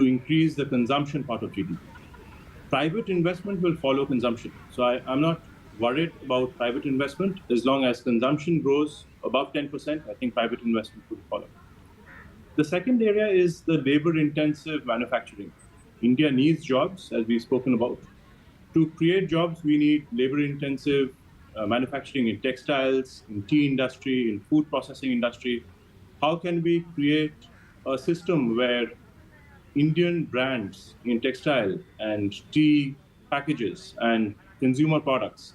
to increase the consumption part of GDP. Private investment will follow consumption. So I'm not worried about private investment. As long as consumption grows above 10%, I think private investment will follow. The second area is the labor-intensive manufacturing. India needs jobs, as we've spoken about. To create jobs, we need labor-intensive manufacturing in textiles, in tea industry, in food processing industry. How can we create a system where Indian brands in textile and tea packages and consumer products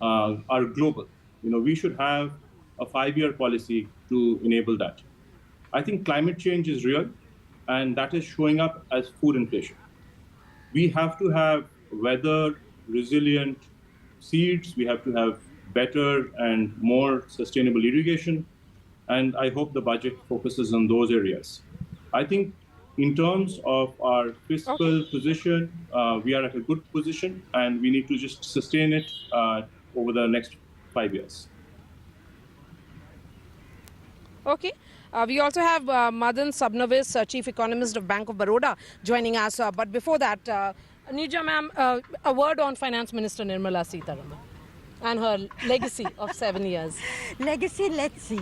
are global? We should have a 5-year policy to enable that. I think climate change is real, and that is showing up as food inflation. We have to have weather-resilient seeds. We have to have better and more sustainable irrigation, and I hope the budget focuses on those areas. I think in terms of our fiscal position, we are at a good position, and we need to just sustain it over the next 5 years. Okay. We also have Madan Sabnavis, Chief Economist of Bank of Baroda, joining us. But before that, Nija ma'am, a word on Finance Minister Nirmala Sitharaman and her legacy of 7 years. Legacy, let's see.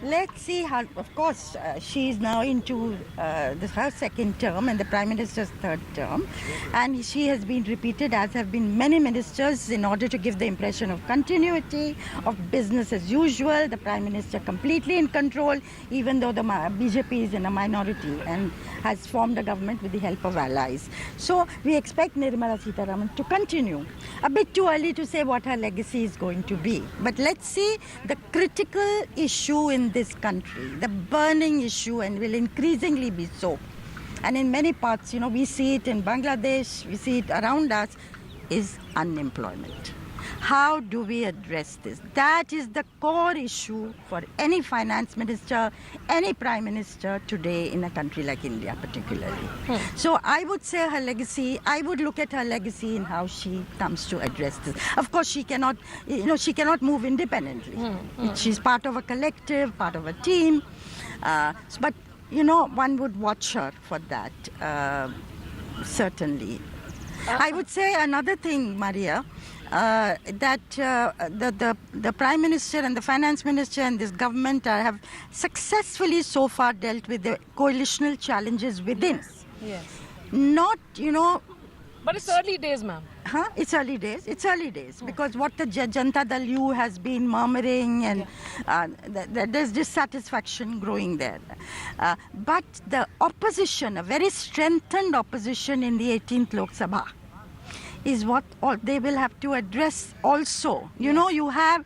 Let's see how, of course, she is now into her second term and the Prime Minister's third term. And she has been repeated, as have been many ministers, in order to give the impression of continuity, of business as usual, the Prime Minister completely in control, even though the BJP is in a minority and has formed a government with the help of allies. So we expect Nirmala Sitharaman to continue. A bit too early to say what her legacy is going to be. But let's see the critical issue in this country, the burning issue, and will increasingly be so. And in many parts, we see it in Bangladesh, we see it around us, is unemployment. How do we address this? That is the core issue for any finance minister, any prime minister today in a country like India particularly. So I would say her legacy, I would look at her legacy in how she comes to address this. Of course, she cannot move independently. She's part of a collective, part of a team. But, one would watch her for that, certainly. I would say another thing, Maria, that the Prime Minister and the Finance Minister and this government have successfully so far dealt with the coalitional challenges within. Yes. Not, But it's early days, ma'am. It's early days. It's early days because what the Janata Dal U has been murmuring and there's dissatisfaction growing there. But the opposition, a very strengthened opposition in the 18th Lok Sabha, is what they will have to address also. You have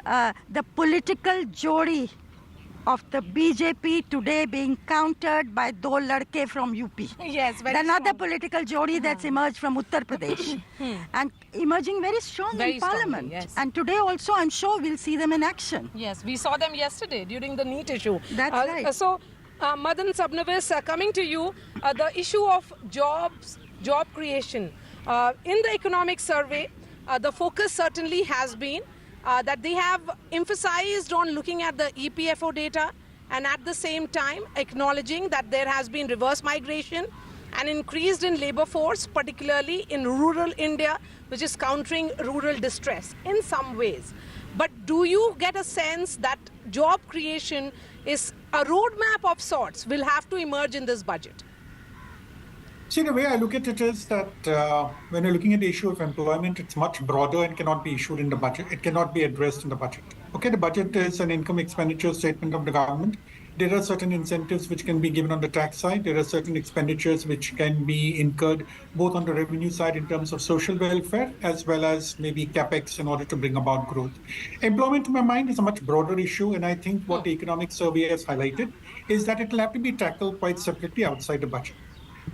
the political jodi of the BJP today being countered by do ladke from UP. Yes, very Another strong. political jodi that's emerged from Uttar Pradesh and emerging very strong in Parliament. Strongly, yes. And today also, I'm sure we'll see them in action. Yes, we saw them yesterday during the NEET issue. That's right. So, Madan Sabnavis, coming to you, the issue of job creation. In the economic survey, the focus certainly has been that they have emphasized on looking at the EPFO data and at the same time acknowledging that there has been reverse migration and increased in labor force, particularly in rural India, which is countering rural distress in some ways. But do you get a sense that job creation is a roadmap of sorts will have to emerge in this budget? See, the way I look at it is that when you're looking at the issue of employment, it's much broader and cannot be issued in the budget. It cannot be addressed in the budget. Okay, the budget is an income expenditure statement of the government. There are certain incentives which can be given on the tax side. There are certain expenditures which can be incurred both on the revenue side in terms of social welfare as well as maybe capex in order to bring about growth. Employment, to my mind, is a much broader issue. And I think what the economic survey has highlighted is that it will have to be tackled quite separately outside the budget.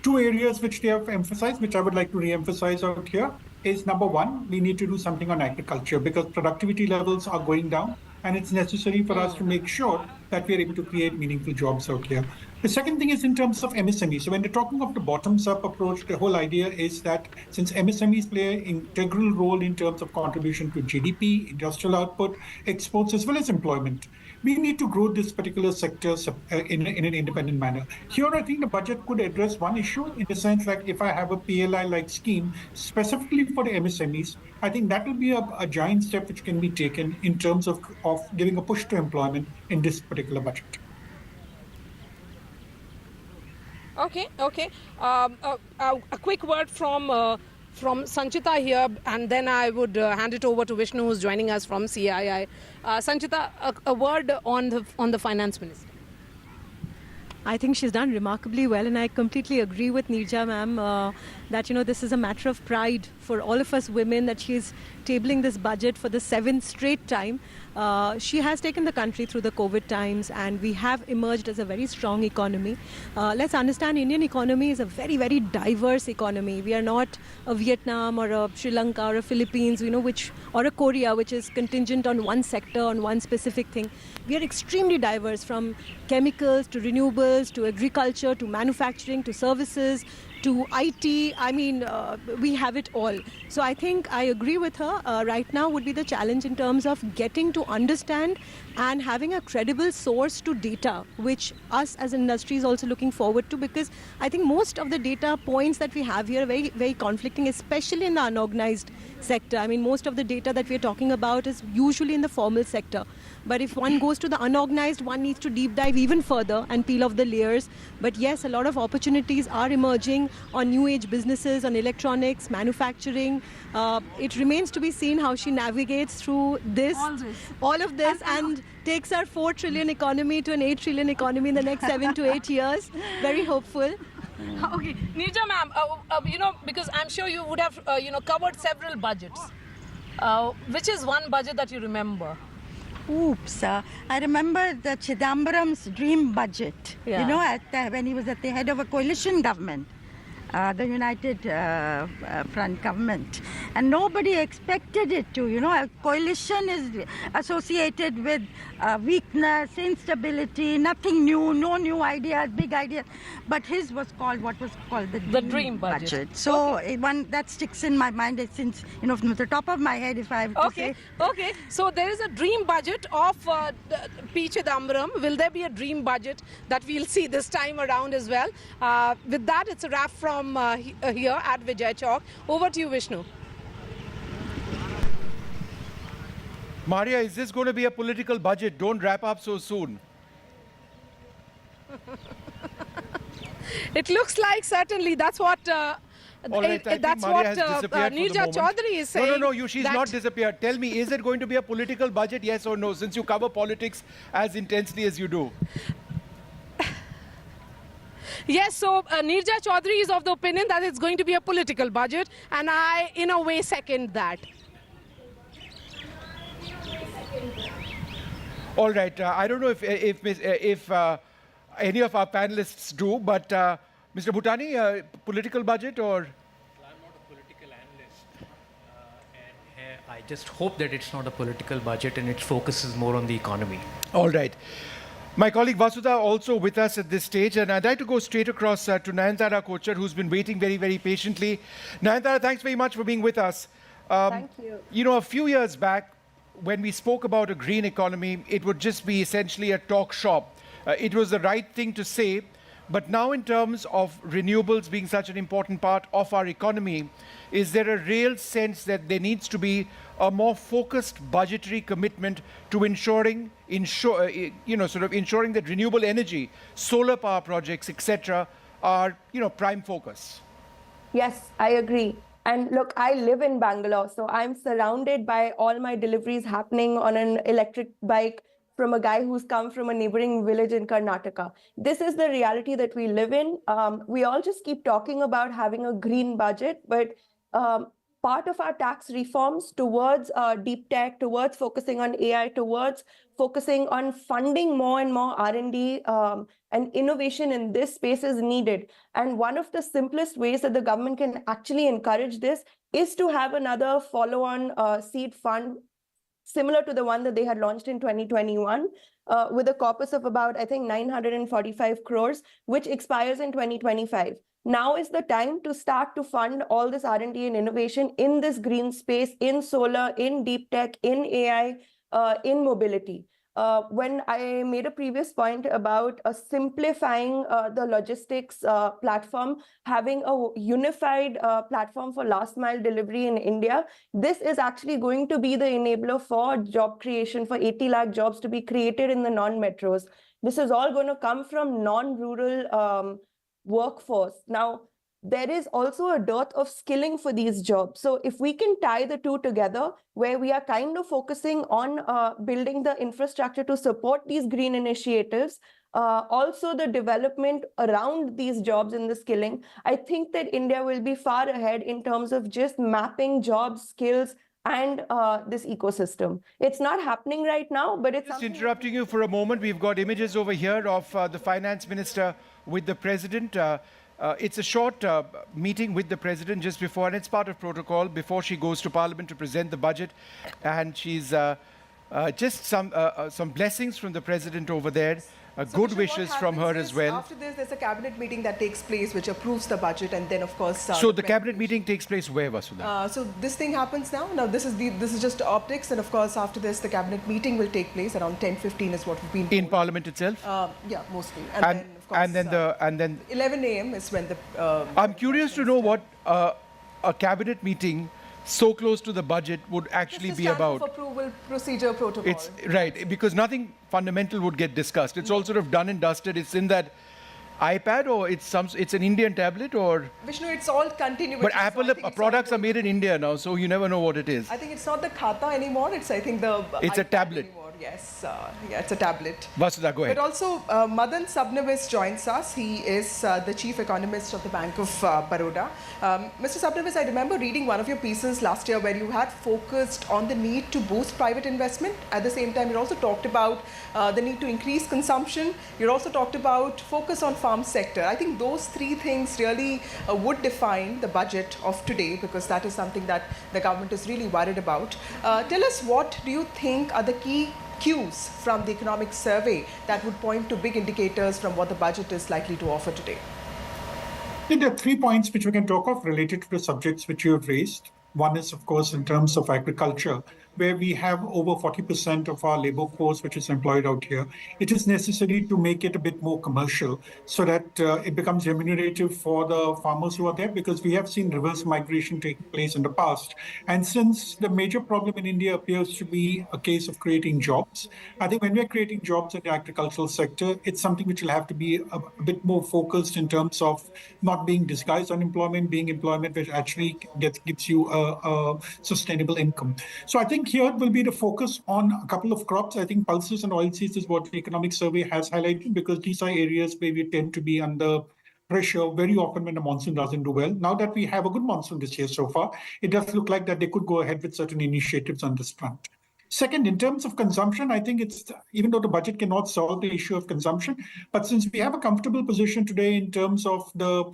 Two areas which they have emphasized, which I would like to re-emphasize out here, is number one, we need to do something on agriculture because productivity levels are going down, and it's necessary for us to make sure that we are able to create meaningful jobs out here. The second thing is in terms of MSME. So when they're talking of the bottoms-up approach, the whole idea is that since MSMEs play an integral role in terms of contribution to GDP, industrial output, exports, as well as employment, we need to grow this particular sector in an independent manner. Here, I think the budget could address one issue in the sense like if I have a PLI-like scheme specifically for the MSMEs, I think that will be a giant step which can be taken in terms of giving a push to employment in this particular budget. Okay. A quick word from Sanchita here, and then I would hand it over to Vishnu, who's joining us from CII. Sanchita, a word on the finance minister. I think she's done remarkably well, and I completely agree with Nirja ma'am that this is a matter of pride for all of us women that she's tabling this budget for the 7th straight time. She has taken the country through the COVID times, and we have emerged as a very strong economy. Let's understand, Indian economy is a very, very diverse economy. We are not a Vietnam or a Sri Lanka or a Philippines, or a Korea, which is contingent on one sector, on one specific thing. We are extremely diverse, from chemicals to renewables to agriculture to manufacturing to services to IT. I mean, we have it all. So I think I agree with her. Right now would be the challenge in terms of getting to understand and having a credible source to data, which us as industry is also looking forward to, because I think most of the data points that we have here are very, very conflicting, especially in the unorganized sector. I mean, most of the data that we're talking about is usually in the formal sector. But if one goes to the unorganized, one needs to deep dive even further and peel off the layers. But yes, a lot of opportunities are emerging on new age businesses, on electronics, manufacturing. It remains to be seen how she navigates through all of this, and takes our 4 trillion economy to an 8 trillion economy in the next 7 to 8 years. Very hopeful. Okay, Nirja ma'am, because I'm sure you would have, covered several budgets. Which is one budget that you remember? Oops, I remember the Chidambaram's dream budget, when he was at the head of a coalition government, the United Front government. And nobody expected it to, a coalition is associated with weakness, instability, nothing new, no new ideas, big ideas. But his was called the dream budget. So one that sticks in my mind since, from the top of my head, if I have to say. Okay, so there is a dream budget of P. Chidambaram. Will there be a dream budget that we'll see this time around as well? With that, it's a wrap from here at Vijay Chowk. Over to you, Vishnu. Maria, is this going to be a political budget? Don't wrap up so soon. It looks like certainly that's what Nirja Chaudhary is saying. No, she's not disappeared. Tell me, is it going to be a political budget, yes or no, since you cover politics as intensely as you do? Yes, so Nirja Chaudhary is of the opinion that it's going to be a political budget, and I, in a way, second that. All right. I don't know if any of our panelists do, but Mr. Bhutani, political budget or? I'm not a political analyst, and I just hope that it's not a political budget and it focuses more on the economy. All right. My colleague Vasudha also with us at this stage, and I'd like to go straight across to Nayanthara Kochhar, who's been waiting very, very patiently. Nayanthara, thanks very much for being with us. Thank you. A few years back, when we spoke about a green economy, it would just be essentially a talk shop. It was the right thing to say, but now in terms of renewables being such an important part of our economy, is there a real sense that there needs to be a more focused budgetary commitment to ensuring that renewable energy, solar power projects, etc., are prime focus? Yes, I agree. And look, I live in Bangalore, so I'm surrounded by all my deliveries happening on an electric bike from a guy who's come from a neighboring village in Karnataka. This is the reality that we live in. We all just keep talking about having a green budget, but part of our tax reforms towards deep tech, towards focusing on AI, towards focusing on funding more and more R&D and innovation in this space is needed. And one of the simplest ways that the government can actually encourage this is to have another follow-on seed fund similar to the one that they had launched in 2021. with a corpus of about, I think, 945 crores, which expires in 2025. Now is the time to start to fund all this R&D and innovation in this green space, in solar, in deep tech, in AI, in mobility. When I made a previous point about simplifying the logistics platform, having a unified platform for last mile delivery in India, this is actually going to be the enabler for job creation, for 80 lakh jobs to be created in the non-metros. This is all going to come from non-rural workforce. Now, there is also a dearth of skilling for these jobs. So if we can tie the two together, where we are kind of focusing on building the infrastructure to support these green initiatives, also the development around these jobs and the skilling, I think that India will be far ahead in terms of just mapping jobs, skills, and this ecosystem. It's not happening right now, but it's Just interrupting you for a moment. We've got images over here of the finance minister with the president. It's a short meeting with the president just before, and it's part of protocol, before she goes to Parliament to present the budget. And she's just some blessings from the president over there. Good wishes from her as well. After this, there's a cabinet meeting that takes place which approves the budget, and then, of course... so the cabinet meeting takes place where, Vasudha? So this thing happens now. Now, this is just optics, and of course, after this, the cabinet meeting will take place around 10:15 is what we've been told. In Parliament itself? Yeah, mostly. And then, of course, and then 11 a.m. is when the... I'm curious to know what a cabinet meeting so close to the budget would actually be about. Of approval procedure protocol. It's right, because nothing fundamental would get discussed. It's all sort of done and dusted. It's in that iPad, or it's an Indian tablet, or Vishnu, it's all continuous. but Apple products are made in India now, so you never know what it is. I think it's not the khata anymore. It's I think the It's a iPad tablet. anymore. Yes, yeah, it's a tablet. Vasudha, go ahead. But also, Madan Sabnavis joins us. He is the chief economist of the Bank of Baroda. Mr. Sabnavis, I remember reading one of your pieces last year where you had focused on the need to boost private investment. At the same time, you also talked about the need to increase consumption. You also talked about focus on farm sector. I think those three things really would define the budget of today, because that is something that the government is really worried about. Tell us, what do you think are the key cues from the economic survey that would point to big indicators from what the budget is likely to offer today? I think there are 3 points which we can talk of related to the subjects which you have raised. One is, of course, in terms of agriculture, where we have over 40% of our labor force which is employed out here. It is necessary to make it a bit more commercial so that it becomes remunerative for the farmers who are there, because we have seen reverse migration take place in the past. And since the major problem in India appears to be a case of creating jobs, I think when we're creating jobs in the agricultural sector, it's something which will have to be a bit more focused in terms of not being disguised unemployment, being employment which actually gives you a sustainable income. So I think here will be the focus on a couple of crops. I think pulses and oilseeds is what the economic survey has highlighted, because these are areas where we tend to be under pressure very often when the monsoon doesn't do well. Now that we have a good monsoon this year so far, it does look like that they could go ahead with certain initiatives on this front. Second, in terms of consumption, I think it's, even though the budget cannot solve the issue of consumption, but since we have a comfortable position today in terms of the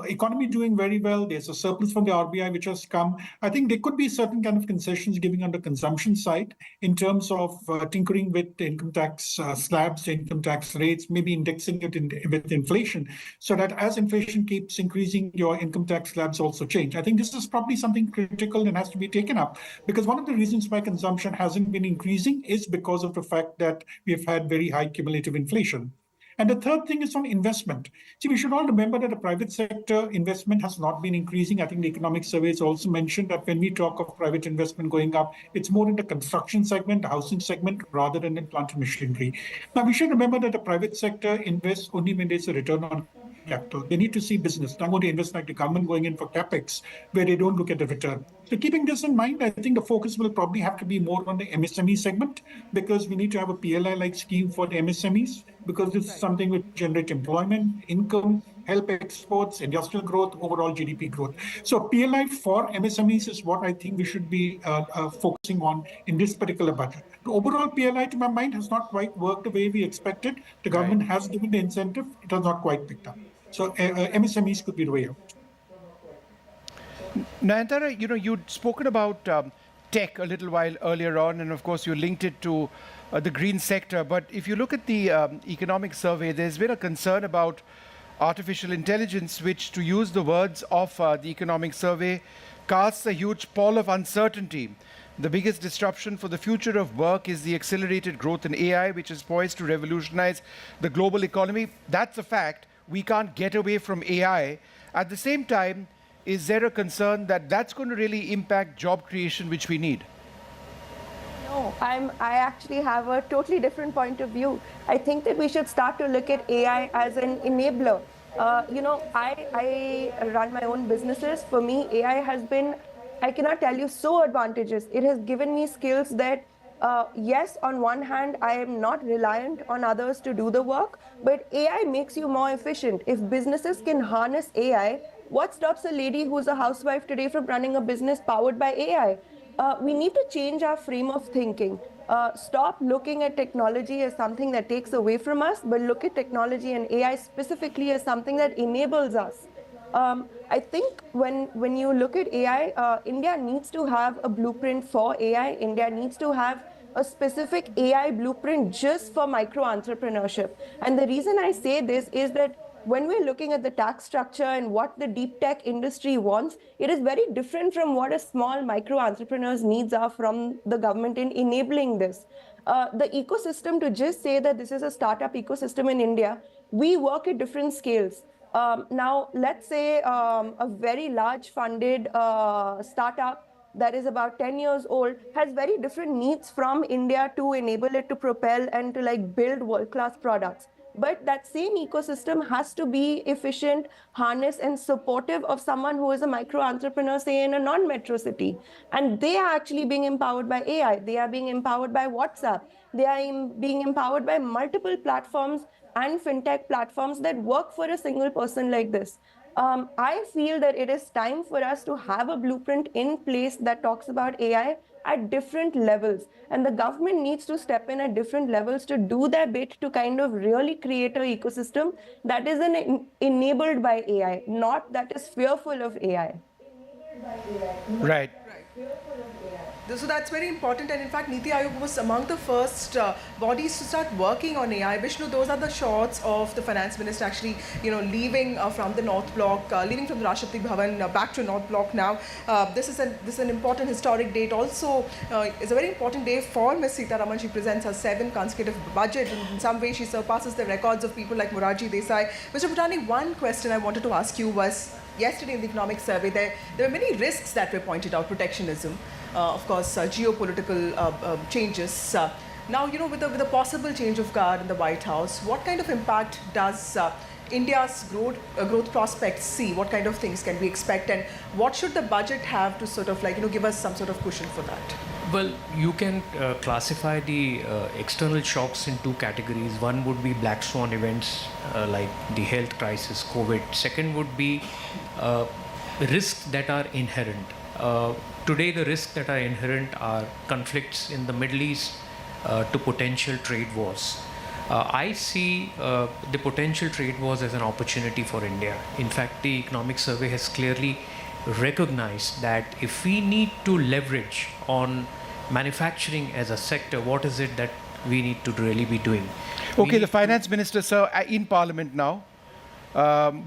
economy doing very well, there's a surplus from the RBI which has come, I think there could be certain kind of concessions giving on the consumption side in terms of tinkering with the income tax slabs, income tax rates, maybe indexing it with inflation, so that as inflation keeps increasing, your income tax slabs also change. I think this is probably something critical and has to be taken up, because one of the reasons why consumption hasn't been increasing is because of the fact that we've had very high cumulative inflation. And the third thing is on investment. See, we should all remember that the private sector investment has not been increasing. I think the economic surveys also mentioned that when we talk of private investment going up, it's more in the construction segment, the housing segment, rather than in plant and machinery. Now, we should remember that the private sector invests only when there's a return on capital. They need to see business. Not going to invest like the government going in for capex, where they don't look at the return. So keeping this in mind, I think the focus will probably have to be more on the MSME segment, because we need to have a PLI-like scheme for the MSMEs, because this is something which generates employment, income, help exports, industrial growth, overall GDP growth. So PLI for MSMEs is what I think we should be focusing on in this particular budget. The overall PLI, to my mind, has not quite worked the way we expected. The government has given the incentive. It has not quite picked up. So MSMEs could be the way out. Nayantara, you'd spoken about tech a little while earlier on, and of course you linked it to the green sector. But if you look at the economic survey, there's been a concern about artificial intelligence, which, to use the words of the economic survey, casts a huge pall of uncertainty. The biggest disruption for the future of work is the accelerated growth in AI, which is poised to revolutionize the global economy. That's a fact. We can't get away from AI. At the same time, is there a concern that that's going to really impact job creation, which we need? No, I actually have a totally different point of view. I think that we should start to look at AI as an enabler. I run my own businesses. For me, AI has been, I cannot tell you, so advantageous. It has given me skills that, yes, on one hand, I am not reliant on others to do the work, but AI makes you more efficient. If businesses can harness AI, what stops a lady who's a housewife today from running a business powered by AI? We need to change our frame of thinking. Stop looking at technology as something that takes away from us, but look at technology and AI specifically as something that enables us. I think when you look at AI, India needs to have a blueprint for AI. India needs to have a specific AI blueprint just for micro entrepreneurship. And the reason I say this is that when we're looking at the tax structure and what the deep tech industry wants, it is very different from what a small micro entrepreneur's needs are from the government in enabling this. The ecosystem, to just say that this is a startup ecosystem in India, we work at different scales. Now, let's say a very large funded startup that is about 10 years old has very different needs from India to enable it to propel and to build world-class products. But that same ecosystem has to be efficient, harnessed, and supportive of someone who is a micro entrepreneur, say in a non-metro city. And they are actually being empowered by AI. They are being empowered by WhatsApp. They are being empowered by multiple platforms and fintech platforms that work for a single person like this. I feel that it is time for us to have a blueprint in place that talks about AI at different levels. And the government needs to step in at different levels to do their bit to kind of really create an ecosystem that is enabled by AI, not that is fearful of AI. Right. So that's very important, and in fact, Niti Aayog was among the first bodies to start working on AI. Vishnu, those are the shots of the finance minister actually, leaving from the North Block, leaving from the Rashtrapati Bhavan back to North Block now. This is an important historic date. Also, it's a very important day for Ms. Sitharaman. She presents her 7th consecutive budget. In some way, she surpasses the records of people like Morarji Desai. Mr. Bhutani, one question I wanted to ask you was, yesterday in the economic survey, there were many risks that were pointed out: protectionism, of course, geopolitical changes. Now, with the possible change of guard in the White House, what kind of impact does India's growth prospects see? What kind of things can we expect, and what should the budget have to sort of give us some sort of cushion for that? Well, you can classify the external shocks in 2 categories. One would be black swan events like the health crisis, COVID. Second would be risks that are inherent. Today, the risks that are inherent are conflicts in the Middle East to potential trade wars. I see the potential trade wars as an opportunity for India. In fact, the economic survey has clearly recognized that if we need to leverage on manufacturing as a sector, what is it that we need to really be doing? Okay, the finance minister, sir, in Parliament now.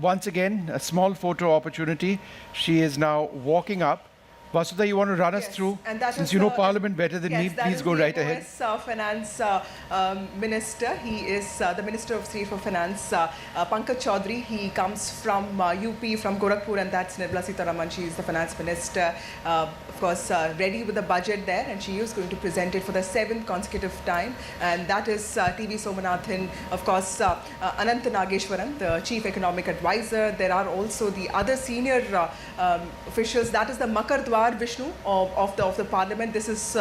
Once again, a small photo opportunity. She is now walking up. Vasudha, you want to run us through? Since you know Parliament better than me, please go right ahead. Yes, Finance Minister. He is the Minister of State for Finance, Pankaj Chaudhary. He comes from UP, from Gorakhpur, and that's Nirmala Sitharaman. She is the Finance Minister. Of course, ready with the budget there, and she is going to present it for the 7th consecutive time. And that is TV Somanathan, of course, Anant Nageshwaran, the Chief Economic Advisor. There are also the other senior officials. That is the Makar Dwar Vishnu of the Parliament. This is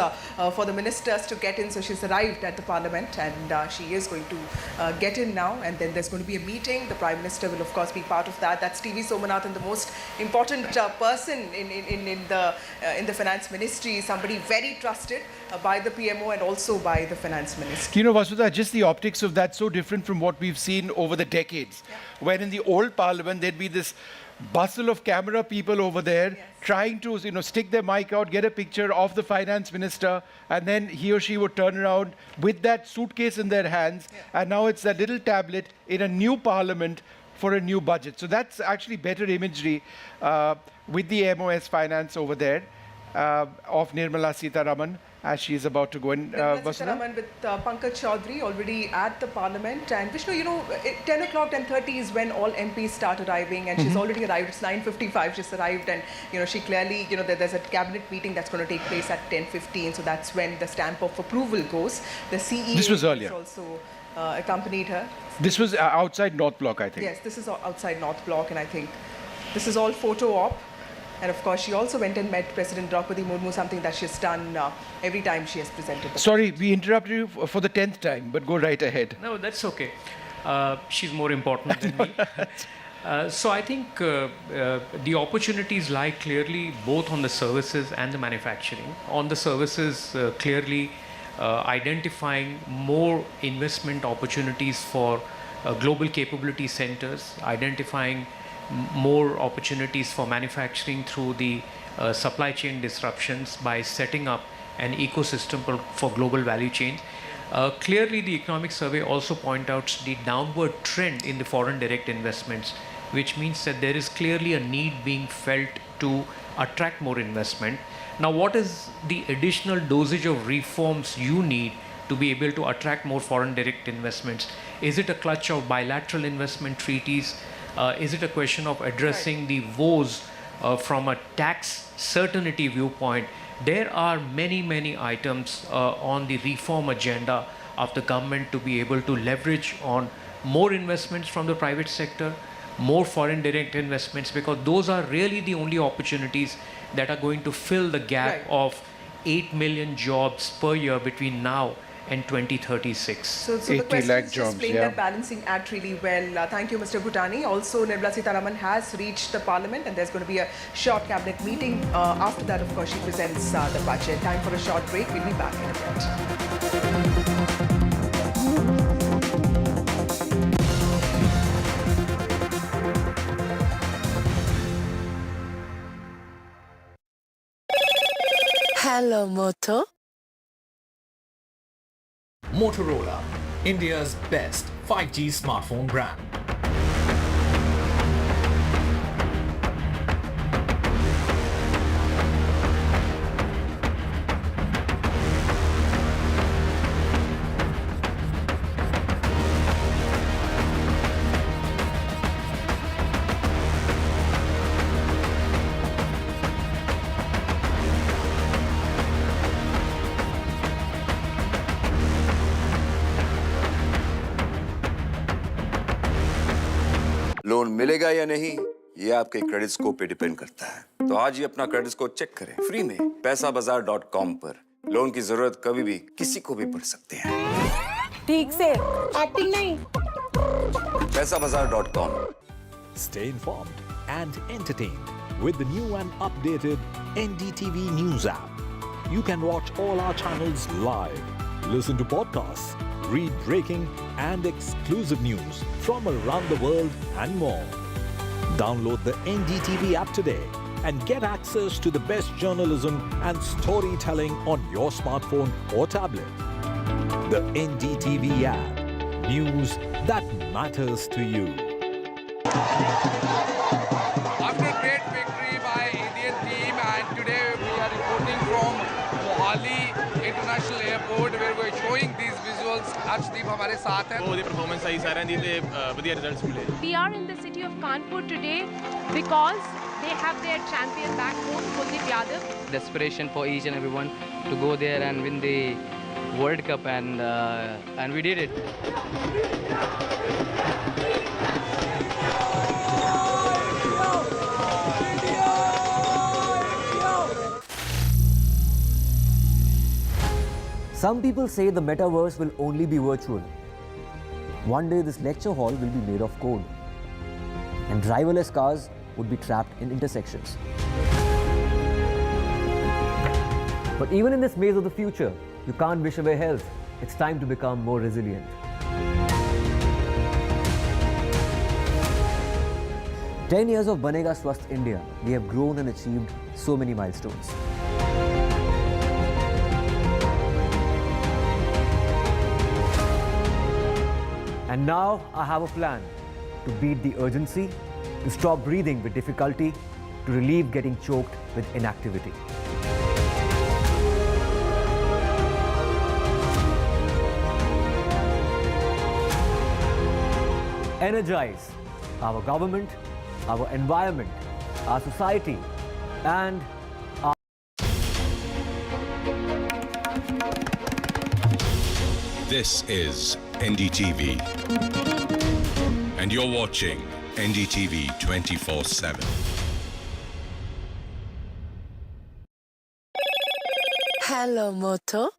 for the ministers to get in. So she's arrived at the Parliament, and she is going to get in now. And then there's going to be a meeting. The Prime Minister will, of course, be part of that. That's TV Somanathan, the most important person in the Finance Ministry, somebody very trusted by the PMO and also by the Finance Ministry. Vasudha, just the optics of that so different from what we've seen over the decades. Yeah. When in the old Parliament, there'd be this bustle of camera people over there trying to, stick their mic out, get a picture of the finance minister, and then he or she would turn around with that suitcase in their hands, and now it's that little tablet in a new parliament for a new budget. So that's actually better imagery with the MOS finance over there of Nirmala Sitharaman as she is about to go in. Sitharaman with Pankaj Chaudhary already at the parliament, and Vishnu, 10 o'clock, 10:30 is when all MPs start arriving, and she's already arrived. It's 9:55 she's arrived, and she clearly, there's a cabinet meeting that's going to take place at 10:15, so that's when the stamp of approval goes. The CE This was earlier. Also accompanied her. This was outside North Block, I think. Yes, this is outside North Block, and I think this is all photo op. And of course, she also went and met President Draupadi Murmu, something that she's done every time she has presented. Sorry, we interrupted you for the 10th time, but go right ahead. No, that's okay. She's more important than me. So I think the opportunities lie clearly both on the services and the manufacturing. On the services, clearly identifying more investment opportunities for global capability centers, identifying more opportunities for manufacturing through the supply chain disruptions by setting up an ecosystem for global value chains. Clearly, the economic survey also points out the downward trend in the foreign direct investments, which means that there is clearly a need being felt to attract more investment. Now, what is the additional dosage of reforms you need to be able to attract more foreign direct investments? Is it a clutch of bilateral investment treaties? Is it a question of addressing the woes from a tax certainty viewpoint? There are many items on the reform agenda of the government to be able to leverage on more investments from the private sector, more foreign direct investments, because those are really the only opportunities that are going to fill the gap of 8 million jobs per year between now and 2036. So the question is just playing that balancing act really well. Thank you, Mr. Bhutani. Also, Nirmala Sitharaman has reached the parliament, and there's going to be a short cabinet meeting. After that, of course, she presents the budget. Time for a short break. We'll be back in a bit. Hello, Moto. Motorola, India's best 5G smartphone brand. Loan मिलेगा या नहीं ये आपके credit score पे depend करता है। तो आज ही अपना क्रेडिट स्कोर चेक करें फ्री में पैसाबाजार.com पर। लोन की जरूरत कभी भी किसी को भी पड़ सकती है। ठीक से एक्टिंग नहीं। पैसाबाजार.com। Stay informed and entertained with the new and updated NDTV News app. You can watch all our channels live, listen to podcasts, read breaking and exclusive news from around the world and more. Download the NDTV app today and get access to the best journalism and storytelling on your smartphone or tablet. The NDTV app. News that matters to you. After a great victory by Indian team, and today we are reporting from Mohali International Airport where we are showing these visuals. Arshdeep हमारे साथ हैं। बहुत ही performance सही सारे दी थे बढ़िया results मिले। We are in the city of Kanpur today because they have their champion back home, Kuldeep Yadav. Desperation for each and everyone to go there and win the World Cup, and we did it. Some people say the metaverse will only be virtual. One day this lecture hall will be made of code, and driverless cars would be trapped in intersections. But even in this maze of the future, you can't wish away health. It's time to become more resilient. 10 years of Banega Swasth India, we have grown and achieved so many milestones. And now I have a plan to beat the urgency, to stop breathing with difficulty, to relieve getting choked with inactivity. Energize our government, our environment, our society, and our... This is NDTV, and you're watching NDTV 24/7. Hello, Moto.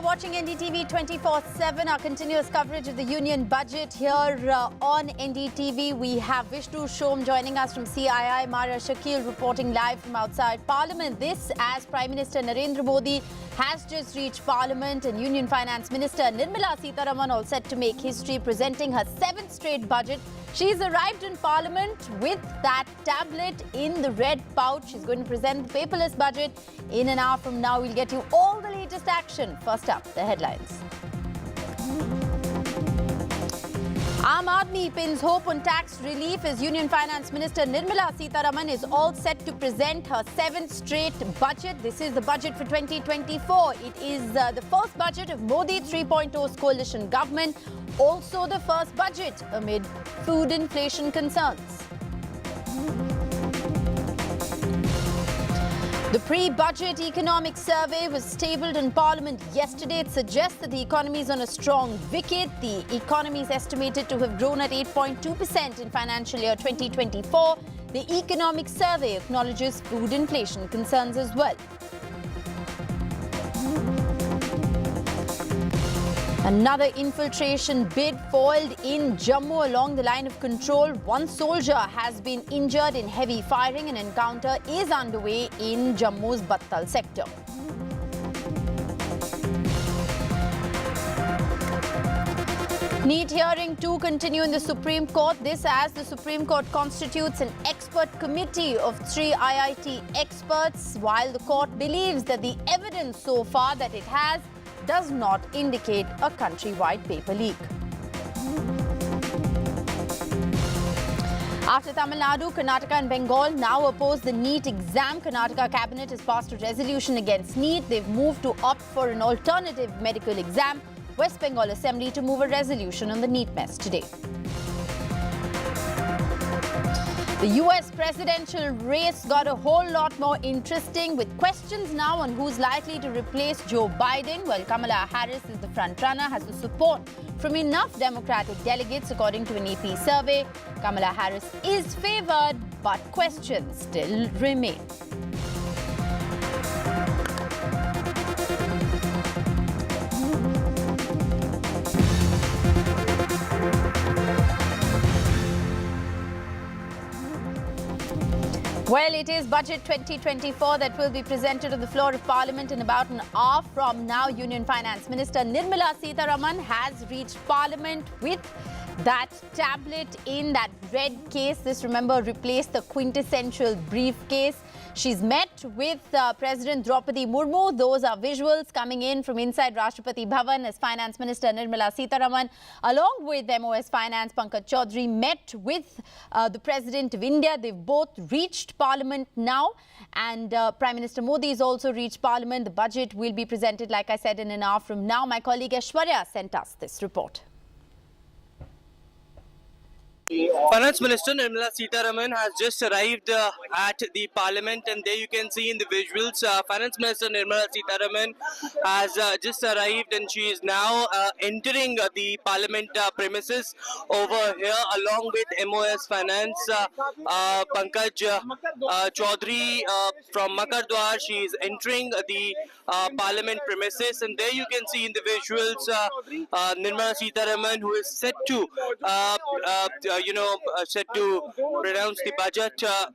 Watching NDTV 24/7, our continuous coverage of the Union Budget here on NDTV. We have Vishnu Shom joining us from CII, Mara Shakil reporting live from outside Parliament. This as Prime Minister Narendra Modi has just reached Parliament, and Union Finance Minister Nirmala Sitharaman all set to make history, presenting her 7th straight budget. She's arrived in Parliament with that tablet in the red pouch. She's going to present the paperless budget in an hour from now. We'll get you all the latest action. First up, the headlines. Aam Aadmi pins hope on tax relief as Union Finance Minister Nirmala Sitharaman is all set to present her 7th straight budget. This is the budget for 2024. It is the first budget of Modi 3.0's coalition government. Also the first budget amid food inflation concerns. The pre-budget economic survey was tabled in Parliament yesterday. It suggests that the economy is on a strong wicket. The economy is estimated to have grown at 8.2% in financial year 2024. The economic survey acknowledges food inflation concerns as well. Another infiltration bid foiled in Jammu along the line of control. One soldier has been injured in heavy firing. An encounter is underway in Jammu's Battal sector. NEET hearing 2 continue in the Supreme Court. This as the Supreme Court constitutes an expert committee of 3 IIT experts, while the court believes that the evidence so far that it has does not indicate a countrywide paper leak. After Tamil Nadu, Karnataka and Bengal now oppose the NEET exam. Karnataka cabinet has passed a resolution against NEET. They've moved to opt for an alternative medical exam. West Bengal Assembly to move a resolution on the NEET mess today. The US presidential race got a whole lot more interesting, with questions now on who's likely to replace Joe Biden. Well, Kamala Harris is the front-runner, has the support from enough Democratic delegates, according to an AP survey. Kamala Harris is favored, but questions still remain. Well, it is Budget 2024 that will be presented on the floor of Parliament in about an hour from now. Union Finance Minister Nirmala Sitharaman has reached Parliament with that tablet in that red case. This, remember, replaced the quintessential briefcase. She's met with President Draupadi Murmu. Those are visuals coming in from inside Rashtrapati Bhavan as Finance Minister Nirmala Sitharaman, along with MOS Finance Pankaj Chaudhary, met with the President of India. They've both reached Parliament now, and Prime Minister Modi has also reached Parliament. The budget will be presented, like I said, in an hour from now. My colleague Aishwarya sent us this report. Finance Minister Nirmala Sitharaman has just arrived at the Parliament, and there you can see in the visuals, Finance Minister Nirmala Sitharaman has just arrived, and she is now entering the Parliament premises over here, along with MOS Finance Pankaj Chaudhary from Makardwar. She is entering the Parliament premises, and there you can see in the visuals Nirmala Sitharaman, who is set to set to pronounce the budget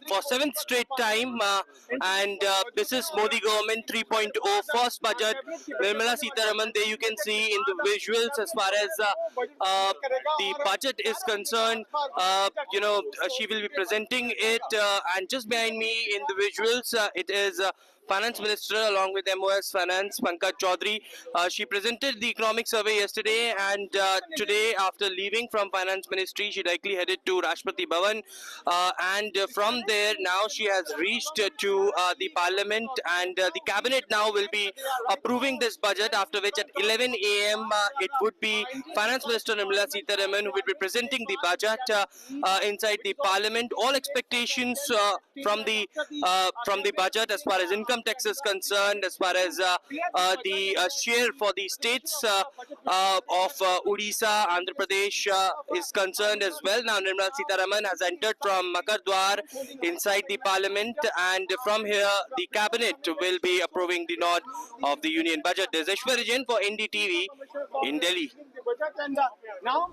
for 7th straight time, and this is Modi government 3.0 first budget. Nirmala Sitharaman, there you can see in the visuals as far as the budget is concerned. She will be presenting it, and just behind me in the visuals, it is Finance Minister along with MOS Finance Pankaj Chaudhary. She presented the economic survey yesterday, and today, after leaving from Finance Ministry, she directly headed to Rashtrapati Bhavan, and from there now she has reached to the Parliament, and the Cabinet now will be approving this budget, after which at 11 a.m. It would be Finance Minister Nirmala Sitharaman who will be presenting the budget inside the Parliament. All expectations from the budget as far as income tax is concerned, as far as the share for the states of Odisha, Andhra Pradesh is concerned as well. Now Nirmala Sitharaman has entered from Makardwar inside the Parliament, and from here the Cabinet will be approving the nod of the Union budget. There's Aishwarya Jain for NDTV in Delhi.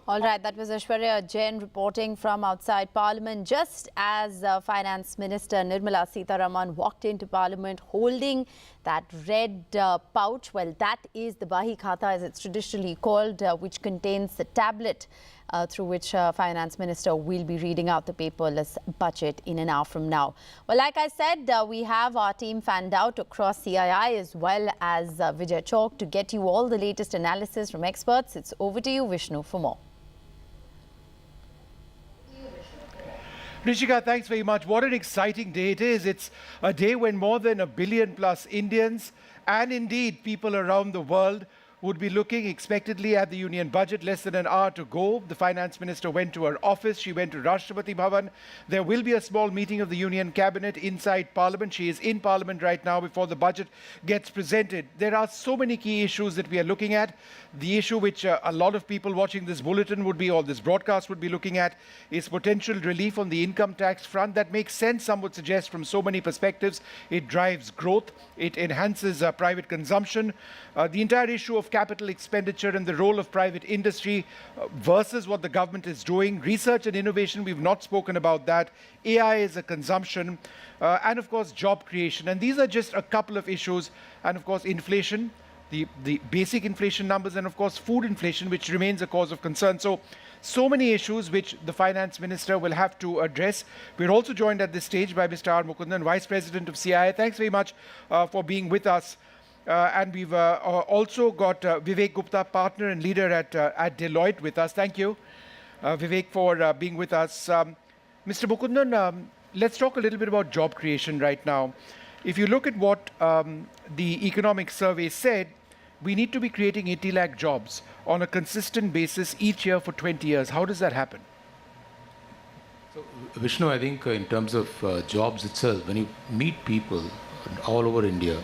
All right, that was Aishwarya Jain reporting from outside Parliament, just as Finance Minister Nirmala Sitharaman walked into Parliament holding that red pouch. Well, that is the Bahi Khata, as it's traditionally called, which contains the tablet through which Finance Minister will be reading out the paperless budget in an hour from now. Well, like I said, we have our team fanned out across CII as well as Vijay Chowk to get you all the latest analysis from experts. It's over to you, Vishnu, for more. Rishika, thanks very much. What an exciting day it is. It's a day when more than 1 billion plus Indians and indeed people around the world would be looking expectedly at the union budget. Less than an hour to go. The finance minister went to her office. She went to Rashtrapati Bhavan. There will be a small meeting of the union cabinet inside Parliament. She is in Parliament right now before the budget gets presented. There are so many key issues that we are looking at. The issue which a lot of people watching this bulletin would be, or this broadcast would be looking at, is potential relief on the income tax front. That makes sense, some would suggest, from so many perspectives. It drives growth. It enhances private consumption. The entire issue of capital expenditure and the role of private industry versus what the government is doing. Research and innovation, we've not spoken about that. AI is a consumption. And of course, job creation. And these are just a couple of issues. And of course, inflation, the basic inflation numbers, and of course, food inflation, which remains a cause of concern. So many issues which the finance minister will have to address. We're also joined at this stage by Mr. R. Mukundan, Vice President of CII. Thanks very much for being with us. And we've also got Vivek Gupta, partner and leader at Deloitte, with us. Thank you, Vivek, for being with us. Mr. Mukundan, let's talk a little bit about job creation right now. If you look at what the economic survey said, we need to be creating 80 lakh jobs on a consistent basis each year for 20 years. How does that happen? So, Vishnu, I think in terms of jobs itself, when you meet people all over India,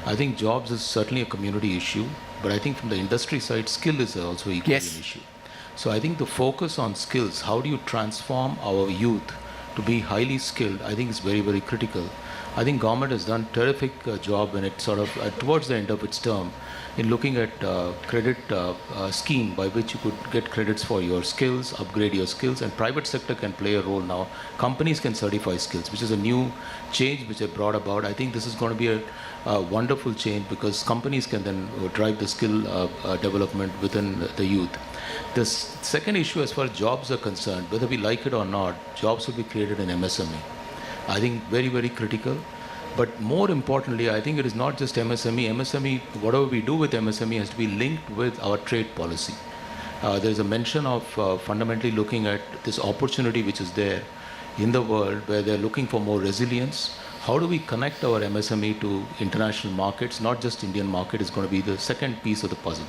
I think jobs is certainly a community issue, but I think from the industry side, skill is also equally an issue. So I think the focus on skills, how do you transform our youth to be highly skilled, I think is very, very critical. I think government has done a terrific job when it sort of, towards the end of its term, in looking at credit scheme by which you could get credits for your skills, upgrade your skills, and private sector can play a role now. Companies can certify skills, which is a new change which they brought about. I think this is going to be a wonderful change because companies can then drive the skill development within the youth. The second issue as far as jobs are concerned, whether we like it or not, jobs will be created in MSME. I think very, very critical. But more importantly, I think it is not just MSME. MSME, whatever we do with MSME has to be linked with our trade policy. There is a mention of fundamentally looking at this opportunity which is there in the world where they're looking for more resilience. How do we connect our MSME to international markets, not just Indian market, is going to be the second piece of the puzzle.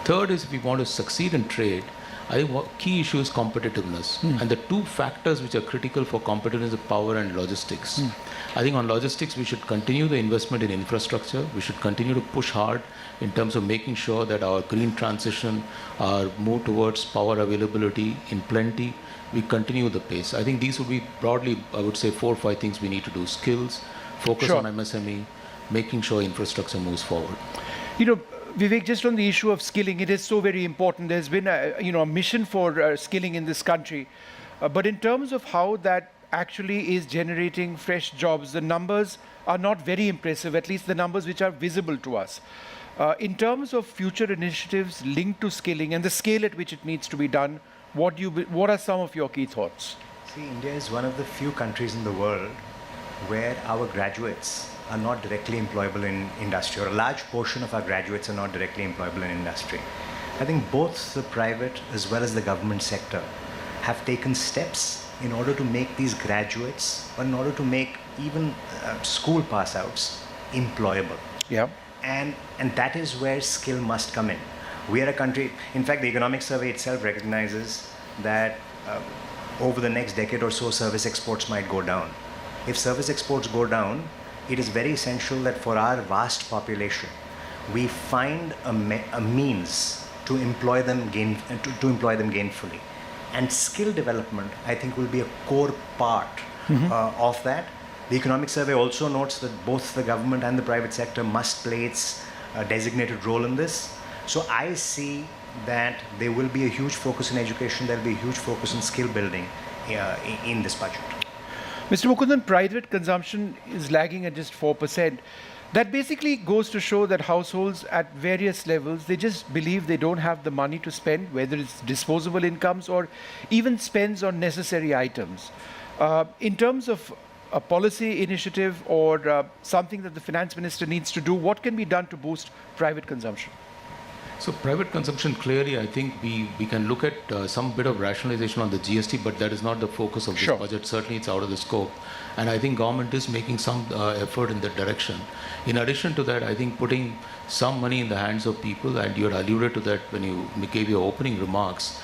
Third is if we want to succeed in trade, I think what key issue is competitiveness. And the two factors which are critical for competitiveness are power and logistics. I think on logistics, we should continue the investment in infrastructure. We should continue to push hard in terms of making sure that our green transition, our move towards power availability in plenty, we continue the pace. I think these would be broadly, I would say, 4 or 5 things we need to do. Skills, focus on MSME, making sure infrastructure moves forward. You know, Vivek, just on the issue of skilling, it is so very important. There's been a mission for skilling in this country. But in terms of how that actually is generating fresh jobs, the numbers are not very impressive, at least the numbers which are visible to us. In terms of future initiatives linked to skilling and the scale at which it needs to be done, what are some of your key thoughts? See, India is one of the few countries in the world where our graduates are not directly employable in industry, or a large portion of our graduates are not directly employable in industry. I think both the private as well as the government sector have taken steps in order to make these graduates, or in order to make even school pass-outs employable. Yeah. And that is where skill must come in. We are a country, in fact, the economic survey itself recognizes that over the next decade or so, service exports might go down. If service exports go down, it is very essential that for our vast population, we find a means to employ them gainfully. And skill development, I think, will be a core part of that. The economic survey also notes that both the government and the private sector must play its designated role in this. So I see that there will be a huge focus in education, there will be a huge focus in skill building in this budget. Mr. Mukundan, private consumption is lagging at just 4%. That basically goes to show that households at various levels, they just believe they don't have the money to spend, whether it's disposable incomes or even spends on necessary items. In terms of a policy initiative or something that the finance minister needs to do, what can be done to boost private consumption? So private consumption, clearly, I think we can look at some bit of rationalization on the GST, but that is not the focus of this budget. Certainly, it's out of the scope. And I think government is making some effort in that direction. In addition to that, I think putting some money in the hands of people, and you had alluded to that when you gave your opening remarks,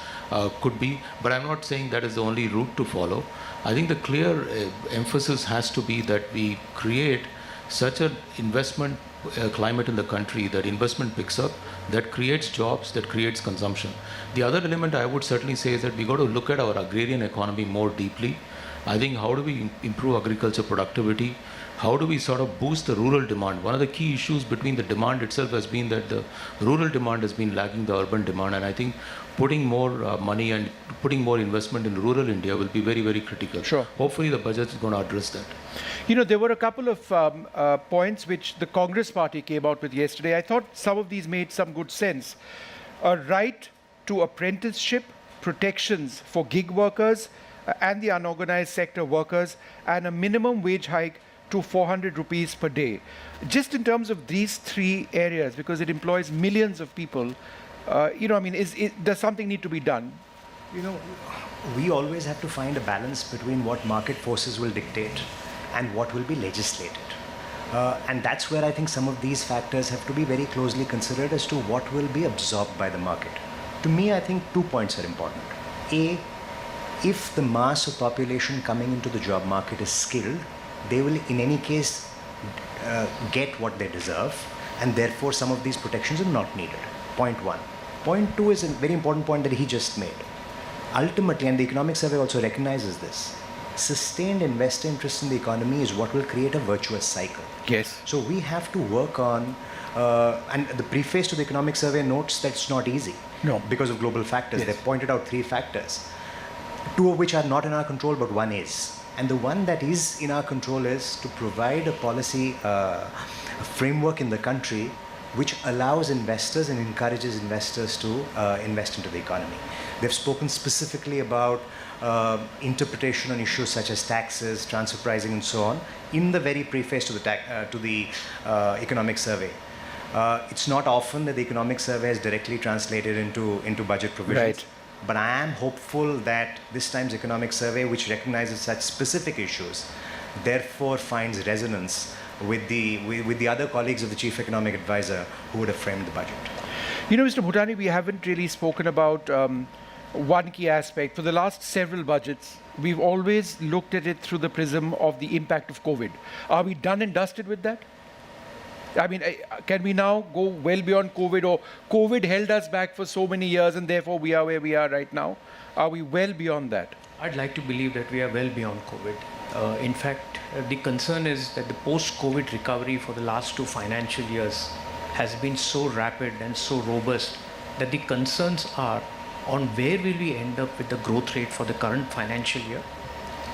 could be, but I'm not saying that is the only route to follow. I think the clear emphasis has to be that we create such an investment climate in the country that investment picks up, that creates jobs, that creates consumption. The other element I would certainly say is that we got to look at our agrarian economy more deeply. I think how do we improve agriculture productivity? How do we sort of boost the rural demand? One of the key issues between the demand itself has been that the rural demand has been lagging the urban demand, and I think putting more money and putting more investment in rural India will be very, very critical. Sure. Hopefully the budget is going to address that. You know, there were a couple of points which the Congress party came out with yesterday. I thought some of these made some good sense. A right to apprenticeship, protections for gig workers and the unorganized sector workers, and a minimum wage hike to 400 rupees per day. Just in terms of these three areas, because it employs millions of people, does something need to be done? You know, we always have to find a balance between what market forces will dictate and what will be legislated. And that's where I think some of these factors have to be very closely considered as to what will be absorbed by the market. To me, I think 2 points are important. A, if the mass of population coming into the job market is skilled, they will in any case get what they deserve, and therefore some of these protections are not needed. Point one. Point two is a very important point that he just made. Ultimately, and the economic survey also recognizes this, sustained investor interest in the economy is what will create a virtuous cycle. Yes. So we have to work on, and the preface to the economic survey notes that it's not easy. No. Because of global factors. Yes. They've pointed out 3 factors, 2 of which are not in our control, but one is. And the one that is in our control is to provide a policy a framework in the country which allows investors and encourages investors to invest into the economy. They've spoken specifically about interpretation on issues such as taxes, transfer pricing, and so on in the very preface to the economic survey. It's not often that the economic survey is directly translated into budget provisions. Right. But I am hopeful that this time's economic survey, which recognizes such specific issues, therefore finds resonance with the other colleagues of the Chief Economic Advisor who would have framed the budget. You know, Mr. Bhutani, we haven't really spoken about one key aspect. For the last several budgets, we've always looked at it through the prism of the impact of COVID. Are we done and dusted with that? I mean, can we now go well beyond COVID, or COVID held us back for so many years and therefore we are where we are right now? Are we well beyond that? I'd like to believe that we are well beyond COVID. In fact, the concern is that the post-COVID recovery for the last 2 financial years has been so rapid and so robust that the concerns are on where will we end up with the growth rate for the current financial year,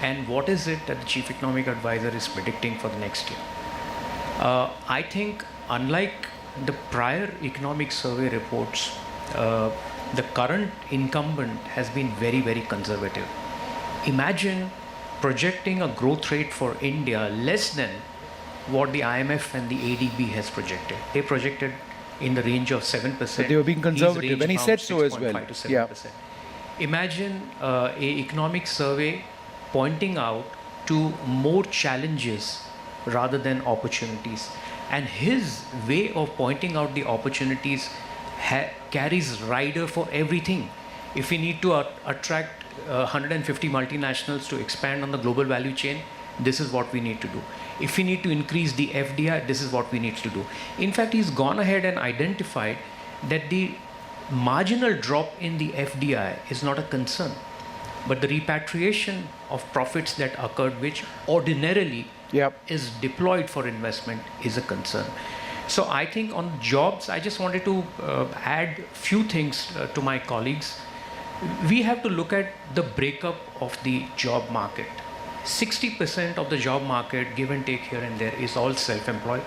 and what is it that the Chief Economic Advisor is predicting for the next year. I think unlike the prior economic survey reports, the current incumbent has been very, very conservative. Imagine projecting a growth rate for India less than what the IMF and the ADB has projected. They projected in the range of 7%. But they were being conservative, and he said so as well. To 7%. Imagine an economic survey pointing out to more challenges rather than opportunities. And his way of pointing out the opportunities carries rider for everything. If we need to attract 150 multinationals to expand on the global value chain, this is what we need to do. If we need to increase the FDI, this is what we need to do. In fact, he's gone ahead and identified that the marginal drop in the FDI is not a concern, but the repatriation of profits that occurred, which ordinarily is deployed for investment, is a concern. So I think on jobs, I just wanted to add few things to my colleagues. We have to look at the breakup of the job market. 60% of the job market, give and take here and there, is all self-employed.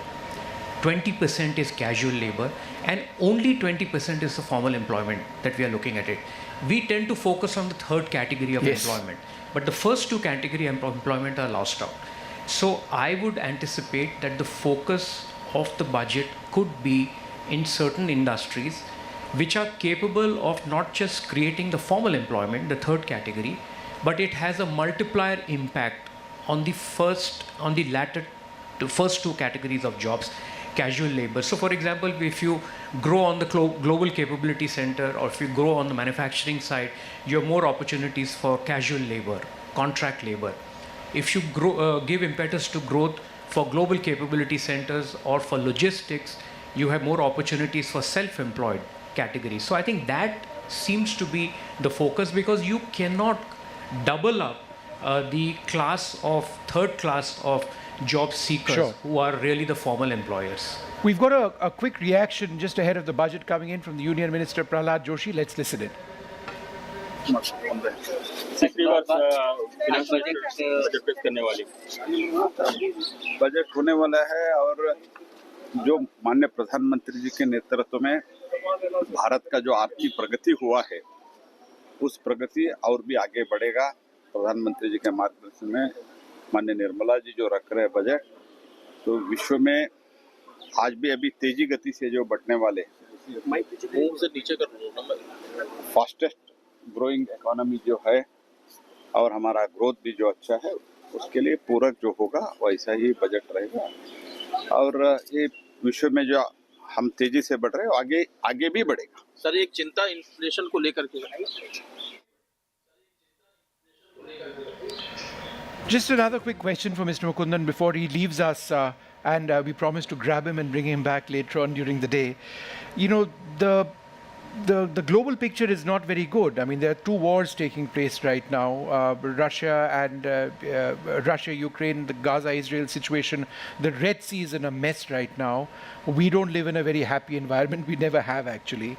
20% is casual labor, and only 20% is the formal employment that we are looking at it. We tend to focus on the third category of employment, but the first 2 category employment are lost out. So I would anticipate that the focus of the budget could be in certain industries which are capable of not just creating the formal employment, the third category, but it has a multiplier impact on the first 2 categories of jobs, casual labor. So for example, if you grow on the global capability center, or if you grow on the manufacturing side, you have more opportunities for casual labor, contract labor. If you give impetus to growth for global capability centers or for logistics, you have more opportunities for self-employed categories. So I think that seems to be the focus, because you cannot double up the third class of job seekers who are really the formal employers. We've got a quick reaction just ahead of the budget coming in from the Union Minister Prahlad Joshi. Let's listen in. Budget होने वाला है, और जो माननीय प्रधानमंत्री जी के नेतृत्व में भारत का जो आर्थिक प्रगति हुआ है, उस प्रगति और भी आगे बढ़ेगा। प्रधानमंत्री जी के मार्गदर्शन में माननीय निर्मला जी जो रख रहे बजट, तो विश्व में आज भी अभी तेजी गति से जो बढ़ने वाले फास्टेस्ट ग्रोइंग इकोनॉमी जो है, और हमारा ग्रोथ भी जो अच्छा है, उसके लिए पूरक जो होगा वैसा ही बजट रहेगा। और ये विश्व में जो हम तेजी से बढ़ रहे हैं, आगे भी बढ़ेगा। सर, एक चिंता इन्फ्लेशन को लेकर के। Just another quick question for Mr. Mukundan before he leaves us, and we promise to grab him and bring him back later on during the day. You know, the global picture is not very good. I mean, there are 2 wars taking place right now, Russia, Ukraine, the Gaza-Israel situation. The Red Sea is in a mess right now. We don't live in a very happy environment. We never have, actually.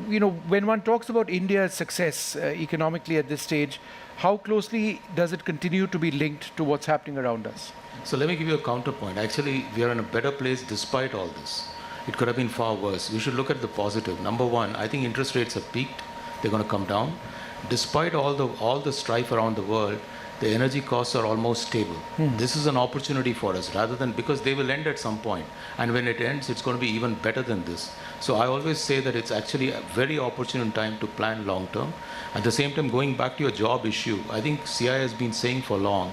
You know, when one talks about India's success economically at this stage, how closely does it continue to be linked to what's happening around us? So let me give you a counterpoint. Actually, we are in a better place despite all this. It could have been far worse. We should look at the positive. Number one, I think interest rates have peaked. They're going to come down. Despite all the strife around the world, the energy costs are almost stable. This is an opportunity for us, rather than, because they will end at some point. And when it ends, it's going to be even better than this. So I always say that it's actually a very opportune time to plan long term. At the same time, going back to your job issue, I think CI has been saying for long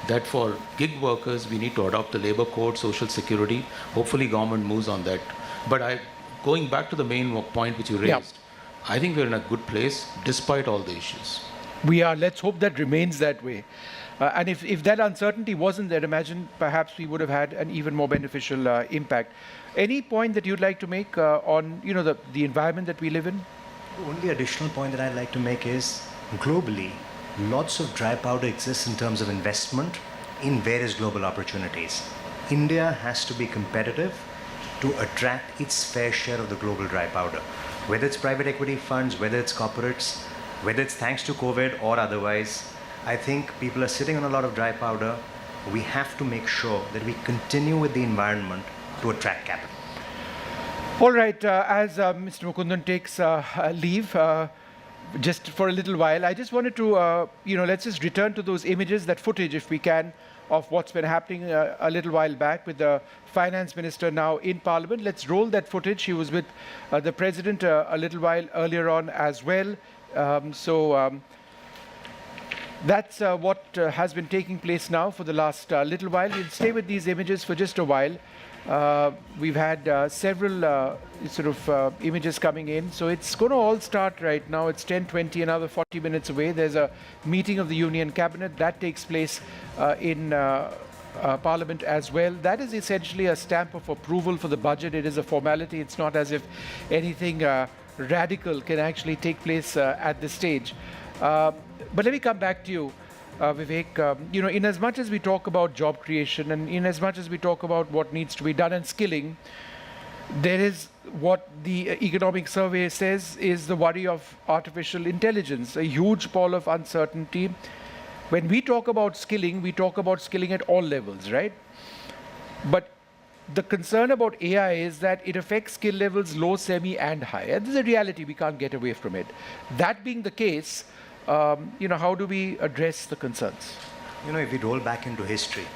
that for gig workers, we need to adopt the labor code, social security. Hopefully government moves on that. But going back to the main point which you raised, I think we're in a good place despite all the issues. We are. Let's hope that remains that way. And if that uncertainty wasn't there, imagine perhaps we would have had an even more beneficial impact. Any point that you'd like to make on the environment that we live in? The only additional point that I'd like to make is globally, lots of dry powder exists in terms of investment in various global opportunities. India has to be competitive to attract its fair share of the global dry powder, whether it's private equity funds, whether it's corporates, whether it's thanks to COVID or otherwise. I think people are sitting on a lot of dry powder. We have to make sure that we continue with the environment to attract capital. All right, as Mr. Mukundan takes leave, just for a little while, I just wanted to, let's just return to those images, that footage, if we can, of what's been happening a little while back with the finance minister now in Parliament. Let's roll that footage. He was with the president a little while earlier on as well. That's what has been taking place now for the last little while. We'll stay with these images for just a while. We've had several images coming in. So it's going to all start right now. It's 10:20, another 40 minutes away. There's a meeting of the Union Cabinet. That takes place in Parliament as well. That is essentially a stamp of approval for the budget. It is a formality. It's not as if anything radical can actually take place at this stage. But let me come back to you, Vivek. In as much as we talk about job creation and in as much as we talk about what needs to be done and skilling, there is what the economic survey says is the worry of artificial intelligence, a huge pall of uncertainty. When we talk about skilling, we talk about skilling at all levels, right? But the concern about AI is that it affects skill levels low, semi, and high. And this is a reality. We can't get away from it. That being the case, how do we address the concerns? If we roll back into history,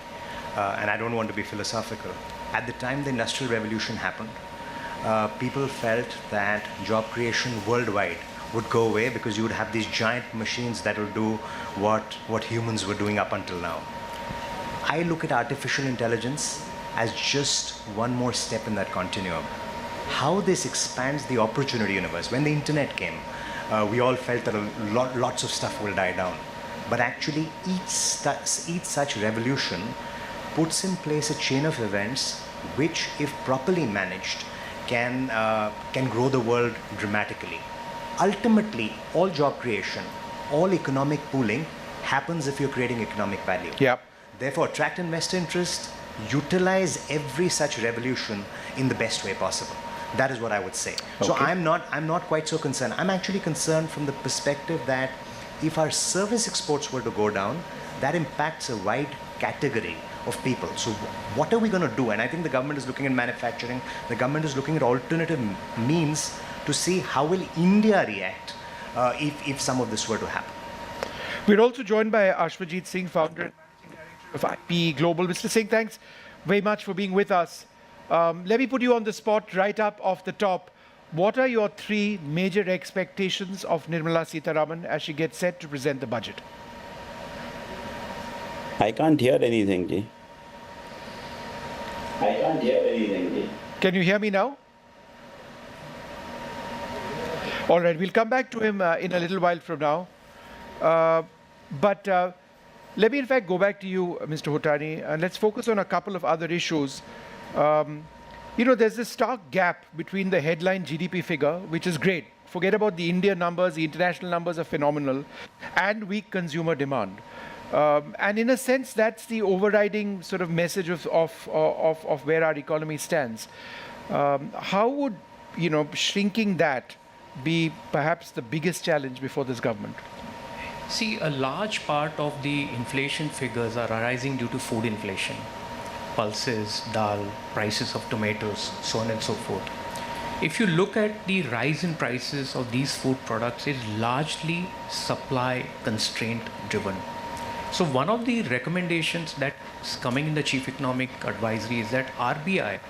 and I don't want to be philosophical, at the time the Industrial Revolution happened, people felt that job creation worldwide would go away because you would have these giant machines that will do what humans were doing up until now. I look at artificial intelligence as just one more step in that continuum. How this expands the opportunity universe. When the internet came, we all felt that lots of stuff will die down. But actually, each such revolution puts in place a chain of events which, if properly managed, can grow the world dramatically. Ultimately, all job creation, all economic pooling happens if you're creating economic value. Yep. Therefore, attract investor interest, utilize every such revolution in the best way possible. That is what I would say. Okay. So I'm not quite so concerned. I'm actually concerned from the perspective that if our service exports were to go down, that impacts a wide category of people. So what are we going to do? And I think the government is looking at manufacturing. The government is looking at alternative means to see how will India react if some of this were to happen. We're also joined by Ashwajit Singh, founder of IP Global. Mr. Singh, thanks very much for being with us. Let me put you on the spot right up off the top. What are your three major expectations of Nirmala Sitharaman as she gets set to present the budget? I can't hear anything, Ji. I can't hear anything, Ji. Can you hear me now? All right, we'll come back to him in a little while from now. But let me, in fact, go back to you, Mr. Hotani, and let's focus on a couple of other issues. There's this stark gap between the headline GDP figure, which is great. Forget about the India numbers, the international numbers are phenomenal, and weak consumer demand. And in a sense, that's the overriding sort of message of where our economy stands. How would, shrinking that be perhaps the biggest challenge before this government? See, a large part of the inflation figures are arising due to food inflation. Pulses, dal, prices of tomatoes, so on and so forth. If you look at the rise in prices of these food products, it's largely supply constraint driven. So one of the recommendations that's coming in the Chief Economic Advisory is that RBI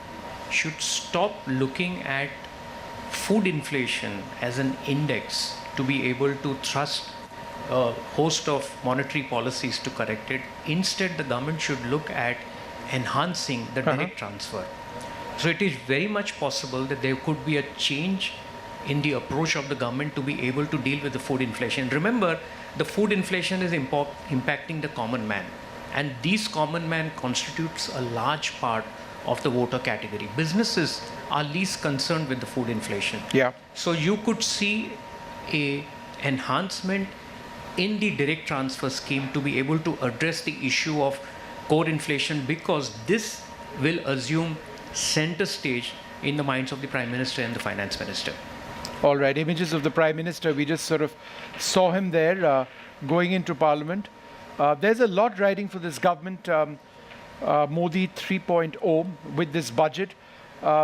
should stop looking at food inflation as an index to be able to thrust a host of monetary policies to correct it. Instead, the government should look at enhancing the direct transfer. So it is very much possible that there could be a change in the approach of the government to be able to deal with the food inflation. Remember, the food inflation is impacting the common man, and these common man constitutes a large part of the voter category. Businesses are least concerned with the food inflation. Yeah. So you could see a enhancement in the direct transfer scheme to be able to address the issue of core inflation, because this will assume center stage in the minds of the Prime Minister and the Finance Minister. All right, images of the Prime Minister. We just sort of saw him there going into Parliament. There's a lot riding for this government, Modi 3.0, with this budget.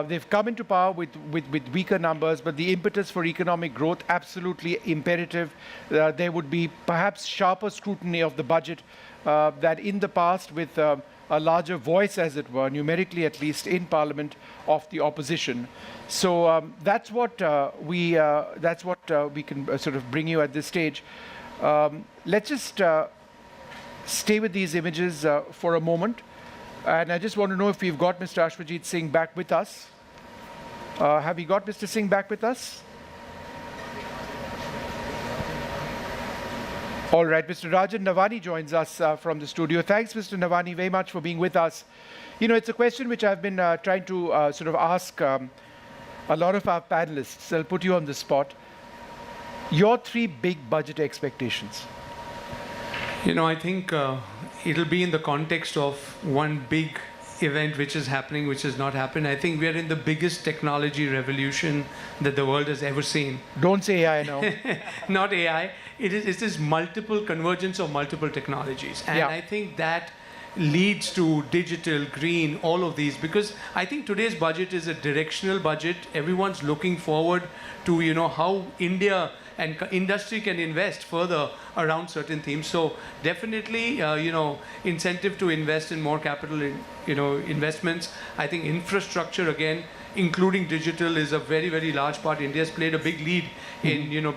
They've come into power with weaker numbers, but the impetus for economic growth, absolutely imperative. There would be perhaps sharper scrutiny of the budget that in the past, with a larger voice, as it were, numerically at least, in Parliament of the opposition. So that's what we can sort of bring you at this stage. Let's just stay with these images for a moment. And I just want to know if we've got Mr. Ashwajit Singh back with us. Have we got Mr. Singh back with us? All right, Mr. Rajan Navani joins us from the studio. Thanks, Mr. Navani, very much for being with us. You know, it's a question which I've been trying to sort of ask a lot of our panelists. I'll put you on the spot. Your three big budget expectations. You know, I think it'll be in the context of one big event which is happening, which has not happened. I think we are in the biggest technology revolution that the world has ever seen. Don't say AI now. Not AI. It is multiple convergence of multiple technologies. And I think that leads to digital, green, all of these, because I think today's budget is a directional budget. Everyone's looking forward to, you know, how India and industry can invest further around certain themes. So definitely, you know, incentive to invest in more capital, investments. I think infrastructure, again, including digital, is a very, very large part. India's played a big lead in, you know,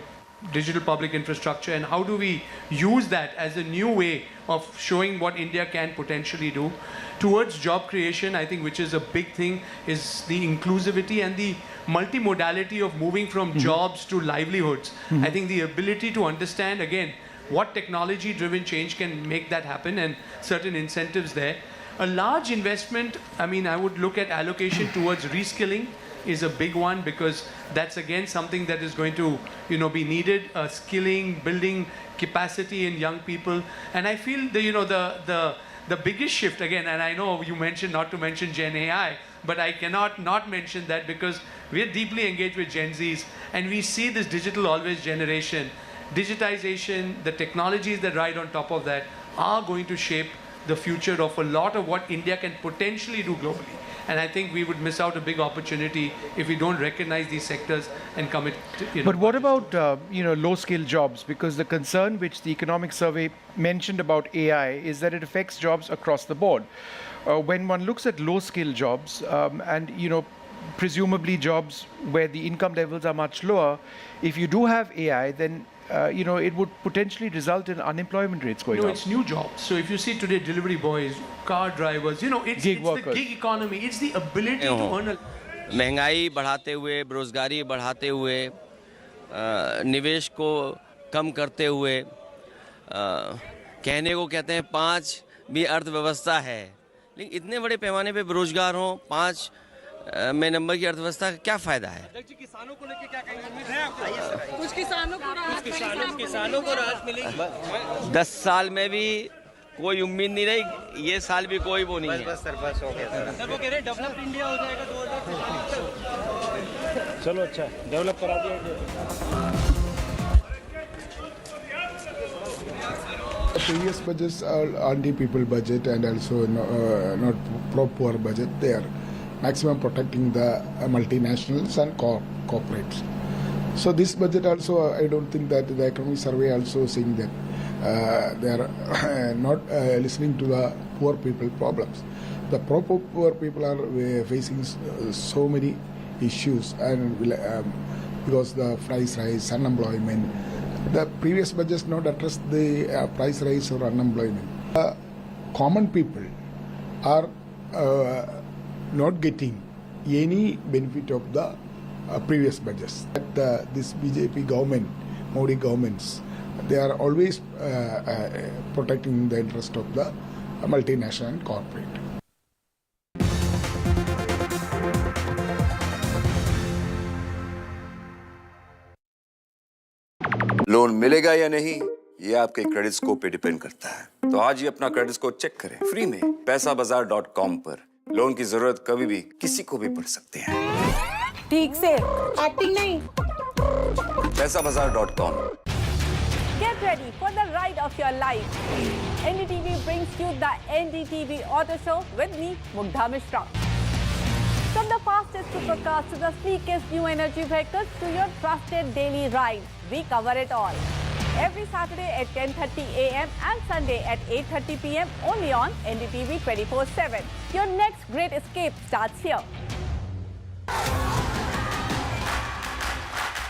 digital public infrastructure, and how do we use that as a new way of showing what India can potentially do towards job creation. I think, which is a big thing, is the inclusivity and the multimodality of moving from jobs to livelihoods. I think the ability to understand, again, what technology driven change can make that happen, and certain incentives there. A large investment, I mean, I would look at allocation towards reskilling is a big one, because that's again something that is going to, you know, be needed. Skilling, building capacity in young people, and I feel the, you know, the biggest shift again. And I know you mentioned not to mention Gen AI, but I cannot not mention that, because we're deeply engaged with Gen Zs, and we see this digital always generation, digitization, the technologies that ride on top of that are going to shape the future of a lot of what India can potentially do globally. And I think we would miss out a big opportunity if we don't recognize these sectors and commit to, you know. But what about, low-skilled jobs? Because the concern which the economic survey mentioned about AI is that it affects jobs across the board. When one looks at low-skilled jobs and, you know, presumably jobs where the income levels are much lower, if you do have AI, then it would potentially result in unemployment rates going up. No, it's new jobs. So if you see today, delivery boys, car drivers, you know, it's the gig economy. It's the ability to earn a... महंगाई बढ़ाते हुए, बेरोजगारी बढ़ाते हुए, निवेश को कम करते हुए, कहने को कहते हैं 5 भी अर्थव्यवस्था है, लेकिन इतने बड़े पैमाने पे बेरोजगार हों, 5 में नंबर की अर्थव्यवस्था का क्या फायदा है? किसानों को लेके क्या कहेंगे? कुछ किसानों को राहत मिलेगी। 10 साल में भी कोई उम्मीद नहीं रही, ये साल भी कोई वो नहीं है। बस हो गया सर। वो कह रहे हैं डेवलप्ड इंडिया हो जाएगा 2030। चलो अच्छा, डेवलप करा दिया। Previous budgets are anti-people budget and also not pro-poor budget. They are maximum protecting the multinationals and corporates. So this budget also, I don't think that the economic survey also saying that they are not listening to the poor people problems. The poor people are facing so many issues, and because the price rise, unemployment. The previous budgets not address the price rise or unemployment. Common people are not getting any benefit of the previous budgets. This BJP government, Modi governments, they are always protecting the interest of the multinational and corporate. Loan मिलेगा या नहीं, ये आपके credit score पे depend करता है। तो आज ही अपना क्रेडिट स्कोर चेक करें फ्री में पैसाबाजार.com पर। लोन की जरूरत कभी भी किसी को भी पड़ सकती है। ठीक से एक्टिंग नहीं। पैसाबाजार.com। Get ready for the ride of your life. NDTV brings you the NDTV Auto Show with me, Mugdha Mishra. From the fastest supercars to the sleekest new energy vehicles to your trusted daily ride, we cover it all. Every Saturday at 10:30 a.m. and Sunday at 8:30 p.m. only on NDTV 24/7. Your next great escape starts here.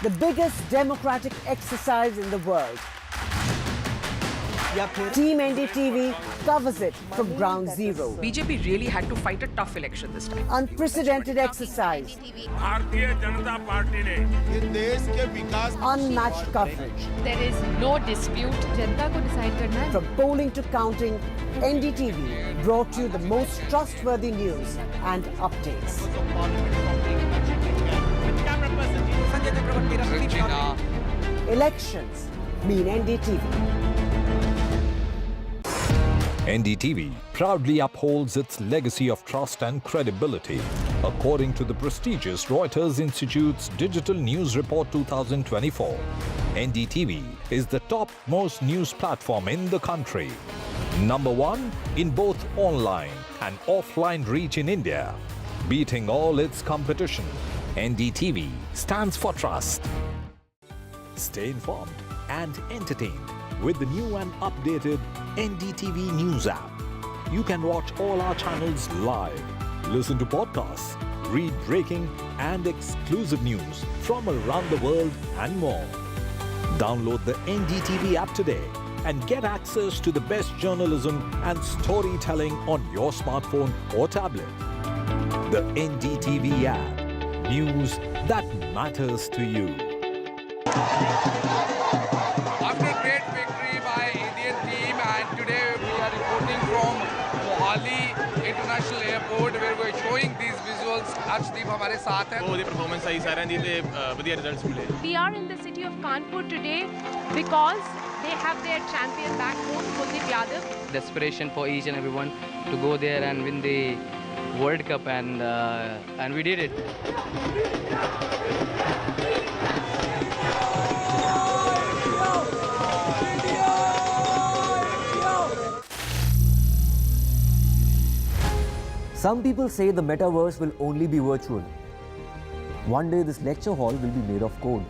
The biggest democratic exercise in the world. Team NDTV covers it from ground zero. BJP really had to fight a tough election this time. Unprecedented exercise. Bharatiya Janata party ने ये देश के विकास Unmatched coverage. There is no dispute. जनता को decide करना है. From polling to counting, NDTV brought you the most trustworthy news and updates. Elections mean NDTV. NDTV proudly upholds its legacy of trust and credibility. According to the prestigious Reuters Institute's Digital News Report 2024, NDTV is the top-most news platform in the country. Number one in both online and offline reach in India. Beating all its competition, NDTV stands for trust. Stay informed and entertained with the new and updated NDTV News app. You can watch all our channels live, listen to podcasts, read breaking and exclusive news from around the world and more. Download the NDTV app today and get access to the best journalism and storytelling on your smartphone or tablet. The NDTV app. News that matters to you. After great victory by Indian team, and today we are reporting from Mohali International Airport where we are showing these visuals. Arshdeep हमारे साथ हैं. वो performance सही सारे दी थे बढ़िया results मिले. We are in the city of Kanpur today because they have their champion back home, Kuldeep Yadav. Desperation for each and everyone to go there and win the World Cup, and we did it. Some people say the metaverse will only be virtual. One day this lecture hall will be made of code,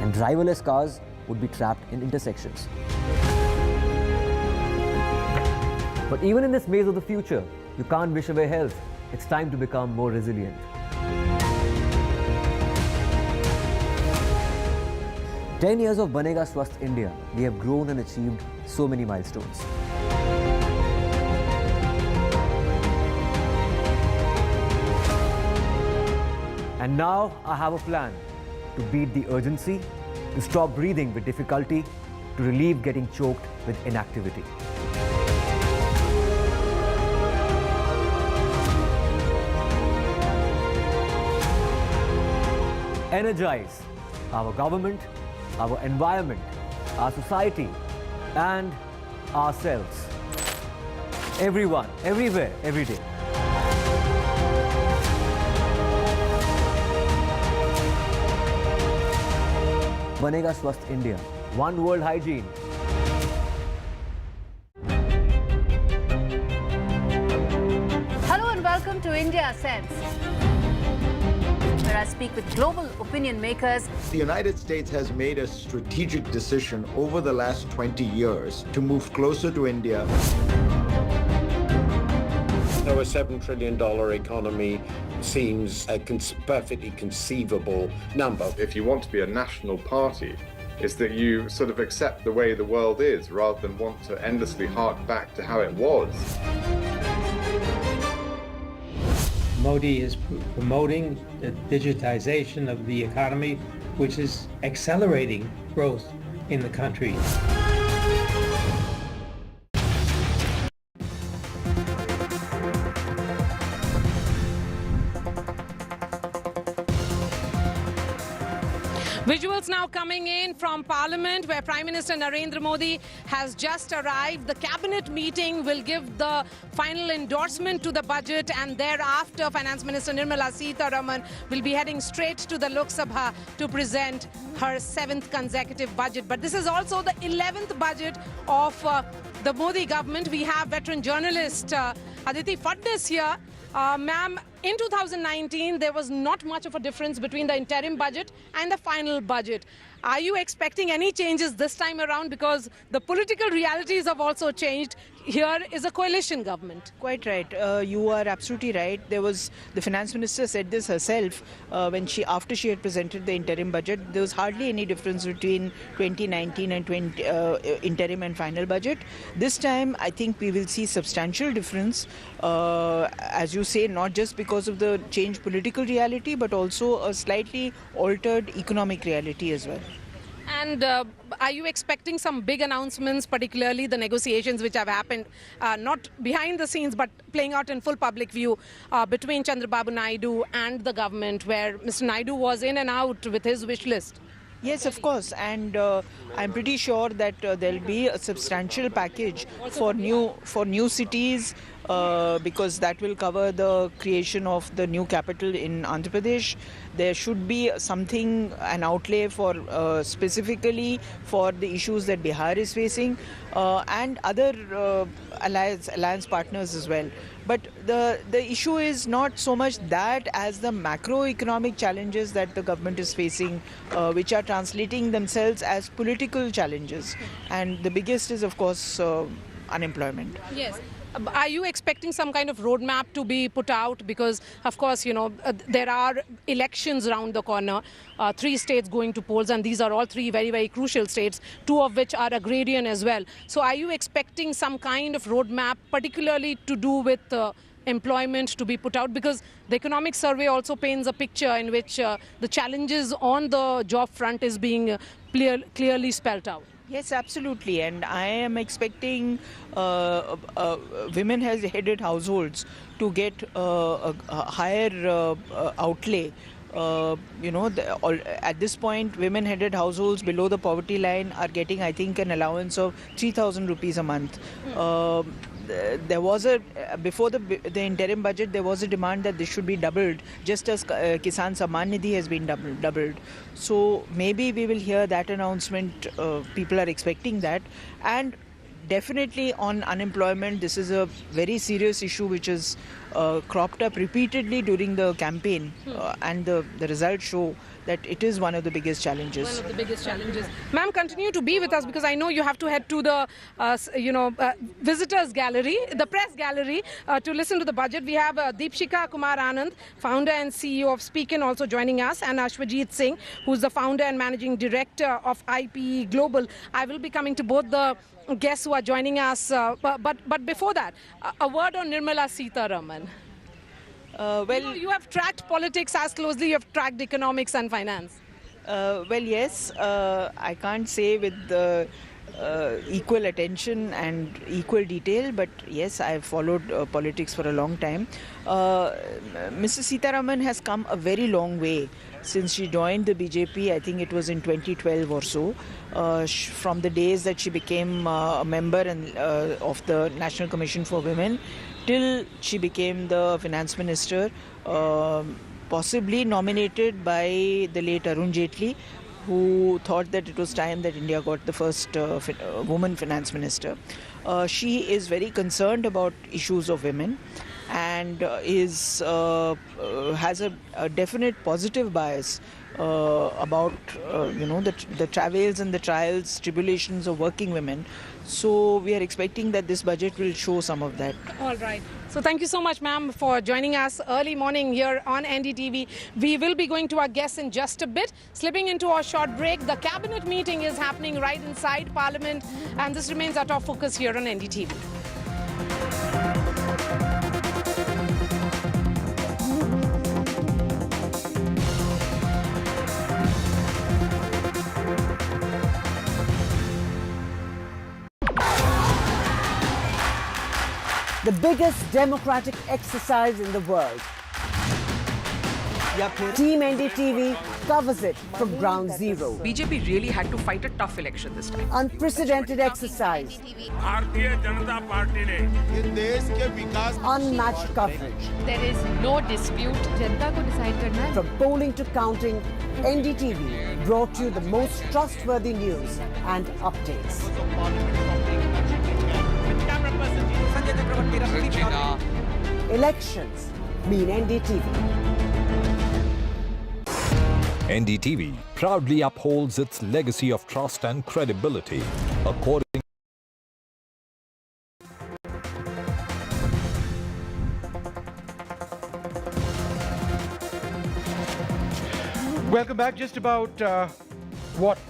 and driverless cars would be trapped in intersections. But even in this maze of the future, you can't wish away health. It's time to become more resilient. "10 years of Banega Swasth India, we have grown and achieved so many milestones. And now I have a plan to beat the urgency, to stop breathing with difficulty, to relieve getting choked with inactivity. Energize our government, our environment, our society, and ourselves. Everyone, everywhere, every day. Banega Swasth India. One world hygiene. Hello and welcome to India Sense, where I speak with global opinion makers. The United States has made a strategic decision over the last 20 years to move closer to India. So a $7 trillion economy seems a perfectly conceivable number. If you want to be a national party, it's that you sort of accept the way the world is rather than want to endlessly hark back to how it was. Modi is promoting the digitization of the economy, which is accelerating growth in the country. Visuals now coming in from Parliament, where Prime Minister Narendra Modi has just arrived. The cabinet meeting will give the final endorsement to the budget, and thereafter Finance Minister Nirmala Sitharaman will be heading straight to the Lok Sabha to present her 7th consecutive budget. But this is also the 11th budget of the Modi government. We have veteran journalist Aditi Fadnis here. Ma'am, in 2019, there was not much of a difference between the interim budget and the final budget. Are you expecting any changes this time around? Because the political realities have also changed. Here is a coalition government. Quite right. You are absolutely right. The finance minister said this herself when after she had presented the interim budget. There was hardly any difference between 2019 and interim and final budget. This time, I think we will see substantial difference. As you say, not just because of the changed political reality, but also a slightly altered economic reality as well. And are you expecting some big announcements, particularly the negotiations which have happened, not behind the scenes, but playing out in full public view between Chandrababu Naidu and the government, where Mr. Naidu was in and out with his wish list? Yes, of course, and I'm pretty sure that there'll be a substantial package for new cities, because that will cover the creation of the new capital in Andhra Pradesh. There should be an outlay for specifically for the issues that Bihar is facing, and other alliance partners as well. But the issue is not so much that as the macroeconomic challenges that the government is facing, which are translating themselves as political challenges. And the biggest is, of course, unemployment. Yes. Are you expecting some kind of roadmap to be put out? Because, of course, there are elections around the corner, 3 states going to polls, and these are all 3 very, very crucial states, 2 of which are agrarian as well. So are you expecting some kind of roadmap, particularly to do with employment, to be put out? Because the economic survey also paints a picture in which the challenges on the job front is being clearly spelt out. Yes, absolutely. And I am expecting women-headed households to get a higher outlay. At this point, women-headed households below the poverty line are getting, I think, an allowance of 3,000 rupees a month. There was before the interim budget, there was a demand that this should be doubled, just as Kisan Samman Nidhi has been doubled. So maybe we will hear that announcement. People are expecting that. And definitely on unemployment, this is a very serious issue which is cropped up repeatedly during the campaign, and the results show that it is one of the biggest challenges. One of the biggest challenges. Ma'am, continue to be with us, because I know you have to head to the visitors gallery, the press gallery, to listen to the budget. We have Deepshika Kumar Anand, founder and CEO of Speakin, also joining us, and Ashwajit Singh, who's the founder and managing director of IPE Global. I will be coming to both the guests who are joining us, but before that, a word on Nirmala Sitharaman. You have tracked politics as closely, you have tracked economics and finance. Yes, I can't say with equal attention and equal detail, but yes, I've followed politics for a long time. Mrs. Sitharaman has come a very long way since she joined the BJP. I think it was in 2012 or so, from the days that she became a member of the National Commission for Women, till she became the finance minister, possibly nominated by the late Arun Jaitley, who thought that it was time that India got the first woman finance minister. She is very concerned about issues of women, and has a definite positive bias about the travails and the trials, tribulations of working women. So we are expecting that this budget will show some of that. All right. So thank you so much, ma'am, for joining us early morning here on NDTV. We will be going to our guests in just a bit. Slipping into our short break, the cabinet meeting is happening right inside Parliament, and this remains our top focus here on NDTV. The biggest democratic exercise in the world. Team NDTV covers it from ground zero. BJP really had to fight a tough election this time. Unprecedented exercise. Bharatiya Janata party ने ये देश के विकास Unmatched coverage. There is no dispute. जनता को decide करना है. From polling to counting, NDTV brought you the most trustworthy news and updates. Elections mean NDTV. NDTV proudly upholds its legacy of trust and credibility. According Welcome back. Just about,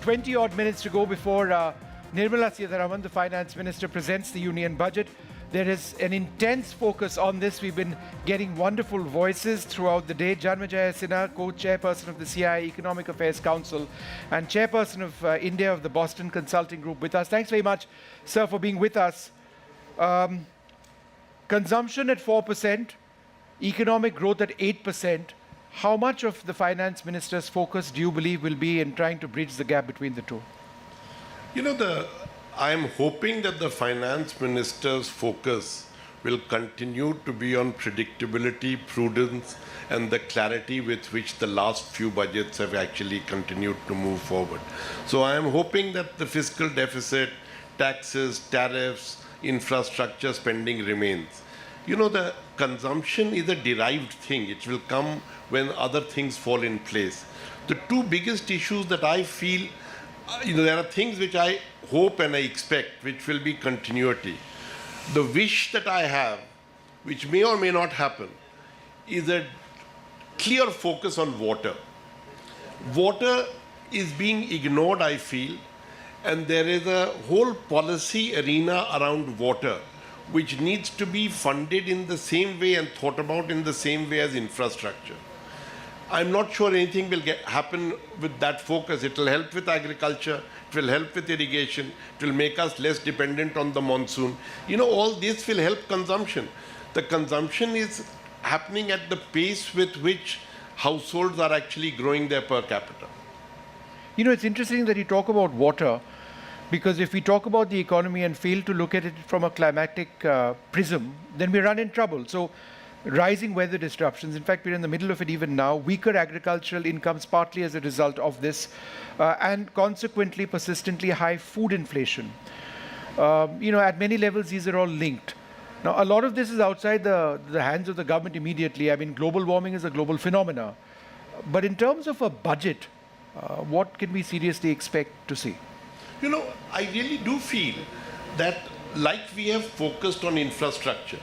20 odd minutes to go before Nirmala Sitharaman, the finance minister, presents the union budget. There is an intense focus on this. We've been getting wonderful voices throughout the day. Janmajaya Sinha, co-chairperson of the CII Economic Affairs Council and chairperson of India of the Boston Consulting Group with us. Thanks very much, sir, for being with us. Consumption at 4%, economic growth at 8%. How much of the finance minister's focus do you believe will be in trying to bridge the gap between the two? You know, I'm hoping that the finance minister's focus will continue to be on predictability, prudence, and the clarity with which the last few budgets have actually continued to move forward. So I am hoping that the fiscal deficit, taxes, tariffs, infrastructure spending remains. You know, the consumption is a derived thing. It will come when other things fall in place. The two biggest issues that I feel, there are things which I hope and I expect, which will be continuity. The wish that I have, which may or may not happen, is a clear focus on water. Water is being ignored, I feel, and there is a whole policy arena around water which needs to be funded in the same way and thought about in the same way as infrastructure. I'm not sure anything will happen with that focus. It will help with agriculture, it will help with irrigation, it will make us less dependent on the monsoon. All this will help consumption. The consumption is happening at the pace with which households are actually growing their per capita. It's interesting that you talk about water, because if we talk about the economy and fail to look at it from a climatic prism, then we run in trouble. So rising weather disruptions, in fact, we're in the middle of it even now, weaker agricultural incomes partly as a result of this, and consequently persistently high food inflation. At many levels, these are all linked. Now, a lot of this is outside the hands of the government immediately. I mean, global warming is a global phenomena. But in terms of a budget, what can we seriously expect to see? I really do feel that like we have focused on infrastructure,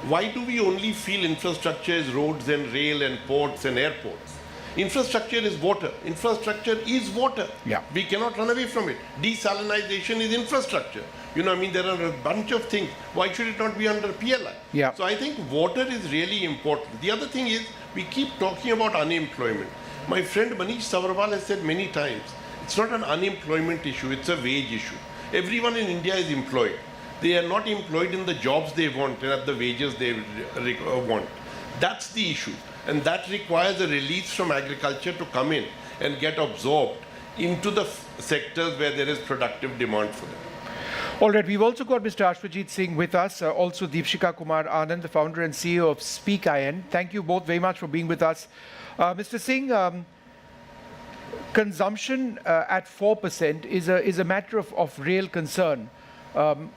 why do we only feel infrastructure is roads and rail and ports and airports? Infrastructure is water. Infrastructure is water. Yeah. We cannot run away from it. Desalinization is infrastructure. There are a bunch of things. Why should it not be under PLI? Yeah. So I think water is really important. The other thing is, we keep talking about unemployment. My friend Manish Savarwal has said many times, it's not an unemployment issue, it's a wage issue. Everyone in India is employed. They are not employed in the jobs they want and at the wages they want. That's the issue. And that requires a release from agriculture to come in and get absorbed into the sectors where there is productive demand for them. All right, we've also got Mr. Ashwajit Singh with us, also Deepshika Kumar Anand, the founder and CEO of Speak IN. Thank you both very much for being with us. Mr. Singh, consumption at 4% is a matter of real concern.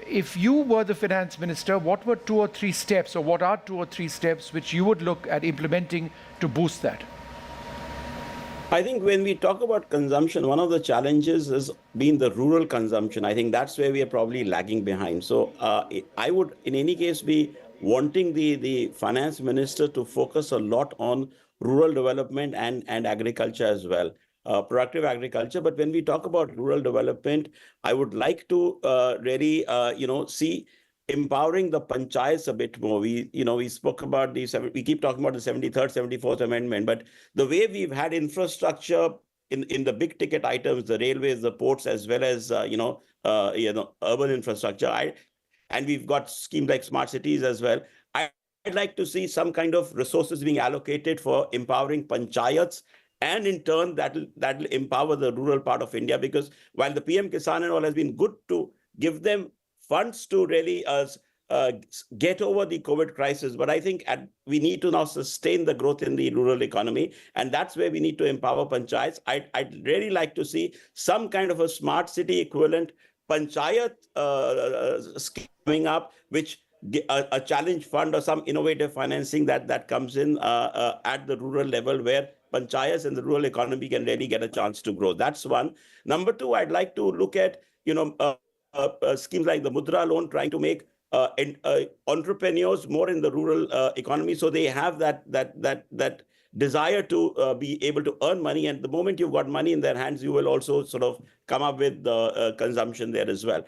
If you were the finance minister, what were 2 or 3 steps, or what are 2 or 3 steps which you would look at implementing to boost that? I think when we talk about consumption, one of the challenges has been the rural consumption. I think that's where we are probably lagging behind. So I would, in any case, be wanting the finance minister to focus a lot on rural development and agriculture as well. Productive agriculture. But when we talk about rural development, I would like to really, see empowering the panchayats a bit more. We spoke about we keep talking about the 73rd, 74th Amendment, but the way we've had infrastructure in the big ticket items, the railways, the ports, as well as, urban infrastructure, and we've got schemes like smart cities as well. I'd like to see some kind of resources being allocated for empowering panchayats, and in turn that'll empower the rural part of India, because while the PM Kisan and all has been good to give them funds to really get over the COVID crisis, but I think we need to now sustain the growth in the rural economy, and that's where we need to empower panchayats. I'd really like to see some kind of a smart city equivalent panchayat scheme coming up, which a challenge fund or some innovative financing that comes in at the rural level, where panchayats and the rural economy can really get a chance to grow. That's one. Number two, I'd like to look at schemes like the Mudra loan, trying to make entrepreneurs more in the rural economy, so they have that desire to be able to earn money. And the moment you've got money in their hands, you will also sort of come up with the consumption there as well.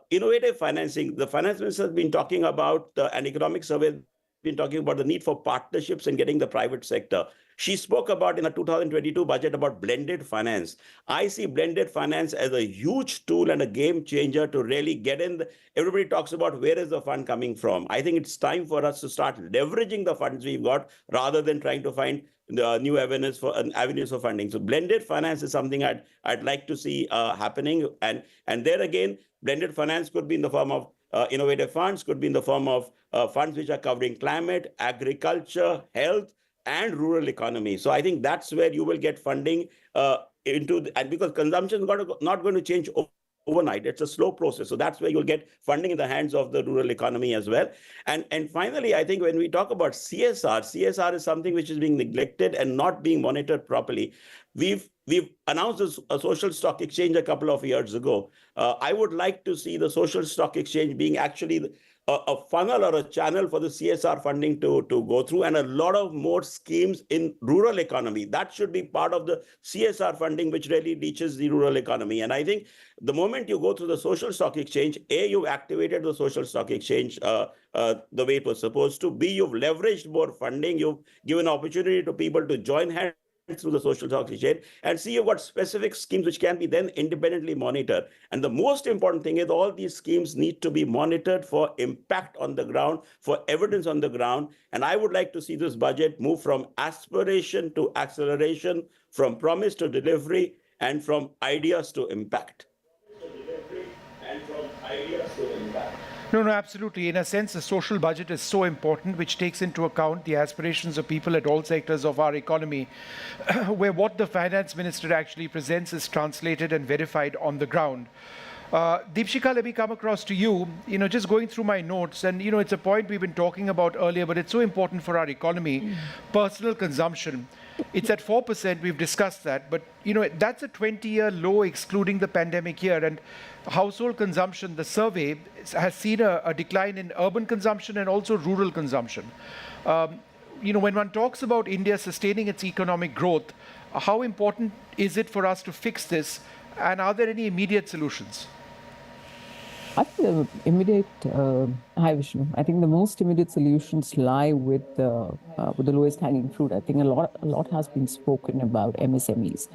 Innovative financing. The finance minister has been talking about an economic survey, been talking about the need for partnerships and getting the private sector. She spoke about in a 2022 budget about blended finance. I see blended finance as a huge tool and a game changer to really get in. Everybody talks about where is the fund coming from. I think it's time for us to start leveraging the funds we've got rather than trying to find the new avenues for funding. So blended finance is something I'd like to see happening. And there again, blended finance could be in the form of innovative funds, could be in the form of funds which are covering climate, agriculture, health, and rural economy. So I think that's where you will get funding and because consumption is not going to change overnight. It's a slow process. So that's where you'll get funding in the hands of the rural economy as well. And finally, I think when we talk about CSR is something which is being neglected and not being monitored properly. We've announced a social stock exchange a couple of years ago. I would like to see the social stock exchange being actually a funnel or a channel for the CSR funding to go through, and a lot of more schemes in rural economy. That should be part of the CSR funding, which really reaches the rural economy. And I think the moment you go through the social stock exchange, A, you've activated the social stock exchange the way it was supposed to. B, you've leveraged more funding. You've given opportunity to people to join hands through the social stock exchange, and see you've got specific schemes which can be then independently monitored. And the most important thing is all these schemes need to be monitored for impact on the ground, for evidence on the ground. And I would like to see this budget move from aspiration to acceleration, from promise to delivery, and from ideas to impact. No, absolutely. In a sense, the social budget is so important, which takes into account the aspirations of people at all sectors of our economy, where what the finance minister actually presents is translated and verified on the ground. Deepshika, let me come across to you. Just going through my notes, and it's a point we've been talking about earlier, but it's so important for our economy. Personal consumption. It's at 4%. We've discussed that, but that's a 20-year low, excluding the pandemic year. And household consumption, the survey has seen a decline in urban consumption and also rural consumption. When one talks about India sustaining its economic growth, how important is it for us to fix this? And are there any immediate solutions? I think the immediate, hi Vishnu, I think the most immediate solutions lie with the lowest hanging fruit. I think a lot has been spoken about MSMEs.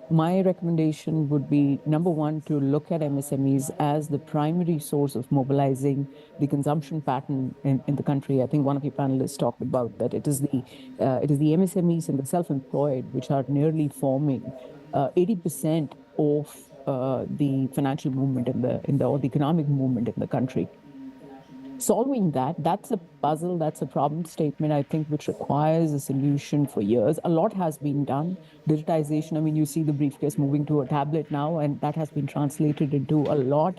My recommendation would be, number one, to look at MSMEs as the primary source of mobilizing the consumption pattern in the country. I think one of your panelists talked about that it is the MSMEs and the self-employed which are nearly forming 80% of the financial movement or the economic movement in the country. Solving that's a puzzle, that's a problem statement, I think, which requires a solution for years. A lot has been done. Digitization, I mean, you see the briefcase moving to a tablet now, and that has been translated into a lot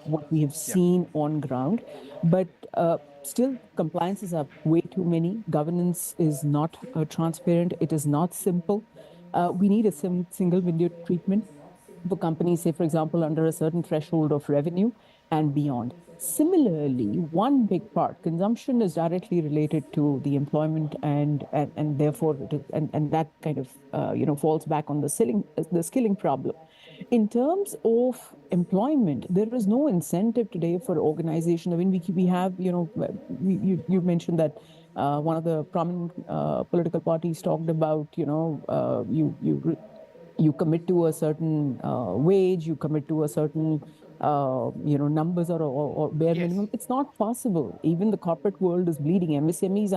what we have seen on ground. But still, compliances are way too many. Governance is not transparent. It is not simple. We need a single window treatment for companies, say, for example, under a certain threshold of revenue and beyond. Similarly, one big part, consumption is directly related to the employment, and therefore, and that kind of falls back on the skilling problem. In terms of employment, there is no incentive today for organization. I mean, we have, you mentioned that one of the prominent political parties talked about, you commit to a certain wage, you commit to a certain numbers or bare minimum. It's not possible. Even the corporate world is bleeding. MSMEs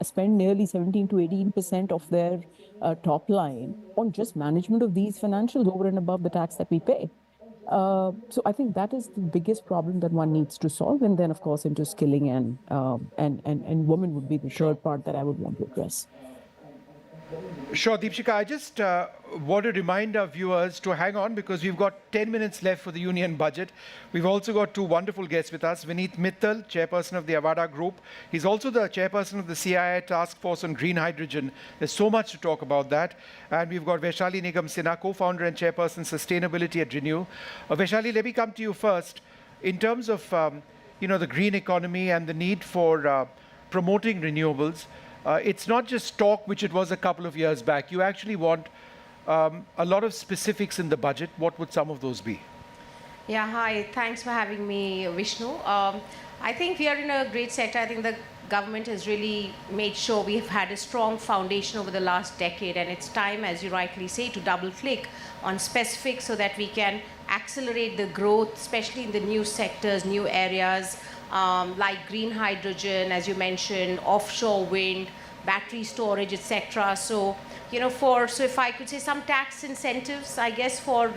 spend nearly 17 to 18% of their top line on just management of these financials over and above the tax that we pay. So I think that is the biggest problem that one needs to solve, and then of course into skilling and women would be the third part that I would want to address. Sure, Deepshika, I just want to remind our viewers to hang on because we've got 10 minutes left for the union budget. We've also got two wonderful guests with us. Vineet Mittal, chairperson of the Avada Group. He's also the chairperson of the CII Task Force on Green Hydrogen. There's so much to talk about that. And we've got Vaishali Nigam Sinha, co-founder and chairperson Sustainability at Renew. Vaishali, let me come to you first. In terms of the green economy and the need for promoting renewables, it's not just talk, which it was a couple of years back. You actually want a lot of specifics in the budget. What would some of those be? Yeah, hi. Thanks for having me, Vishnu. I think we are in a great sector. I think the government has really made sure we've had a strong foundation over the last decade, and it's time, as you rightly say, to double-click on specifics so that we can accelerate the growth, especially in the new sectors, new areas, like green hydrogen, as you mentioned, offshore wind, battery storage, etc. So, so if I could say some tax incentives, I guess, for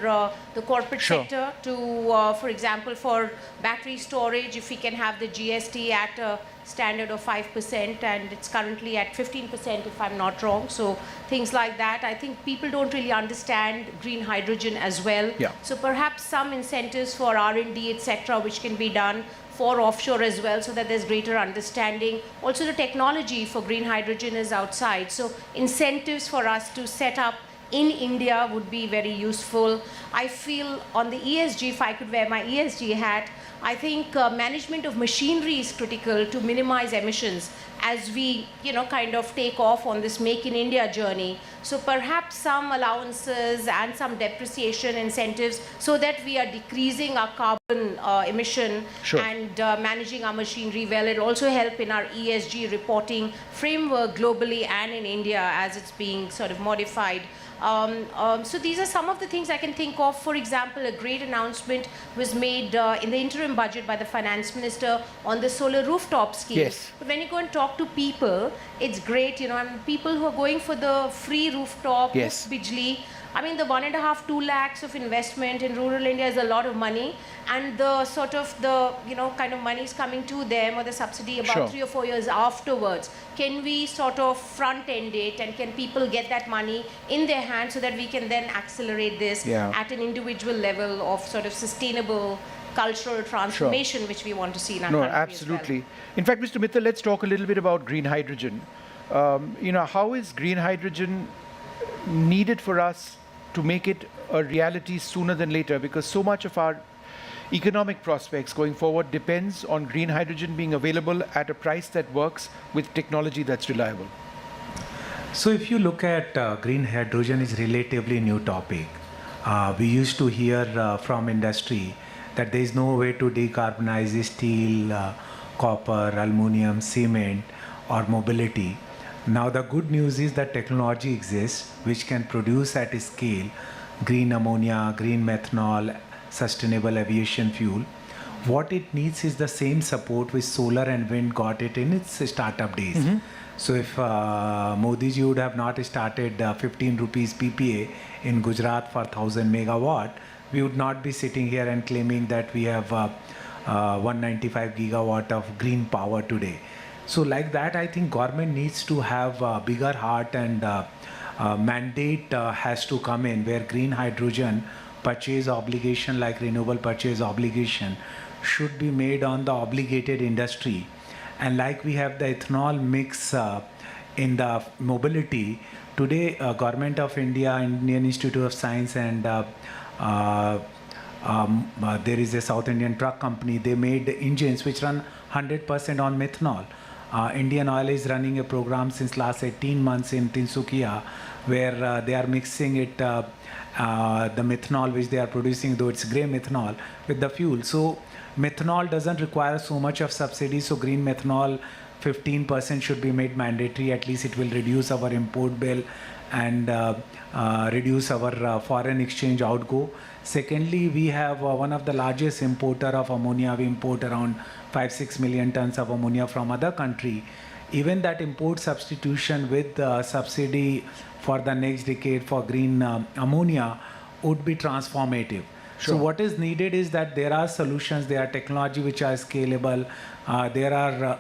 the corporate sector to, for example, for battery storage, if we can have the GST at a standard of 5%, and it's currently at 15%, if I'm not wrong. So things like that. I think people don't really understand green hydrogen as well. Yeah. So perhaps some incentives for R&D, etc., which can be done for offshore as well, so that there's greater understanding. Also, the technology for green hydrogen is outside. So incentives for us to set up in India would be very useful. I feel on the ESG, if I could wear my ESG hat, I think management of machinery is critical to minimize emissions as we, kind of take off on this Make in India journey. So perhaps some allowances and some depreciation incentives so that we are decreasing our carbon emission and managing our machinery well. It also help in our ESG reporting framework globally and in India as it's being sort of modified. So these are some of the things I can think of. For example, a great announcement was made in the interim budget by the finance minister on the solar rooftop scheme. Yes. But when you go and talk to people, it's great, and people who are going for the free rooftop, yes, Bijli, I mean, the 1.5 to 2 lakhs of investment in rural India is a lot of money, and the sort of the, kind of money is coming to them, or the subsidy about 3 or 4 years afterwards. Can we sort of front-end it, and can people get that money in their hands so that we can then accelerate this at an individual level of sort of sustainable cultural transformation, which we want to see in our country absolutely. as well. In fact, Mr. Mittal, let's talk a little bit about green hydrogen. How is green hydrogen needed for us to make it a reality sooner than later? Because so much of our economic prospects going forward depends on green hydrogen being available at a price that works with technology that's reliable. So if you look at green hydrogen is relatively new topic. We used to hear from industry that there is no way to decarbonize steel, copper, aluminum, cement or mobility. Now the good news is that technology exists which can produce at a scale green ammonia, green methanol, sustainable aviation fuel. What it needs is the same support which solar and wind got it in its startup days. Mm-hmm. So if Modi ji would have not started 15 rupees PPA in Gujarat for 1000 megawatt, we would not be sitting here and claiming that we have 195 gigawatt of green power today. So like that, I think government needs to have a bigger heart, and mandate has to come in where green hydrogen purchase obligation, like renewable purchase obligation, should be made on the obligated industry. And like we have the ethanol mix in the mobility, today Government of India, Indian Institute of Science, and there is a South Indian truck company, they made engines which run 100% on methanol. Indian Oil is running a program since last 18 months in Tinsukia where they are mixing it, the methanol which they are producing, though it's grey methanol, with the fuel. So methanol doesn't require so much of subsidy, so green methanol 15% should be made mandatory. At least it will reduce our import bill and reduce our foreign exchange outgo. Secondly, we have one of the largest importer of ammonia. We import around 5-6 million tons of ammonia from other country. Even that import substitution with subsidy for the next decade for green ammonia would be transformative. Sure. So what is needed is that there are solutions, there are technology which are scalable. There are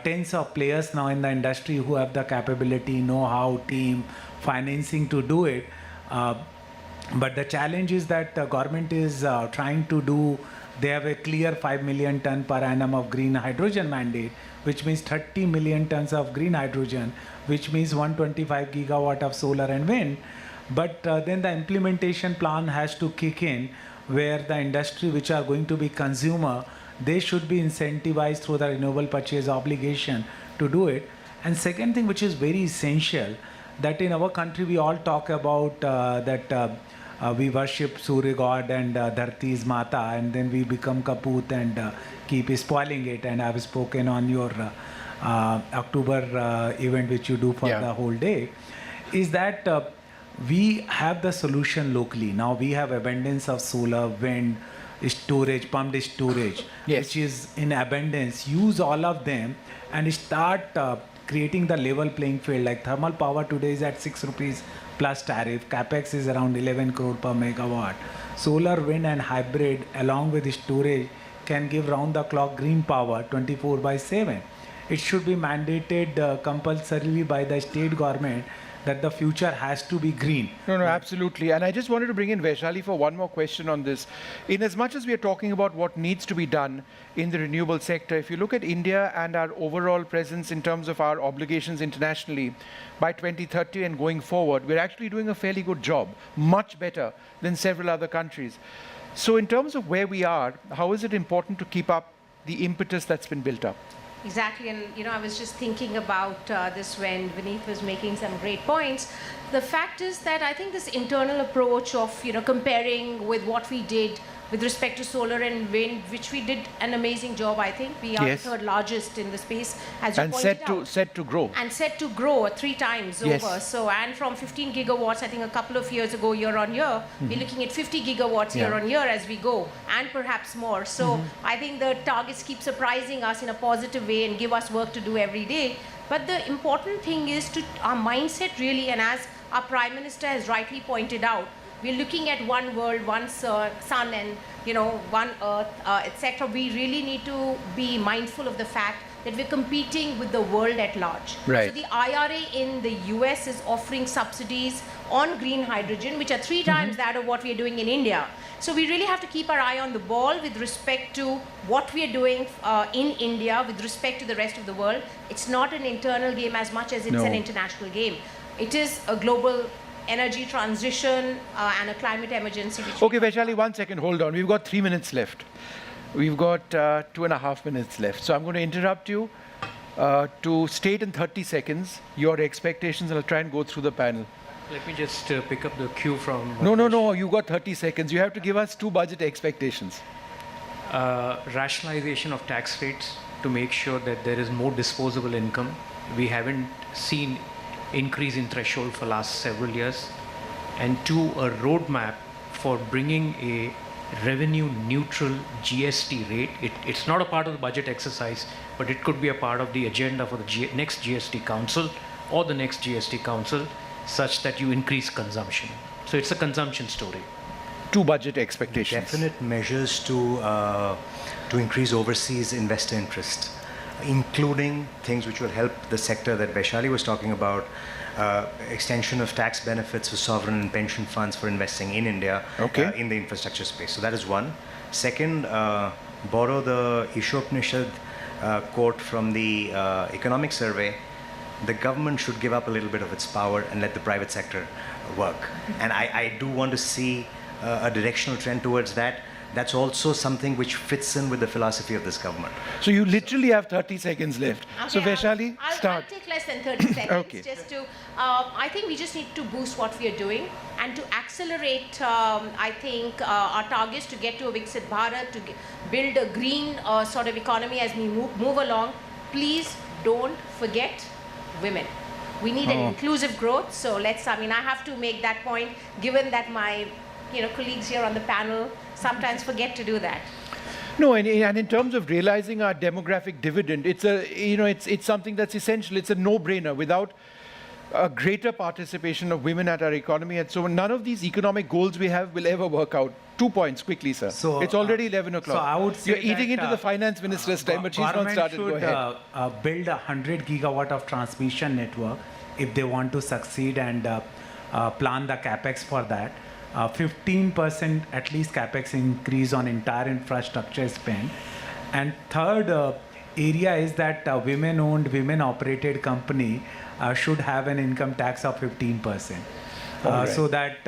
tens of players now in the industry who have the capability, know-how, team, financing to do it. But the challenge is that the government is trying to do, they have a clear 5 million ton per annum of green hydrogen mandate, which means 30 million tons of green hydrogen, which means 125 gigawatt of solar and wind. But then the implementation plan has to kick in, where the industry which are going to be consumer, they should be incentivized through the renewable purchase obligation to do it. And second thing which is very essential, that in our country we all talk about we worship Surya God and Dharti is Mata, and then we become kaput and keep spoiling it. And I've spoken on your October event which you do for the whole day, is that we have the solution locally. Now we have abundance of solar, wind, storage, pumped storage, which is in abundance. Use all of them and start creating the level playing field. Like thermal power today is at 6 rupees plus tariff. Capex is around 11 crore per megawatt. Solar, wind and hybrid along with storage can give round the clock green power 24/7. It should be mandated compulsorily by the state government that the future has to be green. No, absolutely. And I just wanted to bring in Vaishali for one more question on this. In as much as we are talking about what needs to be done in the renewable sector, if you look at India and our overall presence in terms of our obligations internationally, by 2030 and going forward, we're actually doing a fairly good job, much better than several other countries. So in terms of where we are, how is it important to keep up the impetus that's been built up? Exactly, and I was just thinking about this when Vineet was making some great points. The fact is that I think this internal approach of comparing with what we did with respect to solar and wind, which we did an amazing job. I think we are the third largest in the space, as you pointed out. Set to grow. And set to grow 3 times over. So, and from 15 gigawatts, I think a couple of years ago, year on year, we're looking at 50 gigawatts year on year as we go, and perhaps more. So, I think the targets keep surprising us in a positive way and give us work to do every day. But the important thing is to our mindset really, and as our Prime Minister has rightly pointed out, we're looking at one world, one sun, and one earth, etc. We really need to be mindful of the fact that we're competing with the world at large. Right. So the IRA in the US is offering subsidies on green hydrogen, which are 3 times that of what we are doing in India. So we really have to keep our eye on the ball with respect to what we are doing in India with respect to the rest of the world. It's not an internal game as much as it's an international game. It is a global energy transition and a climate emergency. Okay, Vaishali, 1 second, hold on. We've got 3 minutes left. We've got 2.5 minutes left. So I'm going to interrupt you to state in 30 seconds your expectations, and I'll try and go through the panel. Let me just pick up the cue from... No, you've got 30 seconds. You have to give us 2 budget expectations. Rationalization of tax rates to make sure that there is more disposable income. We haven't seen increase in threshold for last several years. And 2, a roadmap for bringing a revenue neutral GST rate. It's not a part of the budget exercise, but it could be a part of the agenda for the next GST Council or the next GST Council, such that you increase consumption. So it's a consumption story. 2 budget expectations. Definite measures to increase overseas investor interest, including things which will help the sector that Vaishali was talking about, extension of tax benefits for sovereign and pension funds for investing in India in the infrastructure space. So that is one. Second, borrow the Ishopnishad quote from the economic survey. The government should give up a little bit of its power and let the private sector work. And I do want to see a directional trend towards that. That's also something which fits in with the philosophy of this government. So you literally have 30 seconds left. Okay, So Vaishali, start. I'll take less than 30 seconds just to, I think we just need to boost what we are doing and to accelerate, I think, our targets to get to a Viksit Bharat, to build a green sort of economy as we move along. Please don't forget women. We need an inclusive growth. So I have to make that point, given that my colleagues here on the panel sometimes forget to do that. No, and in terms of realizing our demographic dividend, it's something that's essential. It's a no-brainer. Without a greater participation of women at our economy, and so none of these economic goals we have will ever work out. 2 points quickly, sir. So it's already 11 o'clock. So I would say you're eating into the finance minister's time, but she's not started. Go ahead. Build 100 gigawatt of transmission network if they want to succeed and plan the capex for that. 15% at least capex increase on entire infrastructure spend. And third area is that women-owned, women-operated company should have an income tax of 15%, so that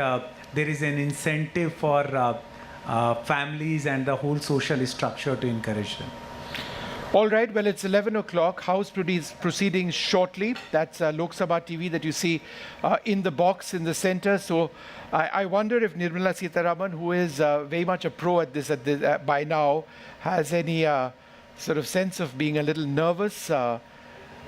there is an incentive for families and the whole social structure to encourage them. All right, well, it's 11 o'clock. House proceedings shortly. That's Lok Sabha TV that you see in the box in the center. So I wonder if Nirmala Sitharaman, who is very much a pro at this by now, has any sort of sense of being a little nervous.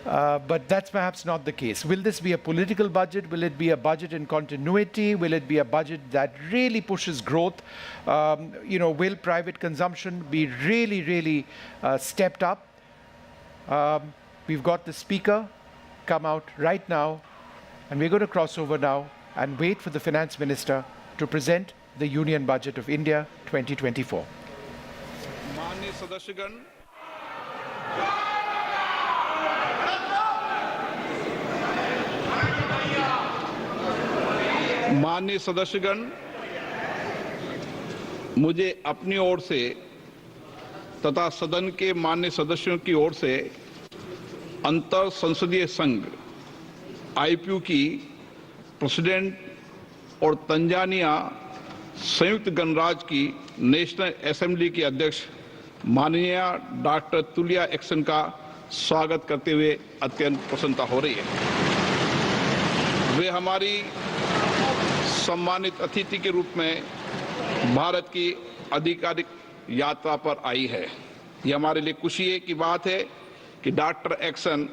But that's perhaps not the case. Will this be a political budget? Will it be a budget in continuity? Will it be a budget that really pushes growth? Will private consumption be really, really stepped up? We've got the speaker come out right now, and we're going to cross over now and wait for the finance minister to present the Union Budget of India 2024. माननीय सदस्यगण, मुझे अपनी ओर से तथा सदन के माननीय सदस्यों की ओर से अंतर संसदीय संघ आईपीयू की प्रेसिडेंट और तंजानिया संयुक्त गणराज्य की नेशनल असेंबली की अध्यक्ष माननीय डॉक्टर तुलिया एक्सन का स्वागत करते हुए अत्यंत प्रसन्नता हो रही है। वे हमारी सम्मानित अतिथि के रूप में भारत की आधिकारिक यात्रा पर आई है। ये हमारे लिए खुशी की बात है कि डॉक्टर एक्सन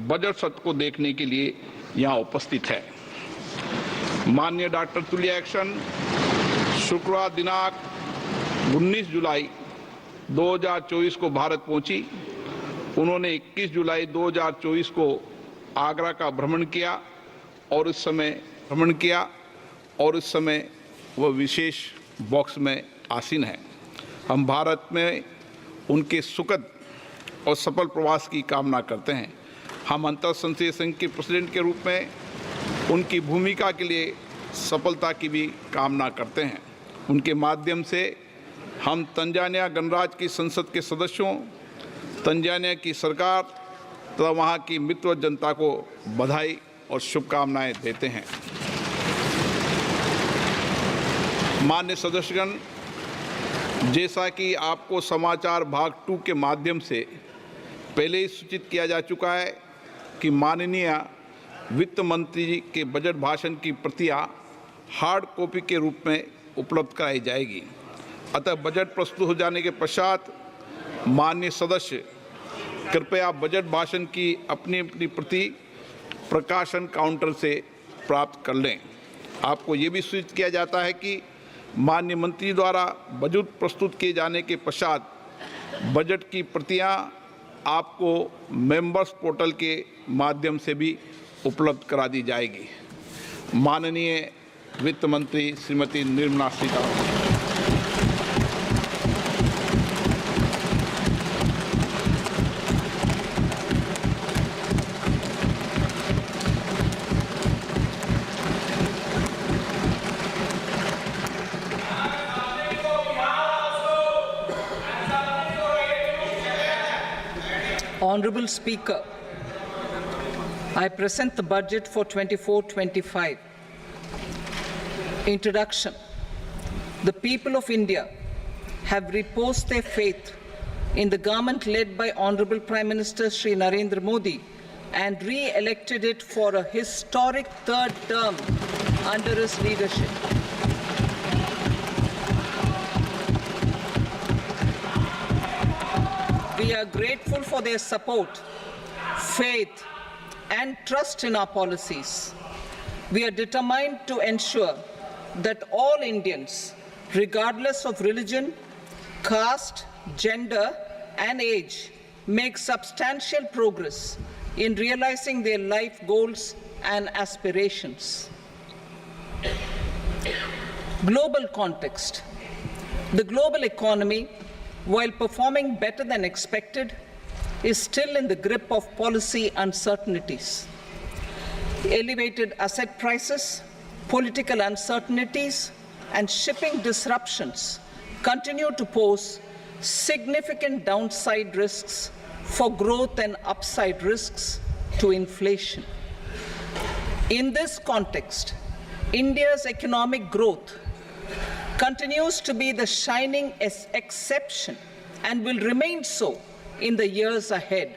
बजट सत्र को देखने के लिए यहाँ उपस्थित है। माननीय डॉक्टर तुलिया एक्सन शुक्रवार दिनांक 19 जुलाई 2024 को भारत पहुंची। उन्होंने 21 जुलाई 2024 को आगरा का भ्रमण किया और इस समय वह विशेष बॉक्स में आसीन है। हम भारत में उनके सुखद और सफल प्रवास की कामना करते हैं। हम अंतर संसदीय संघ के प्रेसिडेंट के रूप में उनकी भूमिका के लिए सफलता की भी कामना करते हैं। उनके माध्यम से हम तंजानिया गणराज्य की संसद के सदस्यों, तंजानिया की सरकार तथा वहाँ की मित्र जनता को बधाई और शुभकामनाएं देते हैं। माननीय सदस्यगण, जैसा कि आपको समाचार भाग 2 के माध्यम से पहले ही सूचित किया जा चुका है कि माननीय वित्त मंत्री जी के बजट भाषण की प्रतियां हार्ड कॉपी के रूप में उपलब्ध कराई जाएगी। अतः बजट प्रस्तुत हो जाने के पश्चात माननीय सदस्य कृपया बजट भाषण की अपनी प्रति प्रकाशन काउंटर से प्राप्त कर लें। आपको ये भी सूचित किया जाता है कि माननीय मंत्री द्वारा बजट प्रस्तुत किए जाने के पश्चात बजट की प्रतियां आपको मेंबर्स पोर्टल के माध्यम से भी उपलब्ध करा दी जाएगी। माननीय वित्त मंत्री Shrimati Nirmala Sitharaman. Honorable Speaker, I present the budget for 24-25. Introduction. The people of India have reposed their faith in the government led by Honorable Prime Minister Shri Narendra Modi and re-elected it for a historic third term under his leadership. We are grateful for their support, faith, and trust in our policies. We are determined to ensure that all Indians, regardless of religion, caste, gender, and age, make substantial progress in realizing their life goals and aspirations. Global context. The global economy, while performing better than expected, is still in the grip of policy uncertainties. Elevated asset prices, political uncertainties, and shipping disruptions continue to pose significant downside risks for growth and upside risks to inflation. In this context, India's economic growth continues to be the shining exception and will remain so in the years ahead.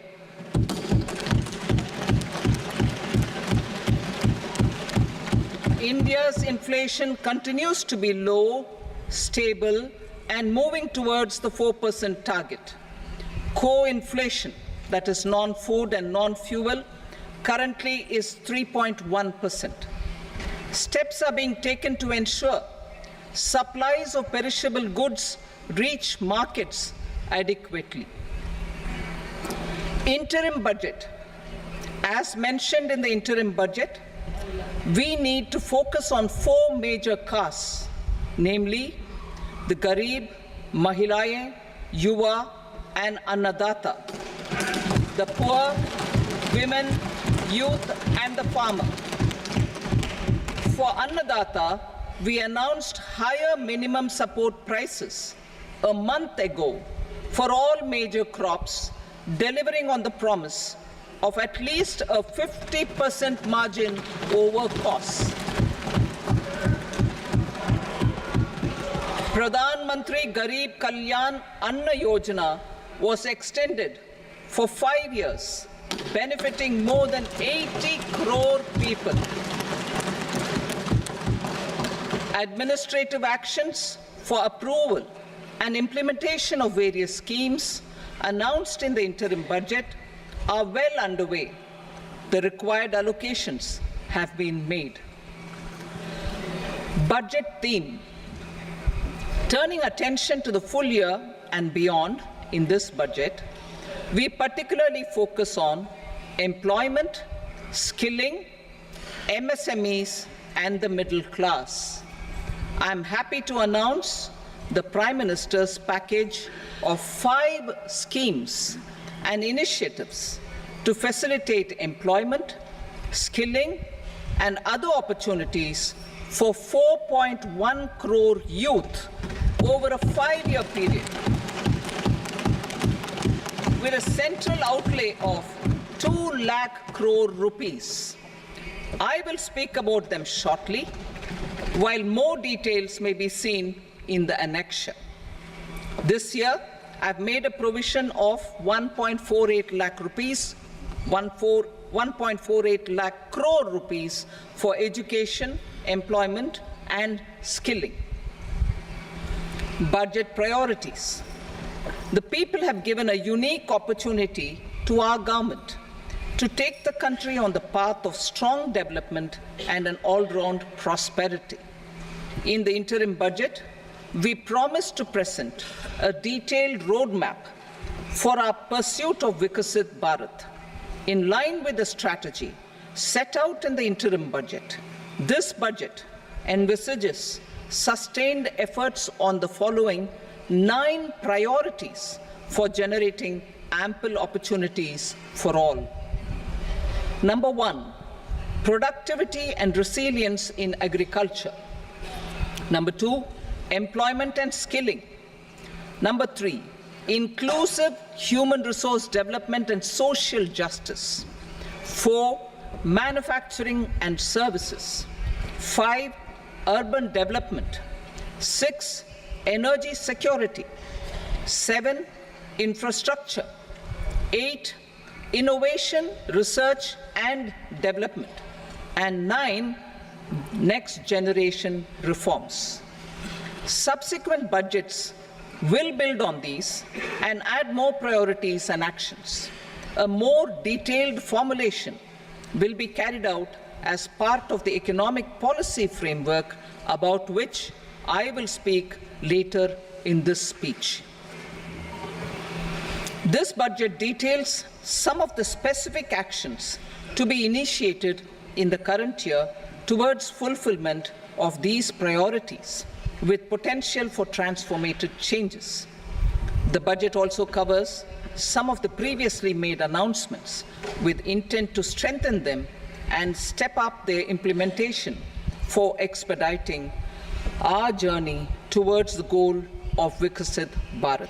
India's inflation continues to be low, stable, and moving towards the 4% target. Core inflation, that is non-food and non-fuel, currently is 3.1%. Steps are being taken to ensure supplies of perishable goods reach markets adequately. Interim budget. As mentioned in the interim budget, we need to focus on 4 major castes, namely the Garib, Mahilaye, Yuva, and Annadata, the poor, women, youth, and the farmer. For Annadata, we announced higher minimum support prices a month ago for all major crops, delivering on the promise of at least a 50% margin over costs. Pradhan Mantri Garib Kalyan Anna Yojana was extended for 5 years, benefiting more than 80 crore people. Administrative actions for approval and implementation of various schemes announced in the interim budget are well underway. The required allocations have been made. Budget theme. Turning attention to the full year and beyond in this budget, we particularly focus on employment, skilling, MSMEs, and the middle class. I'm happy to announce the Prime Minister's package of 5 schemes and initiatives to facilitate employment, skilling, and other opportunities for 4.1 crore youth over a 5-year period, with a central outlay of 2 lakh crore rupees. I will speak about them shortly, while more details may be seen in the annexure. This year, I've made a provision of 1.48 lakh rupees, 1.48 lakh crore rupees for education, employment, and skilling. Budget priorities. The people have given a unique opportunity to our government to take the country on the path of strong development and an all-round prosperity. In the interim budget, we promise to present a detailed roadmap for our pursuit of Vikasit Bharat. In line with the strategy set out in the interim budget, this budget envisages sustained efforts on the following 9 priorities for generating ample opportunities for all. Number 1, productivity and resilience in agriculture. Number 2, employment and skilling. Number 3, inclusive human resource development and social justice. 4, manufacturing and services. 5, urban development. 6, energy security. 7, infrastructure. 8, innovation, research and development. And 9, next generation reforms. Subsequent budgets will build on these and add more priorities and actions. A more detailed formulation will be carried out as part of the economic policy framework about which I will speak later in this speech. This budget details some of the specific actions to be initiated in the current year towards fulfillment of these priorities, with potential for transformative changes. The budget also covers some of the previously made announcements with intent to strengthen them and step up their implementation for expediting our journey towards the goal of Viksit Bharat.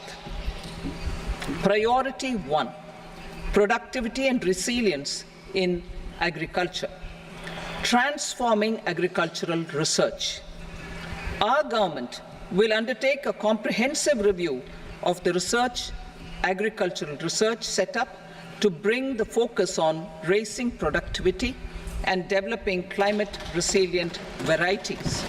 Priority 1, productivity and resilience in agriculture. Transforming agricultural research. Our government will undertake a comprehensive review of the agricultural research setup to bring the focus on raising productivity and developing climate-resilient varieties.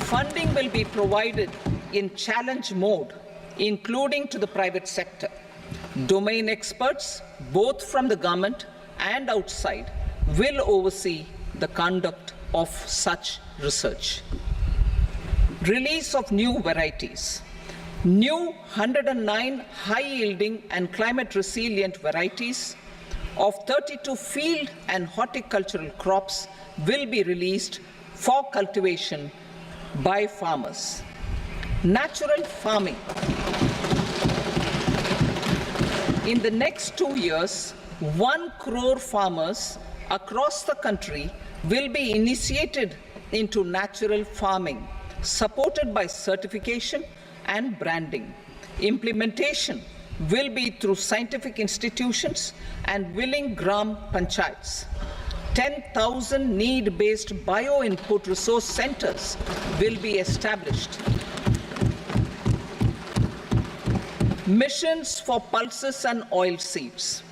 Funding will be provided in challenge mode, including to the private sector. Domain experts, both from the government and outside, will oversee the conduct of such research. Release of new varieties. New 109 high-yielding and climate-resilient varieties of 32 field and horticultural crops will be released for cultivation by farmers. Natural farming. In the next 2 years, 1 crore farmers across the country will be initiated into natural farming, supported by certification and branding. Implementation will be through scientific institutions and willing gram panchayats. 10,000 need-based bio-input resource centers will be established. Missions for pulses and oilseeds.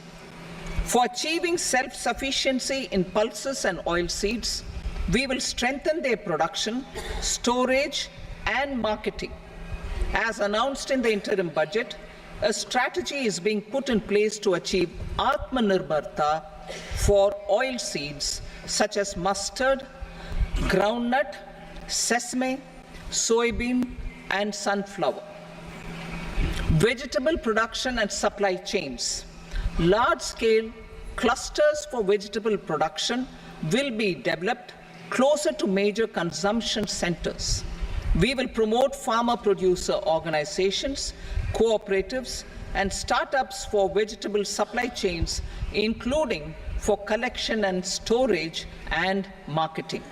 For achieving self-sufficiency in pulses and oilseeds, we will strengthen their production, storage, and marketing. As announced in the interim budget, a strategy is being put in place to achieve Atmanirbharta for oilseeds such as mustard, groundnut, sesame, soybean, and sunflower. Vegetable production and supply chains. Large-scale clusters for vegetable production will be developed closer to major consumption centers. We will promote farmer-producer organizations, cooperatives, and startups for vegetable supply chains, including for collection and storage and marketing.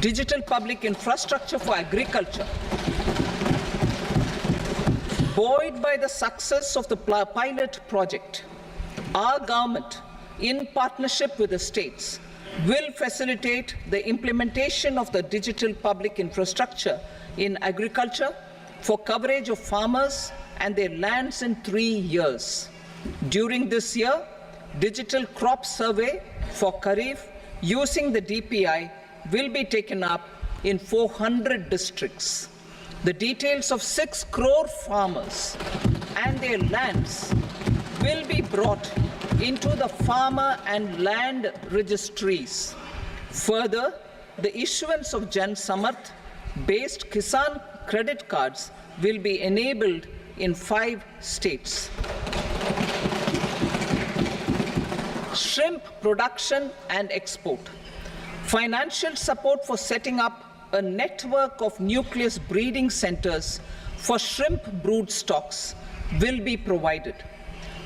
Digital public infrastructure for agriculture. Buoyed by the success of the pilot project, our government, in partnership with the states, will facilitate the implementation of the digital public infrastructure in agriculture for coverage of farmers and their lands in 3 years. During this year, digital crop survey for Kharif using the DPI will be taken up in 400 districts. The details of 6 crore farmers and their lands will be brought into the farmer and land registries. Further, the issuance of Jan Samarth based Kisan credit cards will be enabled in 5 states. Shrimp production and export. Financial support for setting up a network of nucleus breeding centers for shrimp brood stocks will be provided.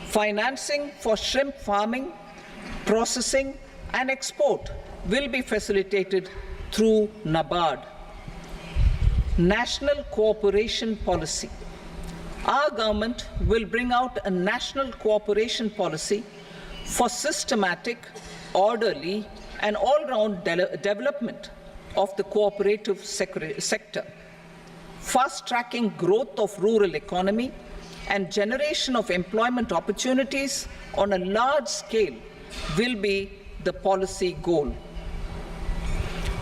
Financing for shrimp farming, processing, and export will be facilitated through NABARD. National cooperation policy. Our government will bring out a national cooperation policy for systematic, orderly, and all-round development of the cooperative sector, fast-tracking growth of rural economy and generation of employment opportunities on a large scale will be the policy goal.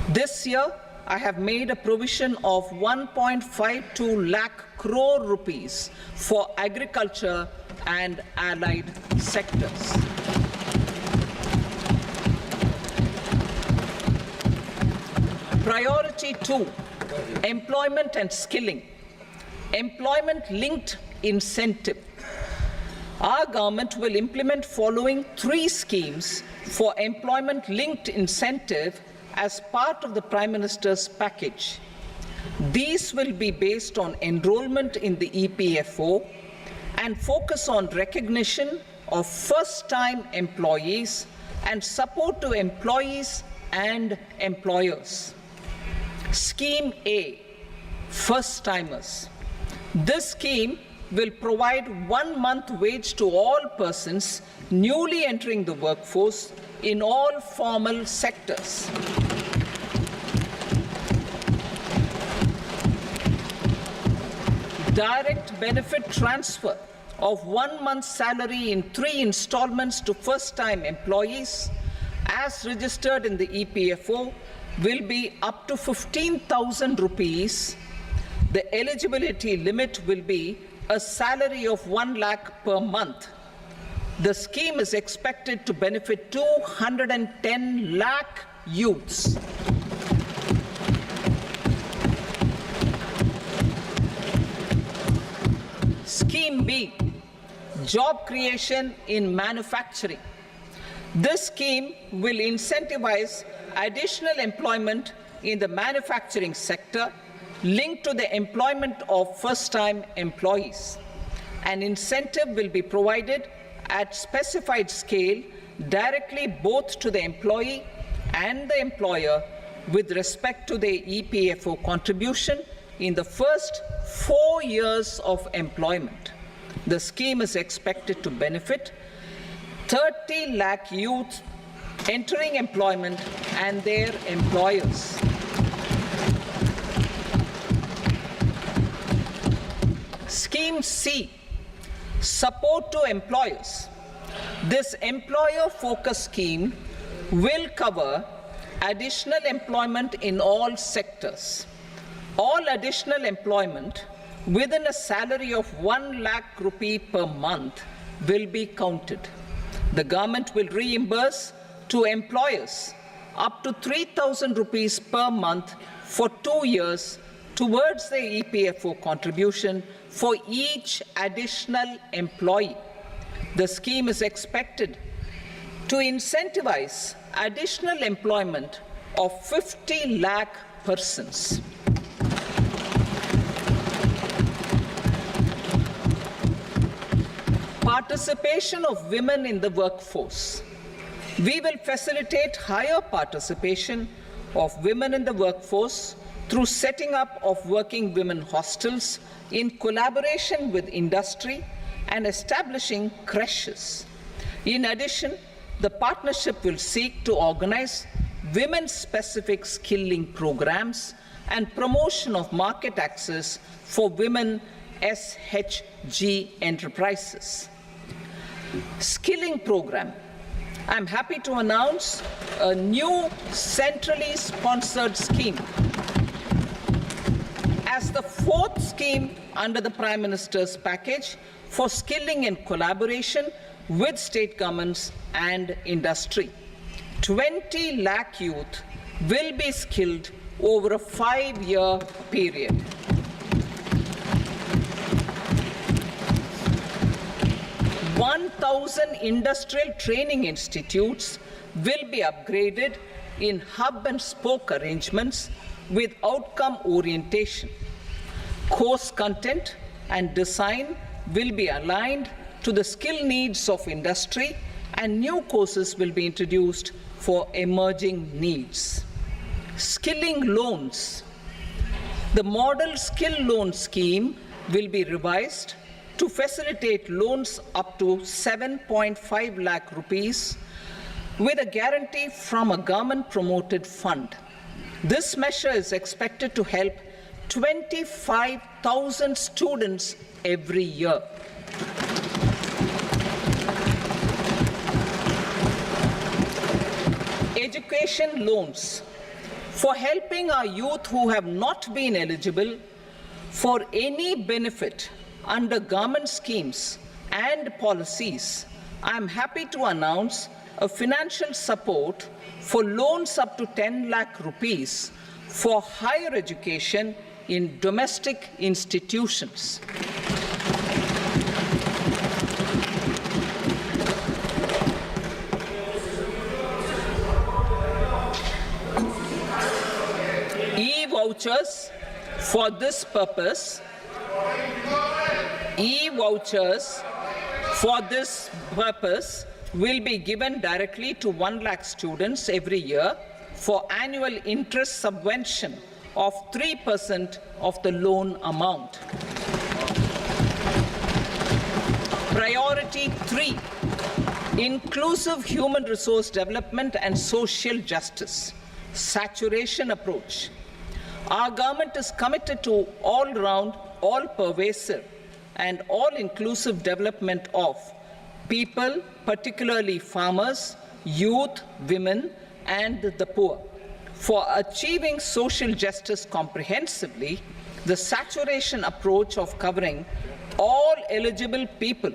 This year, I have made a provision of 1.52 lakh crore rupees for agriculture and allied sectors. Priority 2, employment and skilling. Employment-linked incentive. Our government will implement following 3 schemes for employment-linked incentive as part of the Prime Minister's package. These will be based on enrollment in the EPFO and focus on recognition of first-time employees and support to employees and employers. Scheme A, first-timers. This scheme will provide 1 month wage to all persons newly entering the workforce in all formal sectors. Direct benefit transfer of 1 month's salary in 3 installments to first-time employees as registered in the EPFO will be up to 15,000 rupees. The eligibility limit will be a salary of 1 lakh per month. The scheme is expected to benefit 210 lakh youths. Scheme B, job creation in manufacturing. This scheme will incentivize additional employment in the manufacturing sector linked to the employment of first-time employees. An incentive will be provided at specified scale directly both to the employee and the employer with respect to the EPFO contribution in the first 4 years of employment. The scheme is expected to benefit 30 lakh youth entering employment and their employers. Scheme C, support to employers. This employer-focused scheme will cover additional employment in all sectors. All additional employment within a salary of 1 lakh rupee per month will be counted. The government will reimburse to employers up to 3,000 rupees per month for 2 years towards the EPFO contribution for each additional employee. The scheme is expected to incentivize additional employment of 50 lakh persons. Participation of women in the workforce. We will facilitate higher participation of women in the workforce through setting up of working women hostels in collaboration with industry and establishing creches. In addition, the partnership will seek to organize women-specific skilling programs and promotion of market access for women SHG enterprises. Skilling program. I'm happy to announce a new centrally sponsored scheme as the 4th scheme under the Prime Minister's package for skilling in collaboration with state governments and industry. 20 lakh youth will be skilled over a 5-year period. $1,000 industrial training institutes will be upgraded in hub and spoke arrangements with outcome orientation. Course content and design will be aligned to the skill needs of industry, and new courses will be introduced for emerging needs. Skilling loans. The model skill loan scheme will be revised to facilitate loans up to 7.5 lakh rupees with a guarantee from a government-promoted fund. This measure is expected to help 25,000 students every year. Education loans. For helping our youth who have not been eligible for any benefit under government schemes and policies, I am happy to announce a financial support for loans up to 10 lakh rupees for higher education in domestic institutions. E-vouchers for this purpose. E-vouchers for this purpose will be given directly to 1 lakh students every year for annual interest subvention of 3% of the loan amount. Priority 3, inclusive human resource development and social justice, saturation approach. Our government is committed to all-round, all-pervasive and all-inclusive development of people, particularly farmers, youth, women, and the poor. For achieving social justice comprehensively, the saturation approach of covering all eligible people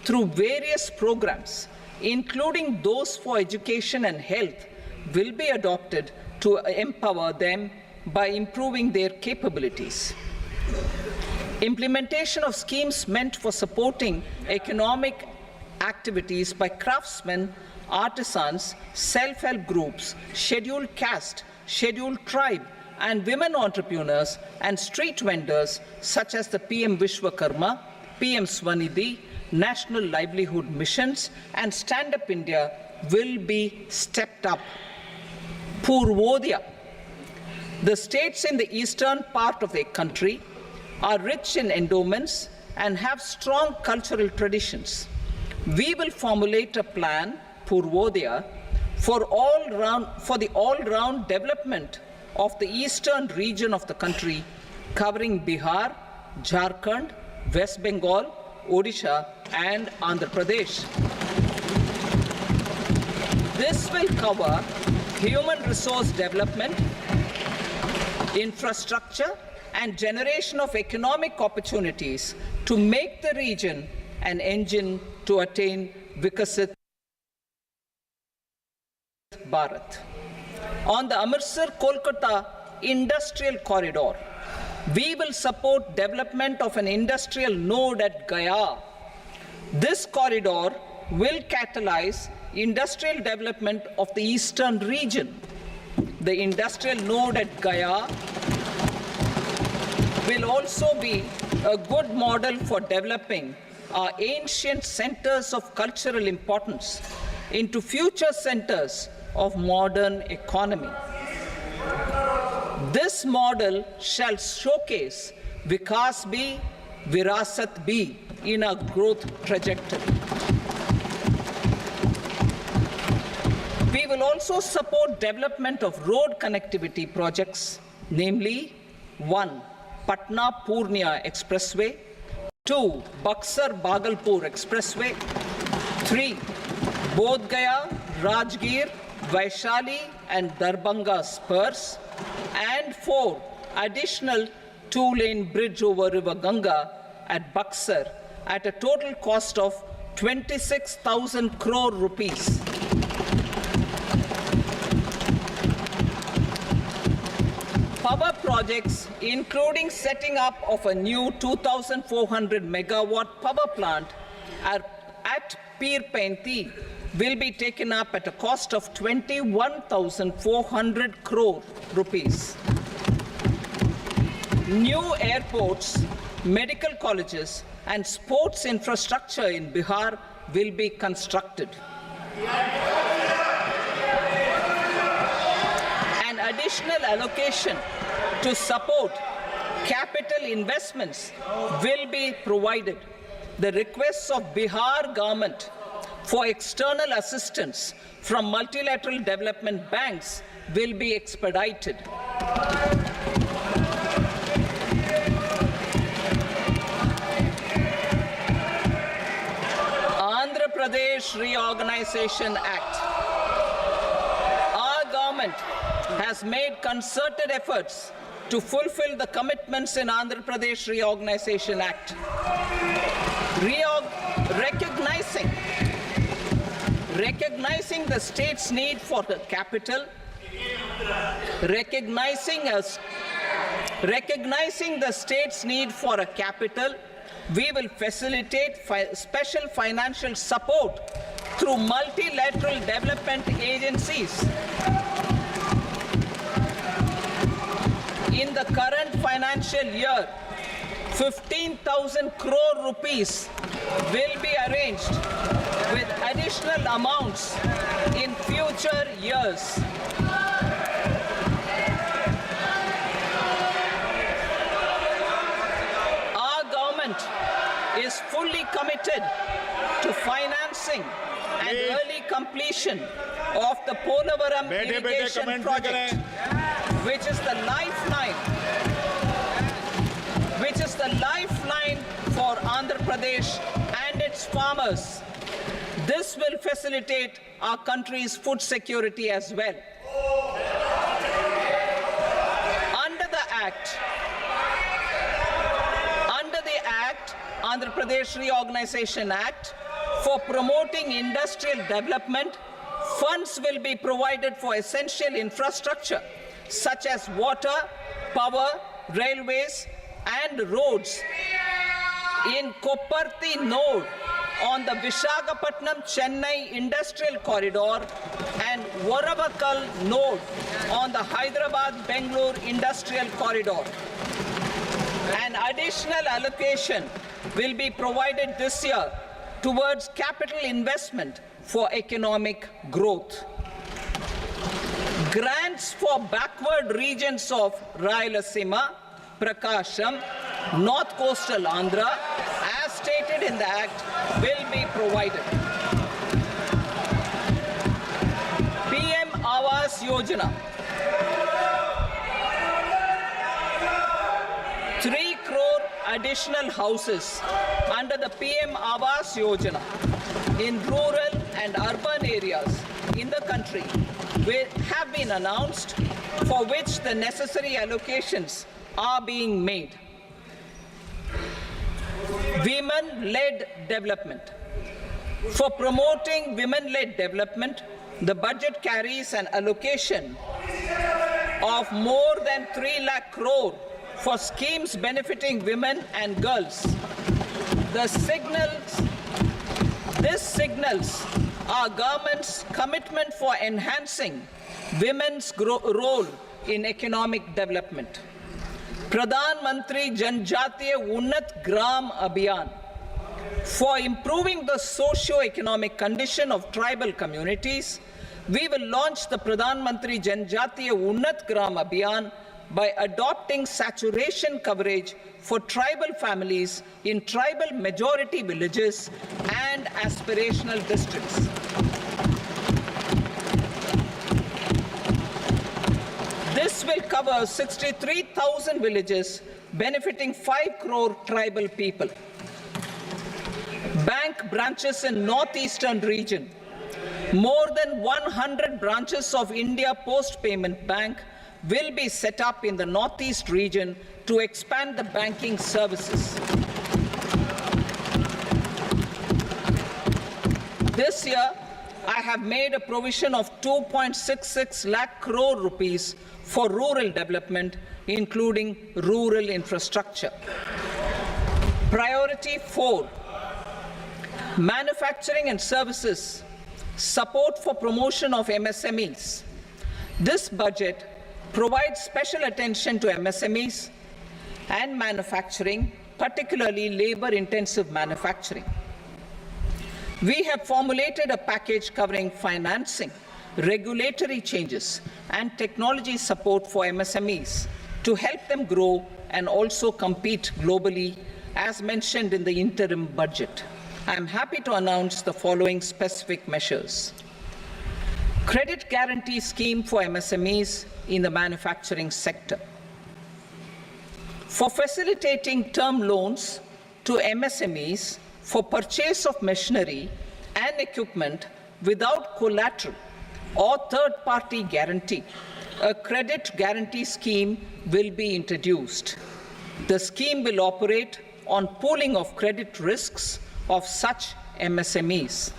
through various programs, including those for education and health, will be adopted to empower them by improving their capabilities. Implementation of schemes meant for supporting economic activities by craftsmen, artisans, self-help groups, scheduled caste, scheduled tribe, and women entrepreneurs and street vendors such as the PM Vishwakarma, PM Swanidhi, National Livelihood Missions, and Stand Up India will be stepped up. Purvodaya. The states in the eastern part of the country are rich in endowments and have strong cultural traditions. We will formulate a plan, Purvodaya, for the all-round development of the eastern region of the country, covering Bihar, Jharkhand, West Bengal, Odisha, and Andhra Pradesh. This will cover human resource development, infrastructure, and generation of economic opportunities to make the region an engine to attain Vikasit Bharat. On the Amritsar-Kolkata Industrial Corridor, we will support development of an industrial node at Gaya. This corridor will catalyze industrial development of the eastern region. The industrial node at Gaya will also be a good model for developing our ancient centers of cultural importance into future centers of modern economy. This model shall showcase Vikas B, Virasat B in a growth trajectory. We will also support development of road connectivity projects, namely 1. Patna-Purnia Expressway, 2. Buxar-Bhagalpur Expressway, 3. Bodh Gaya, Rajgir, Vaishali and Darbhanga spurs, and 4. Additional 2-lane bridge over River Ganga at Buxar at a total cost of 26,000 crore rupees. Power projects, including setting up of a new 2,400 megawatt power plant at Pir Painti, will be taken up at a cost of 21,400 crore rupees. New airports, medical colleges, and sports infrastructure in Bihar will be constructed. An additional allocation to support capital investments will be provided. The requests of Bihar government for external assistance from multilateral development banks will be expedited. Andhra Pradesh Reorganization Act. Our government has made concerted efforts to fulfill the commitments in Andhra Pradesh Reorganization Act. Recognizing the state's need for the capital, Recognizing the state's need for a capital, we will facilitate special financial support through multilateral development agencies. In the current financial year, 15,000 crore rupees will be arranged with additional amounts in future years. Our government is fully committed to financing and early completion of the Polavaram irrigation project, which is the lifeline for Andhra Pradesh and its farmers. This will facilitate our country's food security as well. Under the Act, Andhra Pradesh Reorganization Act, for promoting industrial development, funds will be provided for essential infrastructure such as water, power, railways, and roads. In Kopparthi node on the Visakhapatnam-Chennai Industrial Corridor and Varavakal node on the Hyderabad-Bengaluru Industrial Corridor. An additional allocation will be provided this year towards capital investment for economic growth. Grants for backward regions of Rayalaseema, Prakasham, North Coastal Andhra, as stated in the Act, will be provided. PM Awas Yojana. 3 crore additional houses under the PM Awas Yojana in rural and urban areas in the country have been announced, for which the necessary allocations are being made. Women-led development. For promoting women-led development, the budget carries an allocation of more than 3 lakh crore for schemes benefiting women and girls. This signals our government's commitment for enhancing women's role in economic development. Pradhan Mantri Janjatiya Unnat Gram Abhiyan. For improving the socio-economic condition of tribal communities, we will launch the Pradhan Mantri Janjatiya Unnat Gram Abhiyan by adopting saturation coverage for tribal families in tribal majority villages and aspirational districts. This will cover 63,000 villages, benefiting 5 crore tribal people. Bank branches in northeastern region. More than 100 branches of India Post Payment Bank will be set up in the northeast region to expand the banking services. This year, I have made a provision of 2.66 lakh crore rupees for rural development, including rural infrastructure. Priority 4, manufacturing and services, support for promotion of MSMEs. This budget provides special attention to MSMEs and manufacturing, particularly labor-intensive manufacturing. We have formulated a package covering financing, regulatory changes, and technology support for MSMEs to help them grow and also compete globally, as mentioned in the interim budget. I am happy to announce the following specific measures. Credit guarantee scheme for MSMEs in the manufacturing sector. For facilitating term loans to MSMEs for purchase of machinery and equipment without collateral or third-party guarantee, a credit guarantee scheme will be introduced. The scheme will operate on pooling of credit risks of such MSMEs.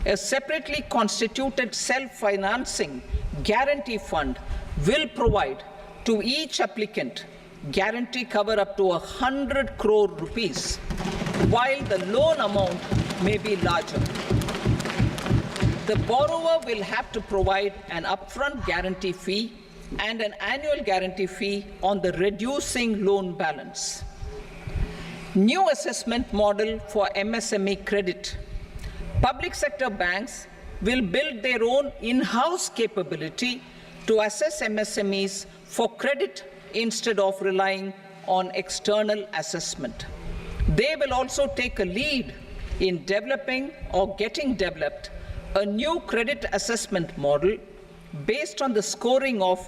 A separately constituted self-financing guarantee fund will provide to each applicant guarantee cover up to 100 crore rupees, while the loan amount may be larger. The borrower will have to provide an upfront guarantee fee and an annual guarantee fee on the reducing loan balance. New assessment model for MSME credit. Public sector banks will build their own in-house capability to assess MSMEs for credit instead of relying on external assessment. They will also take a lead in developing or getting developed a new credit assessment model based on the scoring of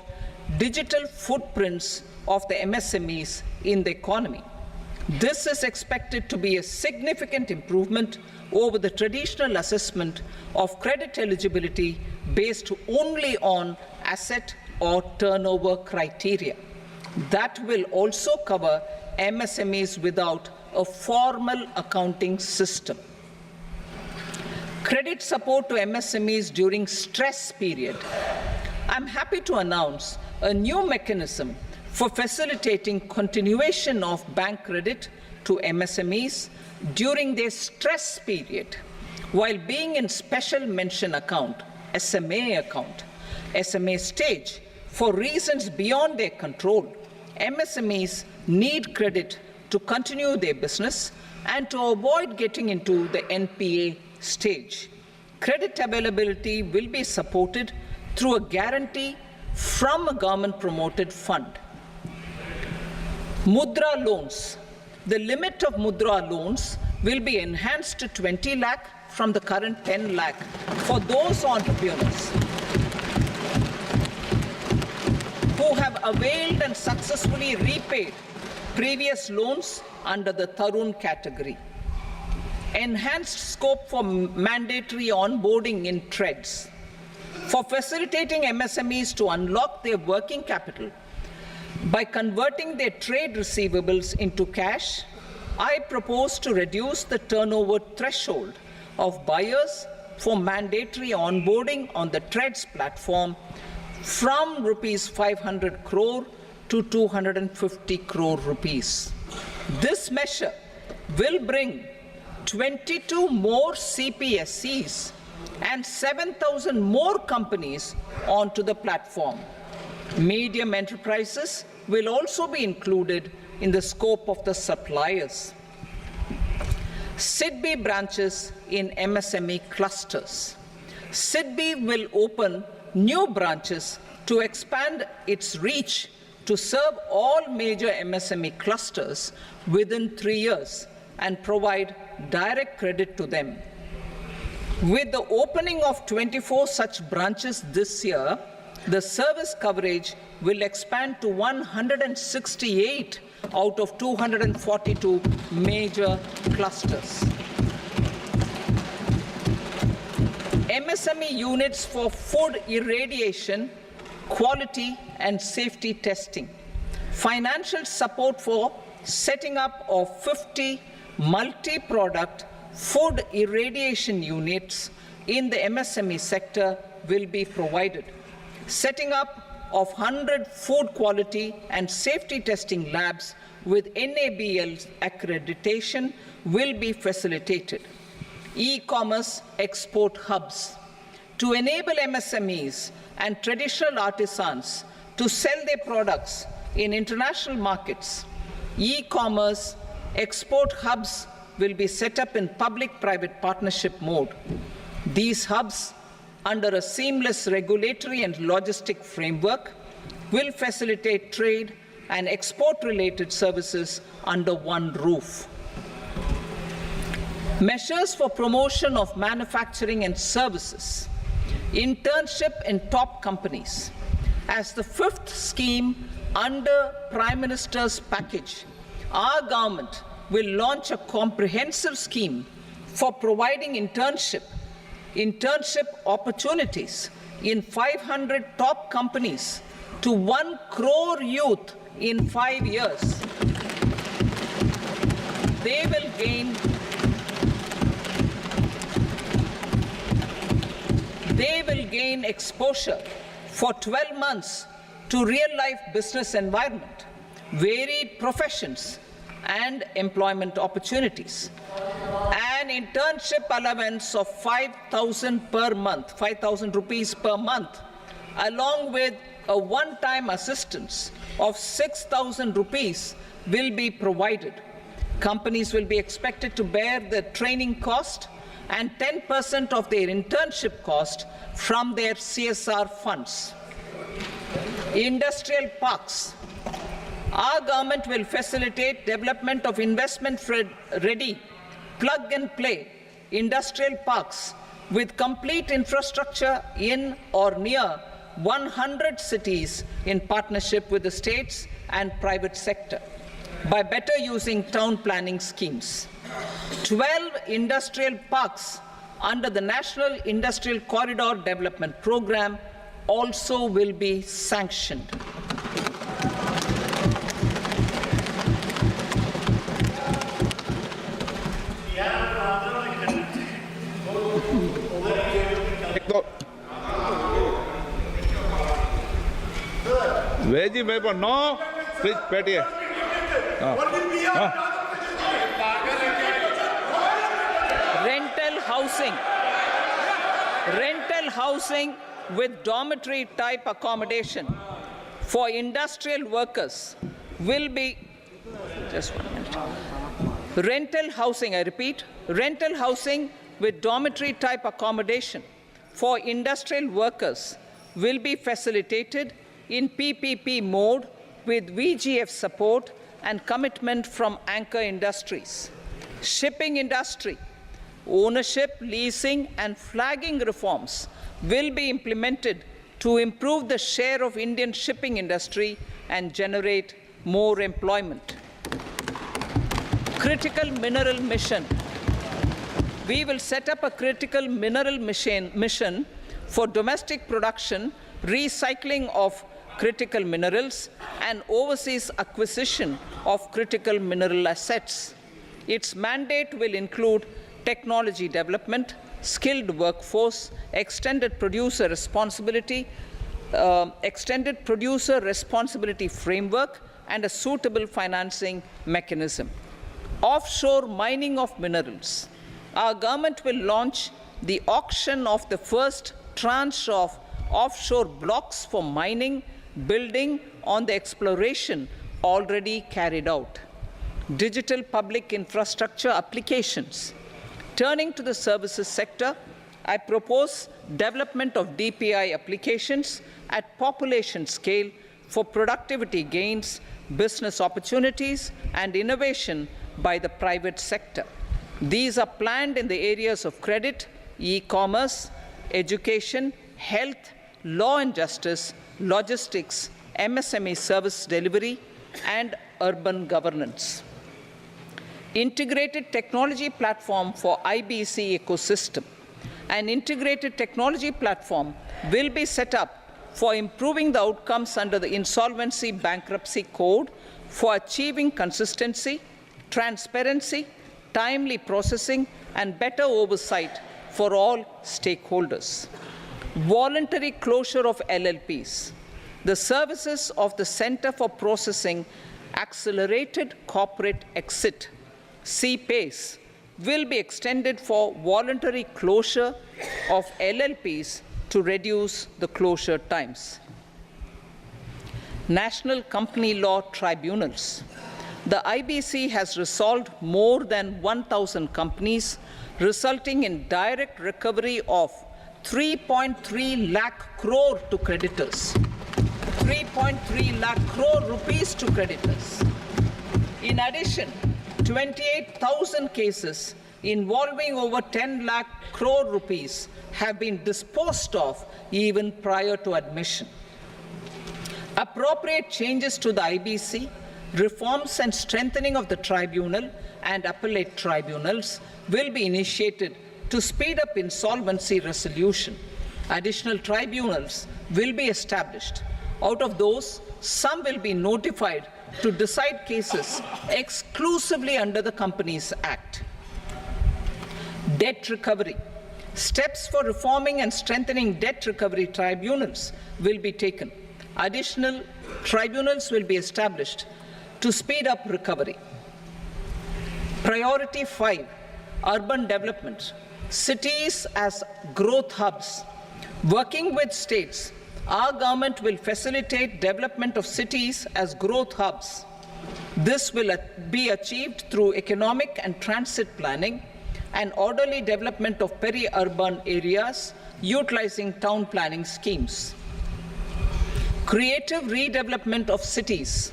digital footprints of the MSMEs in the economy. This is expected to be a significant improvement over the traditional assessment of credit eligibility based only on asset or turnover criteria. That will also cover MSMEs without a formal accounting system. Credit support to MSMEs during stress period. I'm happy to announce a new mechanism for facilitating continuation of bank credit to MSMEs during their stress period while being in special mention account, SMA stage. For reasons beyond their control, MSMEs need credit to continue their business and to avoid getting into the NPA stage. Credit availability will be supported through a guarantee from a government-promoted fund. Mudra loans. The limit of Mudra loans will be enhanced to 20 lakh from the current 10 lakh for those entrepreneurs who have availed and successfully repaid previous loans under the Tarun category. Enhanced scope for mandatory onboarding in trades. For facilitating MSMEs to unlock their working capital by converting their trade receivables into cash, I propose to reduce the turnover threshold of buyers for mandatory onboarding on the trades platform from rupees 500 crore to 250 crore rupees. This measure will bring 22 more CPSCs and 7,000 more companies onto the platform. Medium enterprises will also be included in the scope of the suppliers. SIDBI branches in MSME clusters. SIDBI will open new branches to expand its reach to serve all major MSME clusters within 3 years and provide direct credit to them. With the opening of 24 such branches this year, the service coverage will expand to 168 out of 242 major clusters. MSME units for food irradiation, quality and safety testing. Financial support for setting up of 50 multi-product food irradiation units in the MSME sector will be provided. Setting up of 100 food quality and safety testing labs with NABL accreditation will be facilitated. E-commerce export hubs. To enable MSMEs and traditional artisans to sell their products in international markets, e-commerce export hubs will be set up in public-private partnership mode. These hubs, under a seamless regulatory and logistic framework, will facilitate trade and export-related services under one roof. Measures for promotion of manufacturing and services. Internship in top companies. As the fifth scheme under Prime Minister's package, our government will launch a comprehensive scheme for providing internship opportunities in 500 top companies to 1 crore youth in 5 years. They will gain exposure for 12 months to real-life business environment, varied professions, and employment opportunities. An internship allowance of 5,000 per month, 5,000 rupees per month, along with a one-time assistance of 6,000 rupees will be provided. Companies will be expected to bear the training cost and 10% of their internship cost from their CSR funds. Industrial parks. Our government will facilitate development of investment-ready, plug-and-play industrial parks with complete infrastructure in or near 100 cities in partnership with the states and private sector by better using town planning schemes. 12 industrial parks under the National Industrial Corridor Development Program also will be sanctioned. Veggie paper, no. Please, Patty. Rental housing with dormitory type accommodation for industrial workers will be, just 1 minute. Rental housing, I repeat, rental housing with dormitory type accommodation for industrial workers will be facilitated in PPP mode with VGF support and commitment from anchor industries. Shipping industry, ownership, leasing, and flagging reforms will be implemented to improve the share of Indian shipping industry and generate more employment. Critical mineral mission. We will set up a critical mineral mission for domestic production, recycling of critical minerals, and overseas acquisition of critical mineral assets. Its mandate will include technology development, skilled workforce, extended producer responsibility framework, and a suitable financing mechanism. Offshore mining of minerals. Our government will launch the auction of the first tranche of offshore blocks for mining, building on the exploration already carried out. Digital public infrastructure applications. Turning to the services sector, I propose development of DPI applications at population scale for productivity gains, business opportunities, and innovation by the private sector. These are planned in the areas of credit, e-commerce, education, health, law and justice, logistics, MSME service delivery, and urban governance. Integrated technology platform for IBC ecosystem. An integrated technology platform will be set up for improving the outcomes under the Insolvency Bankruptcy Code for achieving consistency, transparency, timely processing, and better oversight for all stakeholders. Voluntary closure of LLPs. The services of the Center for Processing Accelerated Corporate Exit, CPACE, will be extended for voluntary closure of LLPs to reduce the closure times. National Company Law Tribunals. The IBC has resolved more than 1,000 companies, resulting in direct recovery of 3.3 lakh crore to creditors. 3.3 lakh crore rupees to creditors. In addition, 28,000 cases involving over 10 lakh crore rupees have been disposed of even prior to admission. Appropriate changes to the IBC, reforms and strengthening of the tribunal and appellate tribunals will be initiated to speed up insolvency resolution. Additional tribunals will be established. Out of those, some will be notified to decide cases exclusively under the Companies Act. Debt recovery. Steps for reforming and strengthening debt recovery tribunals will be taken. Additional tribunals will be established to speed up recovery. Priority 5, urban development. Cities as growth hubs. Working with states, our government will facilitate development of cities as growth hubs. This will be achieved through economic and transit planning and orderly development of peri-urban areas utilizing town planning schemes. Creative redevelopment of cities.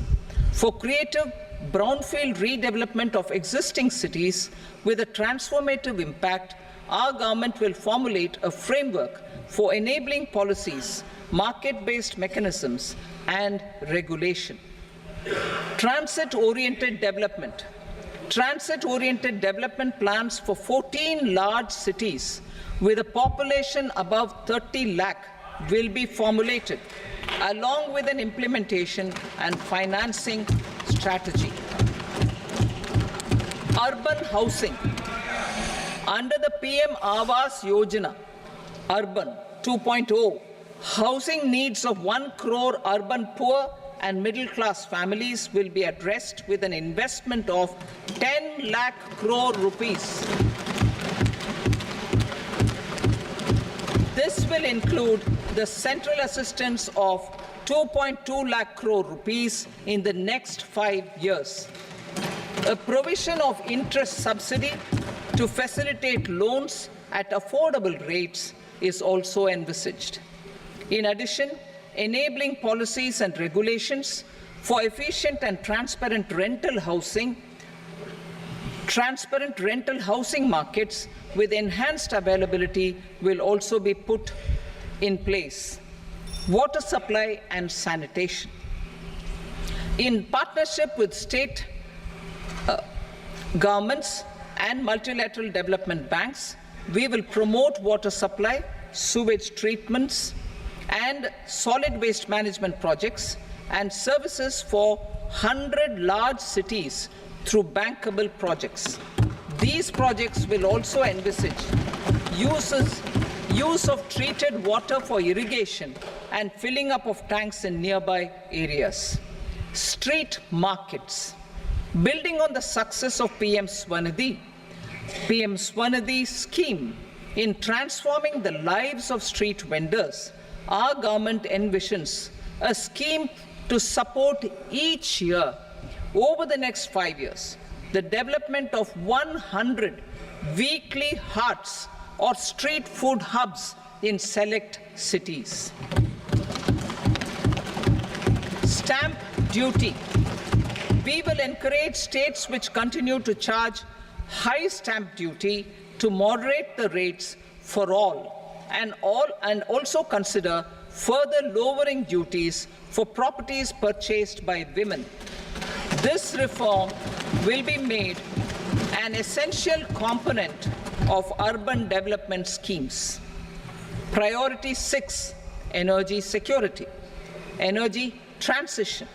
For creative brownfield redevelopment of existing cities with a transformative impact, our government will formulate a framework for enabling policies, market-based mechanisms, and regulation. Transit-oriented development. Transit-oriented development plans for 14 large cities with a population above 30 lakh will be formulated, along with an implementation and financing strategy. Urban housing. Under the PM Awas Yojana, Urban 2.0, housing needs of 1 crore urban poor and middle-class families will be addressed with an investment of 10 lakh crore rupees. This will include the central assistance of 2.2 lakh crore rupees in the next 5 years. A provision of interest subsidy to facilitate loans at affordable rates is also envisaged. In addition, enabling policies and regulations for efficient and transparent rental housing markets with enhanced availability will also be put in place. Water supply and sanitation. In partnership with state governments and multilateral development banks, we will promote water supply, sewage treatments, and solid waste management projects and services for 100 large cities through bankable projects. These projects will also envisage use of treated water for irrigation and filling up of tanks in nearby areas. Street markets. Building on the success of PM Swanidhi scheme in transforming the lives of street vendors, our government envisions a scheme to support each year over the next 5 years the development of 100 weekly hearts or street food hubs in select cities. Stamp duty. We will encourage states which continue to charge high stamp duty to moderate the rates for all and also consider further lowering duties for properties purchased by women. This reform will be made an essential component of urban development schemes. Priority 6, energy security, energy transition.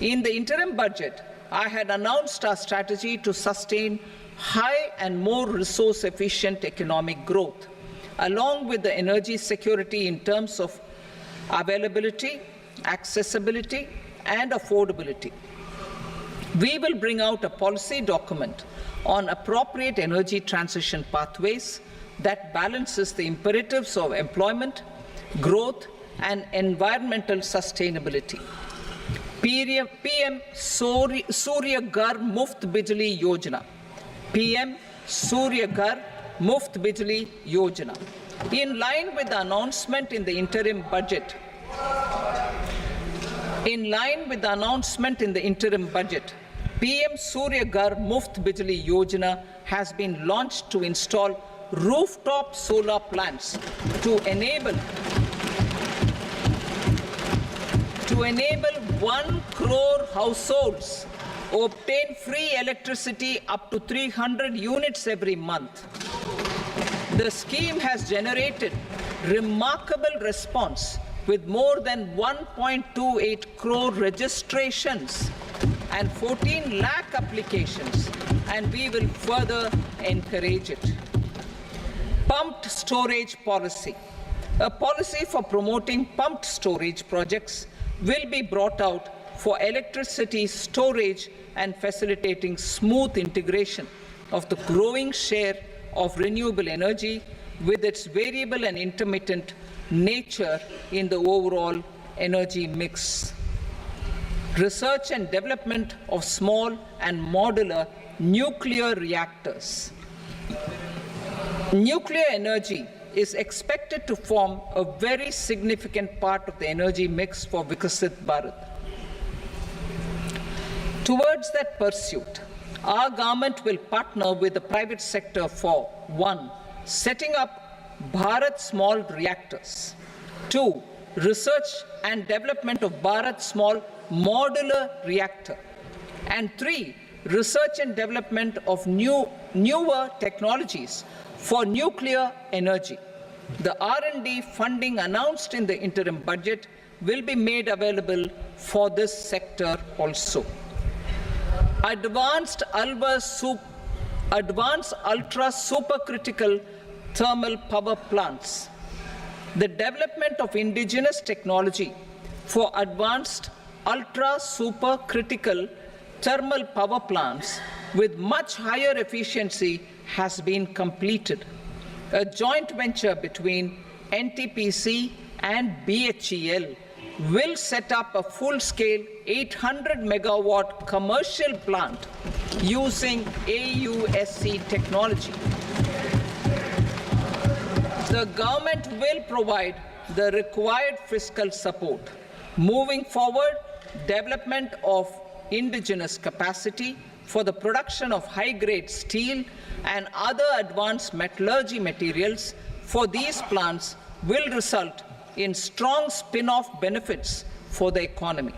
In the interim budget, I had announced our strategy to sustain high and more resource-efficient economic growth, along with the energy security in terms of availability, accessibility, and affordability. We will bring out a policy document on appropriate energy transition pathways that balances the imperatives of employment, growth, and environmental sustainability. PM Surya Ghar Muft Bijli Yojana. PM Surya Ghar Muft Bijli Yojana. In line with the announcement in the interim budget, PM Surya Ghar Muft Bijli Yojana has been launched to install rooftop solar plants to enable 1 crore households obtain free electricity up to 300 units every month. The scheme has generated remarkable response with more than 1.28 crore registrations and 14 lakh applications, and we will further encourage it. Pumped storage policy. A policy for promoting pumped storage projects will be brought out for electricity storage and facilitating smooth integration of the growing share of renewable energy with its variable and intermittent nature in the overall energy mix. Research and development of small and modular nuclear reactors. Nuclear energy is expected to form a very significant part of the energy mix for Viksit Bharat. Towards that pursuit, our government will partner with the private sector for 1. Setting up Bharat Small Reactors, 2. Research and development of Bharat Small Modular Reactor, and 3. Research and development of newer technologies for nuclear energy. The R&D funding announced in the interim budget will be made available for this sector also. Advanced ultra supercritical thermal power plants. The development of indigenous technology for advanced ultra supercritical thermal power plants with much higher efficiency has been completed. A joint venture between NTPC and BHEL will set up a full-scale 800 megawatt commercial plant using AUSC technology. The government will provide the required fiscal support. Moving forward, development of indigenous capacity for the production of high-grade steel and other advanced metallurgy materials for these plants will result in strong spin-off benefits for the economy.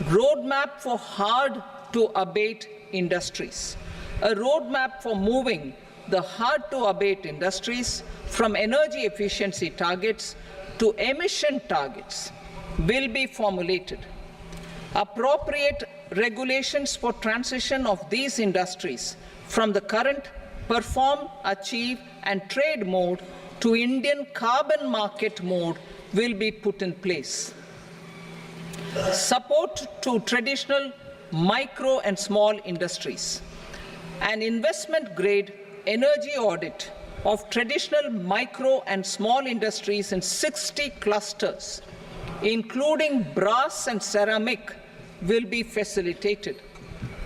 Roadmap for hard-to-abate industries. A roadmap for moving the hard-to-abate industries from energy efficiency targets to emission targets will be formulated. Appropriate regulations for transition of these industries from the current perform, achieve, and trade mode to Indian carbon market mode will be put in place. Support to traditional micro and small industries. An investment-grade energy audit of traditional micro and small industries in 60 clusters, including brass and ceramic, will be facilitated.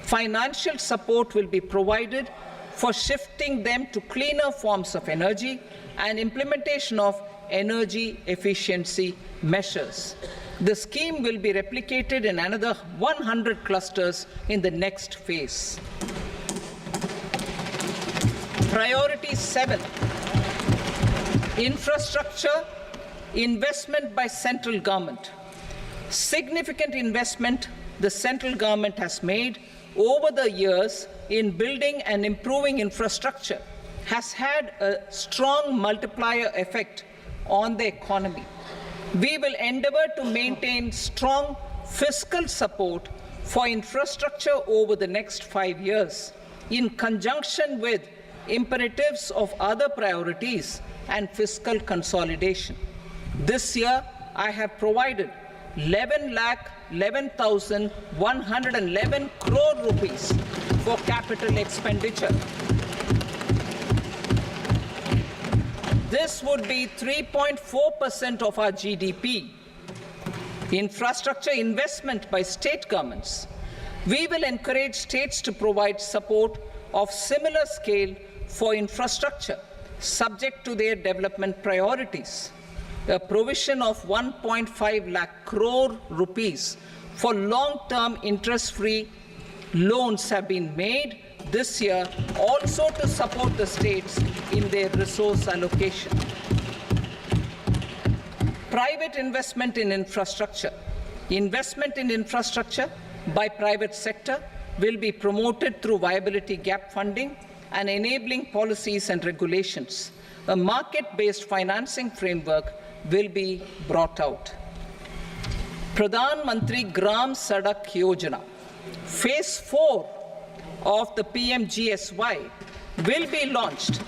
Financial support will be provided for shifting them to cleaner forms of energy and implementation of energy efficiency measures. The scheme will be replicated in another 100 clusters in the next phase. Priority 7, infrastructure investment by central government. Significant investment the central government has made over the years in building and improving infrastructure has had a strong multiplier effect on the economy. We will endeavor to maintain strong fiscal support for infrastructure over the next 5 years in conjunction with imperatives of other priorities and fiscal consolidation. This year, I have provided 11,11,111 crore rupees for capital expenditure. This would be 3.4% of our GDP. Infrastructure investment by state governments. We will encourage states to provide support of similar scale for infrastructure, subject to their development priorities. A provision of 1.5 lakh crore rupees for long-term interest-free loans have been made this year also to support the states in their resource allocation. Private investment in infrastructure. Investment in infrastructure by private sector will be promoted through viability gap funding and enabling policies and regulations. A market-based financing framework will be brought out. Pradhan Mantri Gram Sadak Yojana, Phase 4 of the PMGSY will be launched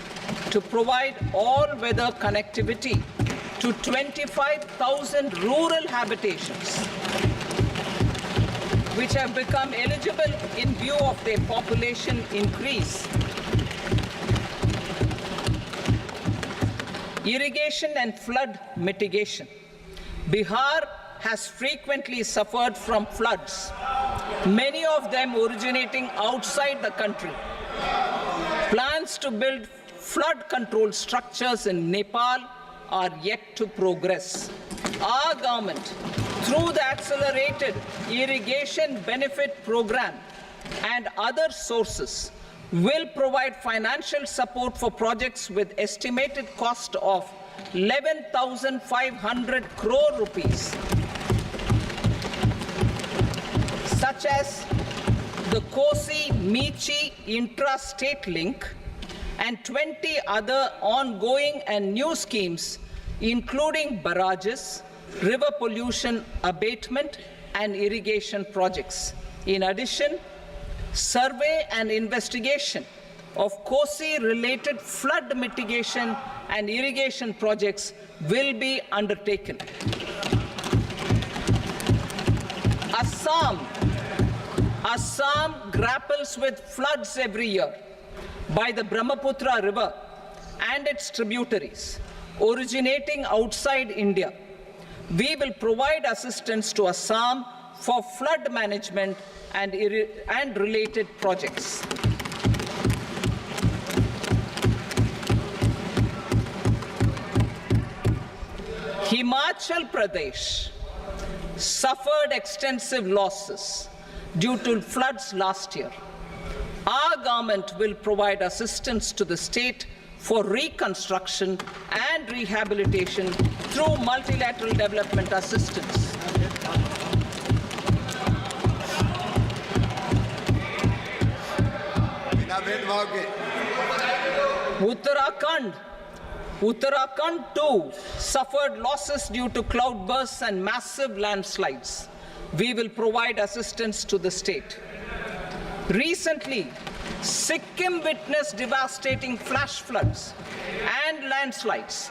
to provide all-weather connectivity to 25,000 rural habitations, which have become eligible in view of their population increase. Irrigation and flood mitigation. Bihar has frequently suffered from floods, many of them originating outside the country. Plans to build flood control structures in Nepal are yet to progress. Our government, through the Accelerated Irrigation Benefit Program and other sources, will provide financial support for projects with estimated cost of 11,500 crore rupees, such as the Kosi-Michi intra-state link and 20 other ongoing and new schemes, including barrages, river pollution abatement, and irrigation projects. In addition, survey and investigation of Kosi-related flood mitigation and irrigation projects will be undertaken. Assam grapples with floods every year by the Brahmaputra River and its tributaries originating outside India. We will provide assistance to Assam for flood management and related projects. Himachal Pradesh suffered extensive losses due to floods last year. Our government will provide assistance to the state for reconstruction and rehabilitation through multilateral development assistance. Uttarakhand too suffered losses due to cloudbursts and massive landslides. We will provide assistance to the state. Recently, Sikkim witnessed devastating flash floods and landslides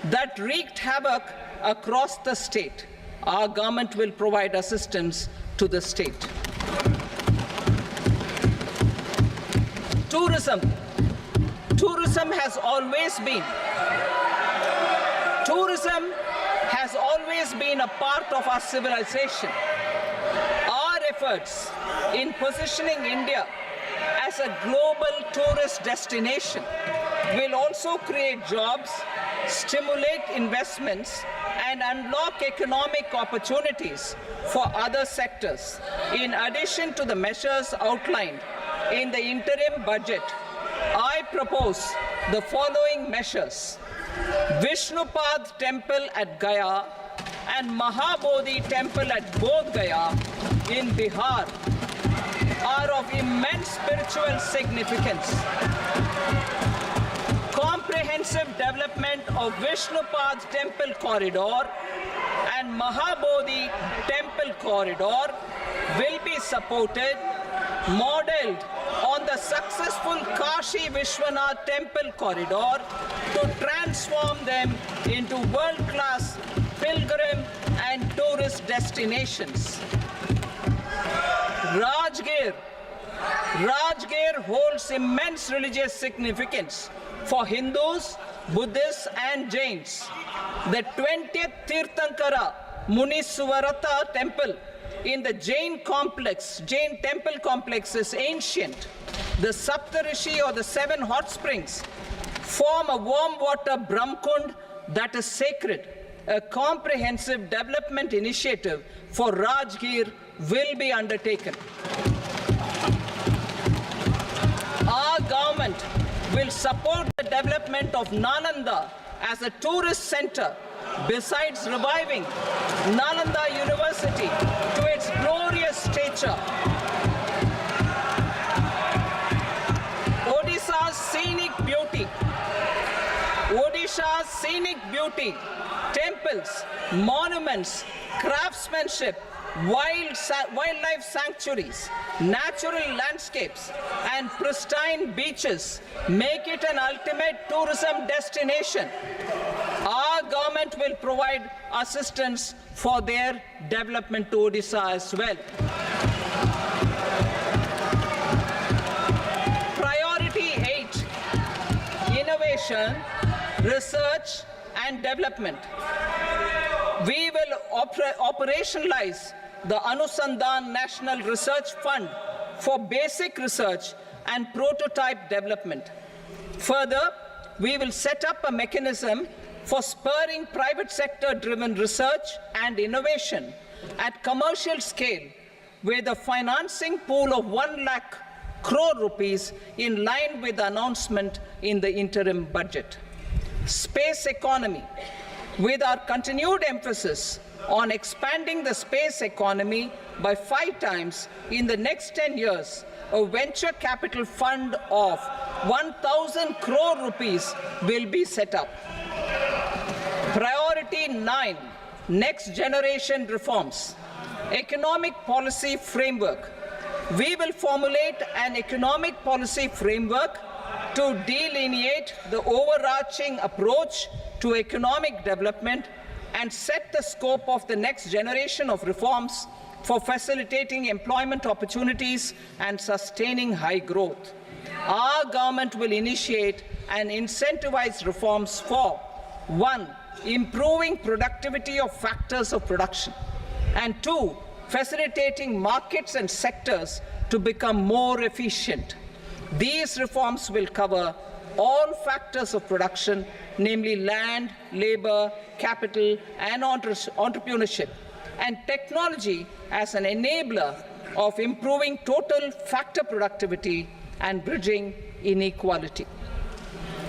that wreaked havoc across the state. Our government will provide assistance to the state. Tourism has always been a part of our civilization. Our efforts in positioning India as a global tourist destination will also create jobs, stimulate investments, and unlock economic opportunities for other sectors. In addition to the measures outlined in the interim budget, I propose the following measures. Vishnupad Temple at Gaya and Mahabodhi Temple at Bodh Gaya in Bihar are of immense spiritual significance. Comprehensive development of Vishnupad Temple Corridor and Mahabodhi Temple Corridor will be supported, modeled on the successful Kashi Vishwanath Temple Corridor to transform them into world-class pilgrim and tourist destinations. Rajgir holds immense religious significance for Hindus, Buddhists, and Jains. The 20th Tirthankara Muniswarata temple in the Jain temple complex is ancient. The Saptarishi, or the 7 hot springs, form a warm water Brahmkund that is sacred. A comprehensive development initiative for Rajgir will be undertaken. Our government will support the development of Nalanda as a tourist center, besides reviving Nalanda University to its glorious stature. Odisha's scenic beauty, temples, monuments, craftsmanship, wildlife sanctuaries, natural landscapes, and pristine beaches make it an ultimate tourism destination. Our government will provide assistance for their development to Odisha as well. Priority 8, innovation, research and development. We will operationalize the Anusandhan National Research Fund for basic research and prototype development. Further, we will set up a mechanism for spurring private sector-driven research and innovation at commercial scale with a financing pool of 1 lakh crore rupees in line with the announcement in the interim budget. Space economy. With our continued emphasis on expanding the space economy by 5 times in the next 10 years, a venture capital fund of 1,000 crore rupees will be set up. Priority 9, next generation reforms. Economic policy framework. We will formulate an economic policy framework to delineate the overarching approach to economic development and set the scope of the next generation of reforms for facilitating employment opportunities and sustaining high growth. Our government will initiate and incentivize reforms for 1. Improving productivity of factors of production, and 2. Facilitating markets and sectors to become more efficient. These reforms will cover all factors of production, namely land, labor, capital, and entrepreneurship, and technology as an enabler of improving total factor productivity and bridging inequality.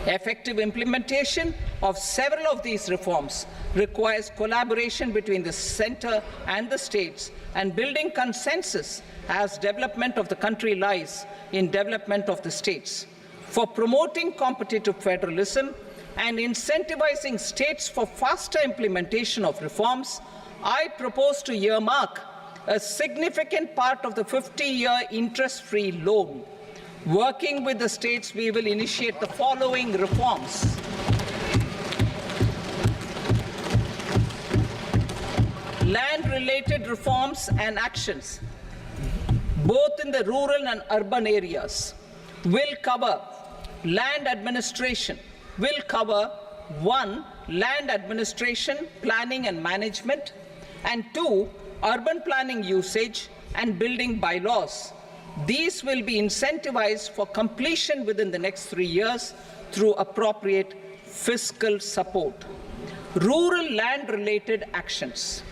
Effective implementation of several of these reforms requires collaboration between the center and the states, and building consensus as development of the country lies in development of the states. For promoting competitive federalism and incentivizing states for faster implementation of reforms, I propose to earmark a significant part of the 50-year interest-free loan. Working with the states, we will initiate the following reforms. Land-related reforms and actions, both in the rural and urban areas, will cover land administration, will cover 1. Land administration, planning and management, and 2. Urban planning usage and building bylaws. These will be incentivized for completion within the next 3 years through appropriate fiscal support. Rural land-related actions.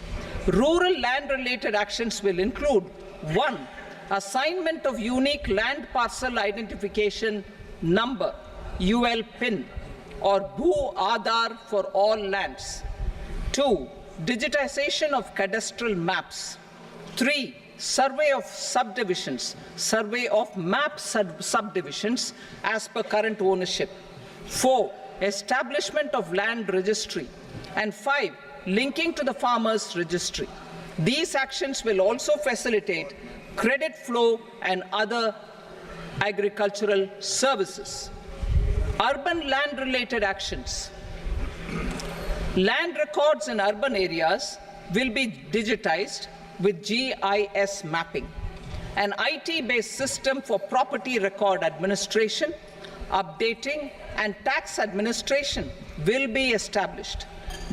Rural land-related actions will include 1. Assignment of unique land parcel identification number, UL PIN, or Bhu Aadhaar for all lands. 2. Digitization of cadastral maps. 3. Survey of subdivisions, survey of map subdivisions as per current ownership. 4. Establishment of land registry. And 5. Linking to the farmers registry. These actions will also facilitate credit flow and other agricultural services. Urban land-related actions. Land records in urban areas will be digitized with GIS mapping. An IT-based system for property record administration, updating, and tax administration will be established.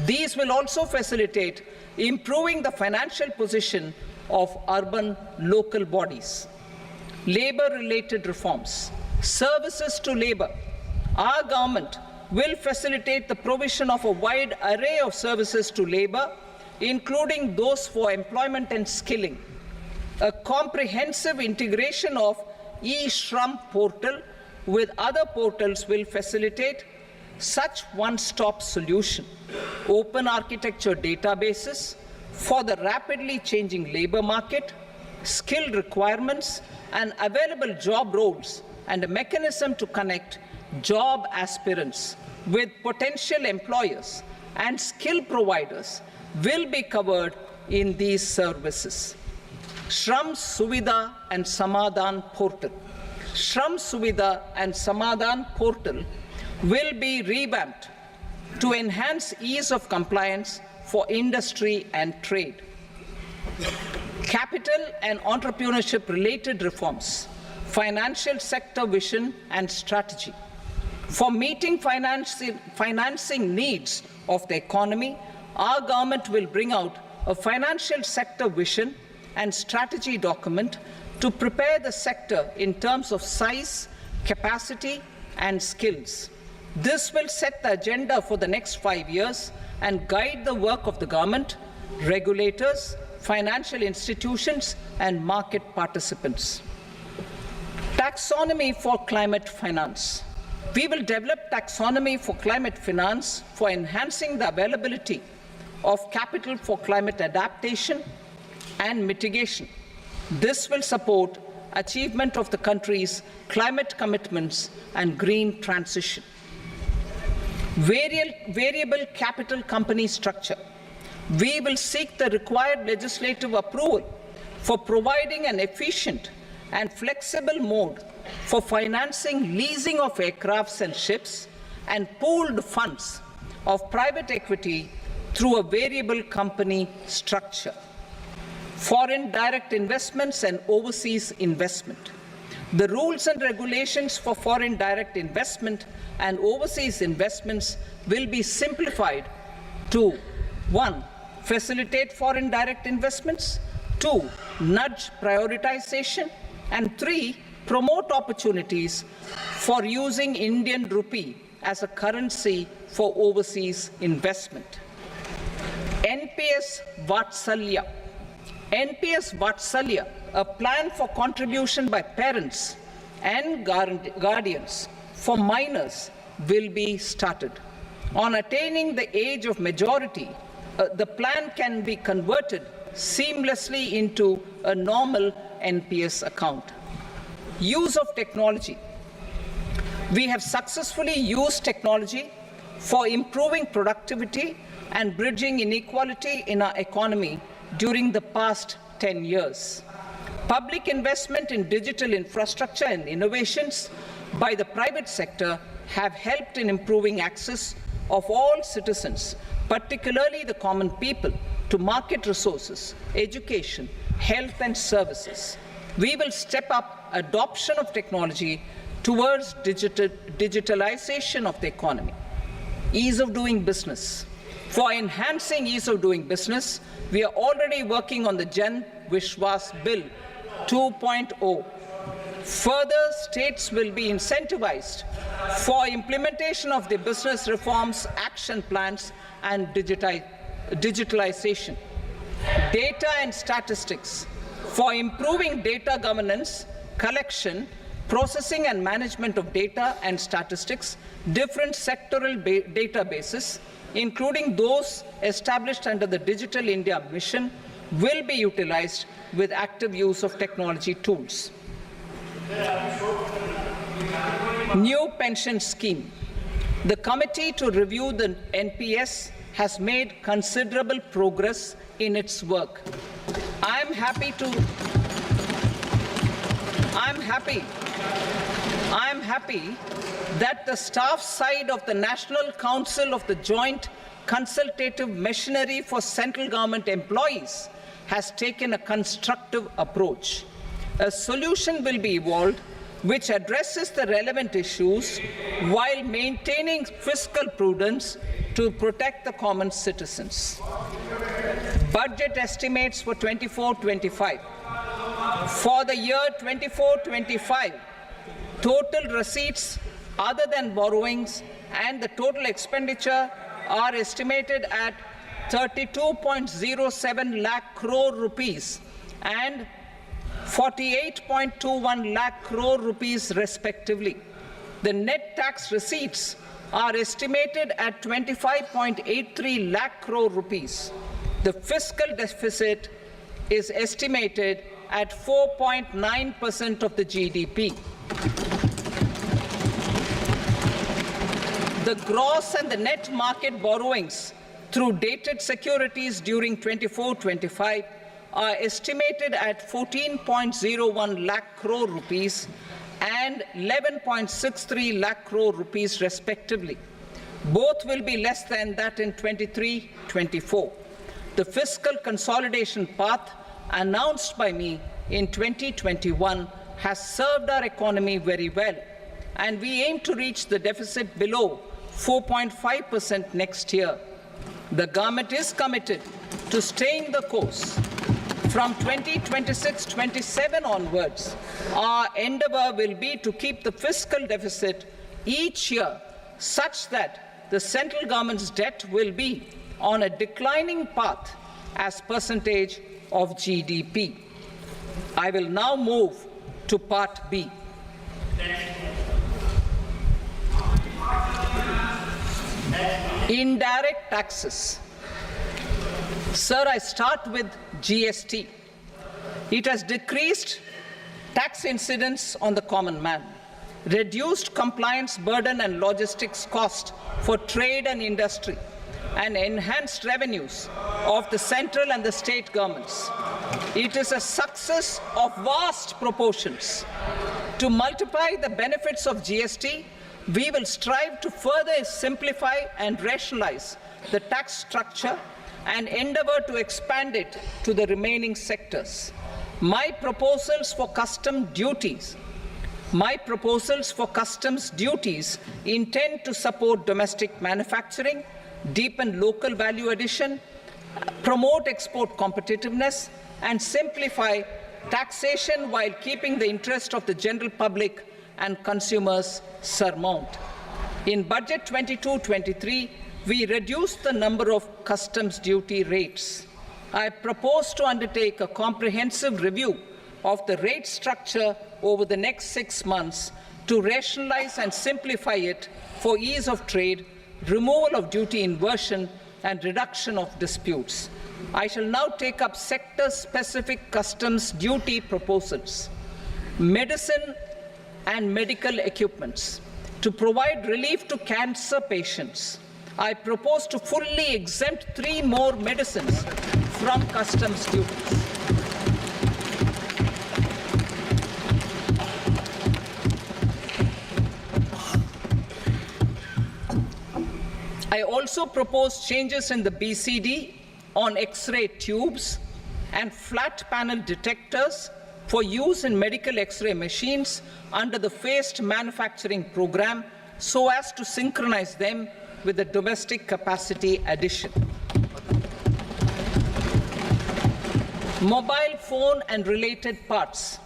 These will also facilitate improving the financial position of urban local bodies. Labor-related reforms. Services to labor. Our government will facilitate the provision of a wide array of services to labor, including those for employment and skilling. A comprehensive integration of e-Shram portal with other portals will facilitate such one-stop solution. Open architecture databases for the rapidly changing labor market, skill requirements, and available job roles, and a mechanism to connect job aspirants with potential employers and skill providers will be covered in these services. Shram Suvidha and Samadhan portal. Shram Suvidha and Samadhan portal will be revamped to enhance ease of compliance for industry and trade. Capital and entrepreneurship related reforms, financial sector vision and strategy. For meeting financing needs of the economy, our government will bring out a financial sector vision and strategy document to prepare the sector in terms of size, capacity, and skills. This will set the agenda for the next 5 years and guide the work of the government, regulators, financial institutions, and market participants. Taxonomy for climate finance. We will develop taxonomy for climate finance for enhancing the availability of capital for climate adaptation and mitigation. This will support achievement of the country's climate commitments and green transition. Variable capital company structure. We will seek the required legislative approval for providing an efficient and flexible mode for financing leasing of aircrafts and ships and pooled funds of private equity through a variable company structure. Foreign direct investments and overseas investment. The rules and regulations for foreign direct investment and overseas investments will be simplified to 1. Facilitate foreign direct investments, 2. Nudge prioritization, and 3. Promote opportunities for using Indian rupee as a currency for overseas investment. NPS Vatsalya. NPS Vatsalya, a plan for contribution by parents and guardians for minors, will be started. On attaining the age of majority, the plan can be converted seamlessly into a normal NPS account. Use of technology. We have successfully used technology for improving productivity and bridging inequality in our economy during the past 10 years. Public investment in digital infrastructure and innovations by the private sector have helped in improving access of all citizens, particularly the common people, to market resources, education, health and services. We will step up adoption of technology towards digitalization of the economy. Ease of doing business. For enhancing ease of doing business, we are already working on the Jan Vishwas Bill 2.0. Further, states will be incentivized for implementation of the business reforms, action plans, and digitalization. Data and statistics. For improving data governance, collection, processing and management of data and statistics, different sectoral databases, including those established under the Digital India Mission, will be utilized with active use of technology tools. New pension scheme. The committee to review the NPS has made considerable progress in its work. I'm happy that the staff side of the National Council of the Joint Consultative Machinery for Central Government Employees has taken a constructive approach. A solution will be evolved which addresses the relevant issues while maintaining fiscal prudence to protect the common citizens. Budget estimates for 24-25. For the year 24-25, total receipts other than borrowings and the total expenditure are estimated at 32.07 lakh crore rupees and 48.21 lakh crore rupees respectively. The net tax receipts are estimated at 25.83 lakh crore rupees. The fiscal deficit is estimated at 4.9% of the GDP. The gross and the net market borrowings through dated securities during 24-25 are estimated at 14.01 lakh crore rupees and 11.63 lakh crore rupees respectively. Both will be less than that in 23-24. The fiscal consolidation path announced by me in 2021 has served our economy very well, and we aim to reach the deficit below 4.5% next year. The government is committed to staying the course. From 2026-27 onwards, our endeavour will be to keep the fiscal deficit each year such that the central government's debt will be on a declining path as percentage of GDP. I will now move to Part B. Indirect taxes. Sir, I start with GST. It has decreased tax incidence on the common man, reduced compliance burden and logistics cost for trade and industry, and enhanced revenues of the central and the state governments. It is a success of vast proportions. To multiply the benefits of GST, we will strive to further simplify and rationalize the tax structure and endeavour to expand it to the remaining sectors. My proposals for customs duties intend to support domestic manufacturing, deepen local value addition, promote export competitiveness, and simplify taxation while keeping the interest of the general public and consumers paramount. In Budget 22-23, we reduced the number of customs duty rates. I propose to undertake a comprehensive review of the rate structure over the next 6 months to rationalize and simplify it for ease of trade, removal of duty inversion, and reduction of disputes. I shall now take up sector-specific customs duty proposals. Medicine and medical equipments. To provide relief to cancer patients, I propose to fully exempt 3 more medicines from customs duties. I also propose changes in the BCD on X-ray tubes and flat panel detectors for use in medical X-ray machines under the phased manufacturing program so as to synchronize them with the domestic capacity addition. Mobile phone and related parts.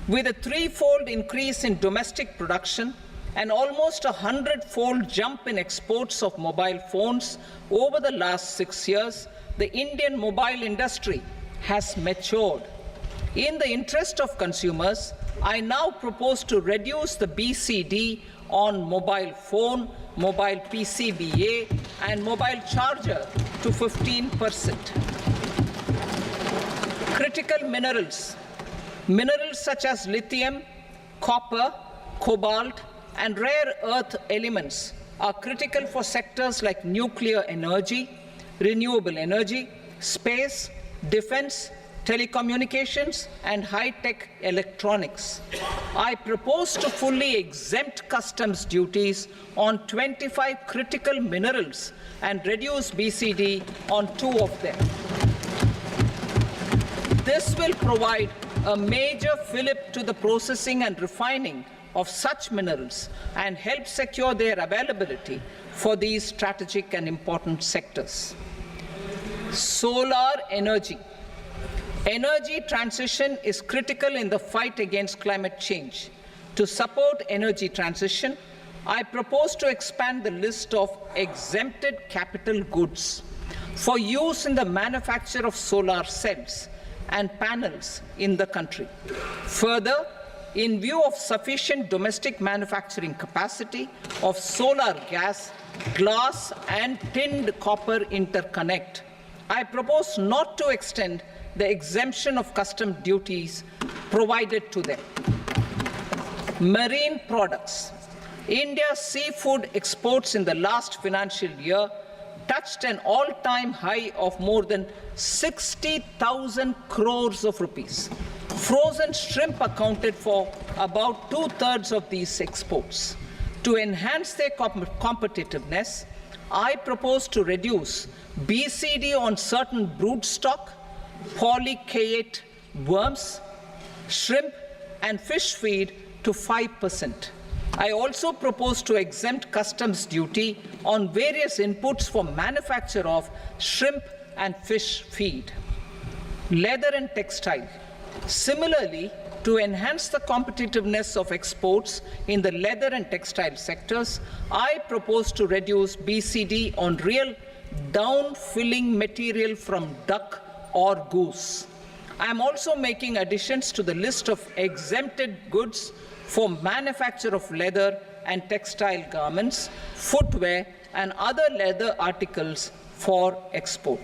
With a 3-fold increase in domestic production and almost a 100-fold jump in exports of mobile phones over the last 6 years, the Indian mobile industry has matured. In the interest of consumers, I now propose to reduce the BCD on mobile phone, mobile PCBA, and mobile charger to 15%. Critical minerals. Minerals such as lithium, copper, cobalt, and rare earth elements are critical for sectors like nuclear energy, renewable energy, space, defense, telecommunications, and high-tech electronics. I propose to fully exempt customs duties on 25 critical minerals and reduce BCD on 2 of them. This will provide a major fillip to the processing and refining of such minerals and help secure their availability for these strategic and important sectors. Solar energy. Energy transition is critical in the fight against climate change. To support energy transition, I propose to expand the list of exempted capital goods for use in the manufacture of solar cells and panels in the country. Further, in view of sufficient domestic manufacturing capacity of solar gas, glass, and tinned copper interconnect, I propose not to extend the exemption of customs duties provided to them. Marine products. India's seafood exports in the last financial year touched an all-time high of more than 60,000 crores of rupees. Frozen shrimp accounted for about 2/3 of these exports. To enhance their competitiveness, I propose to reduce BCD on certain broodstock, polychaete worms, shrimp, and fish feed to 5%. I also propose to exempt customs duty on various inputs for manufacture of shrimp and fish feed. Leather and textile. Similarly, to enhance the competitiveness of exports in the leather and textile sectors, I propose to reduce BCD on real down-filling material from duck or goose. I am also making additions to the list of exempted goods for manufacture of leather and textile garments, footwear, and other leather articles for export.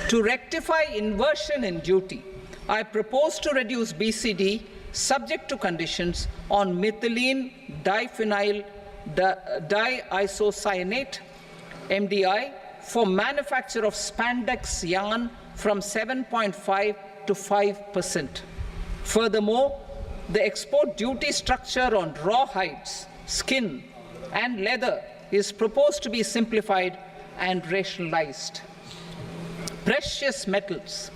To rectify inversion in duty, I propose to reduce BCD subject to conditions on methylene diphenyl diisocyanate MDI for manufacture of spandex yarn from 7.5 to 5%. Furthermore, the export duty structure on raw hides, skin, and leather is proposed to be simplified and rationalized. Precious metals.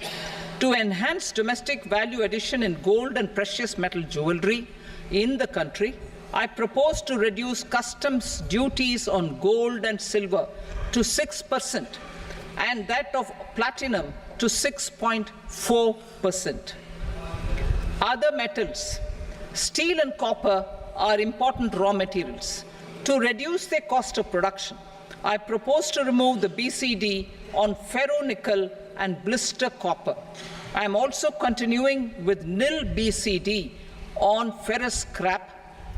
To enhance domestic value addition in gold and precious metal jewelry in the country, I propose to reduce customs duties on gold and silver to 6% and that of platinum to 6.4%. Other metals. Steel and copper are important raw materials. To reduce their cost of production, I propose to remove the BCD on ferronickel and blister copper. I am also continuing with nil BCD on ferrous scrap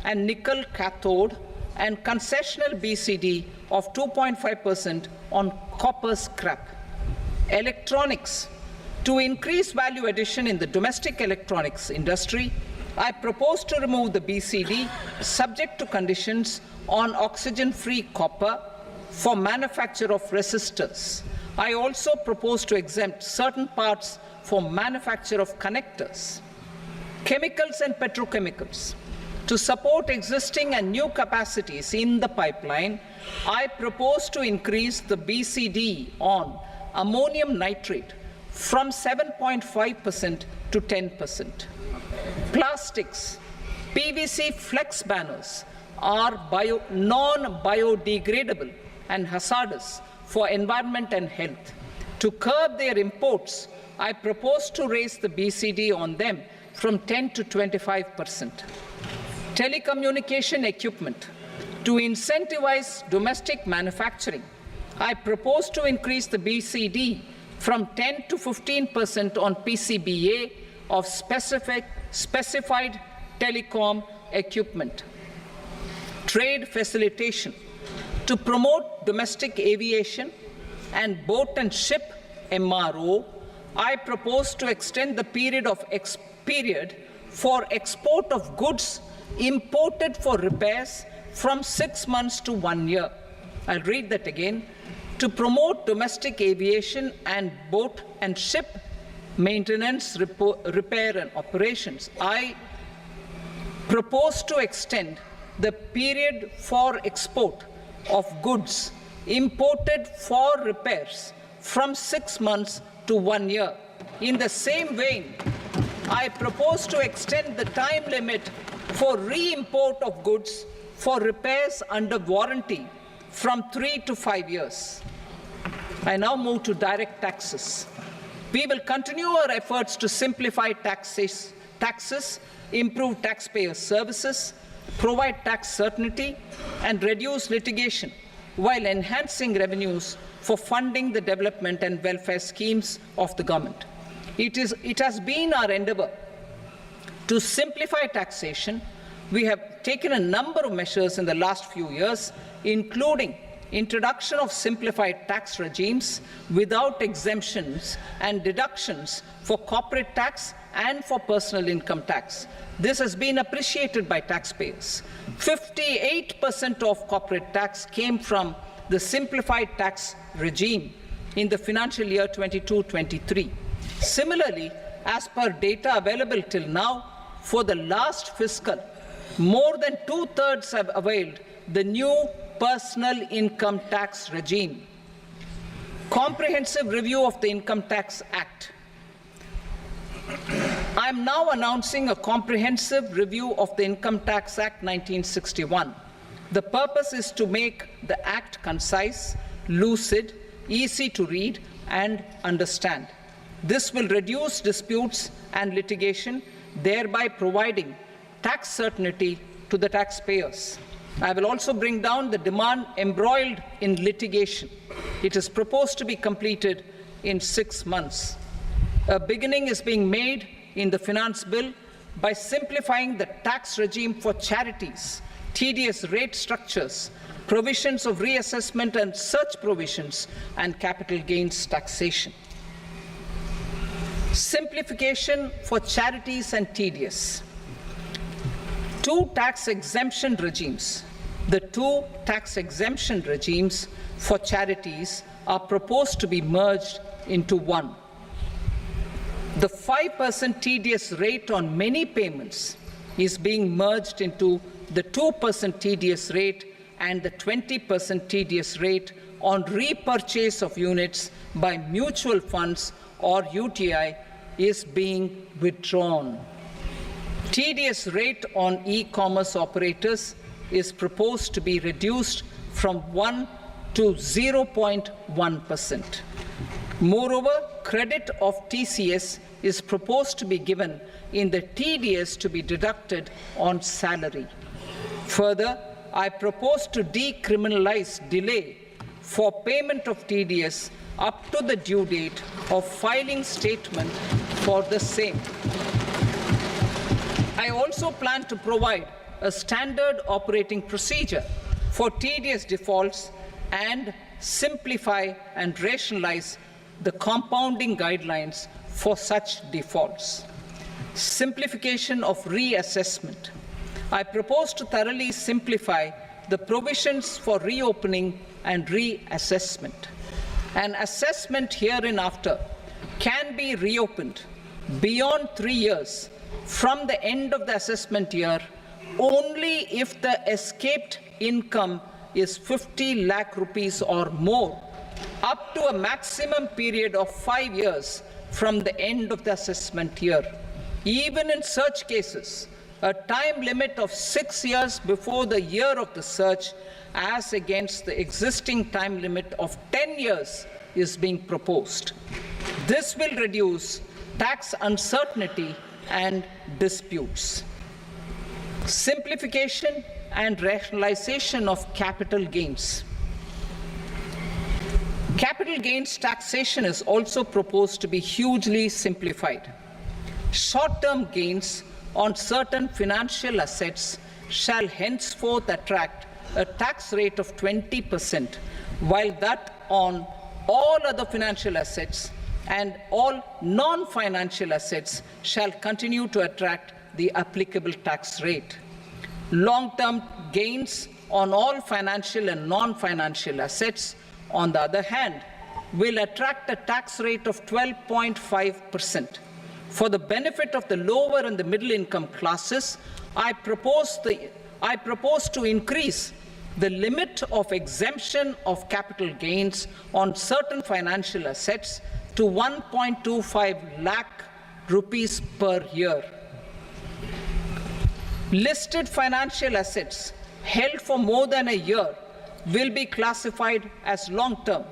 and nickel cathode and concessional BCD of 2.5% on copper scrap. Electronics. To increase value addition in the domestic electronics industry, I propose to remove the BCD subject to conditions on oxygen-free copper for manufacture of resistors. I also propose to exempt certain parts for manufacture of connectors. Chemicals and petrochemicals. To support existing and new capacities in the pipeline, I propose to increase the BCD on ammonium nitrate from 7.5% to 10%. Plastics. PVC flex banners are non-biodegradable and hazardous for environment and health. To curb their imports, I propose to raise the BCD on them from 10 to 25%. Telecommunication equipment. To incentivize domestic manufacturing, I propose to increase the BCD from 10 to 15% on PCBA of specified telecom equipment. Trade facilitation. To promote domestic aviation and boat and ship MRO, I propose to extend the period for export of goods imported for repairs from 6 months to 1 year. I'll read that again. To promote domestic aviation and boat and ship maintenance, repair and operations, I propose to extend the period for export of goods imported for repairs from 6 months to 1 year. In the same vein, I propose to extend the time limit for re-import of goods for repairs under warranty from 3 to 5 years. I now move to direct taxes. We will continue our efforts to simplify taxes, improve taxpayer services, provide tax certainty, and reduce litigation while enhancing revenues for funding the development and welfare schemes of the government. It has been our endeavor to simplify taxation. We have taken a number of measures in the last few years, including introduction of simplified tax regimes without exemptions and deductions for corporate tax and for personal income tax. This has been appreciated by taxpayers. 58% of corporate tax came from the simplified tax regime in the financial year 22-23. Similarly, as per data available till now, for the last fiscal, more than 2/3 have availed the new personal income tax regime. Comprehensive review of the Income Tax Act. I am now announcing a comprehensive review of the Income Tax Act 1961. The purpose is to make the Act concise, lucid, easy to read and understand. This will reduce disputes and litigation, thereby providing tax certainty to the taxpayers. I will also bring down the demand embroiled in litigation. It is proposed to be completed in 6 months. A beginning is being made in the Finance Bill by simplifying the tax regime for charities, tedious rate structures, provisions of reassessment and such provisions, and capital gains taxation. Simplification for charities and tedious. Two tax exemption regimes. The two tax exemption regimes for charities are proposed to be merged into one. The 5% TDS rate on many payments is being merged into the 2% TDS rate, and the 20% TDS rate on repurchase of units by mutual funds or UTI is being withdrawn. TDS rate on e-commerce operators is proposed to be reduced from 1 to 0.1%. Moreover, credit of TCS is proposed to be given in the TDS to be deducted on salary. Further, I propose to decriminalize delay for payment of TDS up to the due date of filing statement for the same. I also plan to provide a standard operating procedure for TDS defaults and simplify and rationalize the compounding guidelines for such defaults. Simplification of reassessment. I propose to thoroughly simplify the provisions for reopening and reassessment. An assessment hereinafter can be reopened beyond 3 years from the end of the assessment year only if the escaped income is 50 lakh rupees or more, up to a maximum period of 5 years from the end of the assessment year. Even in such cases, a time limit of 6 years before the year of the search, as against the existing time limit of 10 years, is being proposed. This will reduce tax uncertainty and disputes. Simplification and rationalization of capital gains. Capital gains taxation is also proposed to be hugely simplified. Short-term gains on certain financial assets shall henceforth attract a tax rate of 20%, while that on all other financial assets and all non-financial assets shall continue to attract the applicable tax rate. Long-term gains on all financial and non-financial assets, on the other hand, will attract a tax rate of 12.5%. For the benefit of the lower and the middle income classes, I propose to increase the limit of exemption of capital gains on certain financial assets to 1.25 lakh rupees per year. Listed financial assets held for more than a year will be classified as long-term,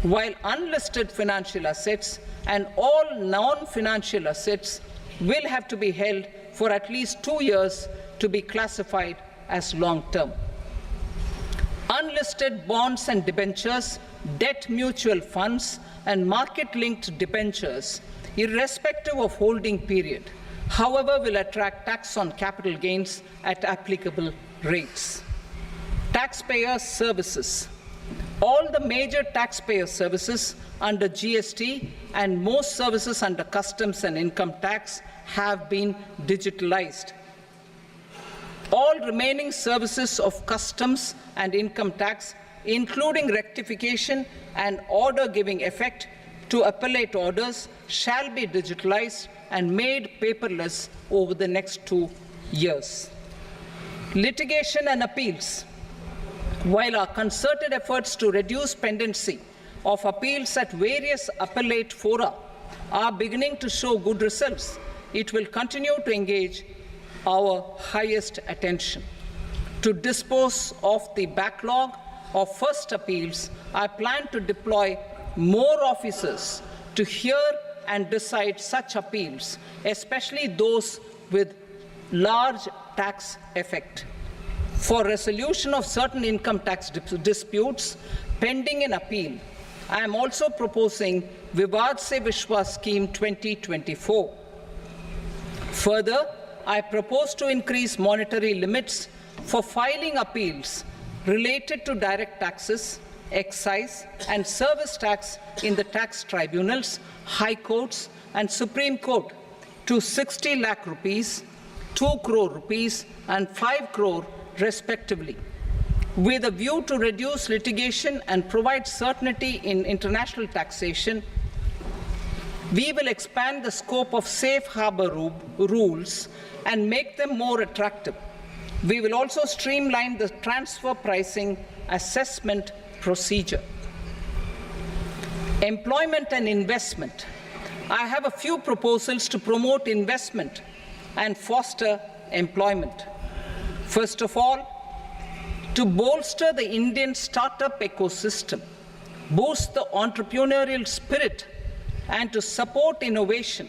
while unlisted financial assets and all non-financial assets will have to be held for at least 2 years to be classified as long-term. Unlisted bonds and debentures, debt mutual funds, and market-linked debentures, irrespective of holding period, however, will attract tax on capital gains at applicable rates. Taxpayer services. All the major taxpayer services under GST and most services under customs and income tax have been digitalized. All remaining services of customs and income tax, including rectification and order giving effect to appellate orders, shall be digitalized and made paperless over the next 2 years. Litigation and appeals. While our concerted efforts to reduce pendency of appeals at various appellate fora are beginning to show good results, it will continue to engage our highest attention. To dispose of the backlog of first appeals, I plan to deploy more officers to hear and decide such appeals, especially those with large tax effect. For resolution of certain income tax disputes pending in appeal, I am also proposing Vivad Se Vishwas Scheme 2024. Further, I propose to increase monetary limits for filing appeals related to direct taxes, excise and service tax in the tax tribunals, high courts and Supreme Court to 60 lakh rupees, 2 crore rupees and 5 crore respectively, with a view to reduce litigation and provide certainty in international taxation. We will expand the scope of safe harbor rules and make them more attractive. We will also streamline the transfer pricing assessment procedure. Employment and investment. I have a few proposals to promote investment and foster employment. First of all, to bolster the Indian startup ecosystem, boost the entrepreneurial spirit, and to support innovation,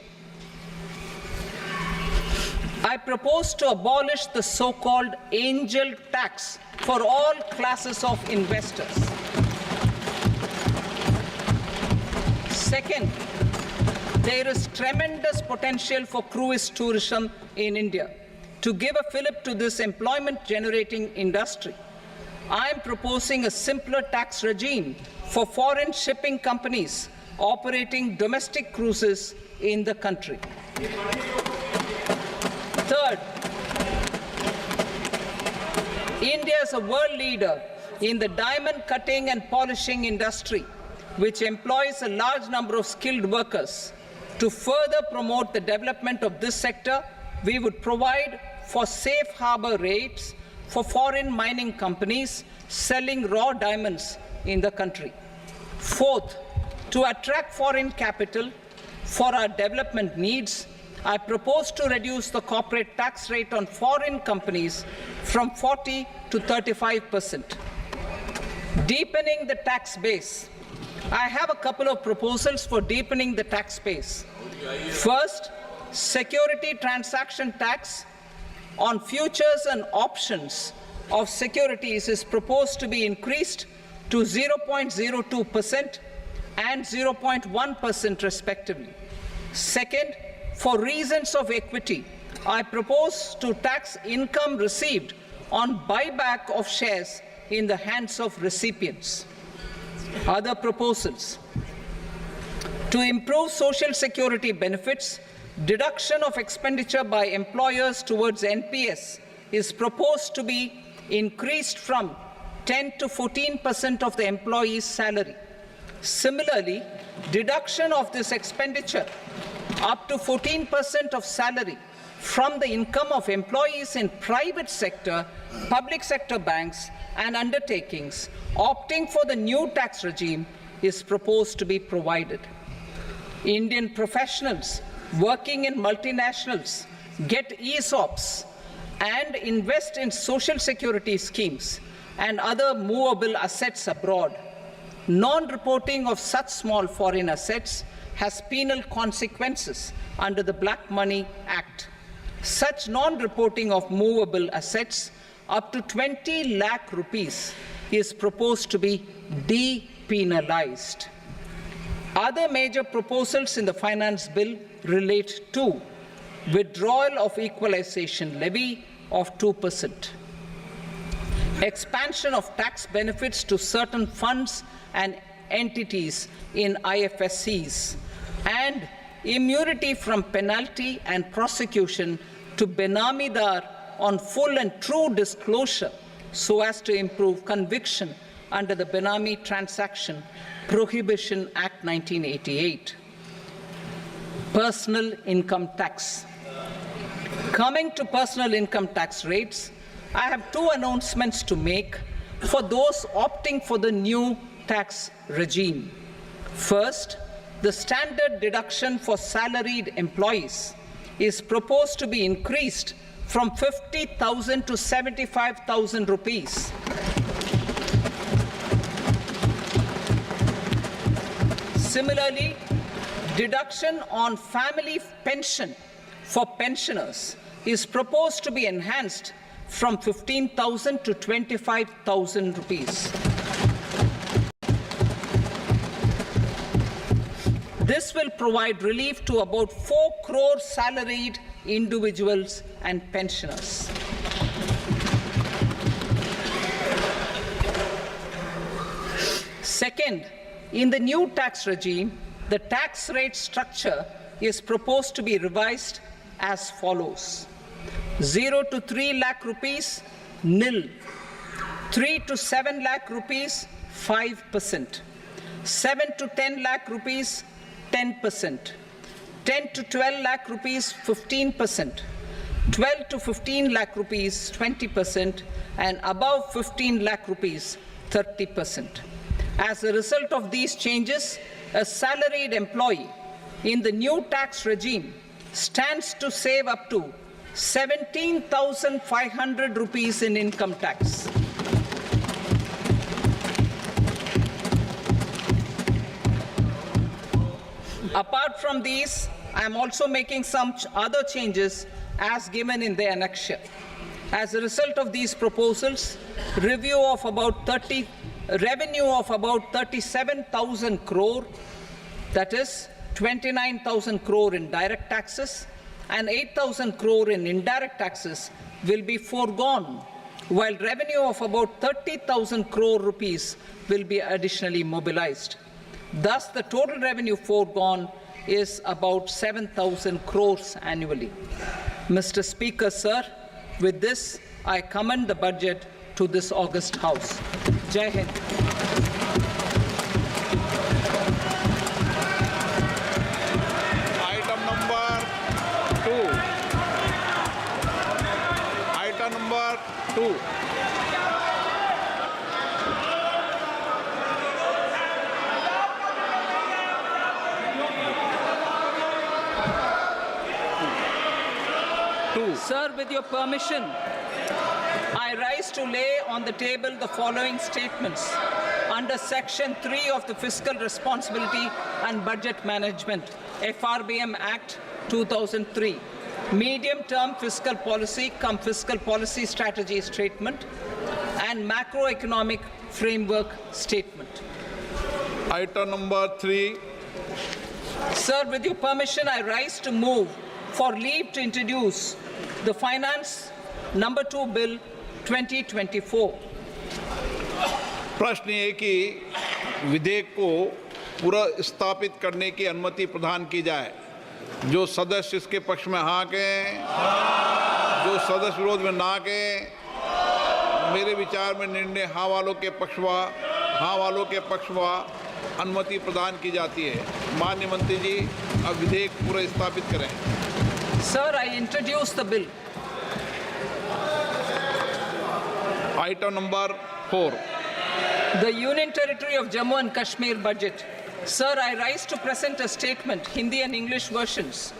I propose to abolish the so-called angel tax for all classes of investors. Second, there is tremendous potential for cruise tourism in India. To give a fillip to this employment-generating industry, I am proposing a simpler tax regime for foreign shipping companies operating domestic cruises in the country. Third, India is a world leader in the diamond cutting and polishing industry, which employs a large number of skilled workers. To further promote the development of this sector, we would provide for safe harbor rates for foreign mining companies selling raw diamonds in the country. Fourth, to attract foreign capital for our development needs, I propose to reduce the corporate tax rate on foreign companies from 40 to 35%. Deepening the tax base. I have a couple of proposals for deepening the tax base. First, security transaction tax on futures and options of securities is proposed to be increased to 0.02% and 0.1% respectively. Second, for reasons of equity, I propose to tax income received on buyback of shares in the hands of recipients. Other proposals. To improve social security benefits, deduction of expenditure by employers towards NPS is proposed to be increased from 10 to 14% of the employee's salary. Similarly, deduction of this expenditure up to 14% of salary from the income of employees in private sector, public sector banks and undertakings opting for the new tax regime is proposed to be provided. Indian professionals working in multinationals get ESOPs and invest in social security schemes and other movable assets abroad. Non-reporting of such small foreign assets has penal consequences under the Black Money Act. Such non-reporting of movable assets up to 20 lakh rupees is proposed to be depenalized. Other major proposals in the finance bill relate to withdrawal of equalization levy of 2%, expansion of tax benefits to certain funds and entities in IFSCs, and immunity from penalty and prosecution to Benamidar on full and true disclosure so as to improve conviction under the Benami Transaction Prohibition Act 1988. Personal income tax. Coming to personal income tax rates, I have two announcements to make. for those opting for the new tax regime. First, the standard deduction for salaried employees is proposed to be increased from 50,000 to 75,000 rupees. Similarly, deduction on family pension for pensioners is proposed to be enhanced from 15,000 to 25,000 rupees. This will provide relief to about 4 crore salaried individuals and pensioners. Second, in the new tax regime, the tax rate structure is proposed to be revised as follows. 0 to 3 lakh rupees, nil. 3 to 7 lakh rupees, 5%. 7 to 10 lakh rupees, 10%. 10 to 12 lakh rupees, 15%. 12 to 15 lakh rupees, 20%. And above 15 lakh rupees, 30%. As a result of these changes, a salaried employee in the new tax regime stands to save up to 17,500 rupees in income tax. Apart from these, I am also making some other changes as given in the annexure. As a result of these proposals, revenue of about 37,000 crore, that is 29,000 crore in direct taxes and 8,000 crore in indirect taxes will be foregone, while revenue of about 30,000 crore rupees will be additionally mobilized. Thus, the total revenue foregone is about 7,000 crores annually. Mr. Speaker, sir, with this, I commend the budget to this august House. Jai Hind. Item number 2. Item number 2. Sir, with your permission, I rise to lay on the table the following statements under Section 3 of the Fiscal Responsibility and Budget Management, FRBM Act 2003, medium-term fiscal policy cum fiscal policy strategy statement, and macroeconomic framework statement. Item number 3. Sir, with your permission, I rise to move for leave to introduce the Finance Number 2 Bill 2024. प्रश्न ये कि विधेयक को पूरा स्थापित करने की अनुमति प्रदान की जाए। जो सदस्य इसके पक्ष में हाँ कहें, जो सदस्य विरोध में ना कहें, मेरे विचार में निर्णय हाँ वालों के पक्ष में अनुमति प्रदान की जाती है। माननीय मंत्री जी, अब विधेयक पूरा स्थापित करें। Sir, I introduce the bill. Item number 4. The Union Territory of Jammu and Kashmir budget. Sir, I rise to present a statement, Hindi and English versions,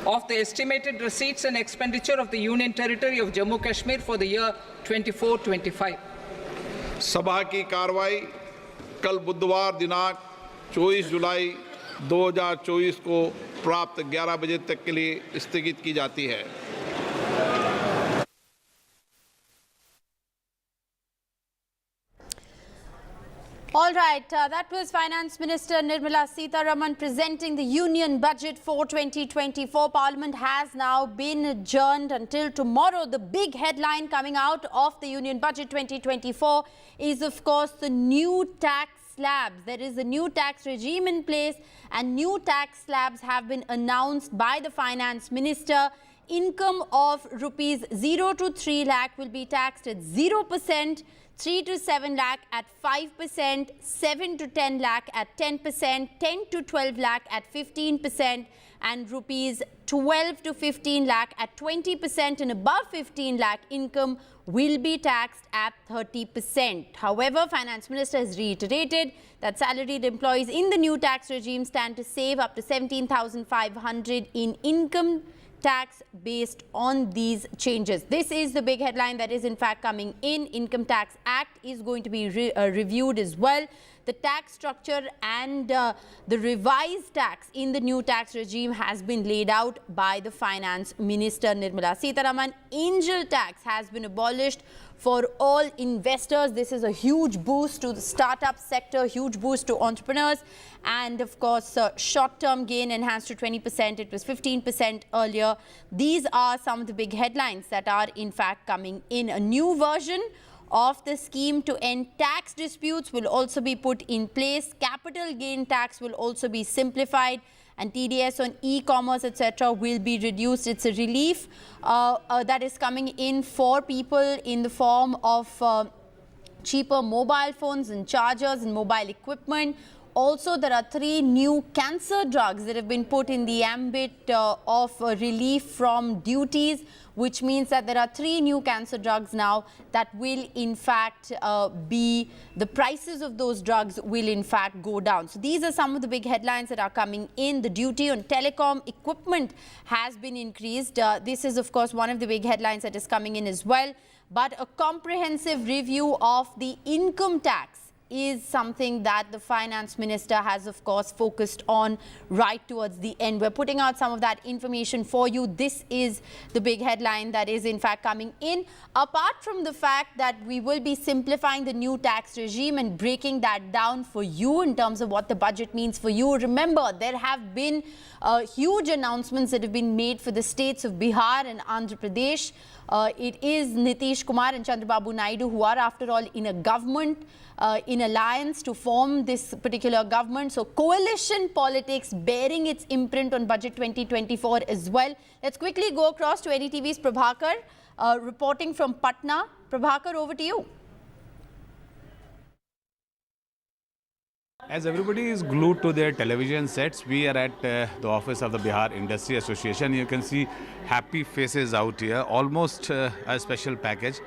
of the estimated receipts and expenditure of the Union Territory of Jammu and Kashmir for the year 24-25. सभा की कार्रवाई कल बुधवार दिनांक 24 जुलाई 2024 को प्राप्त 11 बजे तक के लिए स्थगित की जाती है। All right, that was Finance Minister Nirmala Sitharaman presenting the Union Budget for 2024. Parliament has now been adjourned until tomorrow. The big headline coming out of the Union Budget 2024 is, of course, the new tax slabs. There is a new tax regime in place and new tax slabs have been announced by the Finance Minister. income of rupees 0 to 3 lakh will be taxed at 0%, 3 to 7 lakh at 5%, 7 to 10 lakh at 10%, 10 to 12 lakh at 15%, and rupees 12 to 15 lakh at 20%, and above 15 lakh income will be taxed at 30%. However, Finance Minister has reiterated that salaried employees in the new tax regime stand to save up to 17,500 in income tax based on these changes. This is the big headline that is in fact coming in. Income Tax Act is going to be reviewed as well. The tax structure and the revised tax in the new tax regime has been laid out by the Finance Minister Nirmala Sitharaman. Angel tax has been abolished for all investors. This is a huge boost to the startup sector, huge boost to entrepreneurs, and of course short-term gain enhanced to 20%. It was 15% earlier. These are some of the big headlines that are in fact coming in. A new version of the scheme to end tax disputes will also be put in place. Capital gain tax will also be simplified, and TDS on e-commerce, etc. will be reduced. It's a relief that is coming in for people in the form of cheaper mobile phones and chargers and mobile equipment. Also, there are 3 new cancer drugs that have been put in the ambit of relief from duties, which means that there are 3 new cancer drugs now that will in fact the prices of those drugs will in fact go down. So these are some of the big headlines that are coming in. The duty on telecom equipment has been increased. This is of course one of the big headlines that is coming in as well. But a comprehensive review of the income tax is something that the Finance Minister has of course focused on right towards the end. We're putting out some of that information for you. This is the big headline that is in fact coming in. Apart from the fact that we will be simplifying the new tax regime and breaking that down for you in terms of what the budget means for you. Remember, there have been huge announcements that have been made for the states of Bihar and Andhra Pradesh. It is Nitish Kumar and Chandrababu Naidu who are after all in a government, in alliance to form this particular government. So coalition politics bearing its imprint on budget 2024 as well. Let's quickly go across to NDTV's Prabhakar reporting from Patna. Prabhakar, over to you. As everybody is glued to their television sets, we are at the office of the Bihar Industry Association. You can see happy faces out here. Almost a special package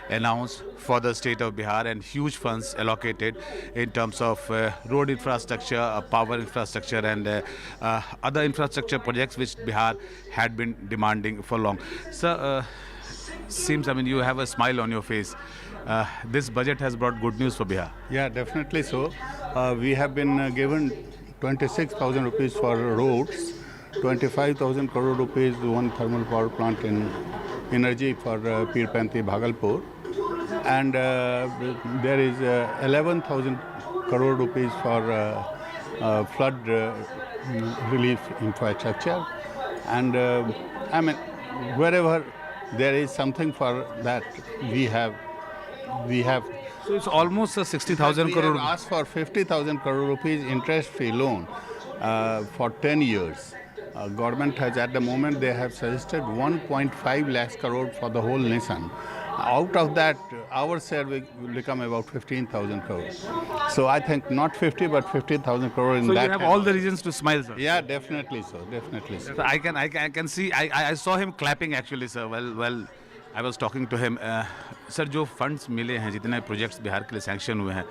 announced for the state of Bihar and huge funds allocated in terms of road infrastructure, power infrastructure and other infrastructure projects which Bihar had been demanding for long. So, seems, I mean, you have a smile on your face. This budget has brought good news for Bihar. Yeah, definitely so. We have been given 26,000 rupees for roads, 25,000 crore rupees one thermal power plant in energy for Pirpanti, Bhagalpur, and there is 11,000 crore rupees for flood relief infrastructure, and I mean wherever there is something for that we have. So it's almost a 60,000 crore. We have asked for 50,000 crore rupees interest-free loan for 10 years. Government has at the moment they have suggested 1.5 lakhs crore for the whole nation. Out of that, our share will become about 15,000 crore. So I think not 50 but 50,000 crore in so that. So you have all the reasons to smile, sir. Yeah, definitely so. Definitely so. So I can see. I saw him clapping actually, sir. Well. I was talking to him. Sir, जो funds मिले हैं, जितने projects Bihar के लिए sanction हुए हैं,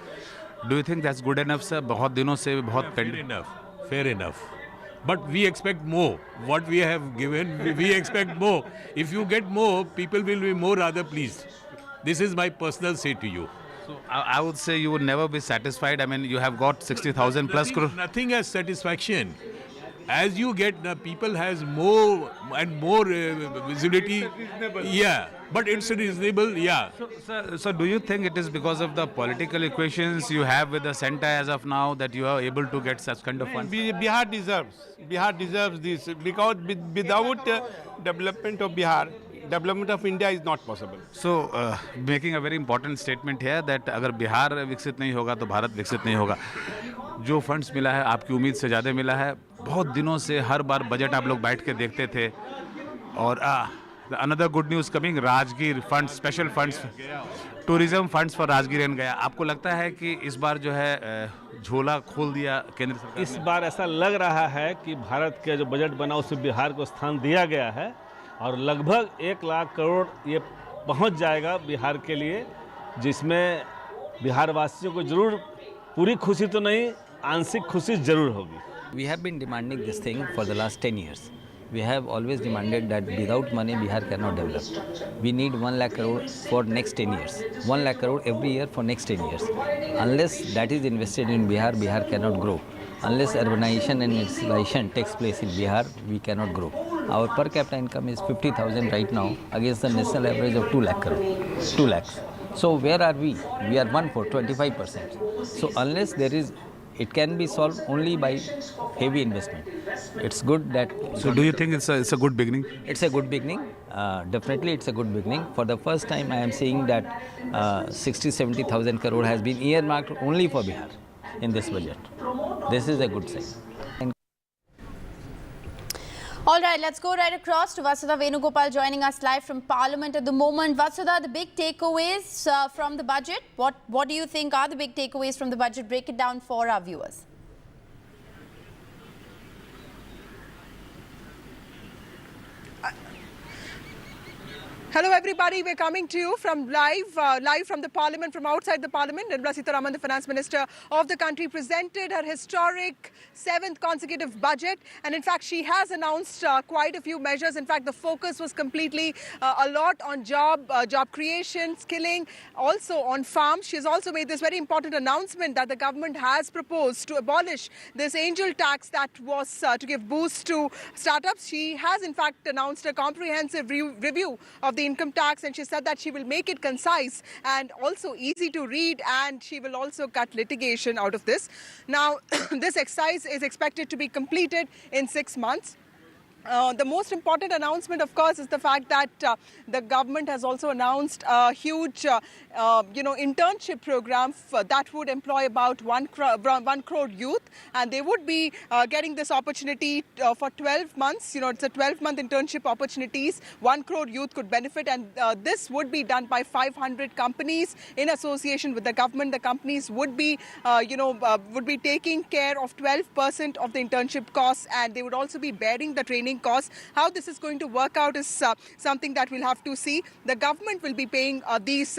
do you think that's good enough, sir? बहुत दिनों से बहुत fair enough. But we expect more. What we have given, we expect more. If you get more, people will be more rather pleased. This is my personal say to you. So I would say you would never be satisfied. I mean, you have got 60,000 plus crore. Nothing as satisfaction. As you get, people has more and more visibility. Yeah, but it's reasonable. Yeah. So do you think it is because of the political equations you have with the center as of now that you are able to get such kind of funds? Bihar deserves this, because without development of Bihar, development of India is not possible. So, making a very important statement here that अगर बिहार विकसित नहीं होगा तो भारत विकसित नहीं होगा. जो funds मिला है आपकी उम्मीद से ज़्यादा मिला है. बहुत दिनों से हर बार बजट आप लोग बैठ के देखते थे और another good news coming, Rajgir funds, special funds, tourism funds for Rajgir and गया. आपको लगता है कि इस बार जो है झोला खोल दिया केंद्र सरकार ने? इस बार ऐसा लग रहा है कि भारत के जो बजट बना उसमें बिहार को स्थान दिया गया है और लगभग 1 लाख करोड़ ये पहुंच जाएगा बिहार के लिए, जिसमें बिहार वासियों को जरूर पूरी खुशी तो नहीं, आंशिक खुशी जरूर होगी. We have been demanding this thing for the last 10 years. We have always demanded that without money Bihar cannot develop. We need 1 lakh crore for next 10 years. 1 lakh crore every year for next 10 years. Unless that is invested in Bihar, Bihar cannot grow. Unless urbanization and industrialization takes place in Bihar, we cannot grow. Our per capita income is 50,000 right now against the national average of 2 lakh crore. 2 lakhs. So where are we? We are 1/4, 25%. So unless there is, it can be solved only by heavy investment. It's good that. So do you think it's a good beginning? It's a good beginning. Definitely, it's a good beginning. For the first time, I am seeing that 60-70,000 crore has been earmarked only for Bihar in this budget. This is a good sign. All right, let's go right across to Vasudha Venugopal joining us live from Parliament at the moment. Vasudha, the big takeaways from the budget. What do you think are the big takeaways from the budget? Break it down for our viewers. Hello everybody, we're coming to you from live from the Parliament, from outside the Parliament. Nirmala Sitharaman, the Finance Minister of the country, presented her historic 7th consecutive budget, and in fact she has announced quite a few measures. In fact, the focus was completely a lot on job creation, skilling, also on farms. She has also made this very important announcement that the government has proposed to abolish this angel tax that was to give boost to startups. She has in fact announced a comprehensive review of the income tax, and she said that she will make it concise and also easy to read, and she will also cut litigation out of this. Now, this exercise is expected to be completed in 6 months. The most important announcement, of course, is the fact that the government has also announced a huge, internship program that would employ about 1 crore youth, and they would be getting this opportunity for 12 months. It's a 12-month internship opportunities. 1 crore youth could benefit, and this would be done by 500 companies in association with the government. The companies would be, taking care of 12% of the internship costs, and they would also be bearing the training costs. How this is going to work out is something that we'll have to see. The government will be paying these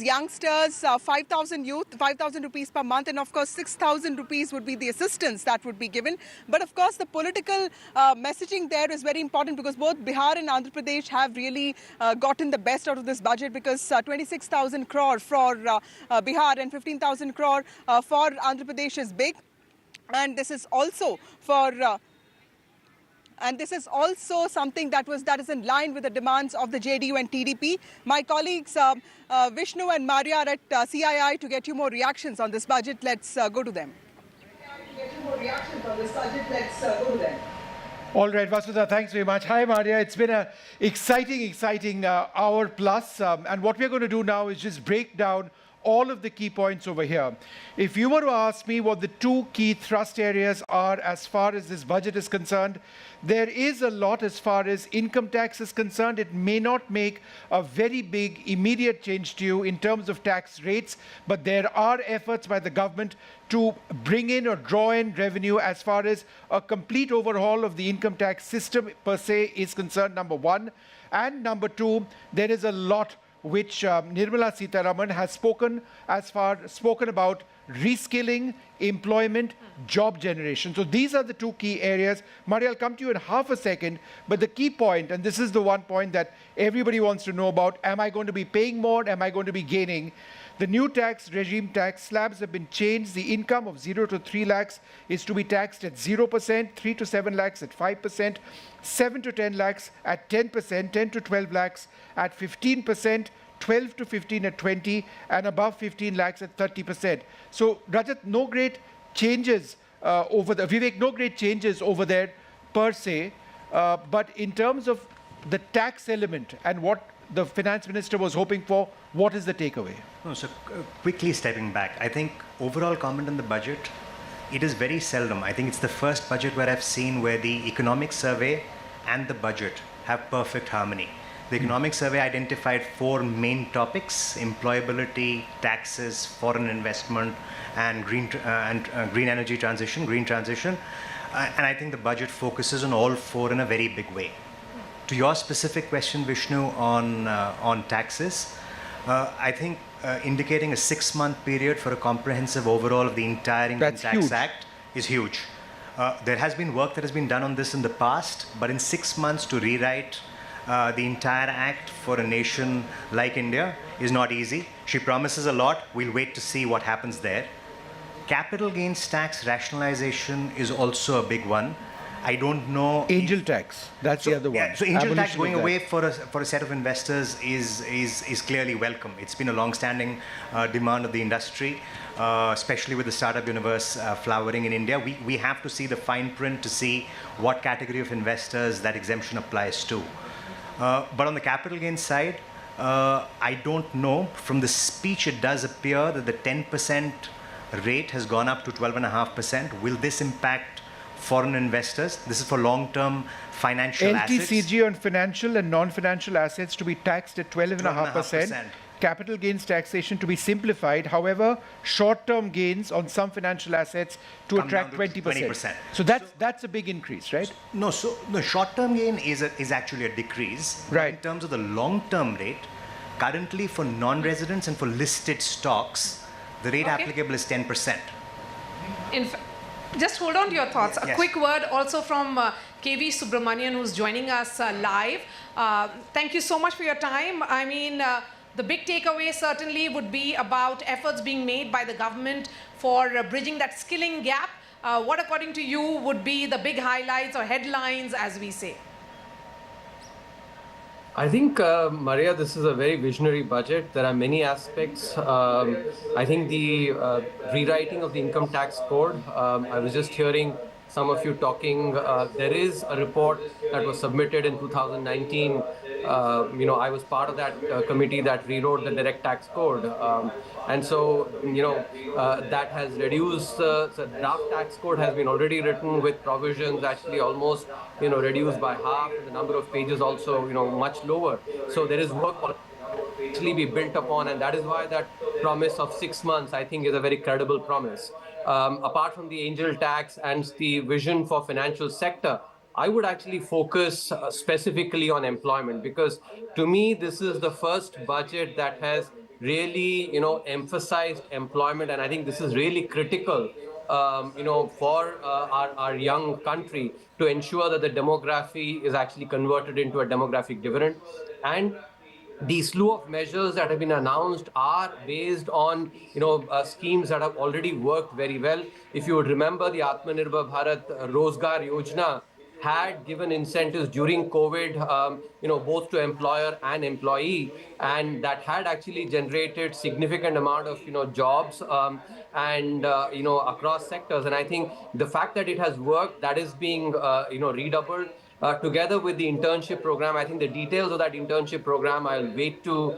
youngsters 5,000 rupees per month, and of course 6,000 rupees would be the assistance that would be given. But of course the political messaging there is very important, because both Bihar and Andhra Pradesh have really gotten the best out of this budget, because 26,000 crore for Bihar and 15,000 crore for Andhra Pradesh is big, and this is also something that is in line with the demands of the JDU and TDP. My colleagues Vishnu and Maria are at CII to get you more reactions on this budget. Let's go to them. All right, Vasudha, thanks very much. Hi, Maria. It's been an exciting hour plus. And what we're going to do now is just break down all of the key points over here. If you were to ask me what the 2 key thrust areas are as far as this budget is concerned, there is a lot as far as income tax is concerned. It may not make a very big immediate change to you in terms of tax rates, but there are efforts by the government to bring in or draw in revenue as far as a complete overhaul of the income tax system per se is concerned, number one. And number two, there is a lot which Nirmala Sitharaman has spoken about reskilling, employment, job generation. So these are the 2 key areas. Maria, I'll come to you in half a second, but the key point, and this is the one point that everybody wants to know about, am I going to be paying more? Am I going to be gaining? The new tax regime, tax slabs have been changed. The income of 0 to 3 lakhs is to be taxed at 0%, 3 to 7 lakhs at 5%, 7 to 10 lakhs at 10%, 10 to 12 lakhs at 15%, 12 to 15 at 20, and above 15 lakhs at 30%. So, Rajat, no great changes Vivek, no great changes over there per se, but in terms of the tax element and what the finance minister was hoping for, what is the takeaway? No, so quickly stepping back, I think overall comment on the budget, it is very seldom. I think it's the first budget where I've seen where the economic survey and the budget have perfect harmony. The economic survey identified 4 main topics: employability, taxes, foreign investment, and green energy transition, green transition. And I think the budget focuses on all 4 in a very big way. To your specific question, Vishnu, on taxes, I think indicating a 6-month period for a comprehensive overhaul of the entire Income Tax Act is huge. There has been work that has been done on this in the past, but in 6 months to rewrite the entire act for a nation like India is not easy. She promises a lot. We'll wait to see what happens there. Capital gains tax rationalization is also a big one. I don't know. Angel tax, that's the other one. Yeah, so angel tax going away for a set of investors is clearly welcome. It's been a long-standing demand of the industry, especially with the startup universe flowering in India. We have to see the fine print to see what category of investors that exemption applies to. But on the capital gains side, I don't know. From the speech, it does appear that the 10% rate has gone up to 12.5%. Will this impact foreign investors? This is for long-term financial assets. LTCG on financial and non-financial assets to be taxed at 12.5%. Capital gains taxation to be simplified. However, short-term gains on some financial assets to attract 20%. So that's a big increase, right? No, so the short-term gain is actually a decrease. Right. In terms of the long-term rate, currently for non-residents and for listed stocks, the rate applicable is 10%. Just hold on to your thoughts. A Yes. quick word also from KV Subramanian, who's joining us live. Thank you so much for your time. I mean, the big takeaway certainly would be about efforts being made by the government for bridging that skilling gap. What, according to you, would be the big highlights or headlines, as we say? I think, Maria, this is a very visionary budget. There are many aspects. I think the rewriting of the income tax code, I was just hearing some of you talking. There is a report that was submitted in 2019. I was part of that committee that rewrote the direct tax code. And so, that has reduced, the draft tax code has been already written with provisions actually almost, reduced by half, and the number of pages also, much lower. So there is work actually be built upon, and that is why that promise of 6 months, I think, is a very credible promise. Apart from the angel tax and the vision for financial sector, I would actually focus specifically on employment, because to me, this is the first budget that has really, emphasized employment. And I think this is really critical, for our young country to ensure that the demography is actually converted into a demographic dividend. And the slew of measures that have been announced are based on, schemes that have already worked very well. If you would remember, the Atmanirbhar Bharat Rozgar Yojana had given incentives during COVID, both to employer and employee, and that had actually generated significant amount of, jobs across sectors. And I think the fact that it has worked, that is being, redoubled. Together with the internship program, I think the details of that internship program I'll wait to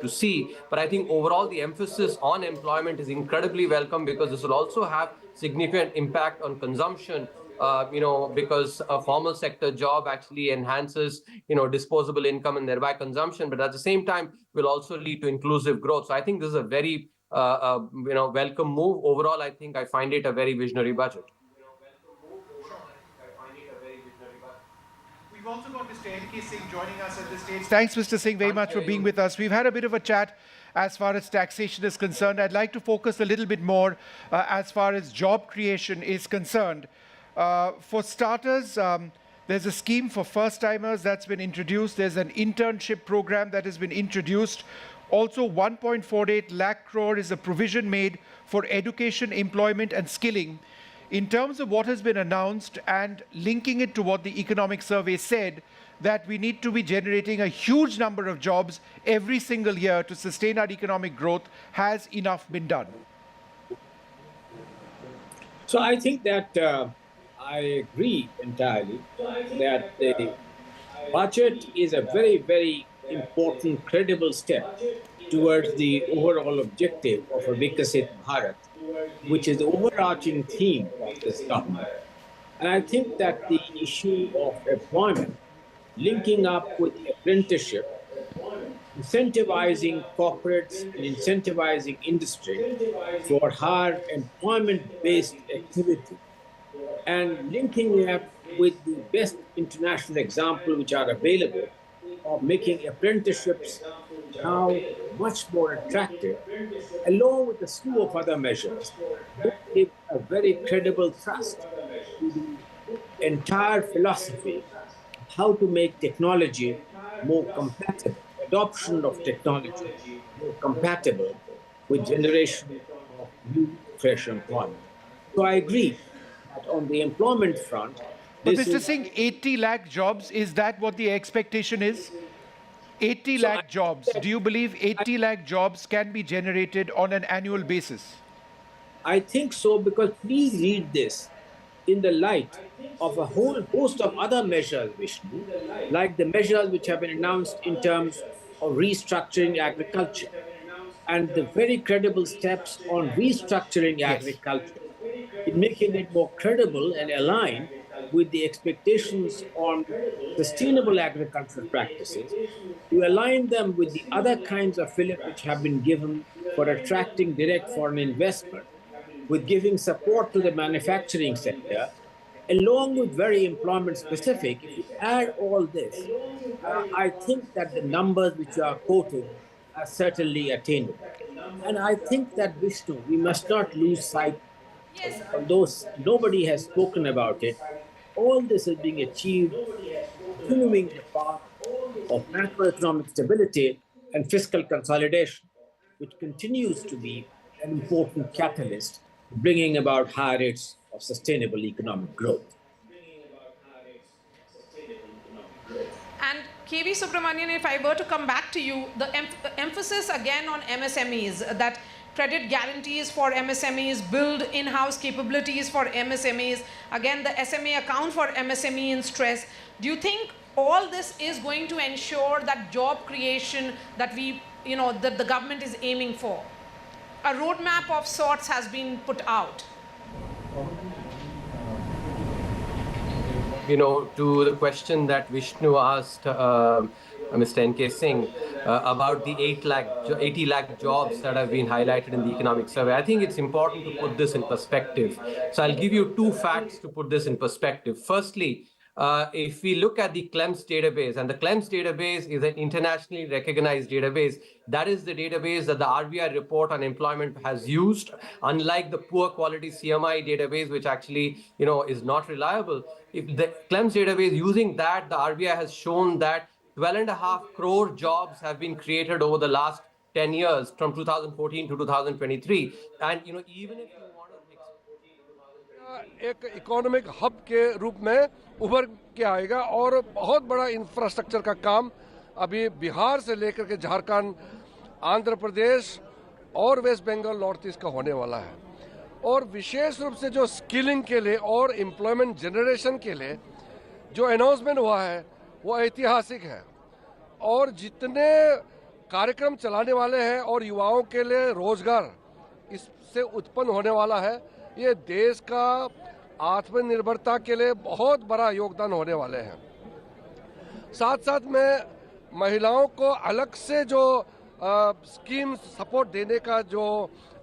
see. But I think overall the emphasis on employment is incredibly welcome, because this will also have significant impact on consumption. Because a formal sector job actually enhances, disposable income and thereby consumption, but at the same time will also lead to inclusive growth. So I think this is a very, welcome move. Overall, I think I find it a very visionary budget. We've also got Mr. N.K. Singh joining us at this stage. Thanks, Mr. Singh, very much for being with us. We've had a bit of a chat as far as taxation is concerned. I'd like to focus a little bit more as far as job creation is concerned. For starters, there's a scheme for first-timers that's been introduced. There's an internship program that has been introduced. Also, 1.48 lakh crore is a provision made for education, employment, and skilling. In terms of what has been announced and linking it to what the economic survey said, that we need to be generating a huge number of jobs every single year to sustain our economic growth, has enough been done? So I think that I agree entirely that the budget is a very, very important, credible step towards the overall objective of a Vikasit Bharat, which is the overarching theme of this government. And I think that the issue of employment, linking up with apprenticeship, incentivizing corporates and incentivizing industry for higher employment-based activity, and linking up with the best international example which are available of making apprenticeships now much more attractive, along with a slew of other measures, would give a very credible thrust to the entire philosophy of how to make technology more compatible, adoption of technology more compatible with generation of new, fresh employment. So I agree that on the employment front, But this Mr. is... Singh, 80 lakh jobs, is that what the expectation is? 80 So lakh jobs. Do you believe 80 lakh jobs can be generated on an annual basis? I think so, because please read this in the light of a whole host of other measures, Vishnu, like the measures which have been announced in terms of restructuring agriculture and the very credible steps on restructuring agriculture, in making it more credible and aligned with the expectations on sustainable agricultural practices, to align them with the other kinds of fillip which have been given for attracting direct foreign investment, with giving support to the manufacturing sector, along with very employment specific. If you add all this, I think that the numbers which you are quoting are certainly attainable. And I think that, Vishnu, we must not lose sight, although nobody has spoken about it, all this is being achieved continuing the path of macroeconomic stability and fiscal consolidation, which continues to be an important catalyst bringing about higher rates of sustainable economic growth. And KV Subramanian, if I were to come back to you, the emphasis again on MSMEs, that credit guarantees for MSMEs, build in-house capabilities for MSMEs, again the SMA account for MSME in stress. Do you think all this is going to ensure that job creation that that the government is aiming for? A roadmap of sorts has been put out. To the question that Vishnu asked Mr. N.K. Singh about the 80 lakh jobs that have been highlighted in the economic survey, I think it's important to put this in perspective. So I'll give you two facts to put this in perspective. Firstly, if we look at the CLEMS database, and the CLEMS database is an internationally recognized database, that is the database that the RBI report on employment has used, unlike the poor quality CMI database, which actually, is not reliable. If the CLEMS database, using that, the RBI has shown that 12.5 crore jobs have been created over the last 10 years from 2014 to 2023. And, even if you want to... एक economic hub के रूप में उभर के आएगा और बहुत बड़ा इंफ्रास्ट्रक्चर का काम अभी बिहार से लेकर के झारखंड, आंध्र प्रदेश और वेस्ट बंगाल, नॉर्थ ईस्ट का होने वाला है। और विशेष रूप से जो स्किलिंग के लिए और एम्प्लॉयमेंट जनरेशन के लिए जो अनाउंसमेंट हुआ है वो ऐतिहासिक है। और जितने कार्यक्रम चलाने वाले हैं और युवाओं के लिए रोजगार इससे उत्पन्न होने वाला है, ये देश का आत्मनिर्भरता के लिए बहुत बड़ा योगदान होने वाले हैं। साथ साथ में महिलाओं को अलग से जो स्कीम सपोर्ट देने का जो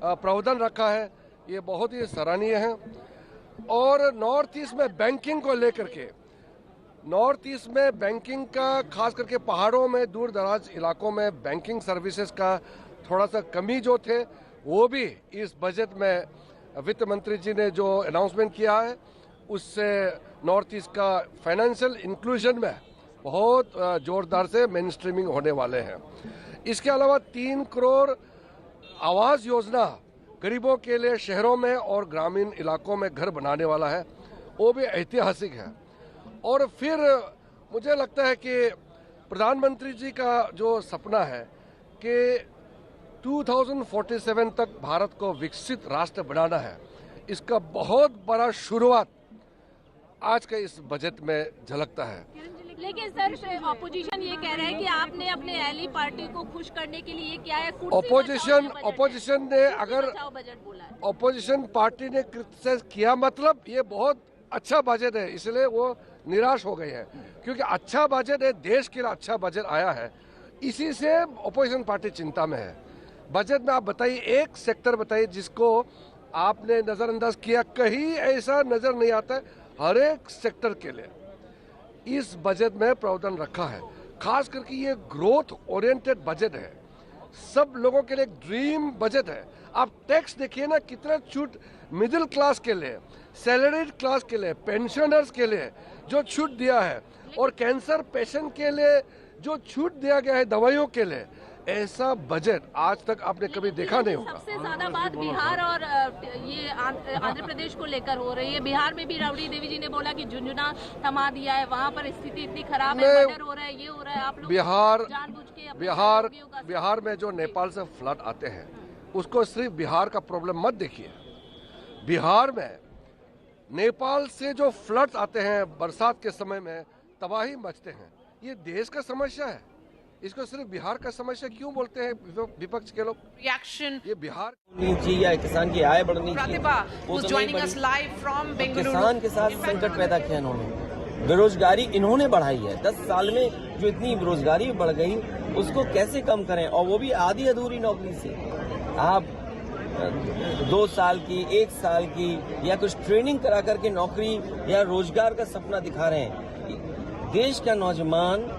प्रावधान रखा है, ये बहुत ही सराहनीय है। और नॉर्थ ईस्ट में बैंकिंग को लेकर के, नॉर्थ ईस्ट में बैंकिंग का, खास करके पहाड़ों में, दूर दराज इलाकों में बैंकिंग सर्विसेज का थोड़ा सा कमी जो थे, वो भी इस बजट में वित्त मंत्री जी ने जो अनाउंसमेंट किया है, उससे नॉर्थ ईस्ट का फाइनेंशियल इंक्लूजन में बहुत जोरदार से मेन स्ट्रीमिंग होने वाले हैं। इसके अलावा 3 करोड़ आवास योजना गरीबों के लिए शहरों में और ग्रामीण इलाकों में घर बनाने वाला है, वो भी ऐतिहासिक है। और फिर मुझे लगता है कि प्रधानमंत्री जी का जो सपना है कि 2047 तक भारत को विकसित राष्ट्र बनाना है, इसका बहुत बड़ा शुरुआत आज के इस बजट में झलकता है। लेकिन सर, ऑपोजिशन ये कह रहा है कि आपने अपने एली पार्टी को खुश करने के लिए क्या है, ऑपोजिशन ने, अगर ऑपोजिशन पार्टी ने क्रिटिसाइज किया, मतलब ये बहुत अच्छा बजट है इसलिए वो निराश हो गए हैं, क्योंकि अच्छा बजट है, देश के लिए अच्छा बजट आया है, इसी से अपोजिशन पार्टी चिंता में है। बजट में आप बताइए, एक सेक्टर बताइए जिसको आपने नज़रअंदाज किया, कहीं ऐसा नज़र नहीं आता है। हर एक सेक्टर के लिए इस बजट में प्रावधान रखा है, खास करके ये ग्रोथ ओरिएंटेड बजट है, सब लोगों के लिए एक ड्रीम बजट है। आप टैक्स देखिए ना, कितना छूट मिडिल क्लास के लिए, सैलरीड क्लास के लिए, पेंशनर्स के लिए जो छूट दिया है, और कैंसर पेशेंट के लिए जो छूट दिया गया है दवाइयों के लिए, ऐसा बजट आज तक आपने कभी देखा नहीं होगा। सबसे ज्यादा बात बिहार और ये आंध्र प्रदेश को लेकर हो रही है। बिहार में भी राबड़ी देवी जी ने बोला कि झुंझुना थमा दिया है, वहाँ पर स्थिति इतनी खराब है, मर्डर हो रहा है, ये हो रहा है। आप लोग जानबूझ के बिहार में जो नेपाल से फ्लड आते हैं, उसको सिर्फ बिहार का प्रॉब्लम मत देखिए। बिहार में नेपाल से जो फ्लड्स आते हैं बरसात के समय में, तबाही मचते हैं, ये देश का समस्या है। इसको सिर्फ बिहार का समस्या क्यों बोलते हैं विपक्ष के लोग? रिएक्शन ये बिहार चाहिए या किसान की आय बढ़नी चाहिए, वो तो नहीं बढ़ी। किसान के साथ संकट पैदा किया इन्होंने, बेरोजगारी इन्होंने बढ़ाई है। 10 साल में जो इतनी बेरोजगारी बढ़ गई, उसको कैसे कम करें, और वो भी आधी अधूरी नौकरी से। आप 2 साल की, 1 साल की या कुछ ट्रेनिंग करा करके नौकरी या रोजगार का सपना दिखा रहे हैं। देश का नौजवान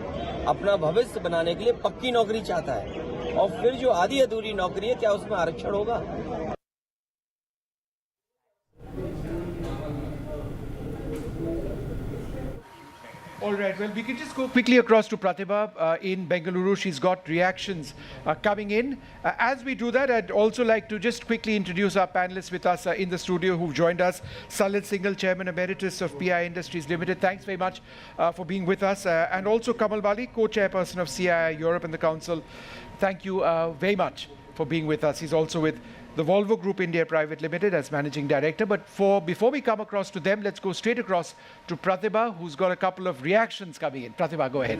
अपना भविष्य बनाने के लिए पक्की नौकरी चाहता है, और फिर जो आधी अधूरी नौकरी है, क्या उसमें आरक्षण होगा? All right, well, we can just go quickly across to Pratibha in Bengaluru. She's got reactions coming in. As we do that, I'd also like to just quickly introduce our panelists with us in the studio who've joined us. Salit Singhal, Chairman Emeritus of PI Industries Limited. Thanks very much for being with us. And also Kamal Bali, Co-Chairperson of CII Europe and the Council. Thank you very much for being with us. He's also with the Volvo Group India Private Limited as Managing Director. But before we come across to them, let's go straight across to Pratibha, who's got a couple of reactions coming in. Pratibha, go ahead.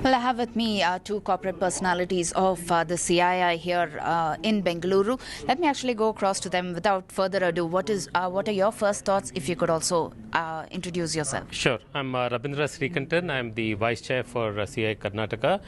Well, I have with me two corporate personalities of the CII here in Bengaluru. Let me actually go across to them without further ado. What are your first thoughts, if you could also introduce yourself? Sure. I'm Rabindra Srikantan. I'm the Vice Chair for CII Karnataka.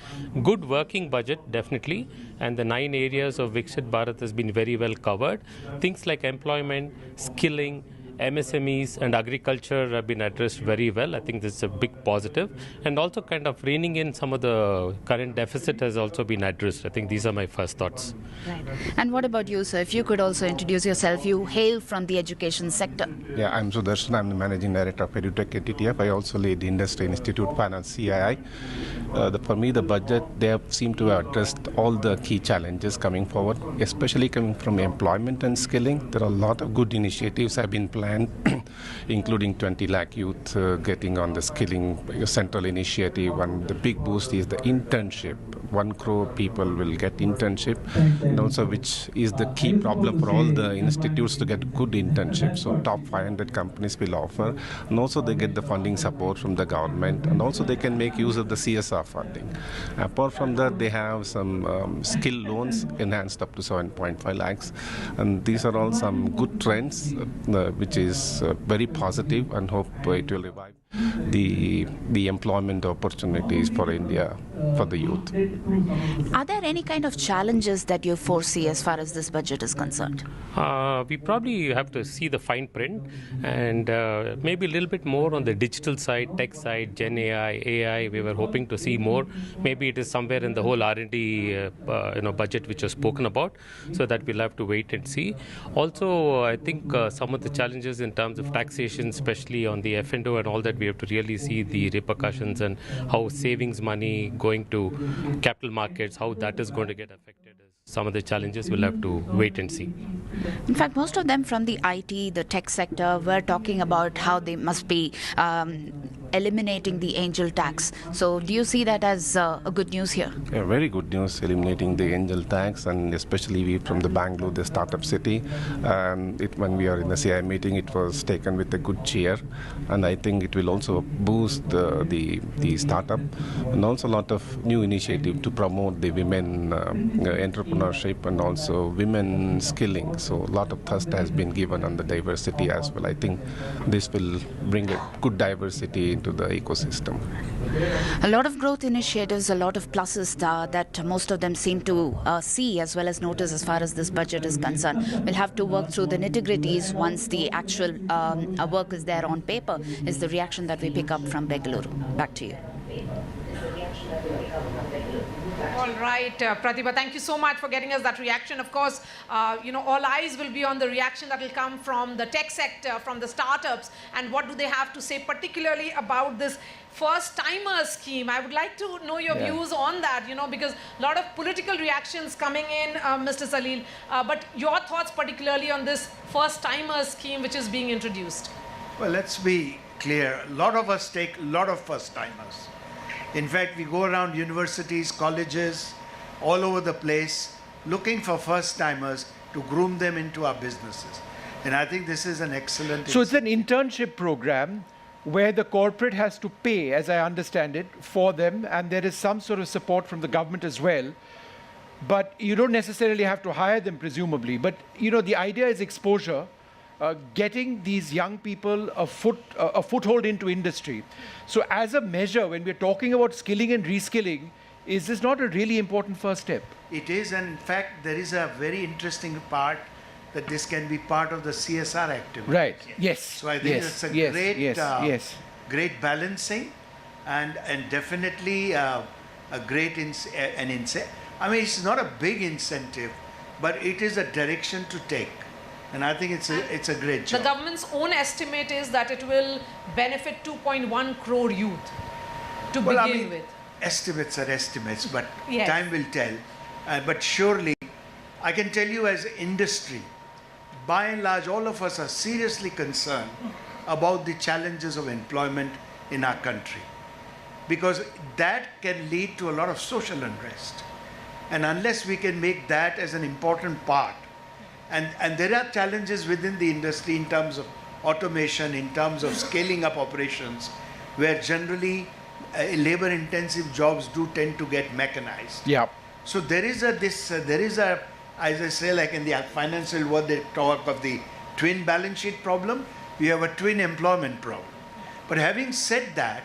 Good working budget, definitely. And the 9 areas of Viksit Bharat has been very well covered. Things like employment, skilling, MSMEs and agriculture have been addressed very well. I think this is a big positive. And also kind of reining in some of the current deficit has also been addressed. I think these are my first thoughts. Right. And what about you, sir? If you could also introduce yourself. You hail from the education sector. Yeah, I'm Sudarshan. I'm the Managing Director of EduTech at TTF. I also lead the Industry Institute Finance CII. For me, the budget, they seem to have addressed all the key challenges coming forward, especially coming from employment and skilling. There are a lot of good initiatives have been planned, including 20 lakh youth getting on the skilling central initiative. And the big boost is the internship. 1 crore people will get internship, and also which is the key problem for all the institutes to get good internships. So top 500 companies will offer, and also they get the funding support from the government, and also they can make use of the CSR funding. Apart from that, they have some skill loans enhanced up to 7.5 lakhs, and these are all some good trends which is very positive, and hope it will revive the employment opportunities for India, for the youth. Are there any kind of challenges that you foresee as far as this budget is concerned? We probably have to see the fine print and maybe a little bit more on the digital side, tech side, Gen AI. We were hoping to see more. Maybe it is somewhere in the whole R&D budget which was spoken about, so that we'll have to wait and see. Also, I think some of the challenges in terms of taxation, especially on the F&O and all that, we have to really see the repercussions and how savings money going to capital markets, how that is going to get affected. Some of the challenges we'll have to wait and see. In fact, most of them from the IT, the tech sector, were talking about how they must be eliminating the angel tax. So do you see that as a good news here? Yeah, very good news, eliminating the angel tax, and especially we from the Bangalore, the startup city. When we are in the CI meeting, it was taken with a good cheer, and I think it will also boost the startup, and also a lot of new initiative to promote the women entrepreneurship and also women skilling. So a lot of thrust has been given on the diversity as well. I think this will bring a good diversity into the ecosystem. A lot of growth initiatives, a lot of pluses that most of them seem to see as well as notice as far as this budget is concerned. We'll have to work through the nitty-gritties once the actual work is there on paper, is the reaction that we pick up from Bengaluru. Back to you. All right, Pratibha, thank you so much for getting us that reaction. Of course, all eyes will be on the reaction that will come from the tech sector, from the startups, and what do they have to say particularly about this first-timer scheme. I would like to know your views on that, because a lot of political reactions coming in, Mr. Salil, but your thoughts particularly on this first-timer scheme which is being introduced. Well, let's be clear. A lot of us take a lot of first-timers. In fact, we go around universities, colleges, all over the place, looking for first-timers to groom them into our businesses. And I think this is an excellent... So it's an internship program where the corporate has to pay, as I understand it, for them, and there is some sort of support from the government as well. But you don't necessarily have to hire them, presumably. But, the idea is exposure. Getting these young people a foothold into industry. So as a measure, when we're talking about skilling and reskilling, is this not a really important first step? It is, and in fact, there is a very interesting part that this can be part of the CSR activity. Right, yes. So I think it's a great balancing and definitely a great incentive. I mean, it's not a big incentive, but it is a direction to take. And I think it's a great job. The government's own estimate is that it will benefit 2.1 crore youth to begin with. Estimates are estimates, but time will tell. But surely, I can tell you as industry, by and large, all of us are seriously concerned about the challenges of employment in our country. Because that can lead to a lot of social unrest. And unless we can make that as an important part, and there are challenges within the industry in terms of automation, in terms of scaling up operations, where generally labor-intensive jobs do tend to get mechanized. Yeah. So there is a, as I say, like in the financial world, they talk of the twin balance sheet problem. We have a twin employment problem. But having said that,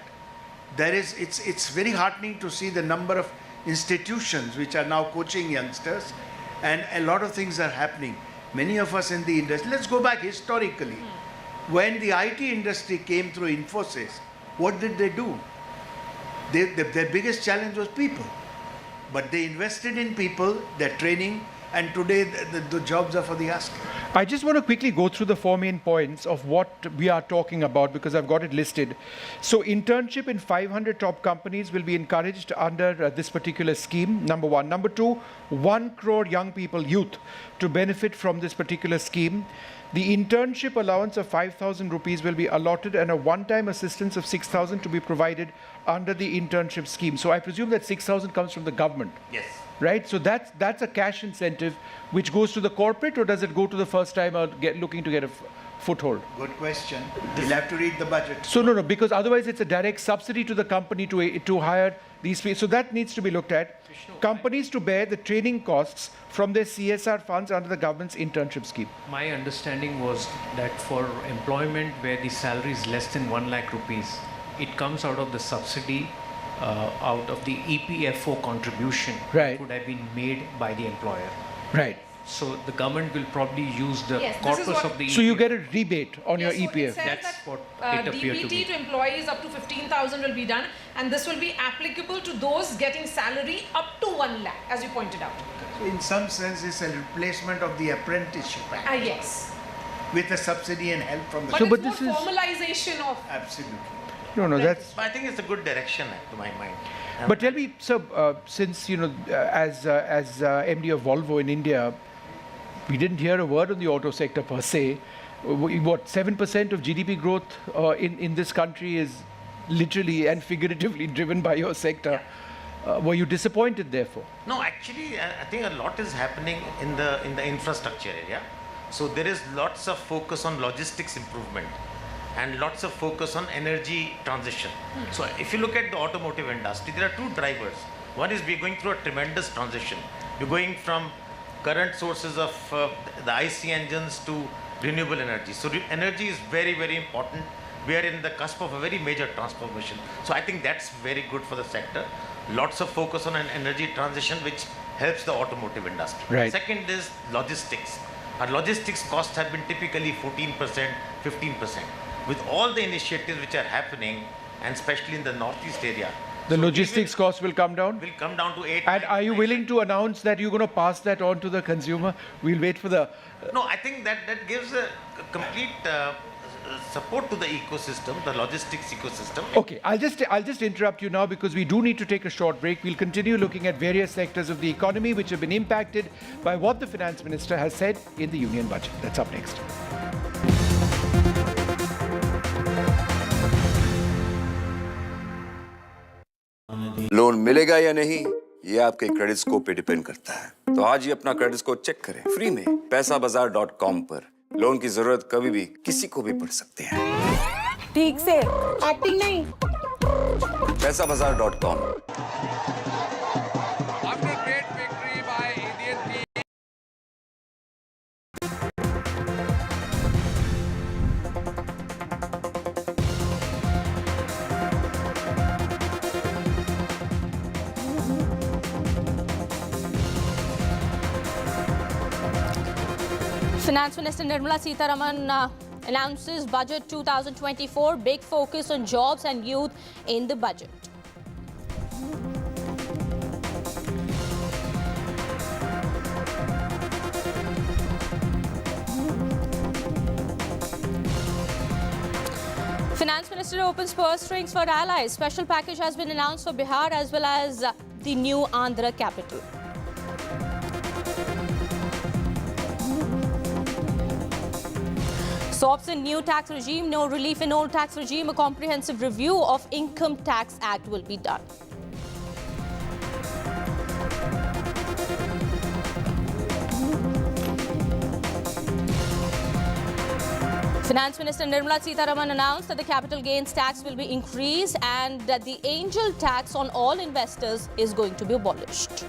it's very heartening to see the number of institutions which are now coaching youngsters, and a lot of things are happening. Many of us in the industry, let's go back historically. When the IT industry came through Infosys, what did they do? Their biggest challenge was people. But they invested in people, their training, and today the jobs are for the asking. I just want to quickly go through the 4 main points of what we are talking about, because I've got it listed. So internship in 500 top companies will be encouraged under this particular scheme, number one. Number two, 1 crore young people, youth, to benefit from this particular scheme. The internship allowance of 5,000 rupees will be allotted, and a one-time assistance of 6,000 to be provided under the internship scheme. So I presume that 6,000 comes from the government. Yes. Right? So that's a cash incentive which goes to the corporate, or does it go to the first timer looking to get a foothold? Good question. You'll have to read the budget. So no, because otherwise it's a direct subsidy to the company to hire these people. So that needs to be looked at. Companies to bear the training costs from their CSR funds under the government's internship scheme. My understanding was that for employment where the salary is less than 1 lakh rupees, it comes out of the subsidy, out of the EPFO contribution that would have been made by the employer. Right. So the government will probably use the corpus of the EPF. So you get a rebate on your So EPF. it says That's that, what it appeared to be. DBT to employees up to 15,000 will be done, and this will be applicable to those getting salary up to 1 lakh, as you pointed out. So in some sense, it's a replacement of the apprenticeship act. Yes. With a subsidy and help from the... But it's more formalization of... Absolutely. No, that's... I think it's a good direction, to my mind. But tell me, so since, as MD of Volvo in India, we didn't hear a word on the auto sector per se. What, 7% of GDP growth in this country is literally and figuratively driven by your sector. Were you disappointed therefore? No, actually, I think a lot is happening in the infrastructure area. So there is lots of focus on logistics improvement and lots of focus on energy transition. So if you look at the automotive industry, there are two drivers. One is we're going through a tremendous transition. We're going from current sources of the IC engines to renewable energy. So energy is very, very important. We are in the cusp of a very major transformation. So I think that's very good for the sector. Lots of focus on an energy transition which helps the automotive industry. Right. Second is logistics. Our logistics costs have been typically 14%, 15%. With all the initiatives which are happening, and especially in the northeast area, The logistics costs will come down? will come down to 8. And are you willing to announce that you're going to pass that on to the consumer? We'll wait for the... No, I think that gives a complete support to the ecosystem, the logistics ecosystem. Okay, I'll just interrupt you now because we do need to take a short break. We'll continue looking at various sectors of the economy which have been impacted by what the finance minister has said in the union budget. That's up next. Loan मिलेगा या नहीं ये आपके credit score पे depend करता है। तो आज ही अपना क्रेडिट स्कोर चेक करें फ्री में पैसाबाजार.com पर। लोन की जरूरत कभी भी किसी को भी पड़ सकती है। ठीक से एक्टिंग नहीं। पैसाबाजार.com। Finance Minister Nirmala Sitharaman announces Budget 2024, big focus on jobs and youth in the budget. Finance Minister opens purse strings for allies. Special package has been announced for Bihar as well as the new Andhra capital. SOPs in new tax regime, no relief in old tax regime. A comprehensive review of Income Tax Act will be done. Finance Minister Nirmala Sitharaman announced that the capital gains tax will be increased and that the angel tax on all investors is going to be abolished.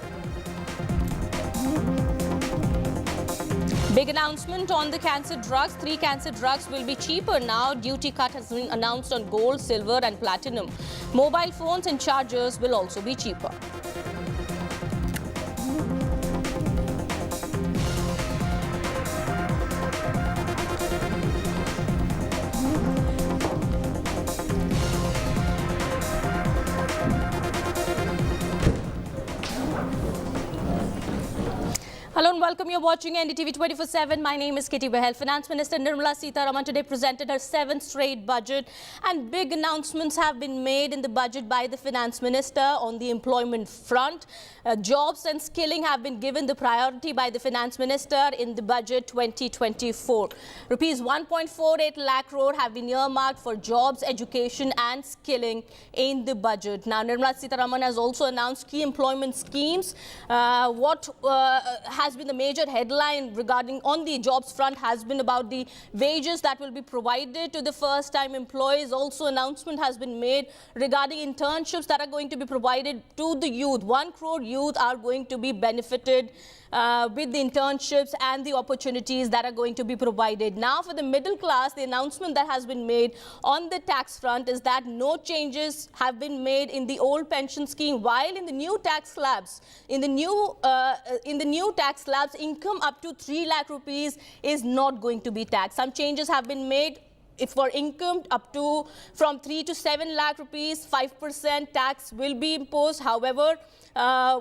Big announcement on the cancer drugs. 3 cancer drugs will be cheaper now. Duty cut has been announced on gold, silver and platinum. Mobile phones and chargers will also be cheaper. Hello and welcome. You're watching NDTV 24/7. My name is Kitty Behel. Finance Minister Nirmala Sitharaman today presented her 7th straight budget, and big announcements have been made in the budget by the Finance Minister on the employment front. Jobs and skilling have been given the priority by the Finance Minister in the budget 2024. Rupees 1.48 lakh crore have been earmarked for jobs, education and skilling in the budget. Now, Nirmala Sitharaman has also announced key employment schemes. What has been the major headline regarding on the jobs front has been about the wages that will be provided to the first-time employees. Also, announcement has been made regarding internships that are going to be provided to the youth. 1 crore youth are going to be benefited with the internships and the opportunities that are going to be provided. Now, for the middle class, the announcement that has been made on the tax front is that no changes have been made in the old pension scheme, while in the new tax slabs, in the new tax slabs, income up to 3 lakh rupees is not going to be taxed. Some changes have been made. If for income up to from 3 to 7 lakh rupees, 5% tax will be imposed. However,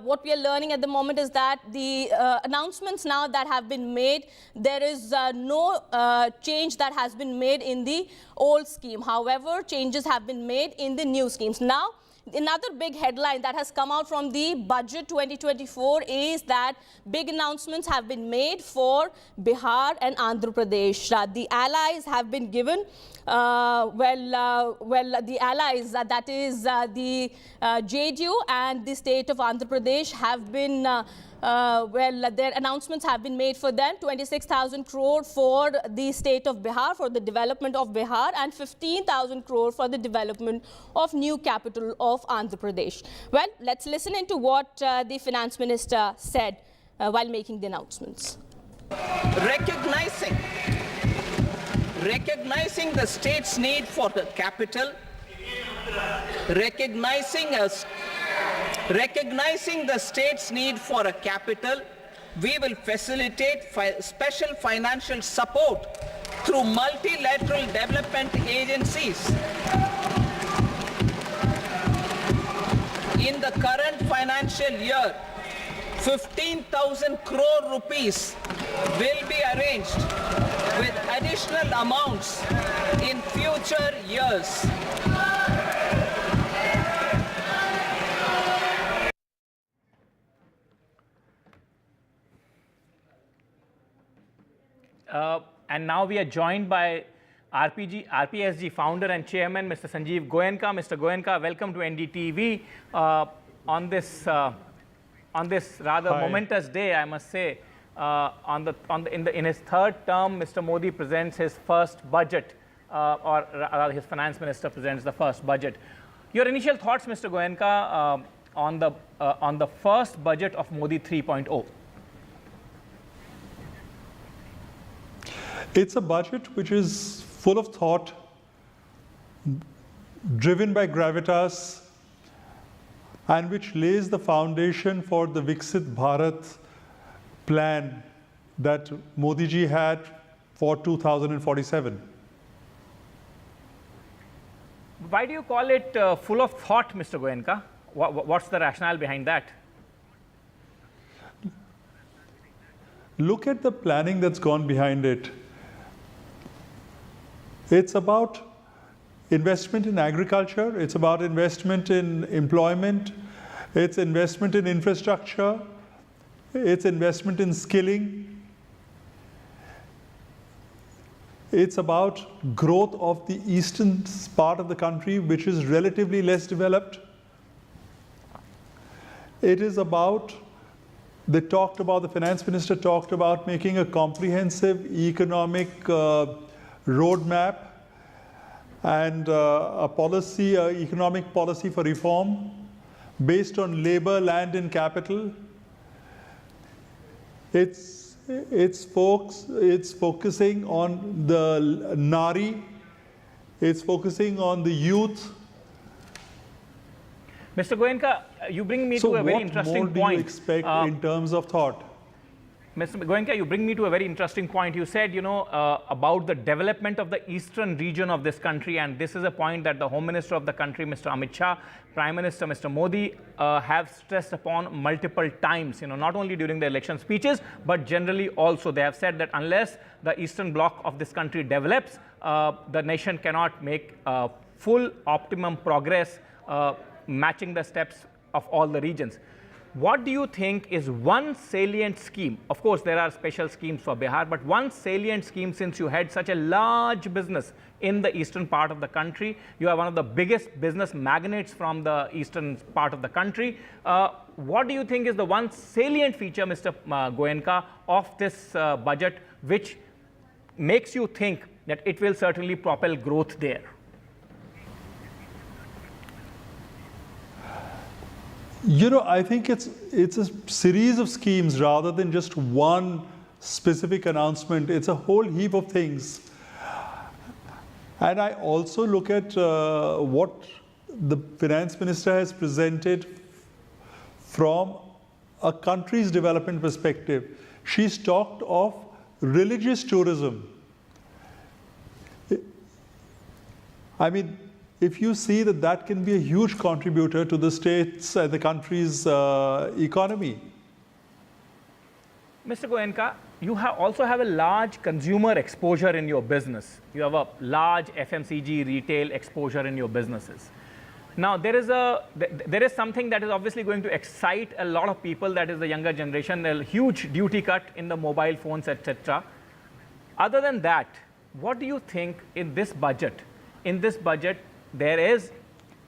what we are learning at the moment is that the announcements now that have been made, there is no change that has been made in the old scheme. However, changes have been made in the new schemes. Now, Another big headline that has come out from the budget 2024 is that big announcements have been made for Bihar and Andhra Pradesh. The allies have been given, the allies, that is the JDU and the state of Andhra Pradesh have been their announcements have been made for them. 26,000 crore for the state of Bihar, for the development of Bihar, and 15,000 crore for the development of new capital of Andhra Pradesh. Well, let's listen into what the finance minister said while making the announcements. Recognizing the state's need for the capital, recognizing the state's need for a capital, we will facilitate special financial support through multilateral development agencies. In the current financial year, 15,000 crore rupees will be arranged with additional amounts in future years. And now we are joined by RPSG founder and chairman, Mr. Sanjeev Goenka. Mr. Goenka, welcome to NDTV on this rather momentous day, I must say. In his third term, Mr. Modi presents his first budget, or rather his finance minister presents the first budget. Your initial thoughts, Mr. Goenka, on the first budget of Modi 3.0. It's a budget which is full of thought, driven by gravitas, and which lays the foundation for the Viksit Bharat plan that Modi ji had for 2047. Why do you call it full of thought, Mr. Goenka? What's the rationale behind that? Look at the planning that's gone behind it. It's about investment in agriculture, it's about investment in employment, it's investment in infrastructure, it's investment in skilling. It's about growth of the eastern part of the country, which is relatively less developed. It is about, the finance minister talked about making a comprehensive economic roadmap and a economic policy for reform based on labor, land and capital. It's focusing on the Nari, it's focusing on the youth. Mr. Goenka, you bring me to a very interesting point. So what more do you expect in terms of thought? Mr. Goenka, you bring me to a very interesting point. You said, about the development of the eastern region of this country, and this is a point that the Home Minister of the country, Mr. Amit Shah, Prime Minister, Mr. Modi, have stressed upon multiple times, not only during the election speeches, but generally also. They have said that unless the eastern bloc of this country develops, the nation cannot make full optimum progress, matching the steps of all the regions. What do you think is one salient scheme? Of course, there are special schemes for Bihar, but one salient scheme, since you had such a large business in the eastern part of the country, you are one of the biggest business magnates from the eastern part of the country. What do you think is the one salient feature, Mr. Goenka, of this budget, which makes you think that it will certainly propel growth there? I think it's a series of schemes rather than just one specific announcement. It's a whole heap of things. And I also look at what the finance minister has presented from a country's development perspective. She's talked of religious tourism. I mean, if you see that can be a huge contributor to the state's and the country's economy. Mr. Goenka, you also have a large consumer exposure in your business. You have a large FMCG retail exposure in your businesses. Now, there is something that is obviously going to excite a lot of people, that is the younger generation, a huge duty cut in the mobile phones, etc. Other than that, what do you think in this budget? In this budget, there is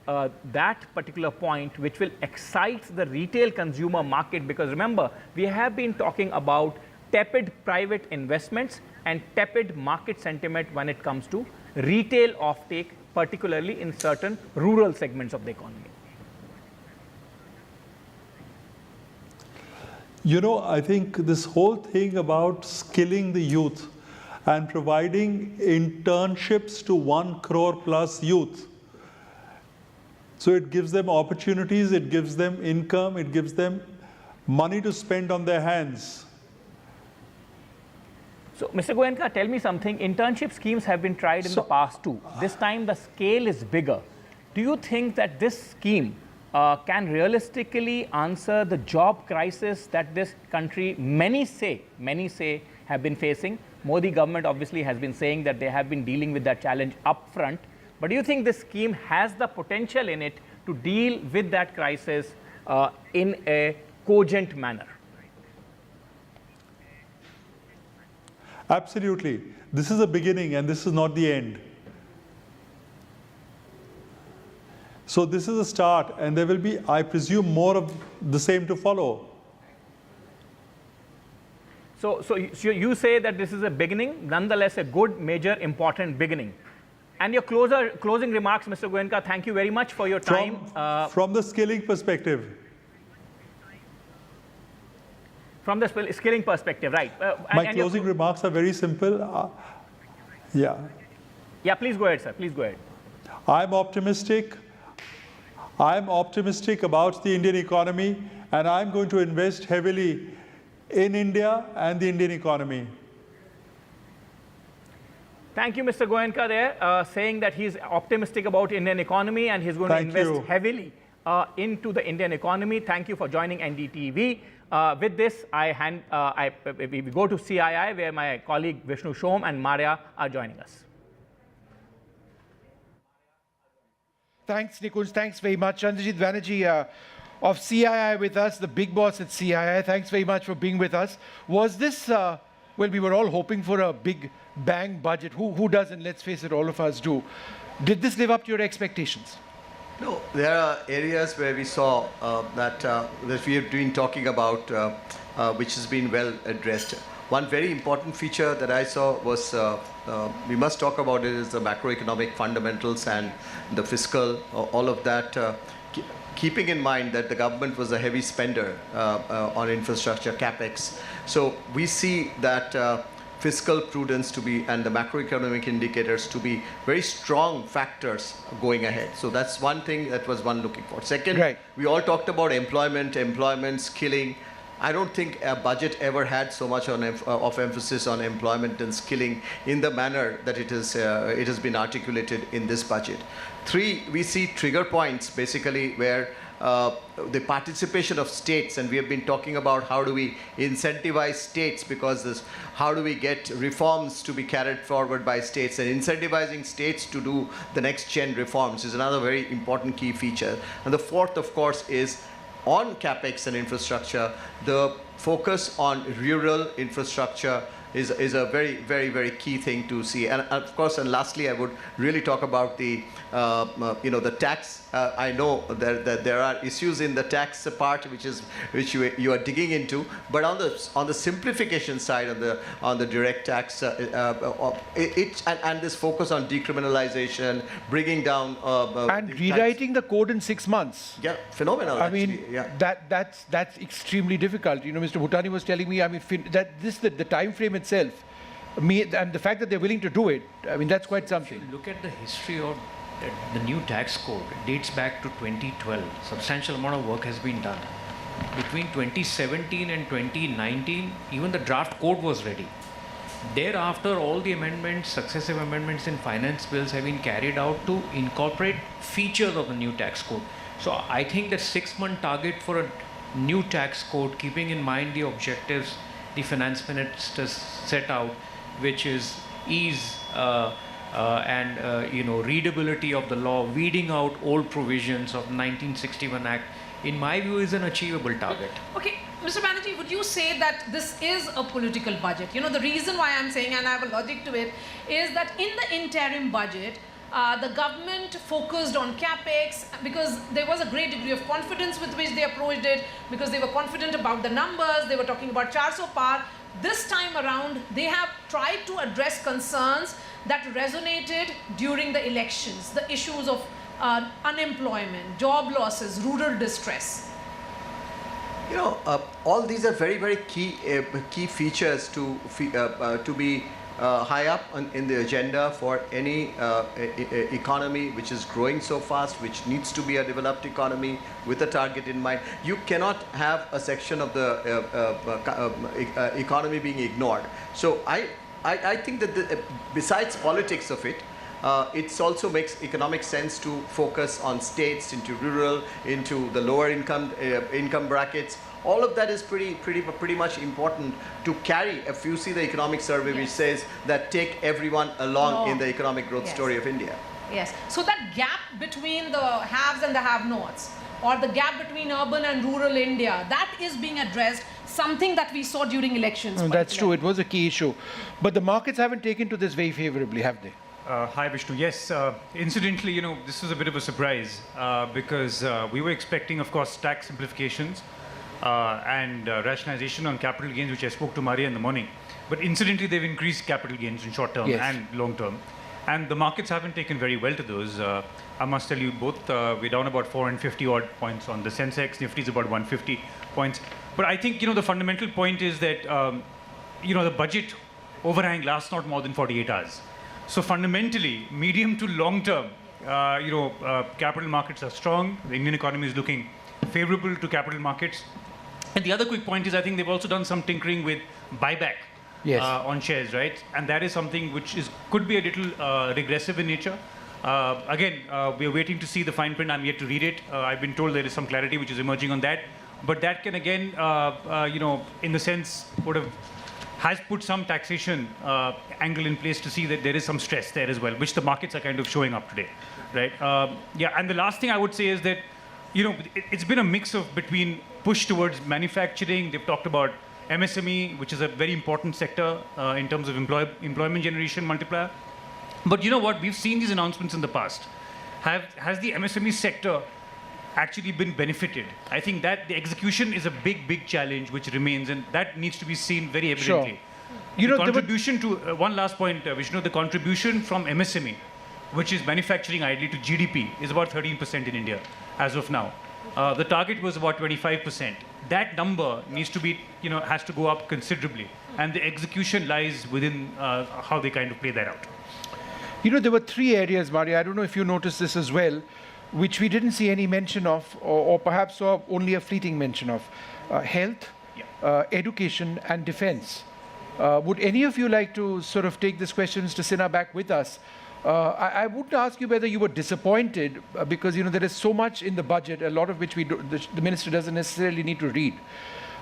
that particular point which will excite the retail consumer market, because remember, we have been talking about tepid private investments and tepid market sentiment when it comes to retail offtake, particularly in certain rural segments of the economy. You know, I think this whole thing about skilling the youth and providing internships to 1 crore plus youth. So it gives them opportunities, it gives them income, it gives them money to spend on their hands. So, Mr. Goenka, tell me something. Internship schemes have been tried in the past too. This time the scale is bigger. Do you think that this scheme can realistically answer the job crisis that this country, many say, have been facing? Modi government obviously has been saying that they have been dealing with that challenge upfront. But do you think this scheme has the potential in it to deal with that crisis in a cogent manner? Absolutely. This is a beginning and this is not the end. So this is a start, and there will be, I presume, more of the same to follow. So you say that this is a beginning, nonetheless a good, major, important beginning. And your closing remarks, Mr. Goenka, thank you very much for your time. From the skilling perspective. From the skilling perspective, right. My closing remarks are very simple. Yeah, please go ahead, sir. Please go ahead. I'm optimistic about the Indian economy, and I'm going to invest heavily in India and the Indian economy. Thank you, Mr. Goenka there, saying that he's optimistic about Indian economy and he's going to invest heavily into the Indian economy. Thank you for joining NDTV. With this, we go to CII, where my colleague Vishnu Shom and Maria are joining us. Thanks, Nikunj. Thanks very much. Chandrajit Banerjee of CII with us, the big boss at CII. Thanks very much for being with us. Was this, well, we were all hoping for a big bang budget. Who doesn't? Let's face it, all of us do. Did this live up to your expectations? No, there are areas where we saw that we have been talking about, which has been well addressed. One very important feature that I saw was, we must talk about it, is the macroeconomic fundamentals and the fiscal, all of that, keeping in mind that the government was a heavy spender on infrastructure, capex. So we see that fiscal prudence to be, and the macroeconomic indicators to be very strong factors going ahead. So that's one thing that was one looking for. Second, we all talked about employment, skilling. I don't think a budget ever had so much of emphasis on employment and skilling in the manner that it has been articulated in this budget. 3, we see trigger points basically where the participation of states, and we have been talking about how do we incentivize states, because how do we get reforms to be carried forward by states, and incentivizing states to do the next gen reforms is another very important key feature. And the 4th, of course, is on capex and infrastructure. The focus on rural infrastructure is a very, very, very key thing to see. And of course, and lastly, I would really talk about the the tax. I know that there are issues in the tax part, which you are digging into, but on the simplification side, on the direct tax, and this focus on decriminalization, bringing down and rewriting the code in 6 months. Yeah, phenomenal. I mean, that's extremely difficult. You know, Mr. Bhutani was telling me, I mean, that the time frame itself, and the fact that they're willing to do it, I mean, that's quite something. If you look at the history of the new tax code, it dates back to 2012. Substantial amount of work has been done. Between 2017 and 2019, even the draft code was ready. Thereafter, all the amendments, successive amendments in finance bills have been carried out to incorporate features of the new tax code. So I think the 6-month target for a new tax code, keeping in mind the objectives the finance minister set out, which is ease and readability of the law, weeding out old provisions of 1961 Act, in my view, is an achievable target. Okay, Mr. Banerjee, would you say that this is a political budget? The reason why I'm saying, and I have a logic to it, is that in the interim budget, the government focused on capex because there was a great degree of confidence with which they approached it, because they were confident about the numbers, they were talking about 400 par. This time around, they have tried to address concerns that resonated during the elections, the issues of unemployment, job losses, rural distress. All these are very, very key features to be high up in the agenda for any economy which is growing so fast, which needs to be a developed economy with a target in mind. You cannot have a section of the economy being ignored. So I think that besides politics of it, it also makes economic sense to focus on states, into rural, into the lower income brackets. All of that is pretty much important to carry. If you see the economic survey, which says that take everyone along in the economic growth story of India. Yes. So that gap between the haves and the have-nots, or the gap between urban and rural India, that is being addressed, something that we saw during elections. That's true. It was a key issue. But the markets haven't taken to this very favorably, have they? Hi, Vishnu. Yes, incidentally, this was a bit of a surprise because we were expecting, of course, tax simplifications and rationalization on capital gains, which I spoke to Maria in the morning. But incidentally, they've increased capital gains in short term and long term. And the markets haven't taken very well to those. I must tell you both, we're down about 450 odd points on the Sensex. Nifty is about 150 points. But I think, the fundamental point is that, the budget overhang lasts not more than 48 hours. So fundamentally, medium to long term, capital markets are strong. The Indian economy is looking favorable to capital markets. And the other quick point is I think they've also done some tinkering with buyback on shares, right? And that is something which could be a little regressive in nature. Again, we are waiting to see the fine print. I'm yet to read it. I've been told there is some clarity which is emerging on that. But that can again, in the sense, has put some taxation angle in place to see that there is some stress there as well, which the markets are kind of showing up today, right? And the last thing I would say is that, it's been a mix of between push towards manufacturing. They've talked about MSME, which is a very important sector in terms of employment generation multiplier. But you know what? We've seen these announcements in the past. Has the MSME sector actually been benefited? I think that the execution is a big challenge which remains, and that needs to be seen very evidently. Sure. The contribution to one last point, Vishnu, the contribution from MSME, which is manufacturing ideally, to GDP, is about 13% in India as of now. The target was about 25%. That number needs to be, has to go up considerably, and the execution lies within how they kind of play that out. There were three areas, Maria, I don't know if you noticed this as well, which we didn't see any mention of, or perhaps saw only a fleeting mention of. Health, education, and defense. Would any of you like to sort of take these questions to Sinha back with us? I wouldn't ask you whether you were disappointed because, there is so much in the budget, a lot of which the minister doesn't necessarily need to read.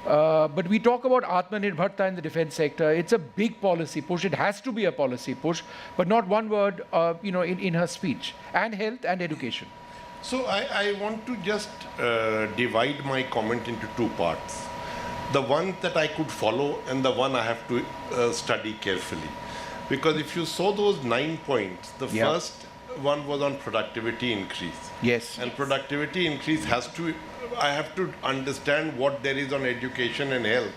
But we talk about Atmanirbharta in the defense sector. It's a big policy push. It has to be a policy push, but not one word, in her speech. And health and education. So I want to just divide my comment into two parts. The one that I could follow and the one I have to study carefully. Because if you saw those 9 points, the first one was on productivity increase. Yes. And productivity increase I have to understand what there is on education and health.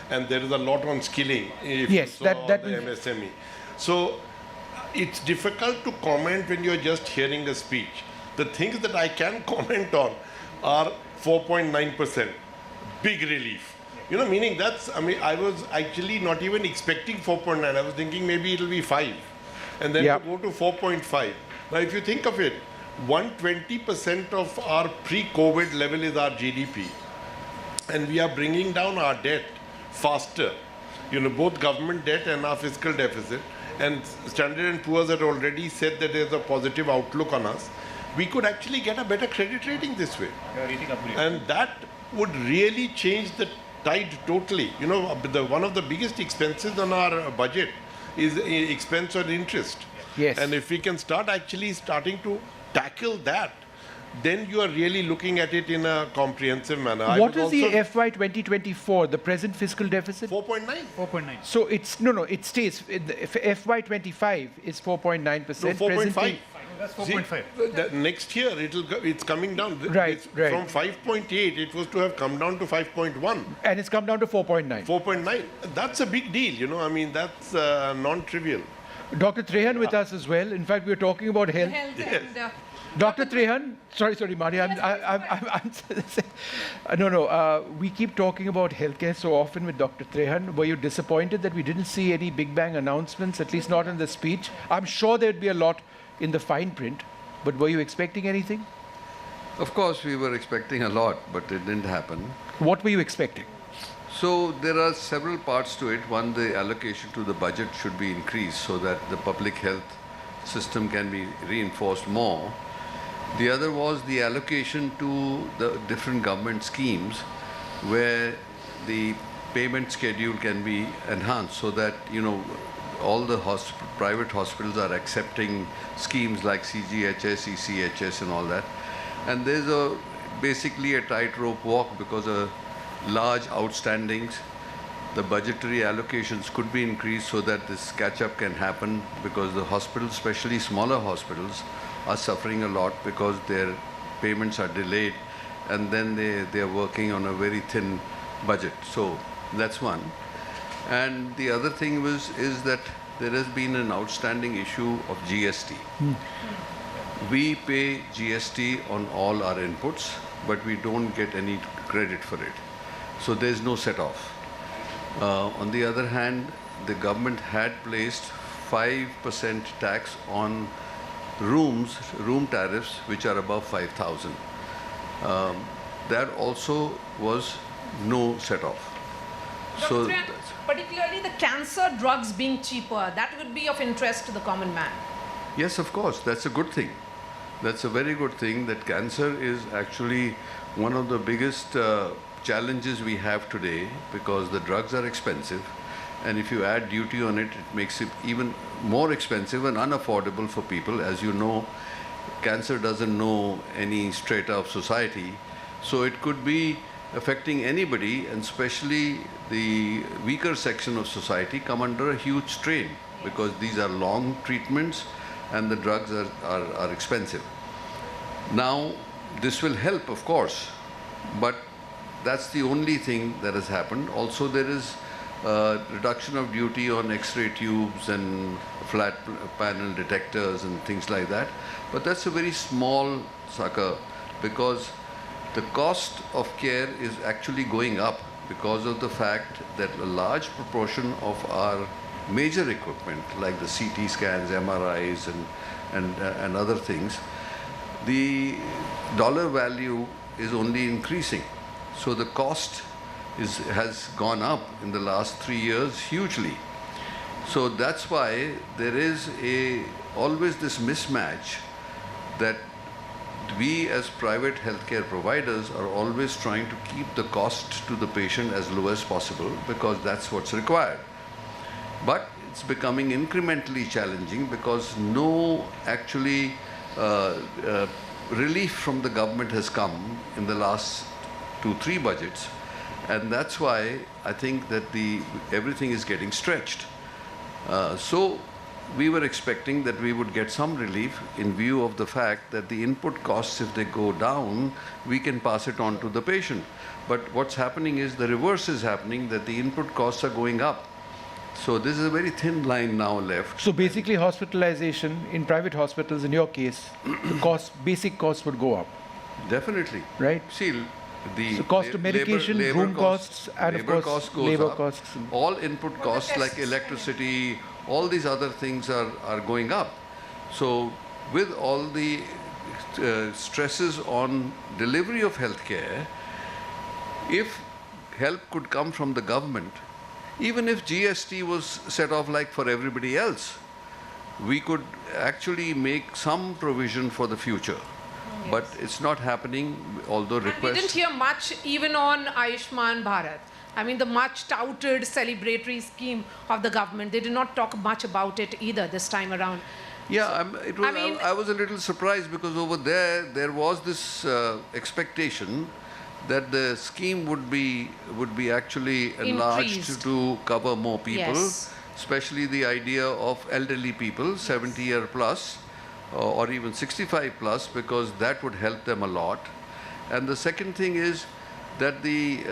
And there is a lot on skilling, if you saw the MSME. So it's difficult to comment when you're just hearing a speech. The things that I can comment on are 4.9%, big relief. Meaning I was actually not even expecting 4.9. I was thinking maybe it'll be 5. And then to go to 4.5. Now, if you think of it, 120% of our pre-COVID level is our GDP. And we are bringing down our debt faster. Both government debt and our fiscal deficit. And Standard & Poor's had already said that there's a positive outlook on us. We could actually get a better credit rating this way. And that would really change the tide totally. One of the biggest expenses on our budget is expense on interest. Yes. And if we can starting to tackle that, then you are really looking at it in a comprehensive manner. What is the FY 2024, the present fiscal deficit? 4.9. 4.9. So it's, it stays. FY 25 is 4.9%. No, 4.5. That's 4.5. The next year it's coming down. Right. From 5.8, it was to have come down to 5.1. And it's come down to 4.9. 4.9. That's a big deal, I mean, that's non-trivial. Dr. Trehan with us as well. In fact, we were talking about health. And, Dr. Trehan, sorry, Maria. We keep talking about healthcare so often with Dr. Trehan. Were you disappointed that we didn't see any Big Bang announcements, at least not in the speech? I'm sure there'd be a lot in the fine print, but were you expecting anything? Of course, we were expecting a lot, but it didn't happen. What were you expecting? So there are several parts to it. One, the allocation to the budget should be increased so that the public health system can be reinforced more. The other was the allocation to the different government schemes where the payment schedule can be enhanced so that, all the private hospitals are accepting schemes like CGHS, ECHS and all that. And there's basically a tightrope walk because of large outstandings. The budgetary allocations could be increased so that this catch-up can happen, because the hospitals, especially smaller hospitals, are suffering a lot because their payments are delayed, and then they are working on a very thin budget. So that's one. And the other thing is that there has been an outstanding issue of GST. We pay GST on all our inputs, but we don't get any credit for it. So there's no set-off. On the other hand, the government had placed 5% tax on room tariffs which are above 5,000. That also was no set-off. So particularly the cancer drugs being cheaper, that would be of interest to the common man. Yes, of course, that's a good thing. That's a very good thing, that cancer is actually one of the biggest challenges we have today, because the drugs are expensive, and if you add duty on it, it makes it even more expensive and unaffordable for people. As you know, cancer doesn't know any strata of society, so it could be affecting anybody, and especially the weaker section of society come under a huge strain, because these are long treatments and the drugs are expensive. Now, this will help, of course, but that's the only thing that has happened. Also, there is reduction of duty on X-ray tubes and flat panel detectors and things like that. But that's a very small sucker, because the cost of care is actually going up because of the fact that a large proportion of our major equipment, like the CT scans, MRIs, and other things, the dollar value is only increasing. So the cost has gone up in the last 3 years hugely. So that's why there is always this mismatch, that we as private healthcare providers are always trying to keep the cost to the patient as low as possible, because that's what's required. But it's becoming incrementally challenging, because no actually relief from the government has come in the last 2-3 budgets, and that's why I think that everything is getting stretched. So we were expecting that we would get some relief in view of the fact that the input costs, if they go down, we can pass it on to the patient. But what's happening is the reverse is happening, that the input costs are going up. So this is a very thin line now left. So basically hospitalization in private hospitals, in your case, the basic costs would go up. Definitely. Right? See, the cost of medication, room costs, and of course labor costs. All input costs like electricity, all these other things are going up. So with all the stresses on delivery of healthcare, if help could come from the government, even if GST was set off like for everybody else, we could actually make some provision for the future. Yes. But it's not happening, although requests... And we didn't hear much even on Ayushman Bharat. I mean, the much touted celebratory scheme of the government. They did not talk much about it either this time around. Yeah, I was a little surprised because over there was this expectation that the scheme would be actually enlarged Increased. to cover more people, Yes. especially the idea of elderly people, 70-year plus, or even 65 plus, because that would help them a lot. And the second thing is that the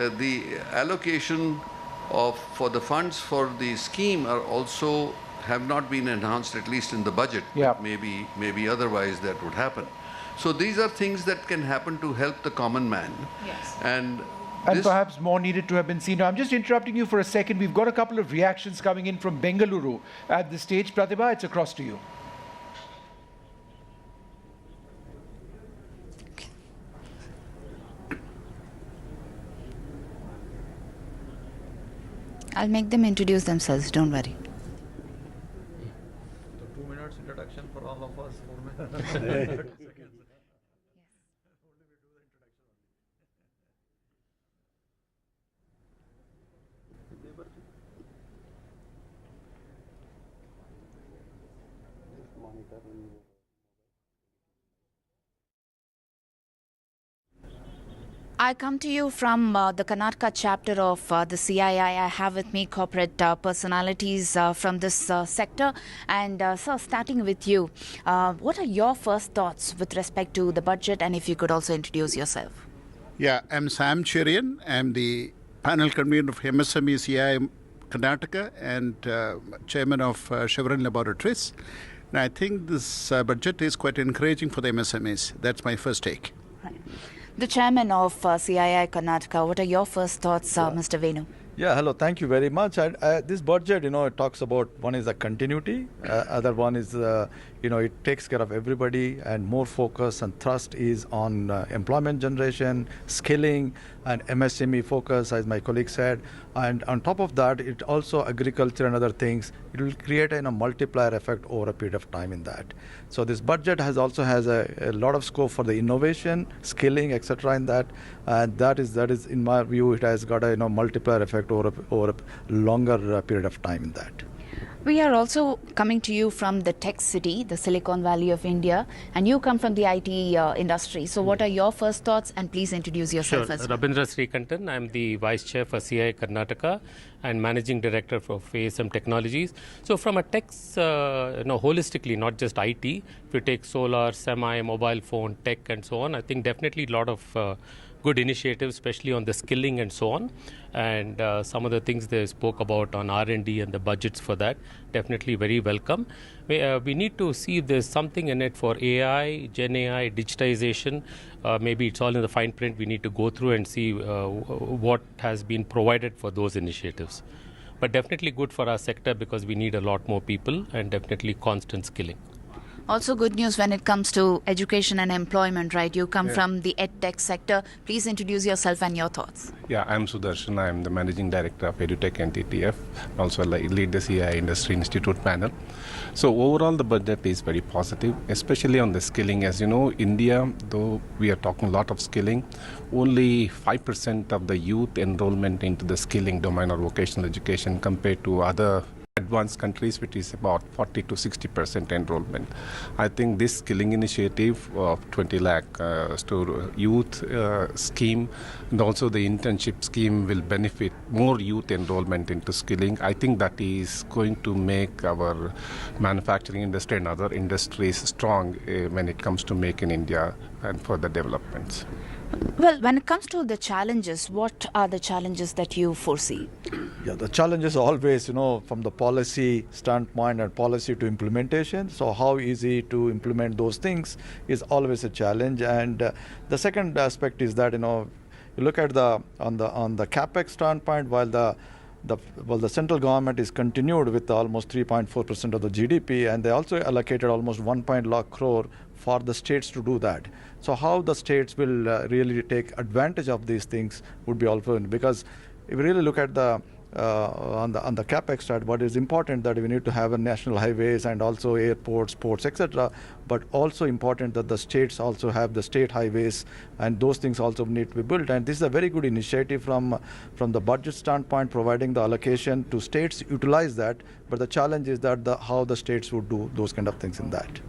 allocation for the funds for the scheme are also have not been enhanced, at least in the budget. Yeah. But maybe otherwise that would happen. So these are things that can happen to help the common man. Yes. And perhaps more needed to have been seen. Now, I'm just interrupting you for a second. We've got a couple of reactions coming in from Bengaluru at this stage. Pratibha, it's across to you. I'll make them introduce themselves, don't worry. 2 minutes introduction for all of us. 4 minutes. I come to you from the Karnataka chapter of the CII. I have with me corporate personalities from this sector. And so starting with you, what are your first thoughts with respect to the budget, and if you could also introduce yourself? Yeah, I'm Sam Cherian. I'm the panel convener of MSME CII Karnataka and chairman of Chevron Laboratories. And I think this budget is quite encouraging for the MSMEs. That's my first take. Right. The chairman of CII Karnataka, what are your first thoughts, Mr. Venu? Yeah, hello, thank you very much. This budget, it talks about, one is the continuity, other one is, it takes care of everybody, and more focus and thrust is on employment generation, skilling, and MSME focus, as my colleague said. And on top of that, it also agriculture and other things. It will create a multiplier effect over a period of time in that. So this budget also has a lot of scope for the innovation, skilling, etc. in that. And that is, in my view, it has got a multiplier effect over a longer period of time in that. We are also coming to you from the tech city, the Silicon Valley of India, and you come from the IT industry. So what are your first thoughts, and please introduce yourself as well. Rabindra Srikantan, I'm the Vice Chair for CI Karnataka and Managing Director for ASM Technologies. So from a tech, holistically, not just IT, if you take solar, semi, mobile phone, tech and so on, I think definitely a lot of good initiatives, especially on the skilling and so on. And some of the things they spoke about on R&D and the budgets for that, definitely very welcome. We need to see if there's something in it for AI, Gen AI, digitization. Maybe it's all in the fine print. We need to go through and see what has been provided for those initiatives. But definitely good for our sector because we need a lot more people and definitely constant skilling. Also good news when it comes to education and employment, right? You come from the EdTech sector. Please introduce yourself and your thoughts. Yeah, I'm Sudarshan. I'm the Managing Director of EduTech NDTV. Also lead the CI Industry Institute panel. So overall, the budget is very positive, especially on the skilling. As you know, India, though we are talking a lot of skilling, only 5% of the youth enrollment into the skilling domain or vocational education compared to other advanced countries, which is about 40 to 60% enrollment. I think this skilling initiative of 20 lakh to youth scheme and also the internship scheme will benefit more youth enrollment into skilling. I think that is going to make our manufacturing industry and other industries strong when it comes to Make in India and further developments. Well, when it comes to the challenges, what are the challenges that you foresee? Yeah, the challenge is always, from the policy standpoint and policy to implementation. So how easy to implement those things is always a challenge. And the second aspect is that, you look at on the capex standpoint, while the central government is continued with almost 3.4% of the GDP, and they also allocated almost 1 lakh crore for the states to do that. So how the states will really take advantage of these things would be also, because if you really look at the on the capex side, what is important that we need to have a national highways and also airports, ports, etc. But also important that the states also have the state highways, and those things also need to be built. And this is a very good initiative from the budget standpoint, providing the allocation to states utilize that. But the challenge is that how the states would do those kind of things in that.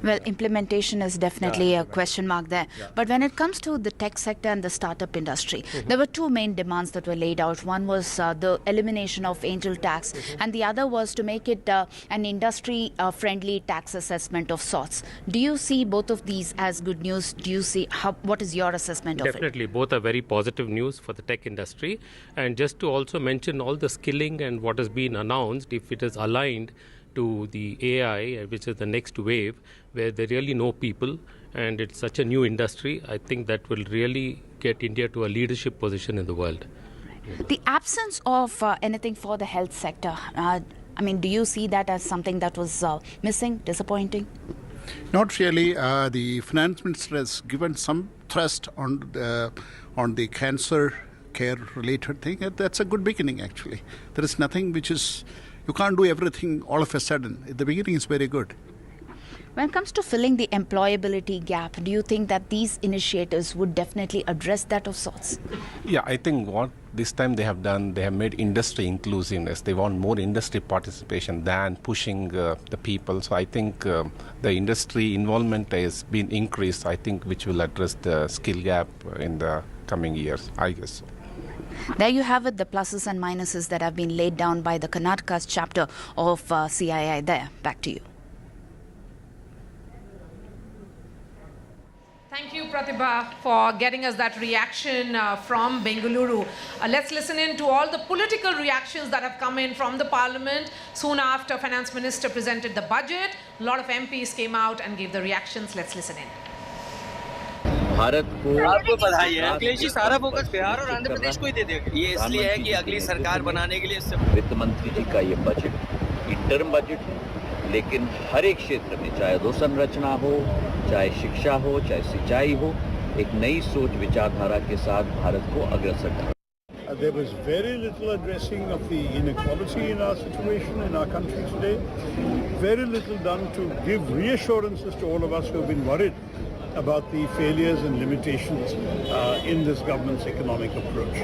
Well, implementation is definitely a question mark there. But when it comes to the tech sector and the startup industry, there were two main demands that were laid out. One was the elimination of angel tax, and the other was to make it an industry-friendly tax assessment of sorts. Do you see both of these as good news? Do you see what is your assessment of it? Definitely, both are very positive news for the tech industry. And just to also mention all the skilling and what has been announced, if it is aligned to the AI, which is the next wave, where they really know people, and it's such a new industry, I think that will really get India to a leadership position in the world. The absence of anything for the health sector, do you see that as something that was missing, disappointing? Not really. The finance minister has given some thrust on the cancer care related thing. That's a good beginning, actually. There is nothing which is... You can't do everything all of a sudden. The beginning is very good. When it comes to filling the employability gap, do you think that these initiatives would definitely address that of sorts? Yeah, I think what this time they have done, they have made industry inclusiveness. They want more industry participation than pushing the people. So I think the industry involvement has been increased, I think, which will address the skill gap in the coming years, I guess so. There you have it, the pluses and minuses that have been laid down by the Karnataka's chapter of CII there. Back to you. Thank you, Pratibha, for getting us that reaction from Bengaluru. Let's listen in to all the political reactions that have come in from the Parliament. Soon after Finance Minister presented the budget, a lot of MPs came out and gave the reactions. Let's listen in. Bharat को आपको बधाई है। अखिलेश जी सारा focus Bihar और आंध्र प्रदेश को ही दे देंगे। ये इसलिए है कि अगली सरकार बनाने के लिए वित्त मंत्री जी का ये बजट इंटर्म बजट है, लेकिन हर एक क्षेत्र में, चाहे अधोसंरचना हो, चाहे शिक्षा हो, चाहे सिंचाई हो, एक नई सोच विचारधारा के साथ भारत को अग्रसर करना। There was very little addressing of the inequality in our situation in our country today. Very little done to give reassurances to all of us who have been worried about the failures and limitations in this government's economic approach.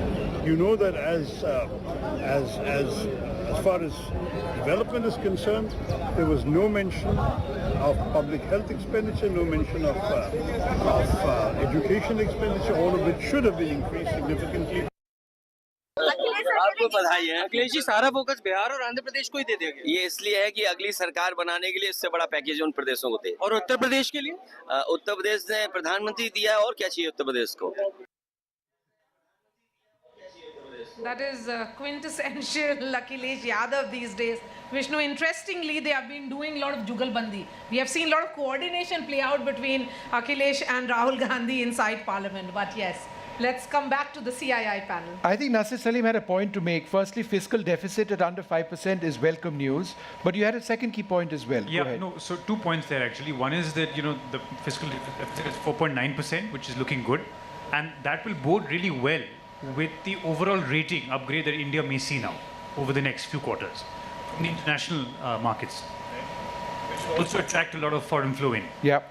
You know that as far as development is concerned, there was no mention of public health expenditure, no mention of education expenditure, all of which should have been increased significantly. आपको बधाई है। अखिलेश जी सारा focus Bihar और आंध्र प्रदेश को ही दे देंगे। ये इसलिए है कि अगली सरकार बनाने के लिए इससे बड़ा पैकेज उन प्रदेशों को दे। और उत्तर प्रदेश के लिए उत्तर प्रदेश ने प्रधानमंत्री दिया है, और क्या चाहिए उत्तर प्रदेश को? That is quintessential Akhilesh Yadav these days. Vishnu, interestingly, they have been doing a lot of jugalbandi. We have seen a lot of coordination play out between Akhilesh and Rahul Gandhi inside Parliament. But yes, let's come back to the CII panel. I think Nasir Salim had a point to make. Firstly, fiscal deficit at under 5% is welcome news. But you had a second key point as well. Yeah, no, so 2 points there actually. One is that, the fiscal deficit is 4.9%, which is looking good. And that will bode really well with the overall rating upgrade that India may see now over the next few quarters from the international markets, which will also attract a lot of foreign flow in. Yeah.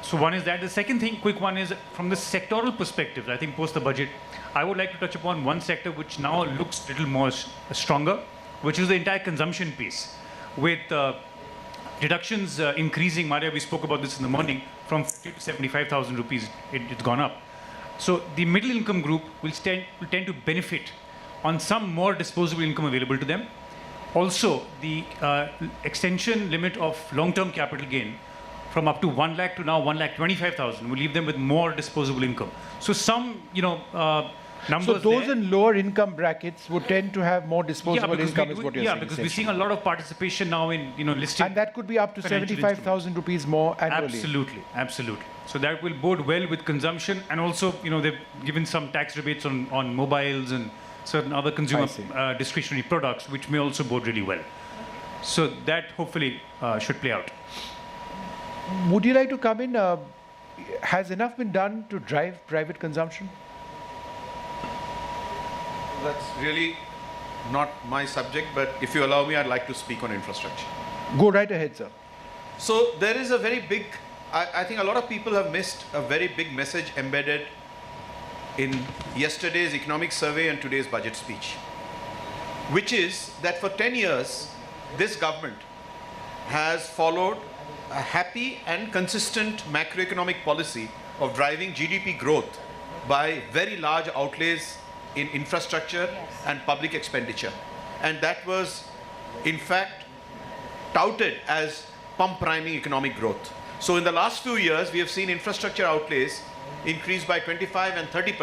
So one is that. The second thing, quick one, is from the sectoral perspective, I think post the budget, I would like to touch upon one sector which now looks a little more stronger, which is the entire consumption piece. With deductions increasing, Maria, we spoke about this in the morning, from 50 to 75,000 rupees, it's gone up. So the middle income group will tend to benefit on some more disposable income available to them. Also, the extension limit of long-term capital gain from up to 1 lakh to now 1,25,000 will leave them with more disposable income. So some, numbers. So those in lower income brackets would tend to have more disposable income, is what you're saying. Yeah, because we're seeing a lot of participation now in, listed. And that could be up to 75,000 rupees more annually. Absolutely, absolutely. So that will bode well with consumption, and also, they've given some tax rebates on mobiles and certain other consumer discretionary products, which may also bode really well. So that hopefully should play out. Would you like to come in? Has enough been done to drive private consumption? That's really not my subject, but if you allow me, I'd like to speak on infrastructure. Go right ahead, sir. So there is a very big, I think a lot of people have missed a very big message embedded in yesterday's economic survey and today's budget speech, which is that for 10 years, this government has followed a happy and consistent macroeconomic policy of driving GDP growth by very large outlays in infrastructure and public expenditure. And that was, in fact, touted as pump priming economic growth. So in the last few years, we have seen infrastructure outlays increase by 25 and 30%,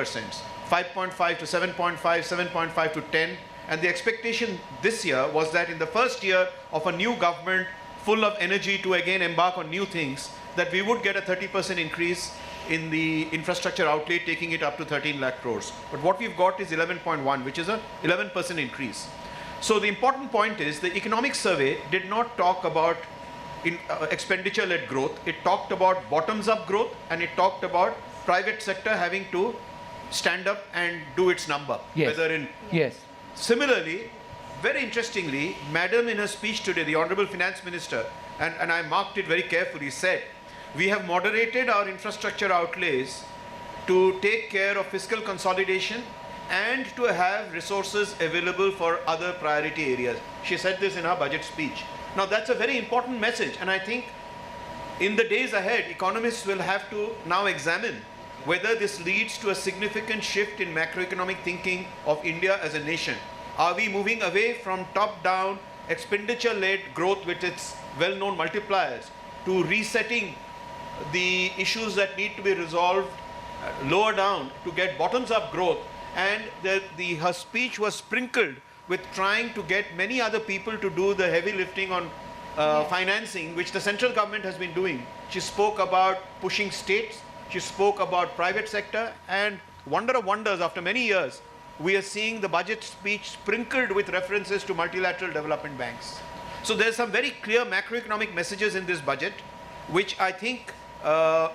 5.5 to 7.5, 7.5 to 10. And the expectation this year was that in the first year of a new government full of energy to again embark on new things, that we would get a 30% increase in the infrastructure outlay, taking it up to 13 lakh crores. But what we've got is 11.1, which is a 11% increase. So the important point is the economic survey did not talk about expenditure-led growth. It talked about bottoms-up growth, and it talked about private sector having to stand up and do its number. Yes. Whether in Similarly, very interestingly, Madam in her speech today, the Honorable Finance Minister, and I marked it very carefully, said, we have moderated our infrastructure outlays to take care of fiscal consolidation and to have resources available for other priority areas. She said this in her budget speech. Now that's a very important message, and I think in the days ahead, economists will have to now examine whether this leads to a significant shift in macroeconomic thinking of India as a nation. Are we moving away from top-down, expenditure-led growth with its well-known multipliers to resetting the issues that need to be resolved lower down to get bottoms-up growth? And her speech was sprinkled with trying to get many other people to do the heavy lifting on financing, which the central government has been doing. She spoke about pushing states, she spoke about private sector, and wonder of wonders, after many years, we are seeing the budget speech sprinkled with references to multilateral development banks. So there's some very clear macroeconomic messages in this budget, which I think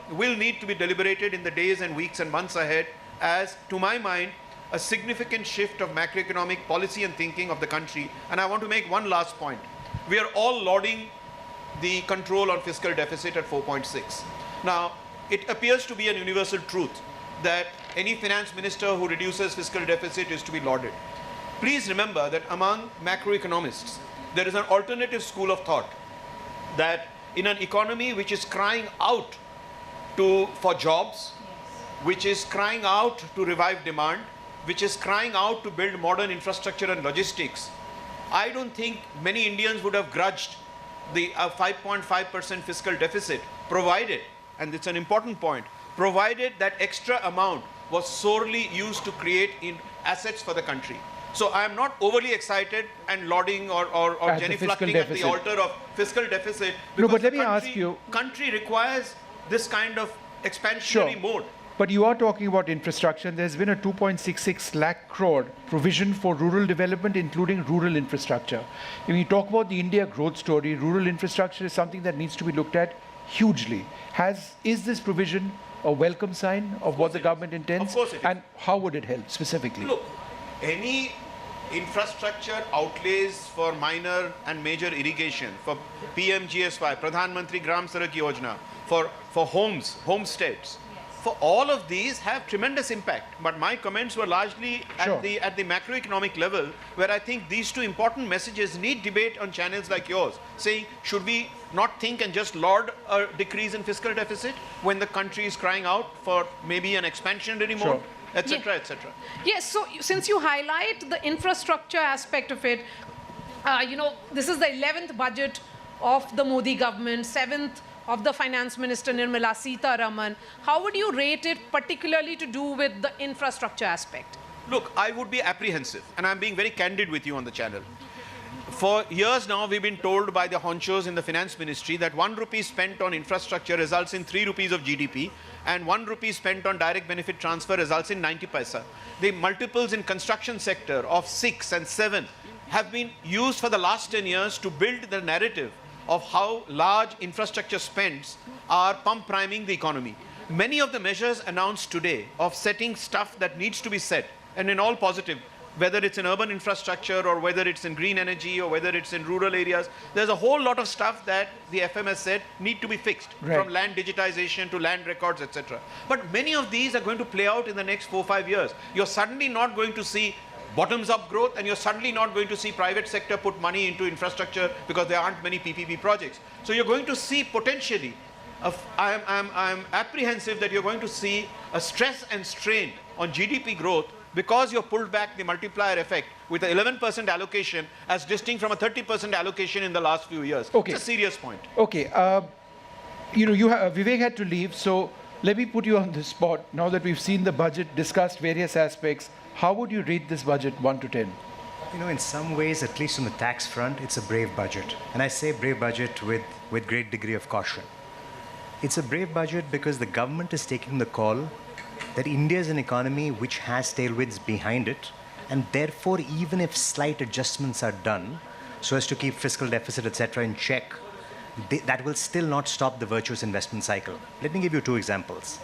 will need to be deliberated in the days and weeks and months ahead as, to my mind, a significant shift of macroeconomic policy and thinking of the country. And I want to make one last point. We are all lauding the control on fiscal deficit at 4.6. Now, it appears to be an universal truth that any finance minister who reduces fiscal deficit is to be lauded. Please remember that among macroeconomists, there is an alternative school of thought that in an economy which is crying out for jobs, which is crying out to revive demand, which is crying out to build modern infrastructure and logistics, I don't think many Indians would have grudged the 5.5% fiscal deficit, provided, and it's an important point, provided that extra amount was sorely used to create assets for the country. So I am not overly excited and lauding or genuflecting at the altar of fiscal deficit, because but let me ask you, country requires this kind of expansionary mode. But you are talking about infrastructure, and there's been a 2.66 lakh crore provision for rural development, including rural infrastructure. When you talk about the India growth story, rural infrastructure is something that needs to be looked at hugely. Is this provision a welcome sign of what the government intends? Of course it is. And how would it help specifically? Look, any infrastructure outlays for minor and major irrigation, for PMGSY, Pradhan Mantri Gram Sadak Yojana, for homes, homesteads, for all of these have tremendous impact. But my comments were largely at the macroeconomic level, where I think these two important messages need debate on channels like yours, saying, should we not think and just laud a decrease in fiscal deficit when the country is crying out for maybe an expansionary mode, etc., etc. Yes, so since you highlight the infrastructure aspect of it, this is the 11th budget of the Modi government, 7th of the Finance Minister Nirmala Sitharaman. How would you rate it, particularly to do with the infrastructure aspect? Look, I would be apprehensive, and I'm being very candid with you on the channel. For years now, we've been told by the honchos in the finance ministry that 1 rupee spent on infrastructure results in 3 rupees of GDP, and 1 rupee spent on direct benefit transfer results in 90 paisa. The multiples in construction sector of 6 and 7 have been used for the last 10 years to build the narrative of how large infrastructure spends are pump priming the economy. Many of the measures announced today of setting stuff that needs to be set, and in all positive, whether it's in urban infrastructure or whether it's in green energy or whether it's in rural areas. There's a whole lot of stuff that the FM has said need to be fixed, from land digitization to land records, etc. But many of these are going to play out in the next 4 or 5 years. You're suddenly not going to see bottoms-up growth, and you're suddenly not going to see private sector put money into infrastructure because there aren't many PPP projects. So you're going to see potentially, I'm apprehensive that you're going to see a stress and strain on GDP growth because you've pulled back the multiplier effect with an 11% allocation as distinct from a 30% allocation in the last few years. Okay. It's a serious point. Okay. Vivek had to leave, so let me put you on the spot. Now that we've seen the budget, discussed various aspects, how would you rate this budget 1 to 10? In some ways, at least on the tax front, it's a brave budget. And I say brave budget with great degree of caution. It's a brave budget because the government is taking the call that India is an economy which has tailwinds behind it, and therefore, even if slight adjustments are done so as to keep fiscal deficit, etc., in check, that will still not stop the virtuous investment cycle. Let me give you 2 examples.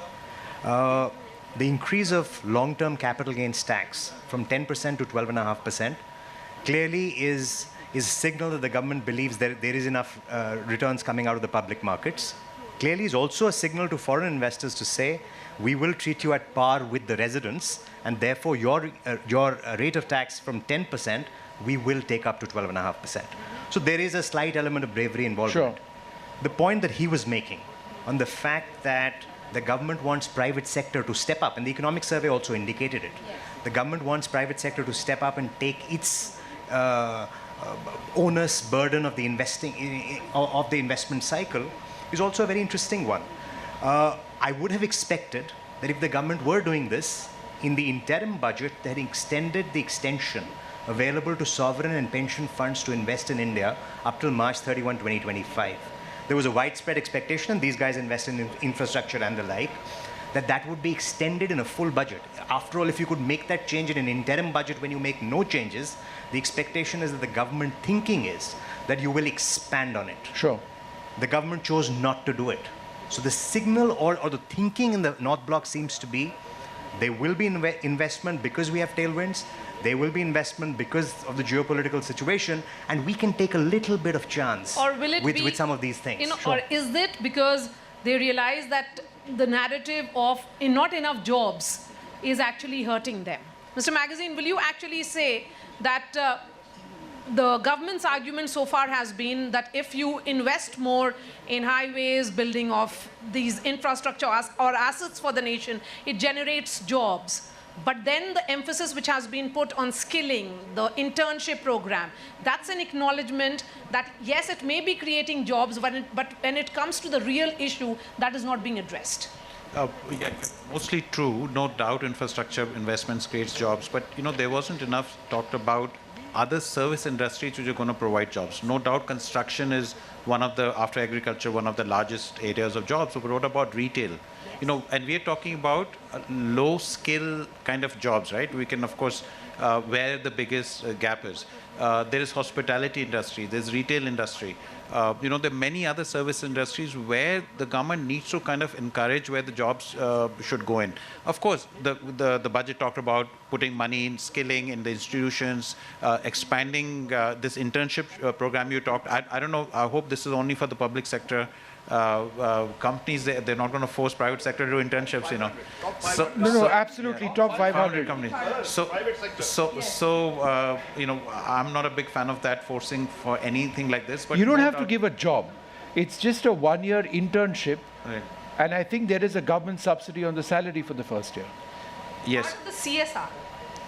The increase of long-term capital gains tax from 10% to 12.5% clearly is a signal that the government believes there is enough returns coming out of the public markets. Clearly is also a signal to foreign investors to say, we will treat you at par with the residents, and therefore your rate of tax from 10%, we will take up to 12.5%. So there is a slight element of bravery involved. Sure. The point that he was making on the fact that the government wants private sector to step up, and the economic survey also indicated it. Yes. The government wants private sector to step up and take its onus burden of the investment cycle is also a very interesting one. I would have expected that if the government were doing this, in the interim budget, they had extended the extension available to sovereign and pension funds to invest in India up till March 31, 2025. There was a widespread expectation, and these guys invest in infrastructure and the like, that would be extended in a full budget. After all, if you could make that change in an interim budget when you make no changes, the expectation is that the government thinking is that you will expand on it. Sure. The government chose not to do it. So the signal or the thinking in the North Bloc seems to be there will be investment because we have tailwinds. There will be investment because of the geopolitical situation, and we can take a little bit of chance with some of these things. Or is it because they realize that the narrative of not enough jobs is actually hurting them? Mr. Magazine, will you actually say that the government's argument so far has been that if you invest more in highways, building of these infrastructure or assets for the nation, it generates jobs? But then the emphasis which has been put on skilling, the internship program, that's an acknowledgement that, yes, it may be creating jobs, but when it comes to the real issue, that is not being addressed. Yeah, mostly true. No doubt infrastructure investments creates jobs. But, there wasn't enough talked about other service industries which are going to provide jobs. No doubt construction is one of the, after agriculture, one of the largest areas of jobs. So what about retail? And we are talking about low skill kind of jobs, right? We can, of course, where the biggest gap is. There is hospitality industry, there's retail industry. There are many other service industries where the government needs to kind of encourage where the jobs should go in. Of course, the budget talked about putting money in skilling in the institutions, expanding this internship program you talked. I don't know, I hope this is only for the public sector. Companies, they're not going to force private sector to do internships, No, absolutely, yeah. Top 500 companies. I'm not a big fan of that, forcing for anything like this. But you don't have to give a job. It's just a 1-year internship, right. And I think there is a government subsidy on the salary for the first year. Yes. The CSR.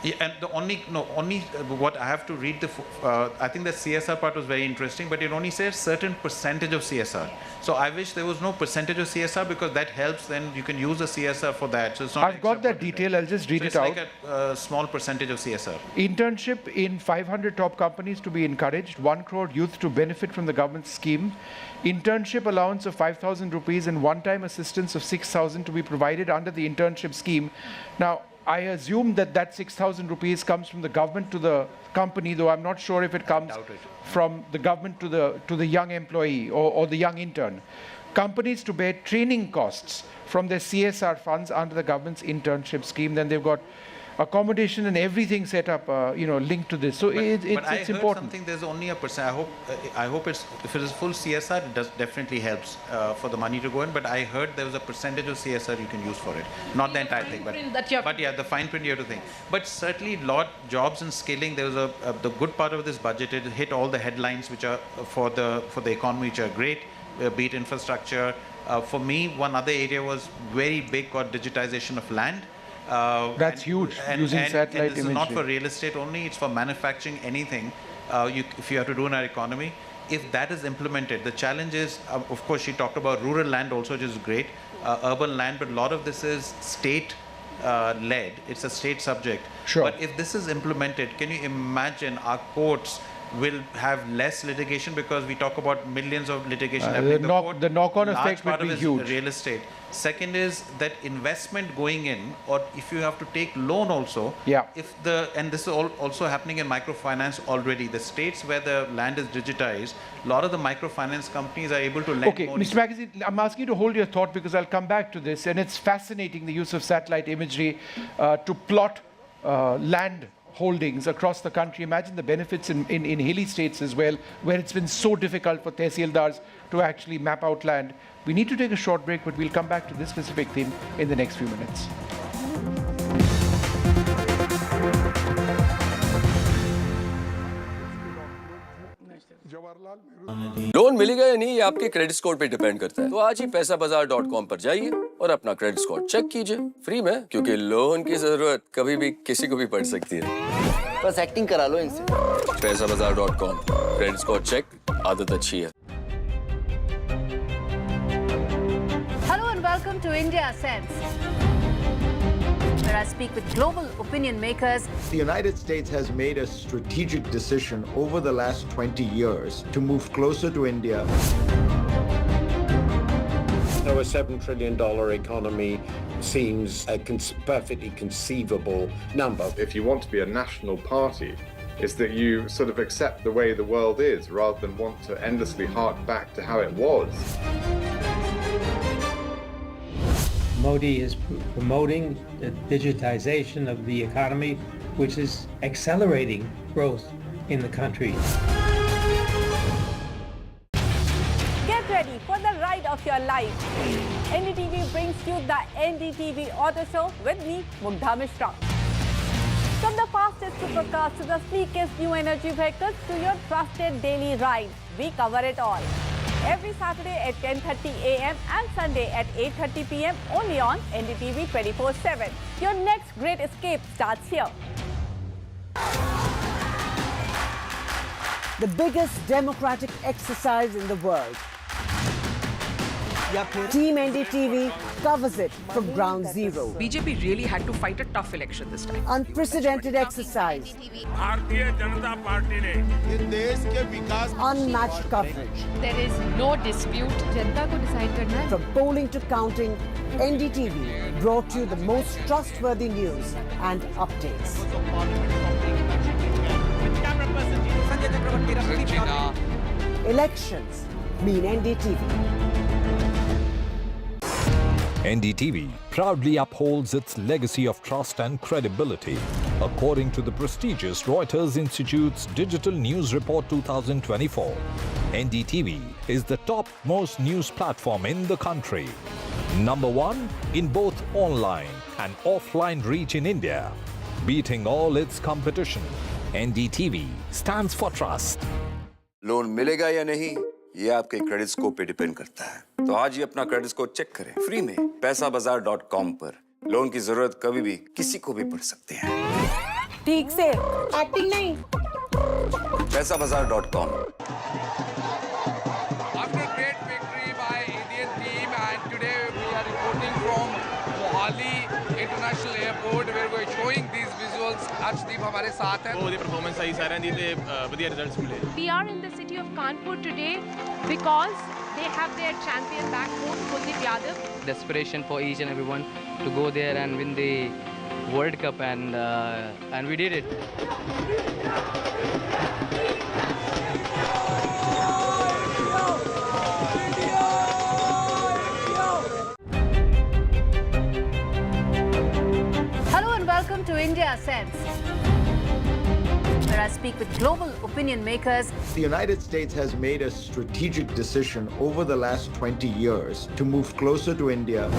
Yeah, and the only what I have to read I think the CSR part was very interesting, but it only says certain percentage of CSR. So I wish there was no percentage of CSR, because that helps. Then you can use the CSR for that. So it's not. I've got that detail. I'll just read it out. It's like a small percentage of CSR. Internship in 500 top companies to be encouraged. 1 crore youth to benefit from the government scheme. Internship allowance of 5,000 rupees and one-time assistance of 6,000 to be provided under the internship scheme. Now, I assume that 6,000 rupees comes from the government to the company, though I'm not sure if it comes from the government to the young employee or the young intern. Companies to bear training costs from their CSR funds under the government's internship scheme. Then they've got accommodation and everything set up, linked to this. So it's heard important. Something there's only a percent. I hope it's if it is full CSR, it definitely helps for the money to go in. But I heard there was a percentage of CSR you can use for it, not the entire thing. But yeah, the fine print you have to think. But certainly, jobs and skilling. There was the good part of this budget. It hit all the headlines which are for the economy, which are great. Be it infrastructure. For me, one other area was very big called digitization of land. That's huge, using satellite and this imagery. is not for real estate only, it's for manufacturing anything if you have to do in our economy. If that is implemented, the challenge is, of course, she talked about rural land also, which is great, urban land, but a lot of this is state-led. It's a state subject. Sure. But if this is implemented, can you imagine our courts will have less litigation because we talk about millions of litigation happening. The knock-on effect will be huge. Real estate. Second is that investment going in, or if you have to take loan also. Yeah. And this is also happening in microfinance already. The states where the land is digitized, a lot of the microfinance companies are able to lend Okay, more. Mr. Magazine, I'm asking you to hold your thought because I'll come back to this, and it's fascinating the use of satellite imagery to plot land holdings across the country. Imagine the benefits in hilly states as well, where it's been so difficult for tehsildars to actually map out land. We need to take a short break, but we'll come back to this specific theme in the next few minutes. Loan मिलेगा या नहीं ये आपके credit score पे depend करता है। तो आज ही पैसाबाजार.com पर जाइए और अपना क्रेडिट स्कोर चेक कीजिए फ्री में, क्योंकि लोन की जरूरत कभी भी किसी को भी पड़ सकती है। बस एक्टिंग करा लो इनसे। पैसाबाजार.com, क्रेडिट स्कोर चेक, आदत अच्छी है। Hello and welcome to India Sense, where I speak with global opinion makers. The United States has made a strategic decision over the last 20 years to move closer to India. So a $7 trillion economy seems a perfectly conceivable number. If you want to be a national party, it's that you sort of accept the way the world is rather than want to endlessly hark back to how it was. Modi is promoting the digitization of the economy, which is accelerating growth in the country. Get ready for the ride of your life. NDTV brings you the NDTV Auto Show with me, Mugdha Mishra. From the fastest supercars to the sleekest new energy vehicles to your trusted daily ride, we cover it all. Every Saturday at 10:30 a.m. and Sunday at 8:30 p.m. only on NDTV 24/7. Your next great escape starts here. The biggest democratic exercise in the world. Team NDTV covers it from ground zero. BJP really had to fight a tough election this time. Unprecedented exercise. Unmatched coverage. There is no dispute. जनता को decide करना है. From polling to counting, NDTV brought you the most trustworthy news and updates. Elections mean NDTV. NDTV proudly upholds its legacy of trust and credibility. According to the prestigious Reuters Institute's Digital News Report 2024, NDTV is the top-most news platform in the country. Number one in both online and offline reach in India, beating all its competition. NDTV stands for trust. Loan मिलेगा या नहीं ये आपके credit score पे depend करता है। तो आज ही अपना क्रेडिट स्कोर चेक करें फ्री में पैसाबाजार.com पर। लोन की जरूरत कभी भी किसी को भी पड़ सकती है। ठीक से एक्टिंग नहीं। पैसाबाजार.com। After great victory by Indian team, and today we are reporting from Mohali International Airport where we are showing these visuals. Arshdeep हमारे साथ हैं। बहुत ही परफॉर्मेंस सही सारे दी थे बढ़िया रिजल्ट्स मिले। We are in the city of Kanpur today because they have their champion back home, Kuldeep Yadav. Desperation for each and everyone to go there and win the World Cup, and we did it. Hello and welcome to India Sense, where I speak with global opinion makers. The United States has made a strategic decision over the last 20 years to move closer to India.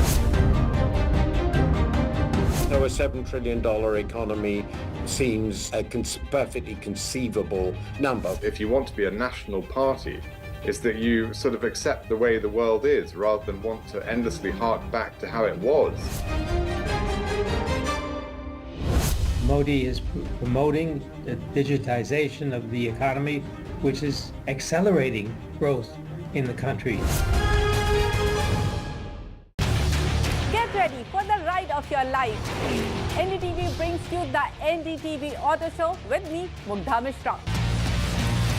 So a $7 trillion economy seems a perfectly conceivable number. If you want to be a national party, it's that you sort of accept the way the world is rather than want to endlessly hark back to how it was. Modi is promoting the digitization of the economy, which is accelerating growth in the country. Get ready for the ride of your life. NDTV brings you the NDTV Auto Show with me, Mugdha Mishra.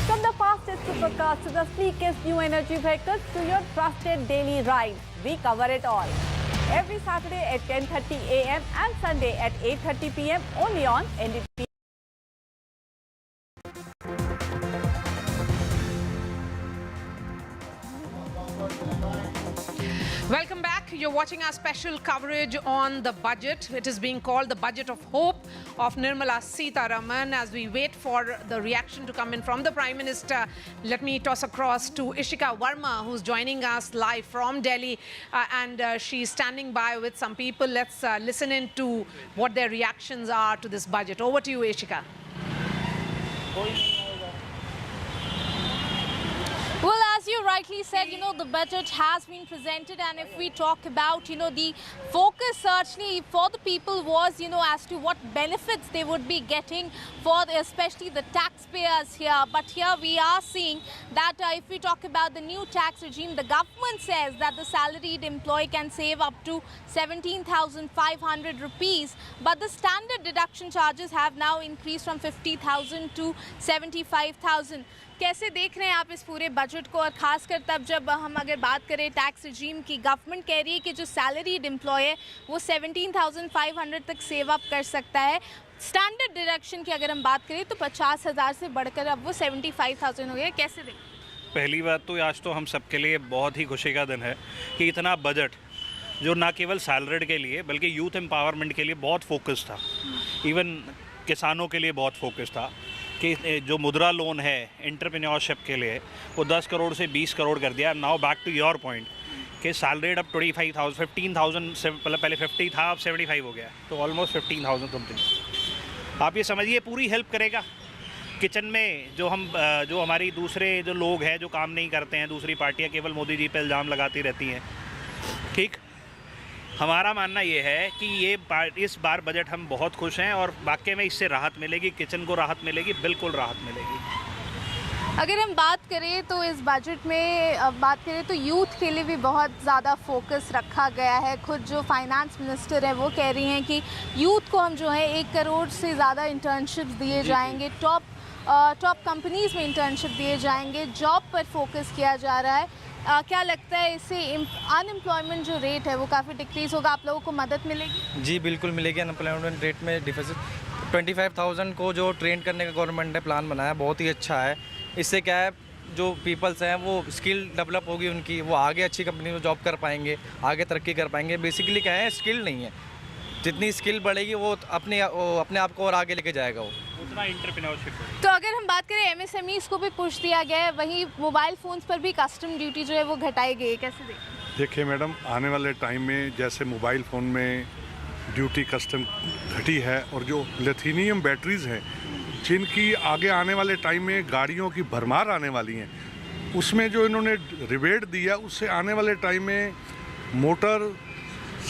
From the fastest supercars to the sleekest new energy vehicles to your trusted daily ride, we cover it all. Every Saturday at 10:30 a.m. and Sunday at 8:30 p.m. only on NDTV. Welcome back. You're watching our special coverage on the budget. It is being called the budget of hope of Nirmala Sitharaman. As we wait for the reaction to come in from the Prime Minister, let me toss across to Ishika Verma, who's joining us live from Delhi. And she's standing by with some people. Let's listen in to what their reactions are to this budget. Over to you, Ishika. Well, as you rightly said, the budget has been presented, and if we talk about, the focus certainly for the people was, as to what benefits they would be getting for especially the taxpayers here. But here we are seeing that if we talk about the new tax regime, the government says that the salaried employee can save up to 17,500 rupees, but the standard deduction charges have now increased from 50,000 to 75,000. कैसे देख रहे हैं आप इस पूरे budget को, और खासकर तब जब हम अगर बात करें टैक्स रिजीम की, गवर्नमेंट कह रही है कि जो सैलरीड एम्प्लॉय है वो 17,500 तक सेव अप कर सकता है. स्टैंडर्ड डिडक्शन की अगर हम बात करें तो 50,000 से बढ़कर अब वो 75,000 हो गया. कैसे देख? पहली बात तो आज तो हम सबके लिए बहुत ही खुशी का दिन है कि इतना बजट जो ना केवल सैलरीड के लिए बल्कि यूथ एम्पावरमेंट के लिए बहुत फोकस था, इवन किसानों के लिए बहुत फोकस था कि जो मुद्रा लोन है एंटरप्रेन्योरशिप के लिए वो 10 करोड़ से 20 करोड़ कर दिया. Now back to your point कि सैलरीड अब 25,000 15,000 से पहले 50 था, अब 75 हो गया, तो ऑलमोस्ट 15,000 समथिंग. आप ये समझिए पूरी हेल्प करेगा किचन में. जो हमारी दूसरे जो लोग हैं जो काम नहीं करते हैं, दूसरी पार्टियां केवल मोदी जी पे इल्ज़ाम लगाती रहती हैं. ठीक, हमारा मानना ये है कि इस बार बजट हम बहुत खुश हैं और वाकई में इससे राहत मिलेगी, किचन को राहत मिलेगी, बिल्कुल राहत मिलेगी. अगर हम बात करें तो इस बजट में बात करें तो यूथ के लिए भी बहुत ज़्यादा फोकस रखा गया है. खुद जो फाइनेंस मिनिस्टर है वो कह रही हैं कि यूथ को हम जो है 1 करोड़ से ज़्यादा इंटर्नशिप्स दिए जाएंगे, टॉप कंपनीज़ में इंटर्नशिप दिए जाएंगे, जॉब पर फोकस किया जा रहा है. क्या लगता है इससे अनएम्प्लॉयमेंट जो रेट है वो काफ़ी डिक्रीज़ होगा, आप लोगों को मदद मिलेगी? जी बिल्कुल मिलेगी. अनएम्प्लॉयमेंट रेट में डिफिसिट 25,000 को जो ट्रेन करने का गवर्नमेंट ने प्लान बनाया बहुत ही अच्छा है. इससे क्या है, जो पीपल्स हैं वो स्किल डेवलप होगी उनकी, वो आगे अच्छी कंपनी में जॉब कर पाएंगे, आगे तरक्की कर पाएंगे. बेसिकली क्या है, स्किल नहीं है, जितनी स्किल बढ़ेगी वो अपने आप को और आगे लेके जाएगा, वो उतना एंटरप्रेन्योरशिप. तो अगर हम बात करें एमएसएमईज को भी पुश दिया गया है, वहीं मोबाइल फ़ोन्स पर भी कस्टम ड्यूटी जो है वो घटाई गई है. कैसे देखिए मैडम, आने वाले टाइम में जैसे मोबाइल फ़ोन में ड्यूटी कस्टम घटी है और जो लिथियम बैटरीज़ हैं जिनकी आगे आने वाले टाइम में गाड़ियों की भरमार आने वाली हैं, उसमें जो इन्होंने रिबेट दिया उससे आने वाले टाइम में मोटर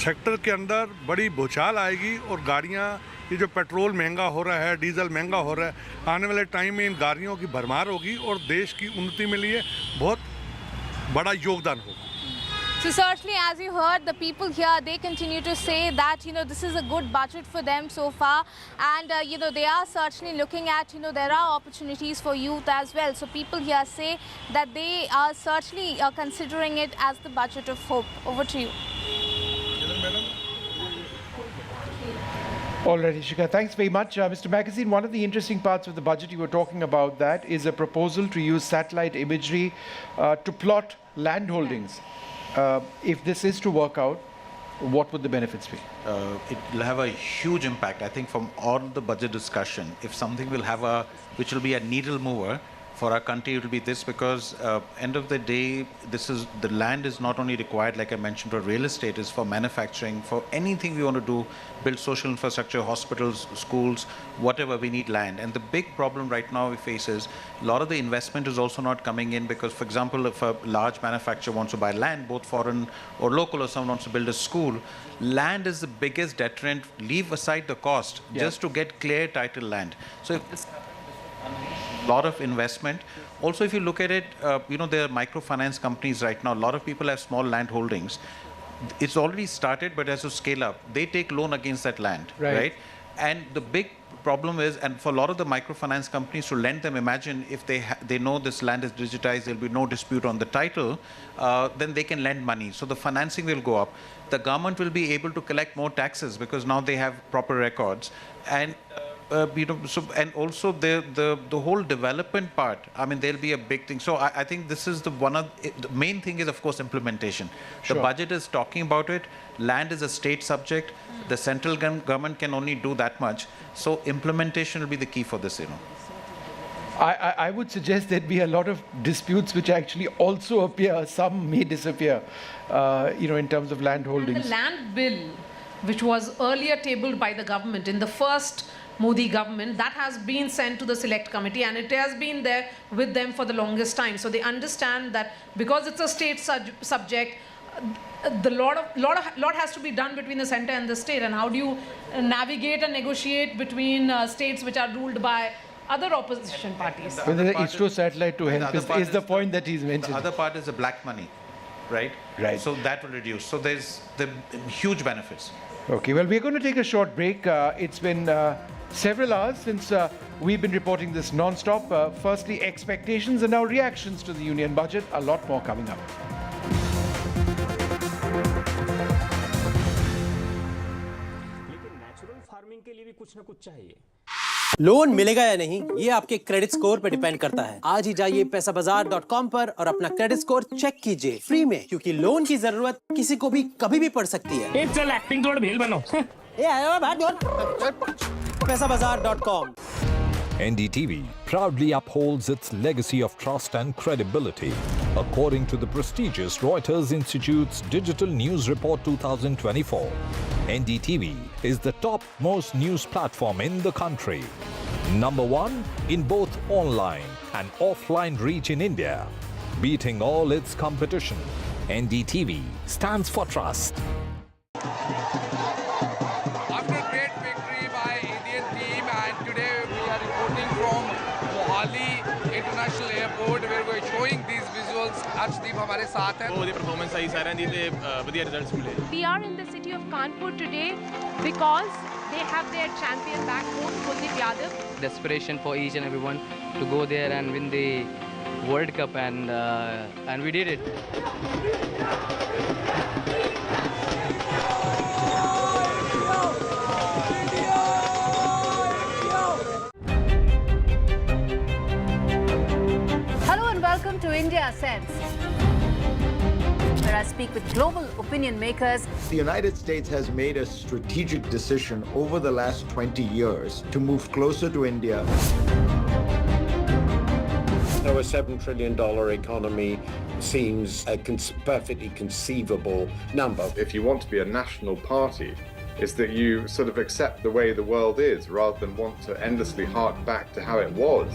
सेक्टर के अंदर बड़ी भूचाल आएगी और गाड़ियाँ, ये जो पेट्रोल महंगा हो रहा है, डीजल महंगा हो रहा है, आने वाले टाइम में इन गाड़ियों की भरमार होगी और देश की उन्नति में लिए बहुत बड़ा योगदान होगा. So certainly, as you heard, the people here, they continue to say that, this is a good budget for them so far. And, they are certainly looking at, there are opportunities for youth as well. So people here say that they are certainly considering it as the budget of hope. Over to you. All right, Ishika, thanks very much. Mr. Magazine, one of the interesting parts of the budget you were talking about that is a proposal to use satellite imagery to plot land holdings. If this is to work out, what would the benefits be? It will have a huge impact. I think from all the budget discussion, if something will have a, which will be a needle mover for our country, it will be this, because end of the day, this is, the land is not only required, like I mentioned, for real estate, is for manufacturing, for anything we want to do, build social infrastructure, hospitals, schools, whatever, we need land. And the big problem right now we face is a lot of the investment is also not coming in, because, for example, if a large manufacturer wants to buy land, both foreign or local, or someone wants to build a school, land is the biggest deterrent. Leave aside the cost, just to get clear title land. So if this lot of investment. Also, if you look at it, there are microfinance companies right now. A lot of people have small land holdings. It's already started, but as to scale up, they take loan against that land, right? And the big problem is, and for a lot of the microfinance companies to lend them, imagine if they know this land is digitized, there'll be no dispute on the title, then they can lend money. So the financing will go up. The government will be able to collect more taxes because now they have proper records. And and also the whole development part, I mean, there'll be a big thing. So I think this is the main thing is, of course, implementation. The budget is talking about it. Land is a state subject. The central government can only do that much. So implementation will be the key for this, I would suggest there'd be a lot of disputes which actually also appear. Some may disappear, in terms of land holdings. And the land bill, which was earlier tabled by the government in the first Modi government, that has been sent to the select committee, and it has been there with them for the longest time. So they understand that because it's a state subject, the lot has to be done between the center and the state. And how do you navigate and negotiate between states which are ruled by other opposition parties? Whether the ISRO satellite to help is the point that he's mentioned. The other part is the black money, right? So that will reduce. So there's the huge benefits. Okay, well, we're going to take a short break. It's been several hours since we've been reporting this non-stop. Firstly, expectations and now reactions to the union budget. A lot more coming up. Loan मिलेगा या नहीं, ये आपके credit score पे depend करता है। आज ही जाइए पैसाबाजार.com पर और अपना क्रेडिट स्कोर चेक कीजिए फ्री में, क्योंकि लोन की जरूरत किसी को भी कभी भी पड़ सकती है। चल एक्टिंग थोड़ा भेल बनो। ये आया पैसाबाजार.com। NDTV proudly upholds its legacy of trust and credibility. According to the prestigious Reuters Institute's Digital News Report 2024, NDTV is the top-most news platform in the country. Number one in both online and offline reach in India. Beating all its competition, NDTV stands for trust. After a great victory by Indian team, and today we are reporting from Mohali International Airport where we are showing these visuals. Arshdeep हमारे साथ हैं। बहुत ही performance सही सारे दी थे, बढ़िया results मिले। We are in the city of Kanpur today because they have their champion back home, Kuldeep Yadav. Desperation for each and everyone to go there and win the World Cup, and we did it. Hello and welcome to India Sense, where I speak with global opinion makers. The United States has made a strategic decision over the last 20 years to move closer to India. So a $7 trillion economy seems a perfectly conceivable number. If you want to be a national party, it's that you sort of accept the way the world is rather than want to endlessly hark back to how it was.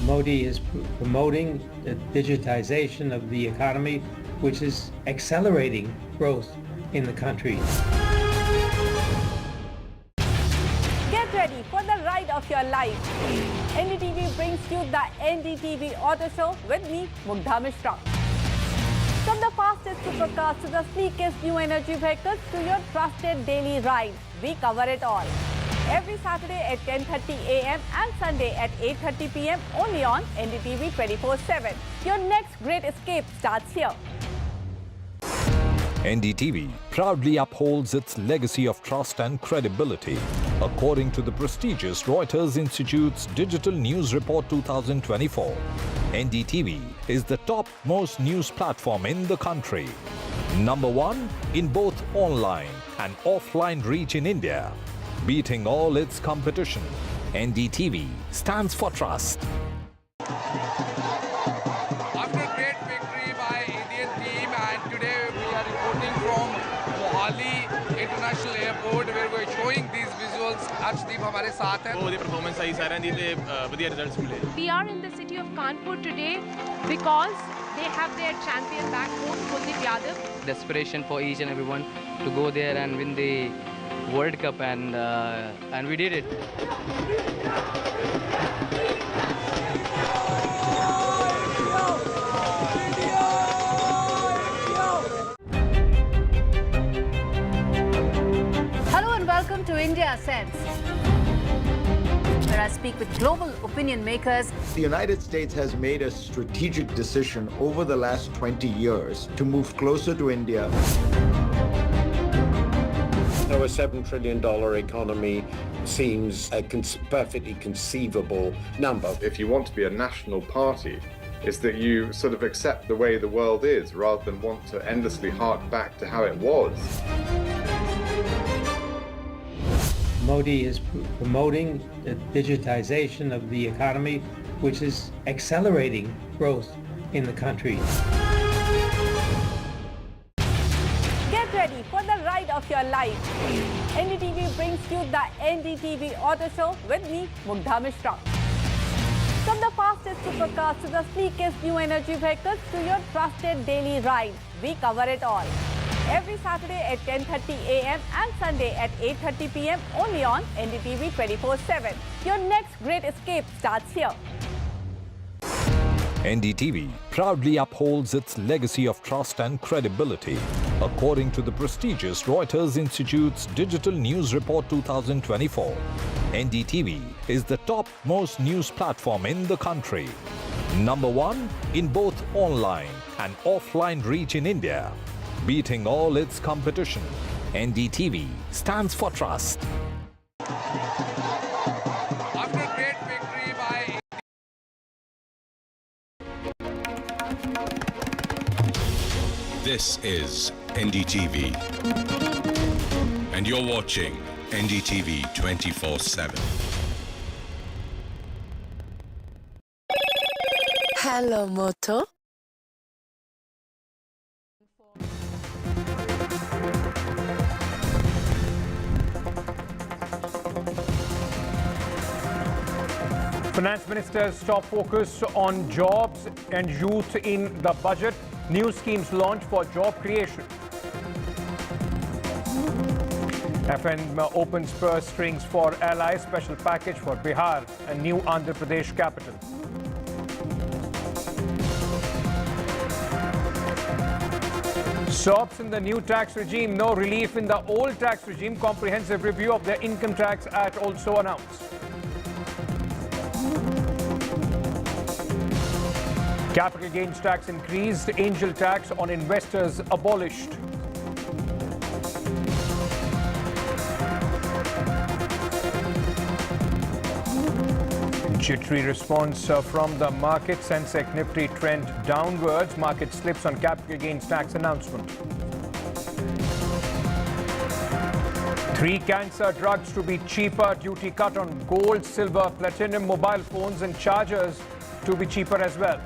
Modi is promoting the digitization of the economy, which is accelerating growth in the country. Get ready for the ride of your life. NDTV brings you the NDTV Auto Show with me, Mugdha Mishra. From the fastest supercars to the sleekest new energy vehicles to your trusted daily ride, we cover it all. Every Saturday at 10:30 a.m. and Sunday at 8:30 p.m. only on NDTV 24/7. Your next great escape starts here. NDTV proudly upholds its legacy of trust and credibility. According to the prestigious Reuters Institute's Digital News Report 2024, NDTV is the top-most news platform in the country. Number one in both online and offline reach in India. Beating all its competition, NDTV stands for trust. After a great victory by Indian team, and today we are reporting from Mohali International Airport where we are showing these visuals. Arshdeep हमारे साथ हैं. बहुत ही performance सही सारे दी थे बढ़िया results मिले. We are in the city of Kanpur today because they have their champion back home, Kuldeep Yadav. Desperation for each and everyone to go there and win the World Cup, and we did it. Hello and welcome to India Sense, where I speak with global opinion makers. The United States has made a strategic decision over the last 20 years to move closer to India. Now, a $7 trillion economy seems a perfectly conceivable number. If you want to be a national party, it's that you sort of accept the way the world is rather than want to endlessly hark back to how it was. Modi is promoting the digitization of the economy, which is accelerating growth in the country. Get ready for the ride of your life. NDTV brings you the NDTV Auto Show with me, Mugdha Mishra. From the fastest supercars to the sleekest new energy vehicles to your trusted daily ride, we cover it all. Every Saturday at 10:30 a.m. and Sunday at 8:30 p.m. only on NDTV 24/7. Your next great escape starts here. NDTV proudly upholds its legacy of trust and credibility. According to the prestigious Reuters Institute's Digital News Report 2024, NDTV is the top-most news platform in the country. Number one in both online and offline reach in India. Beating all its competition, NDTV stands for trust. After a great victory by This is NDTV, and you're watching NDTV 24/7. Hello, Moto. Finance Minister's top focus on jobs and youth in the budget. New schemes launched for job creation. FM opens purse strings for allies. Special package for Bihar and new Andhra Pradesh capital. SOPs in the new tax regime. No relief in the old tax regime. Comprehensive review of the Income Tax Act also announced. Capital gains tax increased, angel tax on investors abolished. Jittery response from the market. Sensex Nifty trend downwards. Market slips on capital gains tax announcement. 3 cancer drugs to be cheaper. Duty cut on gold, silver, platinum, mobile phones and chargers to be cheaper as well.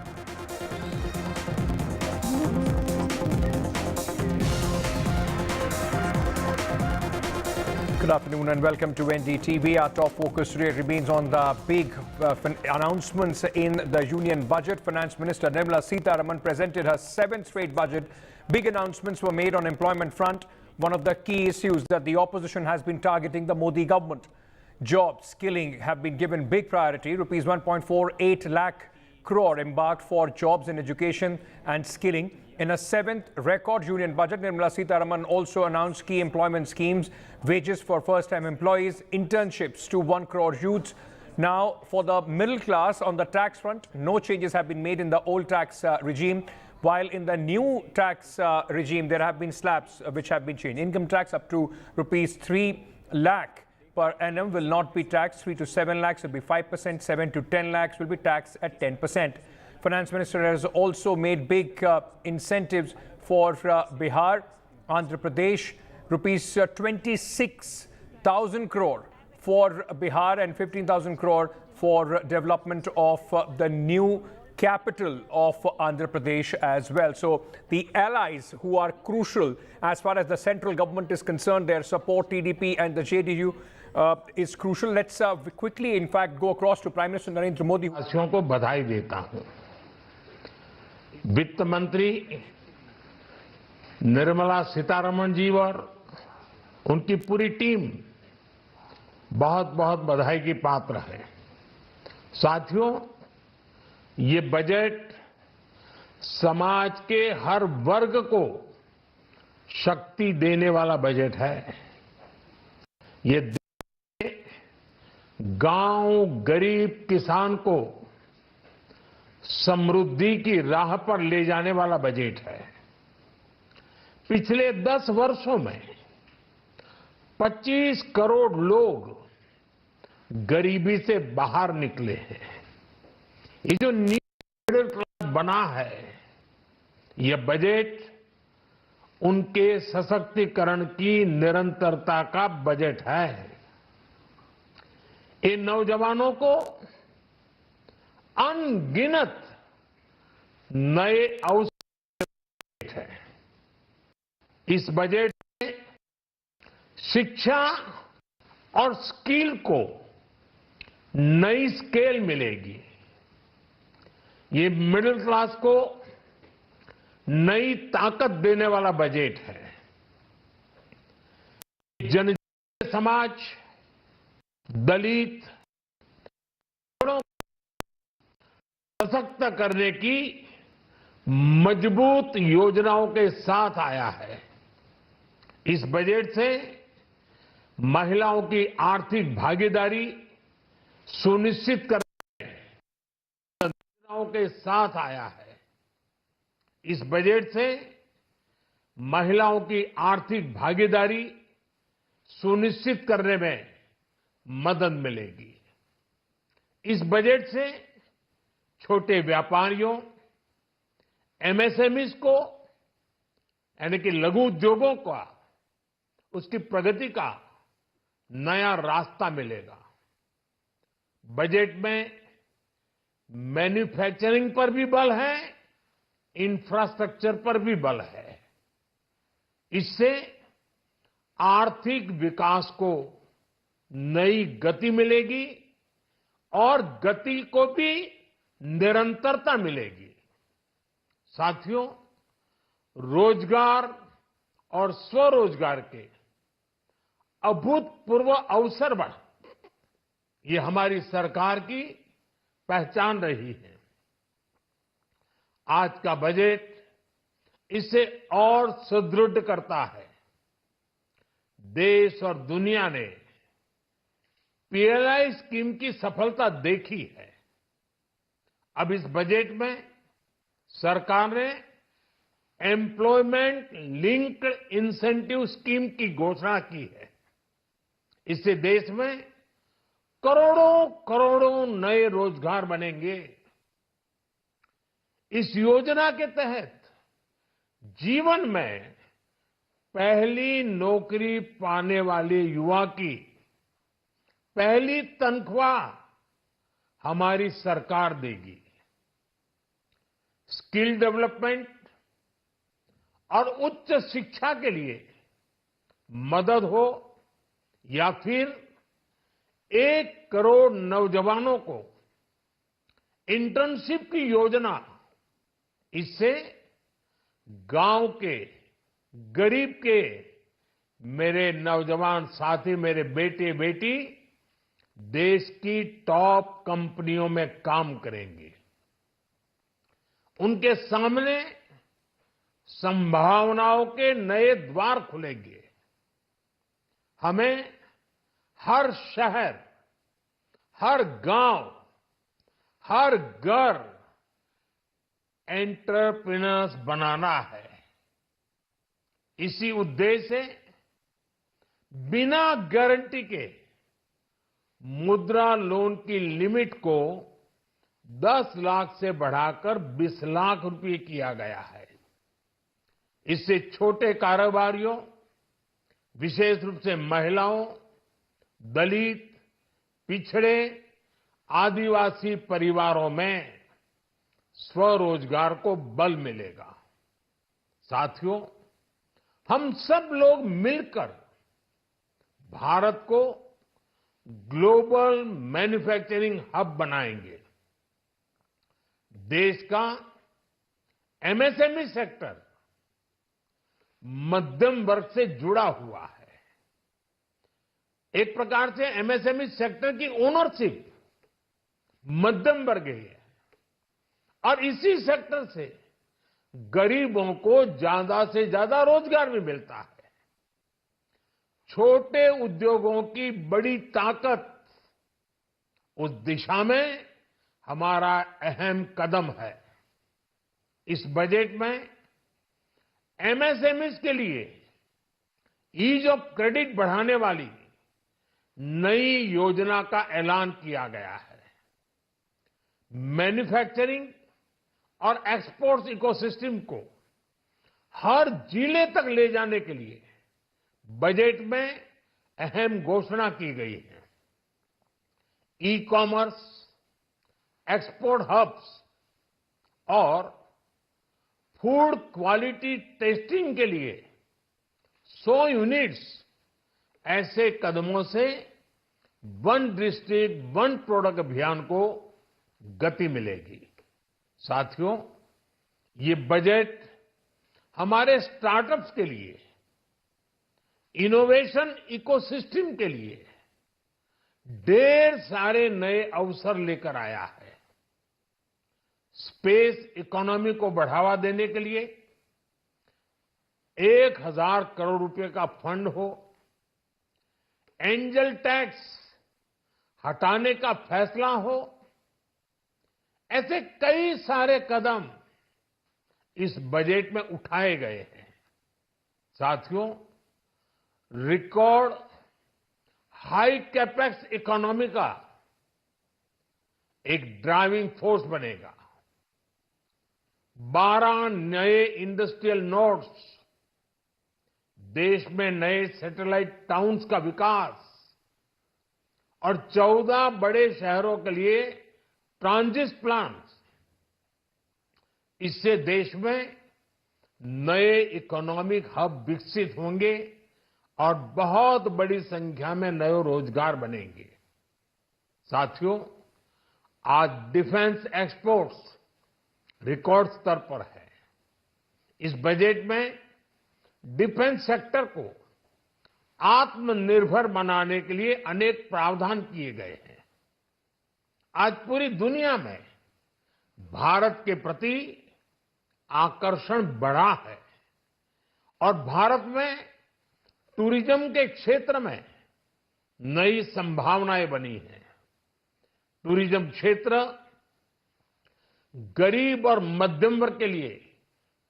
Good afternoon and welcome to NDTV. Our top focus today remains on the big announcements in the union budget. Finance Minister Nirmala Sitharaman presented her 7th straight budget. Big announcements were made on employment front. One of the key issues that the opposition has been targeting the Modi government. Jobs, skilling have been given big priority. Rupees 1.48 lakh crore embarked for jobs in education and skilling. In a 7th record union budget, Nirmala Sitharaman also announced key employment schemes, wages for first-time employees, internships to 1 crore youths. Now, for the middle class on the tax front, no changes have been made in the old tax regime. While in the new tax regime, there have been slabs which have been changed. Income tax up to rupees 3 lakh per annum will not be taxed. 3 to 7 lakhs will be 5%. 7 to 10 lakhs will be taxed at 10%. Finance Minister has also made big incentives for Bihar, Andhra Pradesh, rupees 26,000 crore for Bihar and 15,000 crore for development of the new capital of Andhra Pradesh as well. So the allies who are crucial as far as the central government is concerned, their support, TDP and the JDU is crucial. Let's quickly, in fact, go across to Prime Minister Narendra Modi. वासियों को बधाई देता हूं। वित्त मंत्री निर्मला सीतारमण जी और उनकी पूरी टीम बहुत बहुत बधाई की पात्र है। साथियों, ये बजट समाज के हर वर्ग को शक्ति देने वाला बजट है। ये गांव गरीब किसान को समृद्धि की राह पर ले जाने वाला बजट है। पिछले 10 वर्षों में 25 करोड़ लोग गरीबी से बाहर निकले हैं। ये जो मिडिल क्लास बना है, यह बजट उनके सशक्तिकरण की निरंतरता का बजट है। इन नौजवानों को अनगिनत नए अवसर है। इस बजट में शिक्षा और स्किल को नई स्केल मिलेगी। ये मिडिल क्लास को नई ताकत देने वाला बजट है। जनजातीय समाज, दलित सशक्त करने की मजबूत योजनाओं के साथ आया है। इस बजट से महिलाओं की आर्थिक भागीदारी सुनिश्चित करने योजनाओं के साथ आया है। इस बजट से महिलाओं की आर्थिक भागीदारी सुनिश्चित करने में मदद मिलेगी। इस बजट से छोटे व्यापारियों, एमएसएमईज को यानी कि लघु उद्योगों का उसकी प्रगति का नया रास्ता मिलेगा। बजट में मैन्युफैक्चरिंग पर भी बल है, इंफ्रास्ट्रक्चर पर भी बल है। इससे आर्थिक विकास को नई गति मिलेगी और गति को भी निरंतरता मिलेगी। साथियों, रोजगार और स्वरोजगार के अभूतपूर्व अवसर बढ़, ये हमारी सरकार की पहचान रही है। आज का बजट इसे और सुदृढ़ करता है। देश और दुनिया ने पीएलआई स्कीम की सफलता देखी है। अब इस बजट में सरकार ने एम्प्लॉयमेंट लिंक्ड इंसेंटिव स्कीम की घोषणा की है। इससे देश में करोड़ों करोड़ों नए रोजगार बनेंगे। इस योजना के तहत जीवन में पहली नौकरी पाने वाले युवा की पहली तनख्वाह हमारी सरकार देगी। स्किल डेवलपमेंट और उच्च शिक्षा के लिए मदद हो या फिर 1 करोड़ नौजवानों को इंटर्नशिप की योजना, इससे गांव के गरीब के मेरे नौजवान साथी, मेरे बेटे बेटी देश की टॉप कंपनियों में काम करेंगे। उनके सामने संभावनाओं के नए द्वार खुलेंगे। हमें हर शहर, हर गांव, हर घर एंटरप्रेन्योर्स बनाना है। इसी उद्देश्य से बिना गारंटी के मुद्रा लोन की लिमिट को 10 लाख से बढ़ाकर 20 लाख रुपए किया गया है। इससे छोटे कारोबारियों, विशेष रूप से महिलाओं, दलित, पिछड़े, आदिवासी परिवारों में स्वरोजगार को बल मिलेगा। साथियों, हम सब लोग मिलकर भारत को ग्लोबल मैन्युफैक्चरिंग हब बनाएंगे। देश का एमएसएमई सेक्टर मध्यम वर्ग से जुड़ा हुआ है। एक प्रकार से एमएसएमई सेक्टर की ओनरशिप मध्यम वर्ग ही है और इसी सेक्टर से गरीबों को ज्यादा से ज्यादा रोजगार भी मिलता है। छोटे उद्योगों की बड़ी ताकत उस दिशा में हमारा अहम कदम है। इस बजट में एमएसएमईज के लिए ईज ऑफ क्रेडिट बढ़ाने वाली नई योजना का ऐलान किया गया है। मैन्युफैक्चरिंग और एक्सपोर्ट्स इकोसिस्टम को हर जिले तक ले जाने के लिए बजट में अहम घोषणा की गई है। ई कॉमर्स, एक्सपोर्ट हब्स और फूड क्वालिटी टेस्टिंग के लिए 100 यूनिट्स, ऐसे कदमों से वन डिस्ट्रिक्ट वन प्रोडक्ट अभियान को गति मिलेगी। साथियों, ये बजट हमारे स्टार्टअप्स के लिए, इनोवेशन इकोसिस्टम के लिए ढेर सारे नए अवसर लेकर आया है। स्पेस इकोनॉमी को बढ़ावा देने के लिए 1000 करोड़ रुपए का फंड हो, एंजल टैक्स हटाने का फैसला हो, ऐसे कई सारे कदम इस बजट में उठाए गए हैं। साथियों, रिकॉर्ड हाई कैपेक्स इकोनॉमी का एक ड्राइविंग फोर्स बनेगा। 12 नए इंडस्ट्रियल नोड्स, देश में नए सैटेलाइट टाउन्स का विकास और 14 बड़े शहरों के लिए ट्रांजिट प्लान्स, इससे देश में नए इकोनॉमिक हब विकसित होंगे और बहुत बड़ी संख्या में नए रोजगार बनेंगे। साथियों, आज डिफेंस एक्सपोर्ट्स रिकॉर्ड स्तर पर है। इस बजट में डिफेंस सेक्टर को आत्मनिर्भर बनाने के लिए अनेक प्रावधान किए गए हैं। आज पूरी दुनिया में भारत के प्रति आकर्षण बढ़ा है और भारत में टूरिज्म के क्षेत्र में नई संभावनाएं बनी हैं। टूरिज्म क्षेत्र गरीब और मध्यम वर्ग के लिए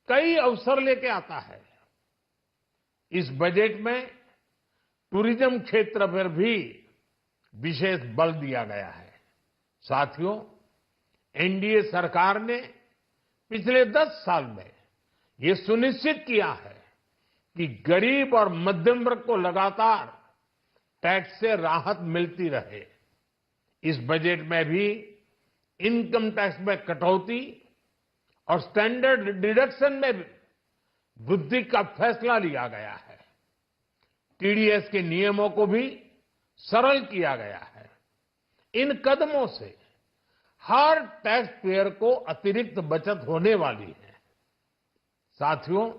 कई अवसर लेके आता है। इस बजट में टूरिज्म क्षेत्र पर भी विशेष बल दिया गया है। साथियों, एनडीए सरकार ने पिछले 10 साल में ये सुनिश्चित किया है कि गरीब और मध्यम वर्ग को लगातार टैक्स से राहत मिलती रहे। इस बजट में भी इनकम टैक्स में कटौती और स्टैंडर्ड डिडक्शन में भी वृद्धि का फैसला लिया गया है। टीडीएस के नियमों को भी सरल किया गया है। इन कदमों से हर टैक्स पेयर को अतिरिक्त बचत होने वाली है। साथियों,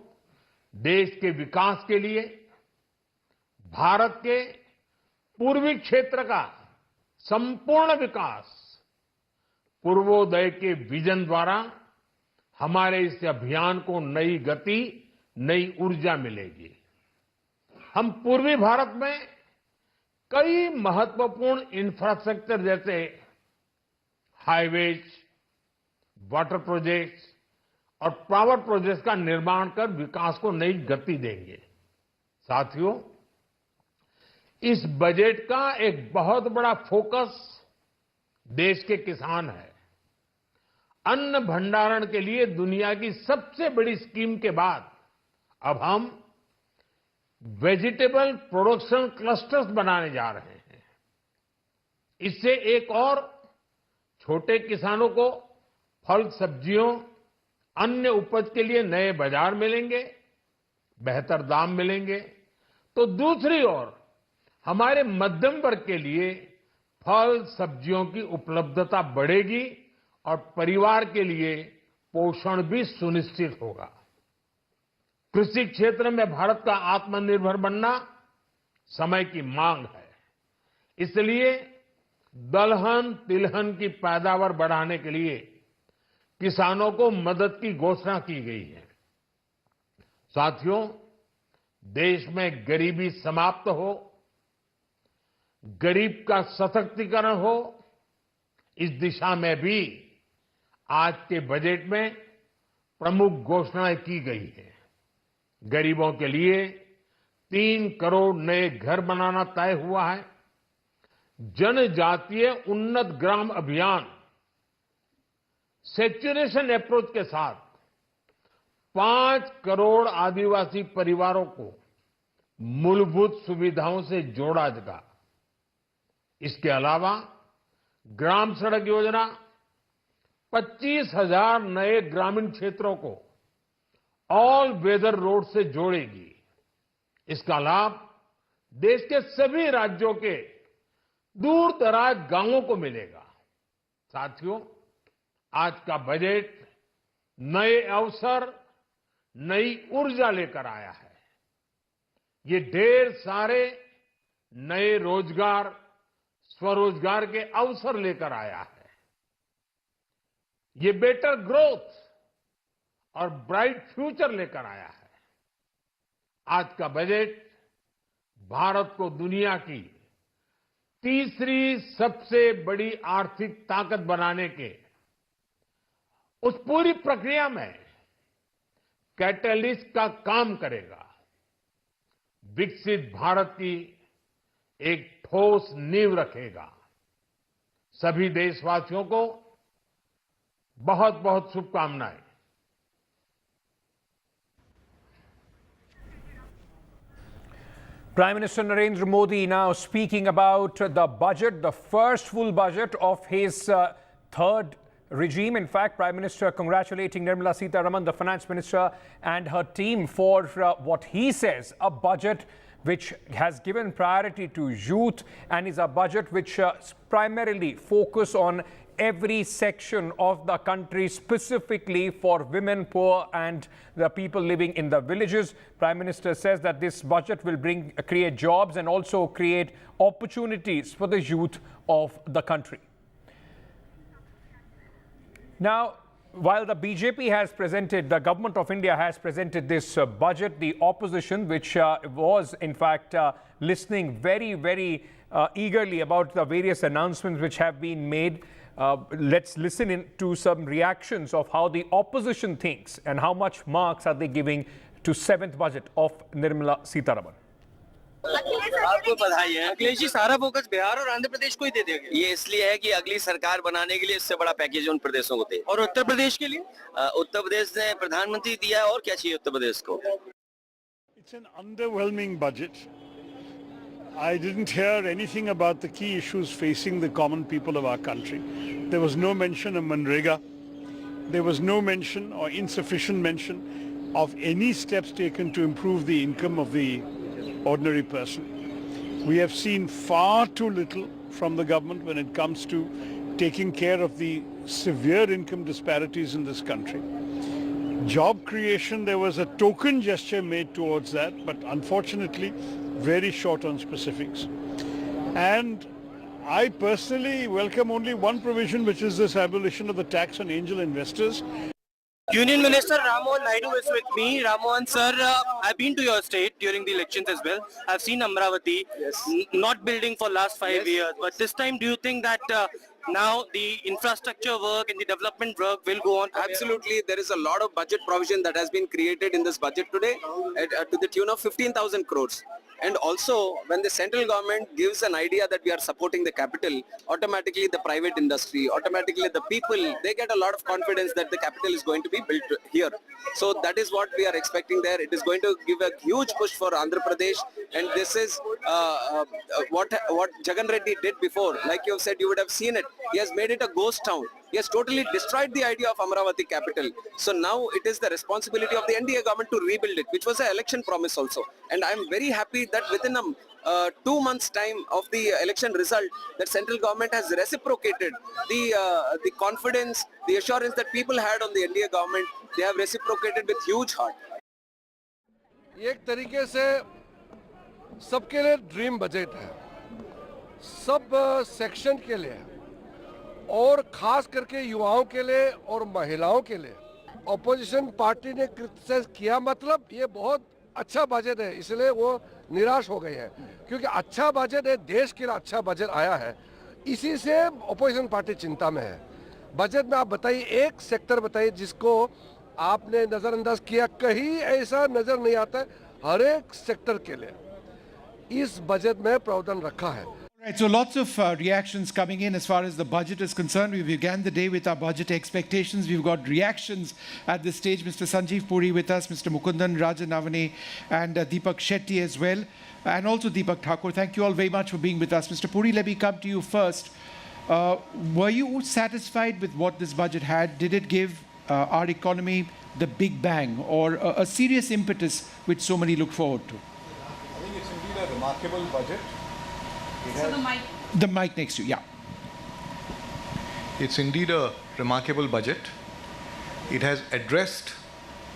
देश के विकास के लिए भारत के पूर्वी क्षेत्र का संपूर्ण विकास पूर्वोदय के विजन द्वारा हमारे इस अभियान को नई गति, नई ऊर्जा मिलेगी। हम पूर्वी भारत में कई महत्वपूर्ण इंफ्रास्ट्रक्चर जैसे हाईवेज, वाटर प्रोजेक्ट्स, और पावर प्रोजेक्ट्स का निर्माण कर विकास को नई गति देंगे। साथियों, इस बजट का एक बहुत बड़ा फोकस देश के किसान है। अन्न भंडारण के लिए दुनिया की सबसे बड़ी स्कीम के बाद अब हम वेजिटेबल प्रोडक्शन क्लस्टर्स बनाने जा रहे हैं। इससे एक और छोटे किसानों को फल, सब्जियों, अन्य उपज के लिए नए बाजार मिलेंगे, बेहतर दाम मिलेंगे, तो दूसरी ओर हमारे मध्यम वर्ग के लिए फल, सब्जियों की उपलब्धता बढ़ेगी और परिवार के लिए पोषण भी सुनिश्चित होगा। कृषि क्षेत्र में भारत का आत्मनिर्भर बनना समय की मांग है। इसलिए दलहन, तिलहन की पैदावार बढ़ाने के लिए किसानों को मदद की घोषणा की गई है। साथियों, देश में गरीबी समाप्त हो, गरीब का सशक्तिकरण हो, इस दिशा में भी आज के बजट में प्रमुख घोषणाएं की गई है। गरीबों के लिए 3 करोड़ नए घर बनाना तय हुआ है। जनजातीय उन्नत ग्राम अभियान सैचुरेशन अप्रोच के साथ 5 करोड़ आदिवासी परिवारों को मूलभूत सुविधाओं से जोड़ा जाएगा। इसके अलावा ग्राम सड़क योजना 25,000 नए ग्रामीण क्षेत्रों को ऑल वेदर रोड से जोड़ेगी। इसका लाभ देश के सभी राज्यों के दूर दराज गांवों को मिलेगा। साथियों, आज का बजट नए अवसर, नई ऊर्जा लेकर आया है। ये ढेर सारे नए रोजगार, स्वरोजगार के अवसर लेकर आया है। ये बेटर ग्रोथ और ब्राइट फ्यूचर लेकर आया है। आज का बजट भारत को दुनिया की तीसरी सबसे बड़ी आर्थिक ताकत बनाने के उस पूरी प्रक्रिया में कैटलिस्ट का काम करेगा। विकसित भारत की एक ठोस नींव रखेगा। सभी देशवासियों को बहुत बहुत शुभकामनाएं। Prime Minister Narendra Modi now speaking about the budget, the first full budget of his third regime. In fact, Prime Minister congratulating Nirmala Sitharaman, the Finance Minister, and her team for what he says, a budget which has given priority to youth and is a budget which primarily focus on every section of the country, specifically for women, poor and the people living in the villages. Prime Minister says that this budget will create jobs and also create opportunities for the youth of the country. Now, while the BJP has presented, the government of India has presented this budget, the opposition, which was in fact listening very eagerly about the various announcements which have been made. Let's listen in to some reactions of how the opposition thinks and how much marks are they giving to 7th budget of Nirmala Sitharaman. आपको बधाई है। अखिलेश जी, सारा focus Bihar और आंध्र प्रदेश को ही दे देंगे। ये इसलिए है कि अगली सरकार बनाने के लिए इससे बड़ा पैकेज उन प्रदेशों को दे। और उत्तर प्रदेश के लिए उत्तर प्रदेश ने प्रधानमंत्री दिया है, और क्या चाहिए उत्तर प्रदेश को? It's an underwhelming budget. I didn't hear anything about the key issues facing the common people of our country. There was no mention of Manrega. There was no mention or insufficient mention of any steps taken to improve the income of the ordinary person. We have seen far too little from the government when it comes to taking care of the severe income disparities in this country. Job creation, there was a token gesture made towards that, but unfortunately very short on specifics. And I personally welcome only one provision, which is this abolition of the tax on angel investors. Union Minister Rammohan Naidu is with me. Rammohan sir, I've been to your state during the elections as well. I've seen Amravati not building for last 5 years. But this time, do you think that now the infrastructure work and the development work will go on. Absolutely, there is a lot of budget provision that has been created in this budget today to the tune of 15,000 crores. And also, when the central government gives an idea that we are supporting the capital, automatically the private industry, automatically the people, they get a lot of confidence that the capital is going to be built here. So that is what we are expecting there. It is going to give a huge push for Andhra Pradesh, and this is what Jagan Reddy did before. Like you have said, you would have seen it. He has made it a ghost town. He has totally destroyed the idea of Amaravati capital. So now it is the responsibility of the NDA government to rebuild it, which was an election promise also. And I am very happy that within 2 months' time of the election result, that central government has reciprocated the confidence, the assurance that people had on the NDA government. They have reciprocated with huge heart. एक तरीके से सबके लिए dream budget है, sub section के लिए और खास करके युवाओं के लिए और महिलाओं के लिए. ऑपोजिशन पार्टी ने क्रिटिसाइज किया, मतलब ये बहुत अच्छा बजट है, इसलिए वो निराश हो गए हैं, क्योंकि अच्छा बजट है, देश के लिए अच्छा बजट आया है, इसी से ऑपोजिशन पार्टी चिंता में है. बजट में आप बताइए, एक सेक्टर बताइए जिसको आपने नजरअंदाज किया, कहीं ऐसा नजर नहीं आता है, हर एक सेक्टर के लिए इस बजट में प्रावधान रखा है. Right, so lots of reactions coming in as far as the budget is concerned. We began the day with our budget expectations. We've got reactions at this stage. Mr. Sanjeev Puri with us, Mr. Mukundan Rajanavane, and Deepak Shetty as well, and also Deepak Thakur. Thank you all very much for being with us. Mr. Puri, let me come to you first. Were you satisfied with what this budget had? Did it give our economy the big bang or a serious impetus which so many look forward to? I think it's indeed a remarkable budget. The mic next to you, yeah. It's indeed a remarkable budget. It has addressed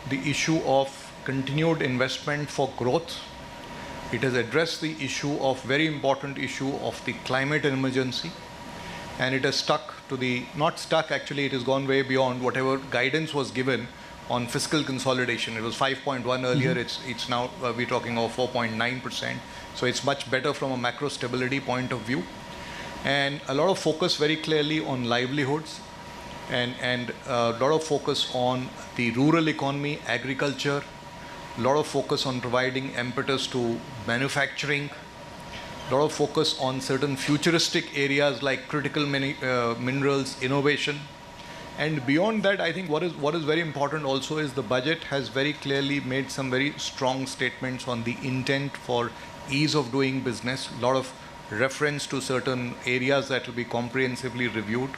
the issue of continued investment for growth. It has addressed the issue of very important issue of the climate emergency. And it has stuck to the, not stuck actually, it has gone way beyond whatever guidance was given on fiscal consolidation. It was 5.1 earlier, it's now, we're talking of 4.9%. So it's much better from a macro stability point of view. And a lot of focus very clearly on livelihoods and a lot of focus on the rural economy, agriculture, a lot of focus on providing impetus to manufacturing, a lot of focus on certain futuristic areas like critical minerals, innovation. And beyond that, I think what is very important also is the budget has very clearly made some very strong statements on the intent for ease of doing business, a lot of reference to certain areas that will be comprehensively reviewed.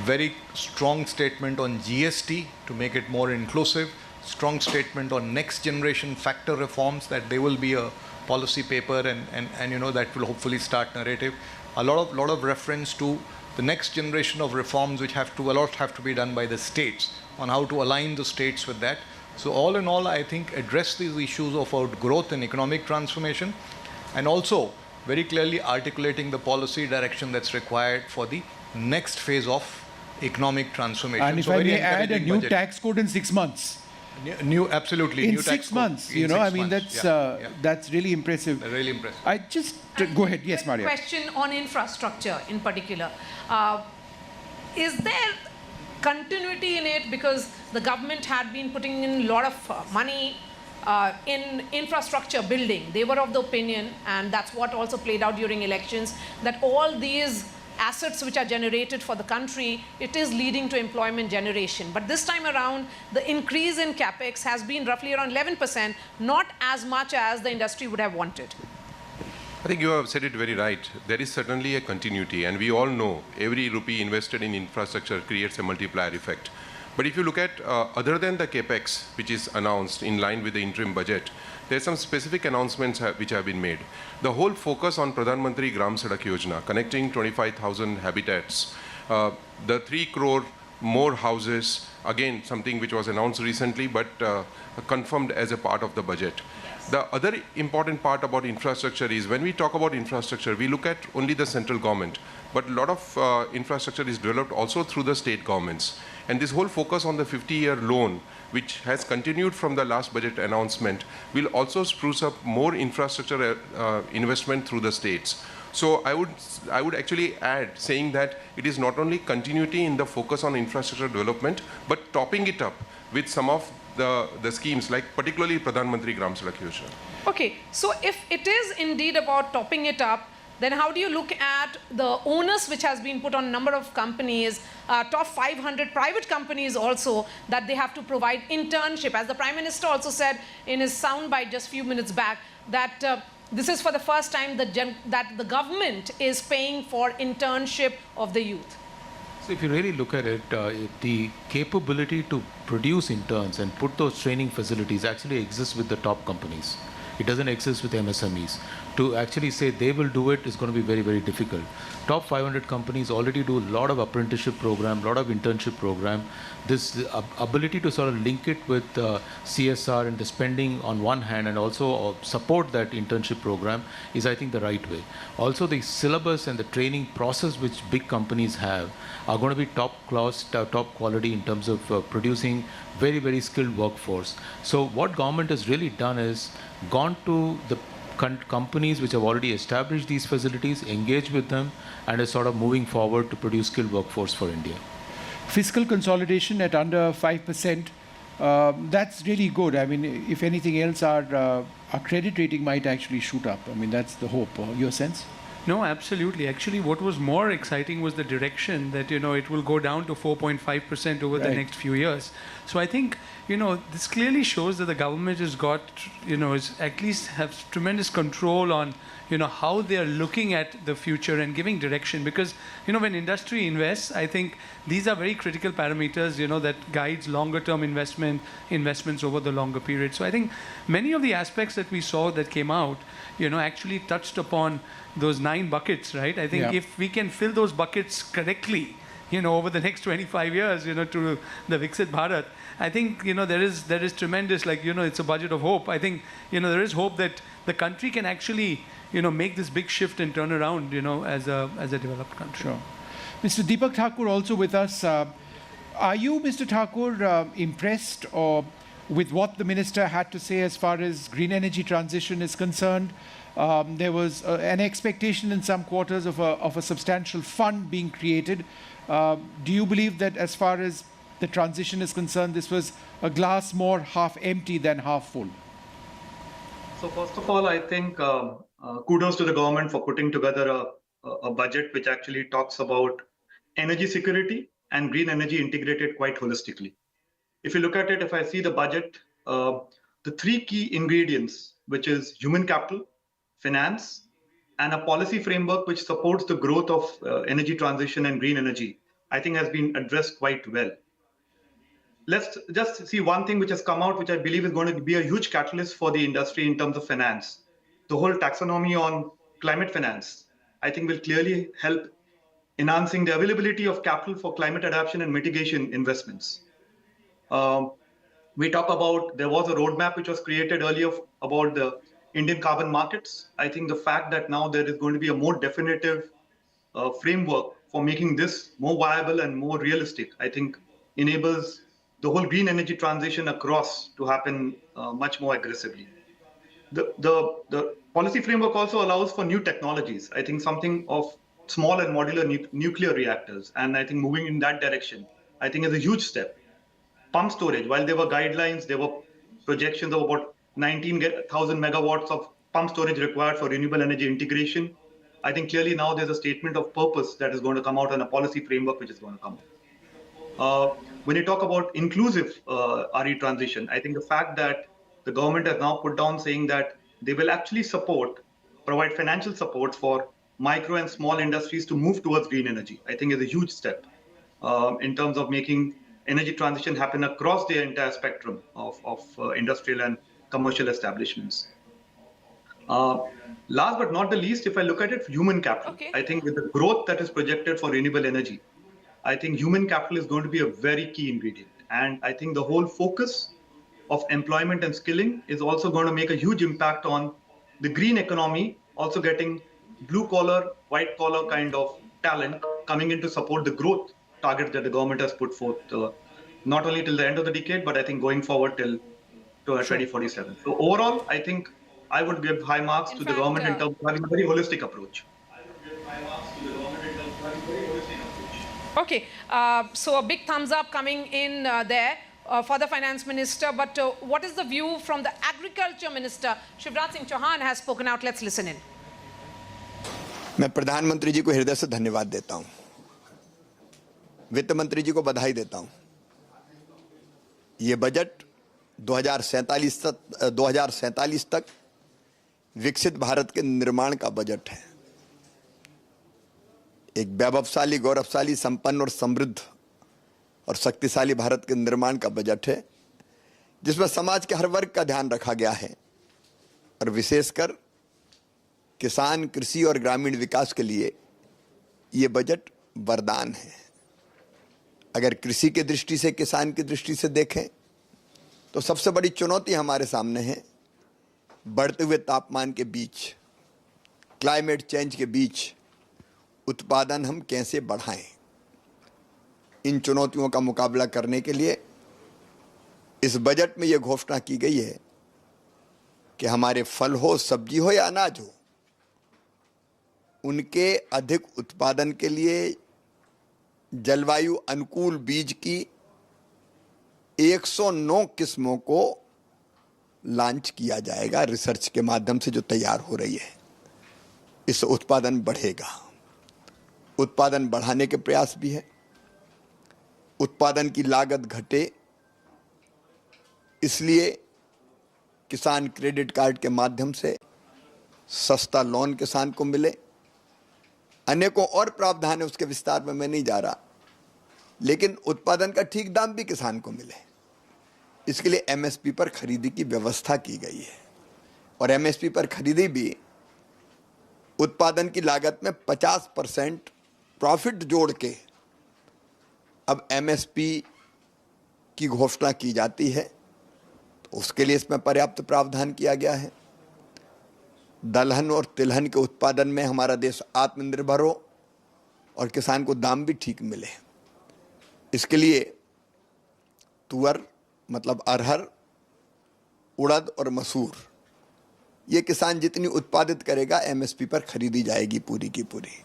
Very strong statement on GST to make it more inclusive. Strong statement on next generation factor reforms, that they will be a policy paper and you know that will hopefully start narrative. A lot of reference to the next generation of reforms which have to be done by the states on how to align the states with that. So all in all, I think address these issues of growth and economic transformation, and also very clearly articulating the policy direction that's required for the next phase of economic transformation. And if I may add, a new tax code in 6 months. Absolutely. In new 6 months, you know, I mean, that's really impressive. Really impressive. I just, go ahead. Yes, Maria. Question on infrastructure in particular. Is there continuity in it, because the government had been putting in a lot of money in infrastructure building? They were of the opinion, and that's what also played out during elections, that all these assets which are generated for the country, it is leading to employment generation. But this time around, the increase in capex has been roughly around 11%, not as much as the industry would have wanted. I think you have said it very right. There is certainly a continuity, and we all know every rupee invested in infrastructure creates a multiplier effect. But if you look at other than the capex, which is announced in line with the interim budget, there are some specific announcements which have been made. The whole focus on Pradhan Mantri Gram Sadak Yojana, connecting 25,000 habitats, the 3 crore more houses, again something which was announced recently but confirmed as a part of the budget. The other important part about infrastructure is when we talk about infrastructure, we look at only the central government, but a lot of infrastructure is developed also through the state governments. And this whole focus on the 50-year loan, which has continued from the last budget announcement, will also spruce up more infrastructure investment through the states. So I would actually add saying that it is not only continuity in the focus on infrastructure development, but topping it up with some of the schemes like particularly Pradhan Mantri Gram Sadak Yojana. Okay, so if it is indeed about topping it up, then how do you look at the onus which has been put on a number of companies, top 500 private companies also, that they have to provide internship? As the Prime Minister also said in his soundbite just a few minutes back, that this is for the first time that the government is paying for internship of the youth. So if you really look at it, the capability to produce interns and put those training facilities actually exists with the top companies. It doesn't exist with MSMEs. To actually say they will do it is going to be very, very difficult. Top 500 companies already do a lot of apprenticeship program, a lot of internship program. This ability to sort of link it with CSR and the spending on one hand and also support that internship program is, I think, the right way. Also, the syllabus and the training process which big companies have are going to be top class, top quality in terms of producing very, very skilled workforce. So what government has really done is gone to the companies which have already established these facilities, engaged with them, and is sort of moving forward to produce skilled workforce for India. Fiscal consolidation at under 5%, that's really good. I mean, if anything else, our credit rating might actually shoot up. I mean, that's the hope. Your sense? No, absolutely. Actually, what was more exciting was the direction that, it will go down to 4.5% over the next few years. So I think, this clearly shows that the government has got, is at least has tremendous control on, how they are looking at the future and giving direction. Because, when industry invests, I think these are very critical parameters, that guides longer term investments over the longer period. So I think many of the aspects that we saw that came out, actually touched upon those 9 buckets, right? I think if we can fill those buckets correctly, over the next 25 years, to the Viksit Bharat, I think, there is tremendous, it's a budget of hope. I think, there is hope that the country can actually, make this big shift and turn around, as a developed country. Sure. Mr. Deepak Thakur also with us. Are you, Mr. Thakur, impressed with what the minister had to say as far as green energy transition is concerned? There was an expectation in some quarters of a substantial fund being created. Do you believe that as far as the transition is concerned, this was a glass more half empty than half full? So first of all, I think kudos to the government for putting together a budget which actually talks about energy security and green energy integrated quite holistically. If you look at it, if I see the budget, the 3 key ingredients, which is human capital, finance, and a policy framework which supports the growth of energy transition and green energy, I think has been addressed quite well. Let's just see one thing which has come out, which I believe is going to be a huge catalyst for the industry in terms of finance. The whole taxonomy on climate finance, I think will clearly help enhancing the availability of capital for climate adaptation and mitigation investments. We talk about, there was a roadmap which was created earlier about the Indian carbon markets. I think the fact that now there is going to be a more definitive framework for making this more viable and more realistic, I think enables the whole green energy transition across to happen much more aggressively. The policy framework also allows for new technologies. I think something of small and modular nuclear reactors, and I think moving in that direction, I think is a huge step. Pump storage, while there were guidelines, there were projections of about 19,000 megawatts of pump storage required for renewable energy integration. I think clearly now there's a statement of purpose that is going to come out and a policy framework which is going to come out. When you talk about inclusive RE transition, I think the fact that the government has now put down saying that they will actually provide financial support for micro and small industries to move towards green energy, I think is a huge step in terms of making energy transition happen across the entire spectrum of industrial and commercial establishments. Last but not the least, if I look at it, human capital. I think with the growth that is projected for renewable energy, I think human capital is going to be a very key ingredient. And I think the whole focus of employment and skilling is also going to make a huge impact on the green economy, also getting blue collar, white collar kind of talent coming in to support the growth target that the government has put forth, not only till the end of the decade, but I think going forward till 2047. So overall, I think I would give high marks to the government in terms of having a very holistic approach. Okay, so a big thumbs up coming in there for the finance minister. But what is the view from the agriculture minister? Shivraj Singh Chauhan has spoken out. Let's listen in. मैं प्रधानमंत्री जी को हृदय से धन्यवाद देता हूं, वित्त मंत्री जी को बधाई देता हूं। ये बजट 2047 तक विकसित भारत के निर्माण का बजट है। एक वैभवशाली, गौरवशाली, संपन्न और समृद्ध और शक्तिशाली भारत के निर्माण का बजट है, जिसमें समाज के हर वर्ग का ध्यान रखा गया है और विशेषकर किसान, कृषि और ग्रामीण विकास के लिए ये बजट वरदान है। अगर कृषि की दृष्टि से, किसान की दृष्टि से देखें तो सबसे बड़ी चुनौती हमारे सामने है बढ़ते हुए तापमान के बीच, क्लाइमेट चेंज के बीच उत्पादन हम कैसे बढ़ाएं। इन चुनौतियों का मुकाबला करने के लिए इस बजट में यह घोषणा की गई है कि हमारे फल हो, सब्जी हो या अनाज हो, उनके अधिक उत्पादन के लिए जलवायु अनुकूल बीज की 109 किस्मों को लॉन्च किया जाएगा रिसर्च के माध्यम से जो तैयार हो रही है। इससे उत्पादन बढ़ेगा। उत्पादन बढ़ाने के प्रयास भी है। उत्पादन की लागत घटे, इसलिए किसान क्रेडिट कार्ड के माध्यम से सस्ता लोन किसान को मिले। अनेकों और प्रावधान है, उसके विस्तार में मैं नहीं जा रहा, लेकिन उत्पादन का ठीक दाम भी किसान को मिले, इसके लिए एमएसपी पर खरीदी की व्यवस्था की गई है। और एमएसपी पर खरीदी भी उत्पादन की लागत में 50% प्रॉफिट जोड़ के अब एमएसपी की घोषणा की जाती है, तो उसके लिए इसमें पर्याप्त प्रावधान किया गया है। दलहन और तिलहन के उत्पादन में हमारा देश आत्मनिर्भर हो और किसान को दाम भी ठीक मिले। इसके लिए तुअर मतलब अरहर, उड़द और मसूर, ये किसान जितनी उत्पादित करेगा एमएसपी पर खरीदी जाएगी पूरी की पूरी।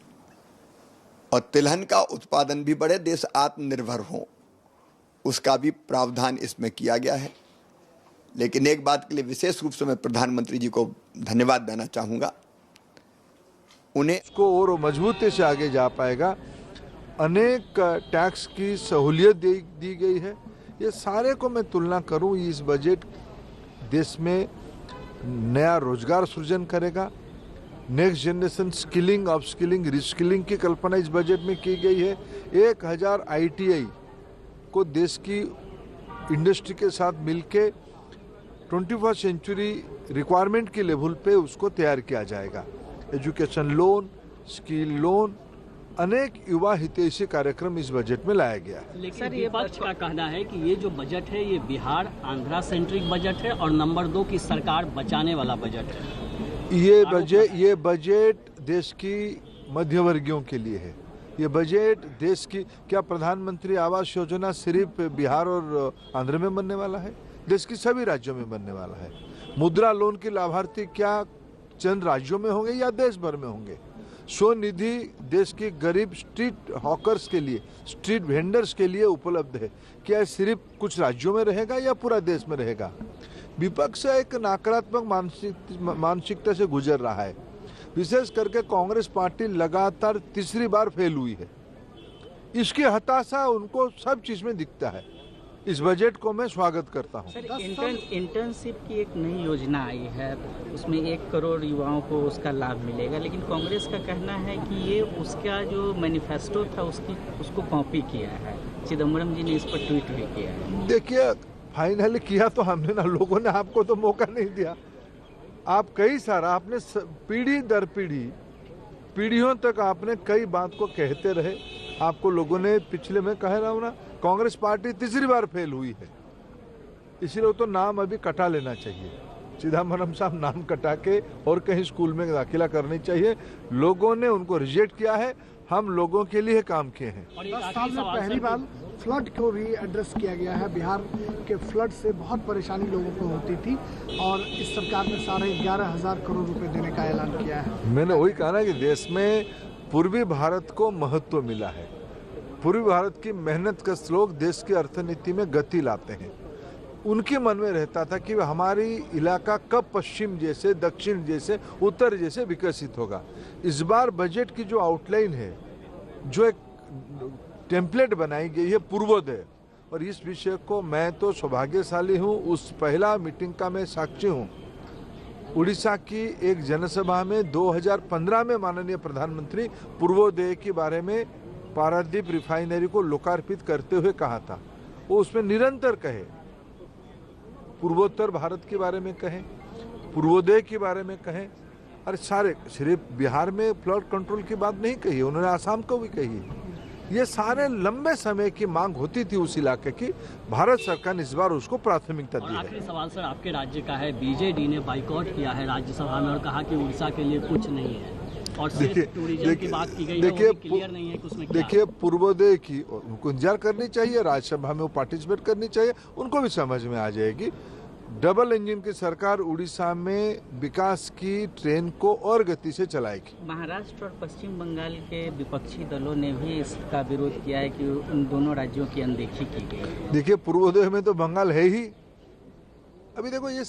और तिलहन का उत्पादन भी बढ़े, देश आत्मनिर्भर हो, उसका भी प्रावधान इसमें किया गया है। लेकिन एक बात के लिए विशेष रूप से मैं प्रधानमंत्री जी को धन्यवाद देना चाहूँगा, उन्हें को और मजबूती से आगे जा पाएगा। अनेक टैक्स की सहूलियत दी गई है। ये सारे को मैं तुलना करूं, इस बजट देश में नया रोजगार सृजन करेगा। Next generation skilling, upskilling, reskilling की कल्पना इस बजट में की गई है। 1000 ITI को देश की इंडस्ट्री के साथ मिलके 21st सेंचुरी रिक्वायरमेंट के लेवल पे उसको तैयार किया जाएगा। एजुकेशन लोन, स्किल लोन, अनेक युवा हितैषी कार्यक्रम इस बजट में लाया गया है। लेकिन विपक्ष का कहना है कि ये जो बजट है ये बिहार आंध्रा सेंट्रिक बजट है और नंबर 2 की सरकार बचाने वाला बजट है। ये बजट देश की मध्यवर्गीयों के लिए है। ये बजट देश की, क्या प्रधानमंत्री आवास योजना सिर्फ बिहार और आंध्र में बनने वाला है? देश की सभी राज्यों में बनने वाला है। मुद्रा लोन के लाभार्थी क्या चंद राज्यों में होंगे या देश भर में होंगे? स्वनिधि देश के गरीब स्ट्रीट हॉकर्स के लिए, स्ट्रीट वेंडर्स के लिए उपलब्ध है। क्या सिर्फ कुछ राज्यों में रहेगा या पूरा देश में रहेगा? विपक्ष एक नकारात्मक मानसिकता से गुजर रहा है। विशेष करके कांग्रेस पार्टी लगातार तीसरी बार फेल हुई है। इसकी हताशा उनको सब चीज में दिखता है। इस बजट को मैं स्वागत करता हूं। इंटर्नशिप की एक नई योजना आई है, उसमें 1 करोड़ युवाओं को उसका लाभ मिलेगा, लेकिन कांग्रेस का कहना है कि ये उसका जो मैनिफेस्टो था उसको कॉपी किया है। चिदम्बरम जी ने इस पर ट्वीट भी किया है। देखिए, फाइनली किया तो हमने ना, लोगों ने आपको तो मौका नहीं दिया। आप कई सारा आपने पीढ़ी दर पीढ़ियों तक आपने कई बात को कहते रहे। आपको लोगों ने पिछले में कह रहा हूँ ना, कांग्रेस पार्टी तीसरी बार फेल हुई है, इसीलिए तो नाम अभी कटा लेना चाहिए। चिदम्बरम साहब नाम कटा के और कहीं स्कूल में दाखिला करनी चाहिए। लोगों ने उनको रिजेक्ट किया है, हम लोगों के लिए काम किए हैं। 10 साल में पहली बार फ्लड को भी एड्रेस किया गया है। बिहार के फ्लड से बहुत परेशानी लोगों को होती थी और इस सरकार ने 11,500 करोड़ रुपए देने का ऐलान किया है। मैंने वही कहा ना कि देश में पूर्वी भारत को महत्व मिला है। पूर्वी भारत की मेहनत का लोग देश की अर्थनीति में गति लाते हैं। उनके मन में रहता था कि हमारी इलाका कब पश्चिम जैसे, दक्षिण जैसे, उत्तर जैसे विकसित होगा। इस बार बजट की जो आउटलाइन है, जो एक टेम्पलेट बनाई गई है पूर्वोदय, और इस विषय को मैं तो सौभाग्यशाली हूँ, उस पहला मीटिंग का मैं साक्षी हूँ। उड़ीसा की एक जनसभा में 2015 में माननीय प्रधानमंत्री पूर्वोदय के बारे में पारादीप रिफाइनरी को लोकार्पित करते हुए कहा था। वो उसमें निरंतर कहे, पूर्वोत्तर भारत के बारे में कहें, पूर्वोदय के बारे में कहें। अरे सारे, सिर्फ बिहार में फ्लड कंट्रोल की बात नहीं कही, उन्होंने आसाम को भी कही। ये सारे लंबे समय की मांग होती थी उस इलाके की, भारत सरकार ने इस बार उसको प्राथमिकता दी है। आखिरी सवाल सर आपके राज्य का है, बीजेडी ने बाइकॉट किया है राज्यसभा में और कहा कि उड़ीसा के लिए कुछ नहीं है, और सिर्फ टूरिज्म की बात की गई है, वो भी क्लियर नहीं है कि उसमें क्या है। देखिए, पूर्वोदय की उनको इंतजार करनी चाहिए, राज्यसभा में वो पार्टिसिपेट करनी चाहिए, उनको भी समझ में आ जाएगी। डबल इंजन की सरकार उड़ीसा में विकास की ट्रेन को और गति से चलाएगी। महाराष्ट्र और पश्चिम बंगाल के विपक्षी दलों ने भी इसका विरोध किया है कि उन दोनों राज्यों की अनदेखी की गई। देखिए, पूर्वोदय में तो बंगाल है ही। अभी देखो ये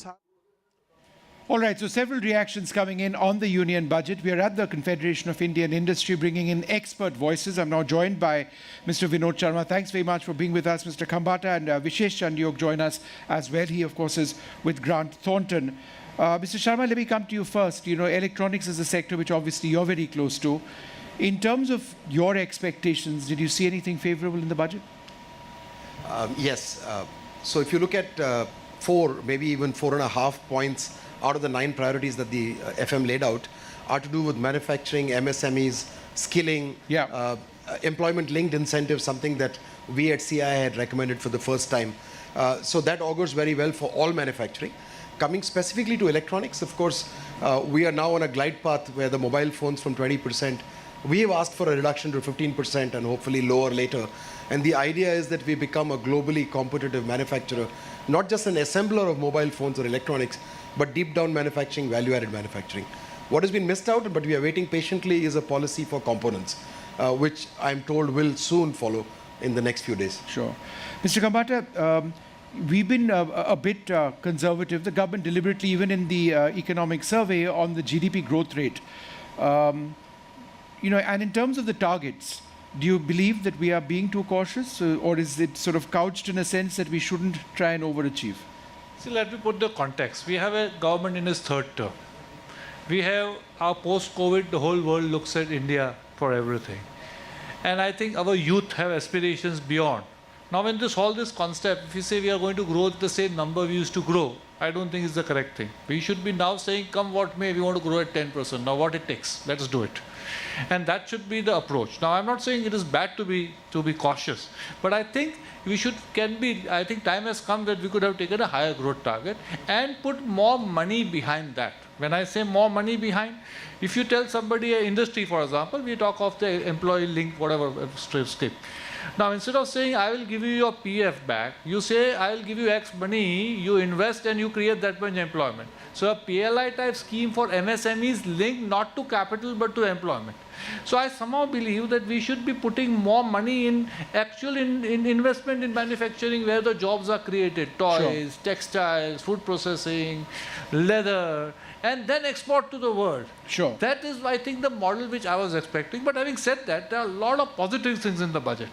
All right, so several reactions coming in on the union budget. We are at the Confederation of Indian Industry bringing in expert voices. I'm now joined by Mr. Vinod Sharma. Thanks very much for being with us, Mr. Khambata, and Vishesh Chandyok join us as well. He, of course, is with Grant Thornton. Mr. Sharma, let me come to you first. You know, electronics is a sector which obviously you're very close to. In terms of your expectations, did you see anything favorable in the budget? Yes. So if you look at 4, maybe even 4.5 points out of the 9 priorities that the FM laid out are to do with manufacturing, MSMEs, skilling, employment-linked incentives, something that we at CI had recommended for the first time. So that augurs very well for all manufacturing. Coming specifically to electronics, of course, we are now on a glide path where the mobile phones from 20%, we have asked for a reduction to 15% and hopefully lower later. And the idea is that we become a globally competitive manufacturer, not just an assembler of mobile phones or electronics, but deep down manufacturing, value-added manufacturing. What has been missed out, but we are waiting patiently, is a policy for components, which I'm told will soon follow in the next few days. Sure. Mr. Khambata, we've been a bit conservative, the government deliberately, even in the economic survey, on the GDP growth rate. You know, and in terms of the targets, do you believe that we are being too cautious, or is it sort of couched in a sense that we shouldn't try and overachieve? See, let me put the context. We have a government in its 3rd term. We have our post-COVID, the whole world looks at India for everything. And I think our youth have aspirations beyond. Now, when all this concept, if you say we are going to grow at the same number we used to grow, I don't think it's the correct thing. We should be now saying, come what may, we want to grow at 10%. Now, what it takes, let's do it. And that should be the approach. Now, I'm not saying it is bad to be cautious, but I think we I think time has come that we could have taken a higher growth target and put more money behind that. When I say more money behind, if you tell somebody, an industry, for example, we talk of the employee link, whatever, skip. Now, instead of saying, I will give you your PF back, you say, I will give you X money, you invest and you create that much employment. So a PLI type scheme for MSMEs linked not to capital but to employment. So I somehow believe that we should be putting more money in actual in investment in manufacturing where the jobs are created, toys, textiles, food processing, leather, and then export to the world. Sure. That is, I think, the model which I was expecting. But having said that, there are a lot of positive things in the budget.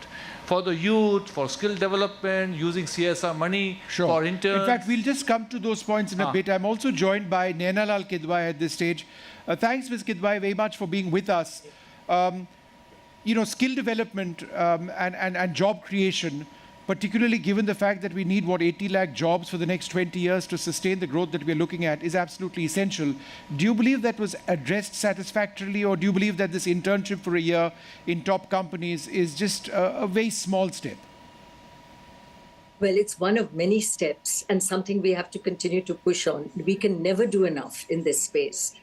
For the youth, for skill development, using CSR money, for interns. In fact, we'll just come to those points in a bit. I'm also joined by Nirmala Kidwai at this stage. Thanks, Ms. Kidwai, very much for being with us. You know, skill development and job creation, particularly given the fact that we need, 80 lakh jobs for the next 20 years to sustain the growth that we're looking at, is absolutely essential. Do you believe that was addressed satisfactorily, or do you believe that this internship for a year in top companies is just a very small step? Well, it's one of many steps and something we have to continue to push on. We can never do enough in this space.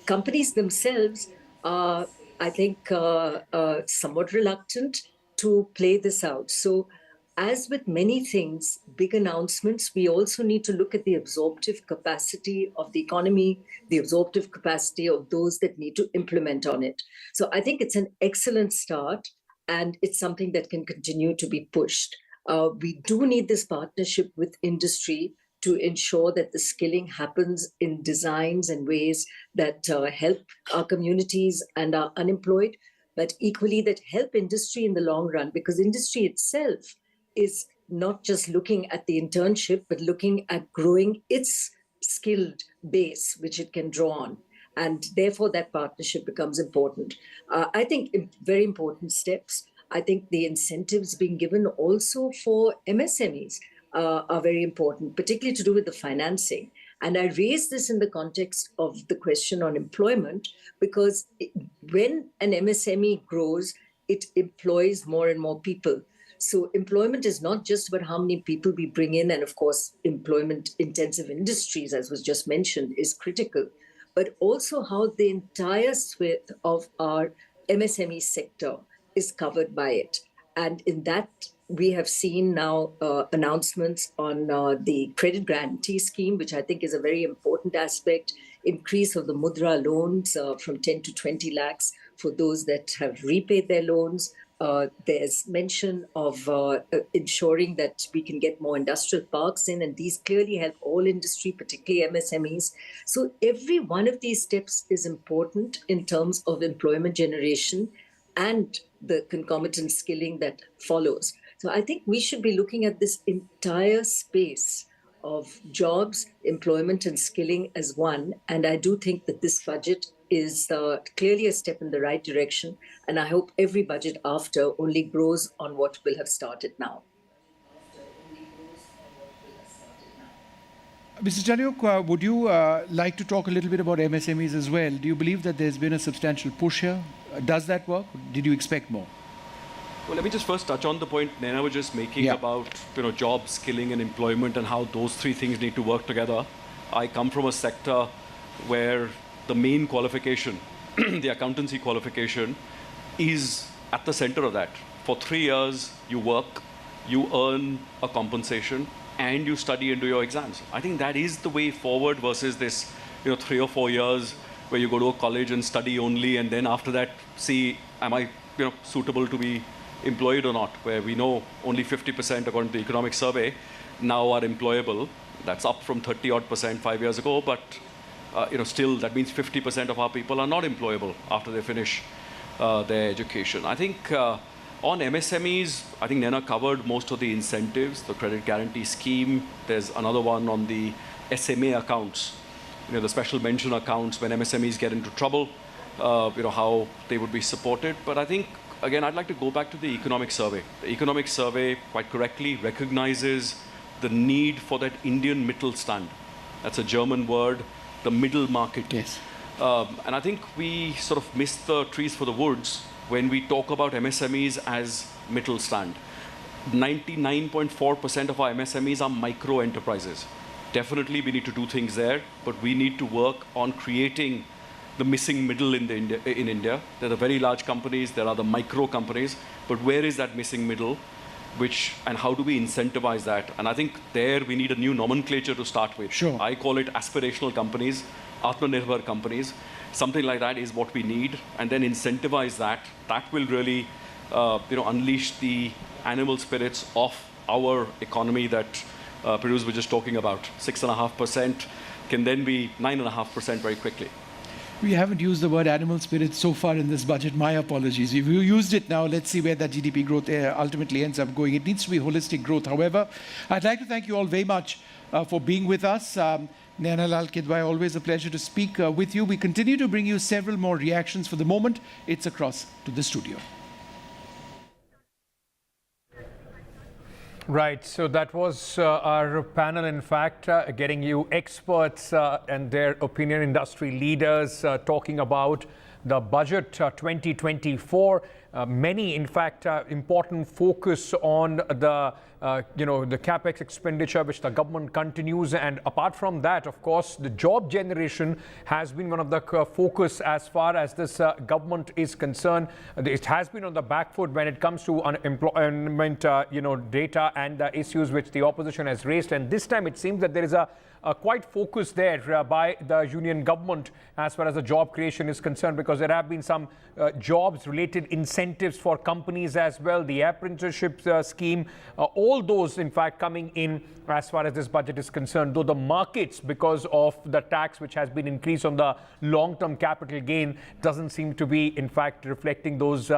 Companies themselves are, I think, somewhat reluctant to play this out. So as with many things, big announcements, we also need to look at the absorptive capacity of the economy, the absorptive capacity of those that need to implement on it. So I think it's an excellent start, and it's something that can continue to be pushed. We do need this partnership with industry to ensure that the skilling happens in designs and ways that help our communities and our unemployed, but equally that help industry in the long run, because industry itself is not just looking at the internship, but looking at growing its skilled base, which it can draw on. And therefore, that partnership becomes important. I think very important steps. I think the incentives being given also for MSMEs are very important, particularly to do with the financing. And I raise this in the context of the question on employment, because when an MSME grows, it employs more and more people. So employment is not just about how many people we bring in, and of course, employment intensive industries, as was just mentioned, is critical, but also how the entire swath of our MSME sector is covered by it. And in that, we have seen now announcements on the credit guarantee scheme, which I think is a very important aspect, increase of the Mudra loans from 10 to 20 lakhs for those that have repaid their loans. There's mention of ensuring that we can get more industrial parks in, and these clearly help all industry, particularly MSMEs. So every one of these steps is important in terms of employment generation and the concomitant skilling that follows. So I think we should be looking at this entire space of jobs, employment, and skilling as one. And I do think that this budget is clearly a step in the right direction. And I hope every budget after only grows on what will have started now. Mr. Chanyok, would you like to talk a little bit about MSMEs as well? Do you believe that there's been a substantial push here? Does that work? Did you expect more? Well, let me just first touch on the point Naina was just making about jobs, skilling, and employment, and how those three things need to work together. I come from a sector where the main qualification, the accountancy qualification, is at the center of that. For 3 years, you work, you earn a compensation, and you study and do your exams. I think that is the way forward versus this, 3 or 4 years where you go to a college and study only, and then after that, see, am I, suitable to be employed or not, where we know only 50%, according to the economic survey, now are employable. That's up from 30-odd% 5 years ago, but still that means 50% of our people are not employable after they finish their education. I think on MSMEs, I think Naina covered most of the incentives, the credit guarantee scheme. There's another one on the SMA accounts, the special mention accounts when MSMEs get into trouble, how they would be supported. But I think, again, I'd like to go back to the economic survey. The economic survey quite correctly recognizes the need for that Indian Mittelstand. That's a German word, the middle market. Yes. And I think we sort of miss the trees for the woods when we talk about MSMEs as Mittelstand. 99.4% of our MSMEs are micro enterprises. Definitely we need to do things there, but we need to work on creating the missing middle in India. There are very large companies, there are the micro companies, but where is that missing middle? And how do we incentivize that? And I think there we need a new nomenclature to start with. Sure. I call it aspirational companies, Atmanirbhar companies. Something like that is what we need, and then incentivize that. That will really, unleash the animal spirits of our economy that Piruz was just talking about. 6.5% can then be 9.5% very quickly. We haven't used the word animal spirit so far in this budget. My apologies. If you used it now, let's see where that GDP growth ultimately ends up going. It needs to be holistic growth. However, I'd like to thank you all very much for being with us. Naina Lal Kidwai, always a pleasure to speak with you. We continue to bring you several more reactions. For the moment, it's across to the studio. Right, so that was our panel, in fact, getting you experts and their opinion, industry leaders talking about the budget 2024. Many, in fact, important focus on the the capex expenditure which the government continues, and apart from that, of course, the job generation has been one of the focus as far as this government is concerned. It has been on the back foot when it comes to unemployment, data and the issues which the opposition has raised, and this time it seems that there is a quite focus there by the union government as far as the job creation is concerned, because there have been some jobs related incentives for companies as well, the apprenticeship scheme, all those in fact coming in as far as this budget is concerned, though the markets, because of the tax which has been increased on the long-term capital gain, doesn't seem to be in fact reflecting those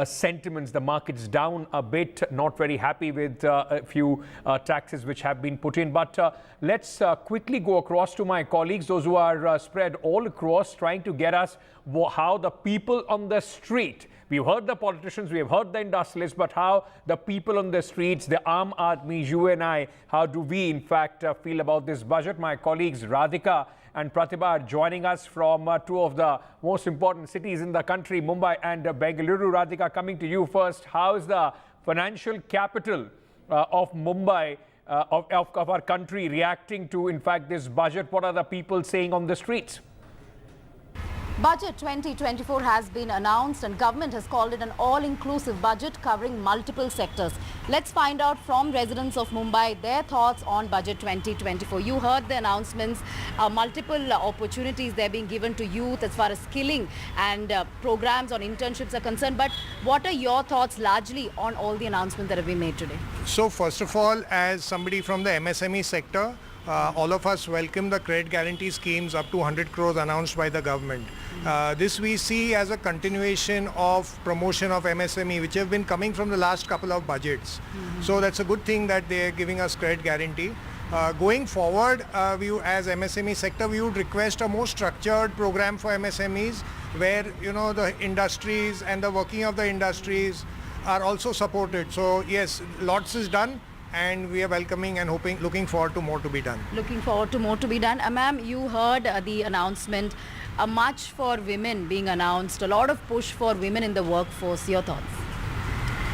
sentiments. The market's down a bit, not very happy with a few taxes which have been put in. But let's quickly go across to my colleagues, those who are spread all across, trying to get us how the people on the street, we've heard the politicians, we've heard the industrialists, but how the people on the streets, the Aam Aadmi, you and I, how do we in fact feel about this budget? My colleagues Radhika and Pratibha are joining us from two of the most important cities in the country, Mumbai and Bengaluru. Radhika, coming to you first, how is the financial capital of Mumbai, of our country, reacting to in fact this budget? What are the people saying on the streets? Budget 2024 has been announced and government has called it an all-inclusive budget covering multiple sectors. Let's find out from residents of Mumbai their thoughts on Budget 2024. You heard the announcements, multiple opportunities they're being given to youth as far as skilling and programs on internships are concerned. But what are your thoughts largely on all the announcements that have been made today? So first of all, as somebody from the MSME sector, all of us welcome the credit guarantee schemes up to 100 crores announced by the government. This we see as a continuation of promotion of MSME, which have been coming from the last couple of budgets. So that's a good thing that they are giving us credit guarantee. Going forward, as MSME sector, we would request a more structured program for MSMEs where, the industries and the working of the industries are also supported. So yes, lots is done, and we are welcoming and looking forward to more to be done. Looking forward to more to be done. Ma'am, you heard the announcement, a march for women being announced, a lot of push for women in the workforce. Your thoughts?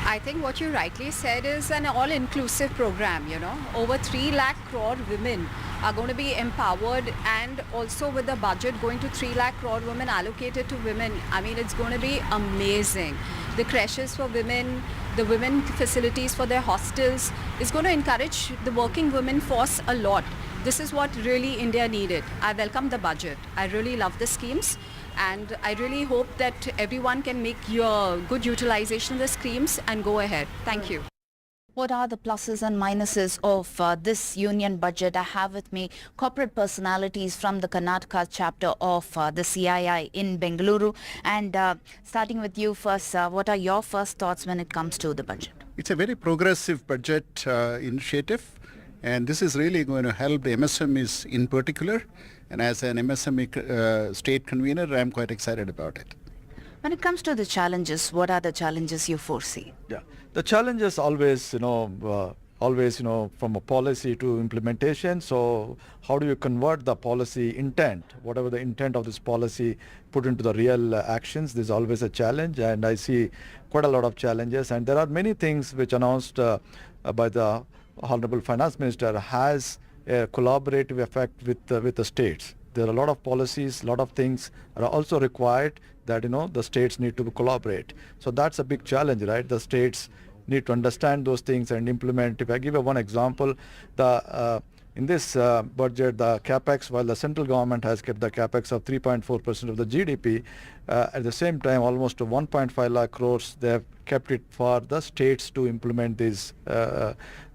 I think what you rightly said is an all-inclusive program, Over 3 lakh crore women are going to be empowered, and also with the budget going to 3 lakh crore women allocated to women, I mean, it's going to be amazing. The creches for women, the women facilities for their hostels is going to encourage the working women force a lot. This is what really India needed. I welcome the budget. I really love the schemes, and I really hope that everyone can make your good utilization of the schemes and go ahead. Thank you. What are the pluses and minuses of this union budget? I have with me corporate personalities from the Karnataka chapter of the CII in Bengaluru. And starting with you first, what are your first thoughts when it comes to the budget? It's a very progressive budget initiative, and this is really going to help the MSMEs in particular. And as an MSME state convener, I'm quite excited about it. When it comes to the challenges, what are the challenges you foresee? Yeah, the challenge is always, from a policy to implementation. So how do you convert the policy intent, whatever the intent of this policy, put into the real actions? There's always a challenge, and I see quite a lot of challenges. And there are many things which announced by the Honorable Finance Minister has a collaborative effect with the states. There are a lot of policies, a lot of things are also required that, the states need to collaborate. So that's a big challenge, right? The states need to understand those things and implement. If I give you one example, in this budget, the capex, while the central government has kept the capex of 3.4% of the GDP, at the same time, almost 1.5 lakh crores, they have kept it for the states to implement these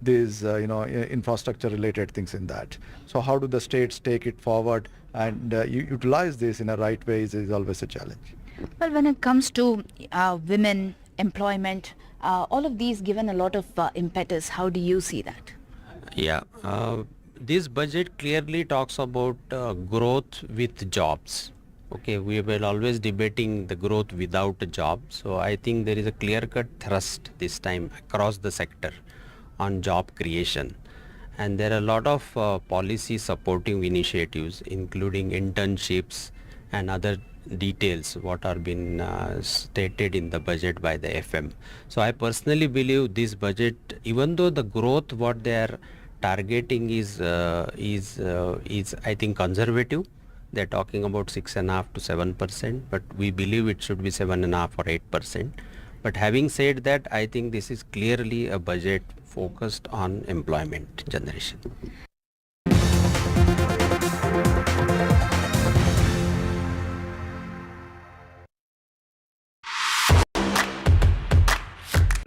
infrastructure-related things in that. So how do the states take it forward and utilize this in a right way is always a challenge. Well, when it comes to women, employment, all of these given a lot of impetus, how do you see that? Yeah, this budget clearly talks about growth with jobs. Okay, we were always debating the growth without a job. So I think there is a clear-cut thrust this time across the sector on job creation. And there are a lot of policy supporting initiatives, including internships and other details what are been stated in the budget by the FM. So I personally believe this budget, even though the growth what they are targeting is I think conservative. They're talking about 6.5 to 7%, but we believe it should be 7.5 or 8%. But having said that, I think this is clearly a budget focused on employment generation.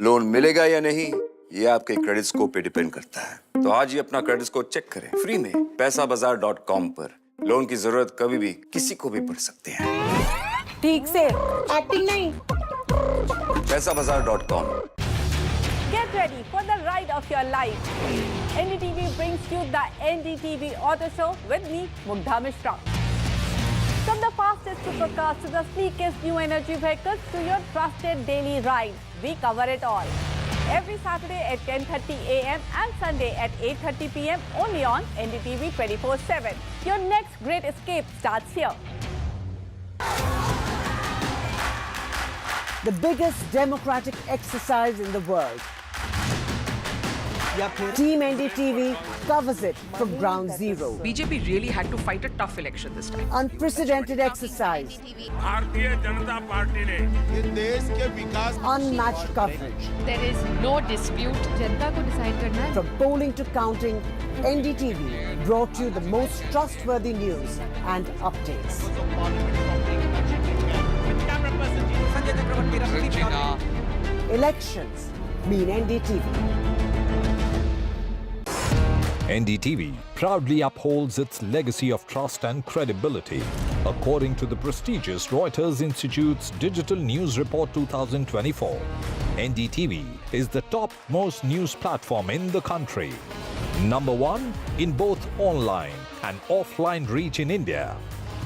Loan मिलेगा या नहीं ये आपके credit score पे depend करता है। तो आज ही अपना क्रेडिट स्कोर चेक करें फ्री में पैसाबाजार.com पर। लोन की जरूरत कभी भी किसी को भी पड़ सकती है। ठीक से एक्टिंग नहीं। पैसाबाजार.com। Get ready for the ride of your life. NDTV brings you the NDTV Auto Show with me, Mugdha Mishra. From the fastest supercars to the sleekest new energy vehicles to your trusted daily ride, we cover it all. Every Saturday at 10:30 a.m. and Sunday at 8:30 p.m. only on NDTV 24/7. Your next great escape starts here. The biggest democratic exercise in the world. Team NDTV covers it from ground zero. BJP really had to fight a tough election this time. Unprecedented exercise. Unmatched coverage. There is no dispute. जनता को decide करना है. From polling to counting, NDTV brought you the most trustworthy news and updates. Elections mean NDTV. NDTV proudly upholds its legacy of trust and credibility. According to the prestigious Reuters Institute's Digital News Report 2024, NDTV is the top-most news platform in the country. Number one in both online and offline reach in India.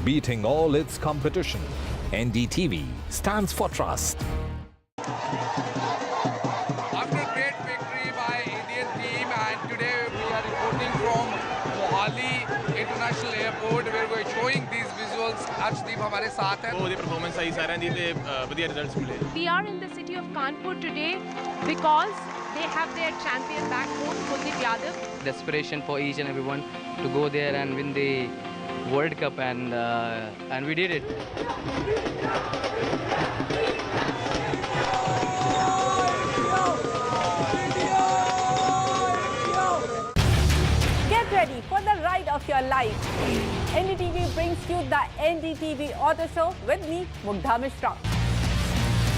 Beating all its competition, NDTV stands for trust. After a great victory by Indian team, and today we are reporting from Mohali International Airport where we are showing these visuals. Arshdeep हमारे साथ हैं. बहुत ही performance सही सारे दी थे बढ़िया results मिले. We are in the city of Kanpur today because they have their champion back home, Kuldeep Yadav. Desperation for each and everyone to go there and win the World Cup, and we did it. Get ready for the ride of your life. NDTV brings you the NDTV Auto Show with me, Mugdha Mishra.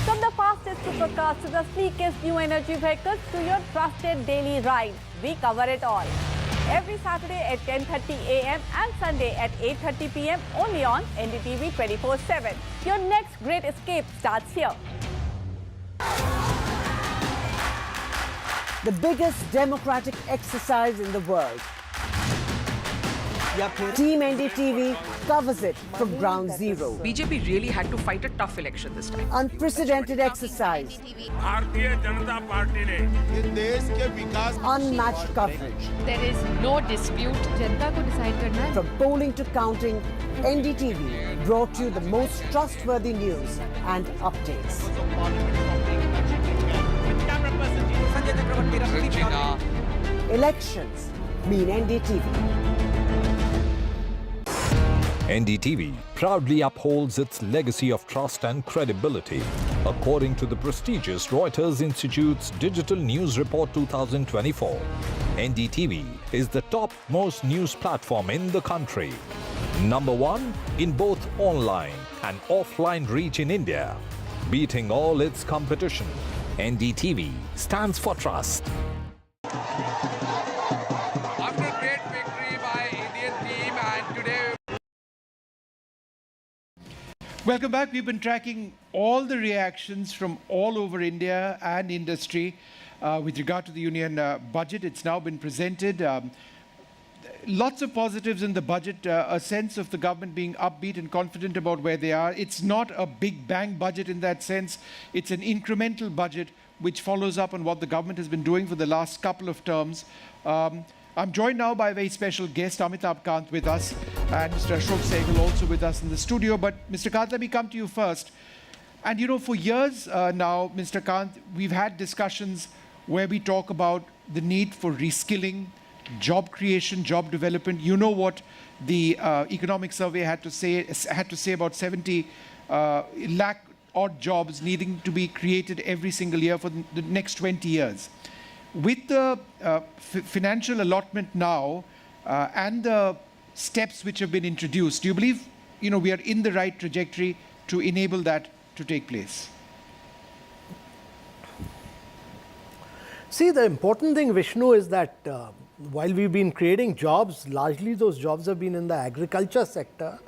From the fastest supercars to the sleekest new energy vehicles to your trusted daily ride, we cover it all. Every Saturday at 10:30 a.m. and Sunday at 8:30 p.m. only on NDTV 24/7. Your next great escape starts here. The biggest democratic exercise in the world. Team NDTV covers it from ground zero. BJP really had to fight a tough election this time. Unprecedented exercise. Unmatched coverage. There is no dispute. जनता को decide करना है. From polling to counting, NDTV brought you the most trustworthy news and updates. Elections mean NDTV. NDTV proudly upholds its legacy of trust and credibility. According to the prestigious Reuters Institute's Digital News Report 2024, NDTV is the top-most news platform in the country. Number one in both online and offline reach in India. Beating all its competition, NDTV stands for trust. After a great victory by Indian team, and today. Welcome back. We've been tracking all the reactions from all over India and industry with regard to the union budget. It's now been presented. Lots of positives in the budget, a sense of the government being upbeat and confident about where they are. It's not a big bang budget in that sense. It's an incremental budget which follows up on what the government has been doing for the last couple of terms. I'm joined now by a very special guest, Amitabh Kant, with us, and Mr. Ashok Sehgal also with us in the studio. But Mr. Kant, let me come to you first. And you know, for years now, Mr. Kant, we've had discussions where we talk about the need for reskilling, job creation, job development. You know what the economic survey had to say about 70 lakh odd jobs needing to be created every single year for the next 20 years. With the financial allotment now and the steps which have been introduced, do you believe we are in the right trajectory to enable that to take place? See, the important thing, Vishnu, is that while we've been creating jobs, largely those jobs have been in the agriculture sector,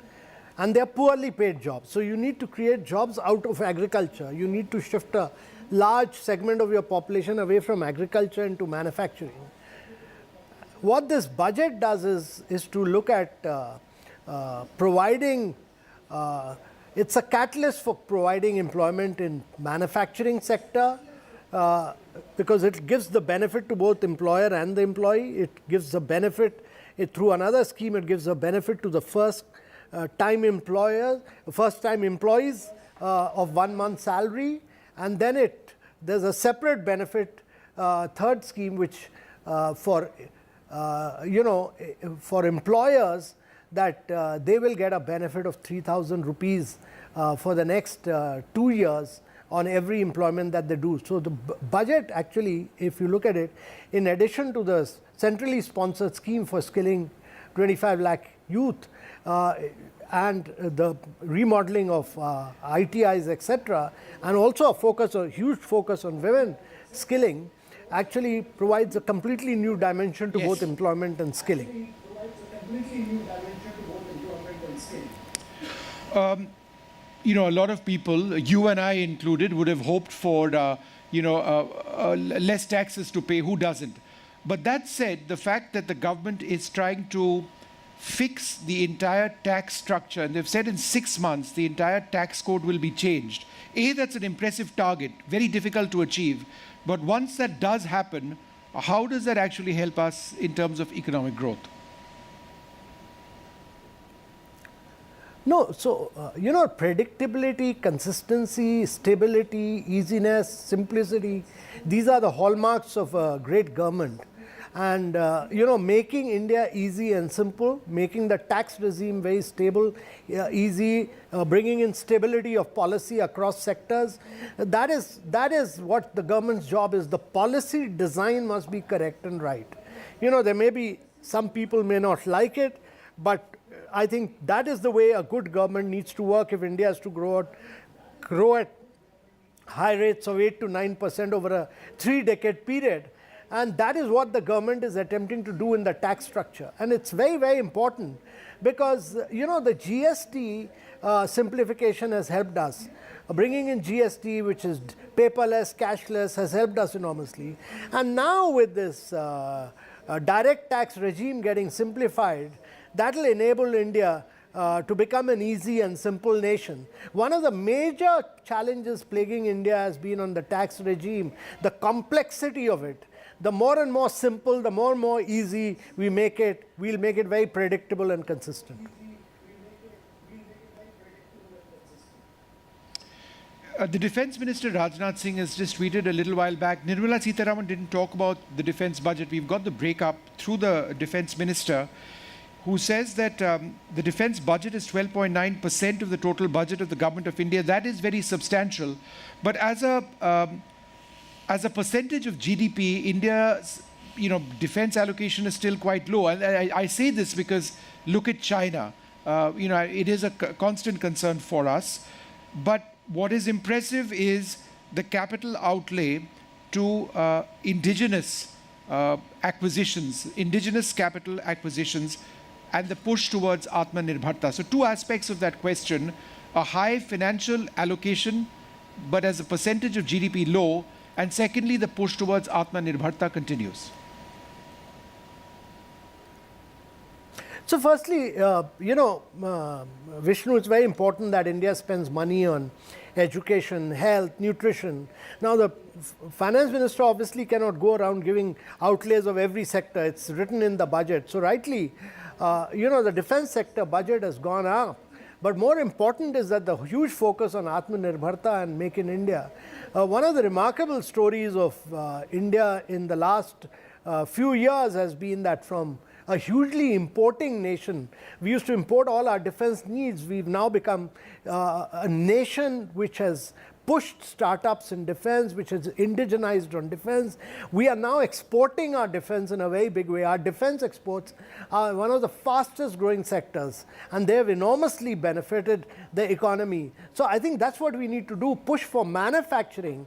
and they're poorly paid jobs. So you need to create jobs out of agriculture. You need to shift a large segment of your population away from agriculture into manufacturing. What this budget does is to look at providing, it's a catalyst for providing employment in manufacturing sector, because it gives the benefit to both employer and the employee. It gives the benefit, through another scheme, it gives a benefit to the first-time employees of 1 month's salary. And then there's a separate benefit, third scheme, which for employers, that they will get a benefit of 3,000 rupees for the next 2 years on every employment that they do. So the budget actually, if you look at it, in addition to the centrally sponsored scheme for skilling 25 lakh youth, and the remodeling of ITIs, etc., and also a huge focus on women skilling, actually provides a completely new dimension to both employment and skilling. A lot of people, you and I included, would have hoped for less taxes to pay. Who doesn't? But that said, the fact that the government is trying to fix the entire tax structure, and they've said in 6 months the entire tax code will be changed. That's an impressive target, very difficult to achieve. But once that does happen, how does that actually help us in terms of economic growth? No, so, predictability, consistency, stability, easiness, simplicity, these are the hallmarks of a great government. And, making India easy and simple, making the tax regime very stable, easy, bringing in stability of policy across sectors, that is what the government's job is. The policy design must be correct and right. There may be, some people may not like it, but I think that is the way a good government needs to work if India has to grow at high rates of 8 to 9% over a 3-decade period. And that is what the government is attempting to do in the tax structure. And it's very, very important because, the GST simplification has helped us. Bringing in GST, which is paperless, cashless, has helped us enormously. And now with this direct tax regime getting simplified, that will enable India to become an easy and simple nation. One of the major challenges plaguing India has been on the tax regime, the complexity of it. The more and more simple, the more and more easy we make it, we'll make it very predictable and consistent. The Defence Minister Rajnath Singh has just tweeted a little while back. Nirmala Sitharaman didn't talk about the defence budget. We've got the breakup through the Defence Minister, who says that the defence budget is 12.9% of the total budget of the Government of India. That is very substantial. But as a percentage of GDP, India's defence allocation is still quite low. And I say this because look at China. It is a constant concern for us. But what is impressive is the capital outlay to indigenous acquisitions, indigenous capital acquisitions, and the push towards Atmanirbharta. So 2 aspects of that question: a high financial allocation, but as a percentage of GDP low, and secondly, the push towards Atmanirbharta continues. So firstly, Vishnu, it's very important that India spends money on education, health, nutrition. Now the finance minister obviously cannot go around giving outlays of every sector. It's written in the budget. So rightly, the defense sector budget has gone up. But more important is that the huge focus on Atmanirbharta and Make in India. One of the remarkable stories of India in the last few years has been that from a hugely importing nation, we used to import all our defense needs. We've now become a nation which has pushed startups in defense, which has indigenized on defense. We are now exporting our defense in a very big way. Our defense exports are one of the fastest growing sectors, and they have enormously benefited the economy. So I think that's what we need to do, push for manufacturing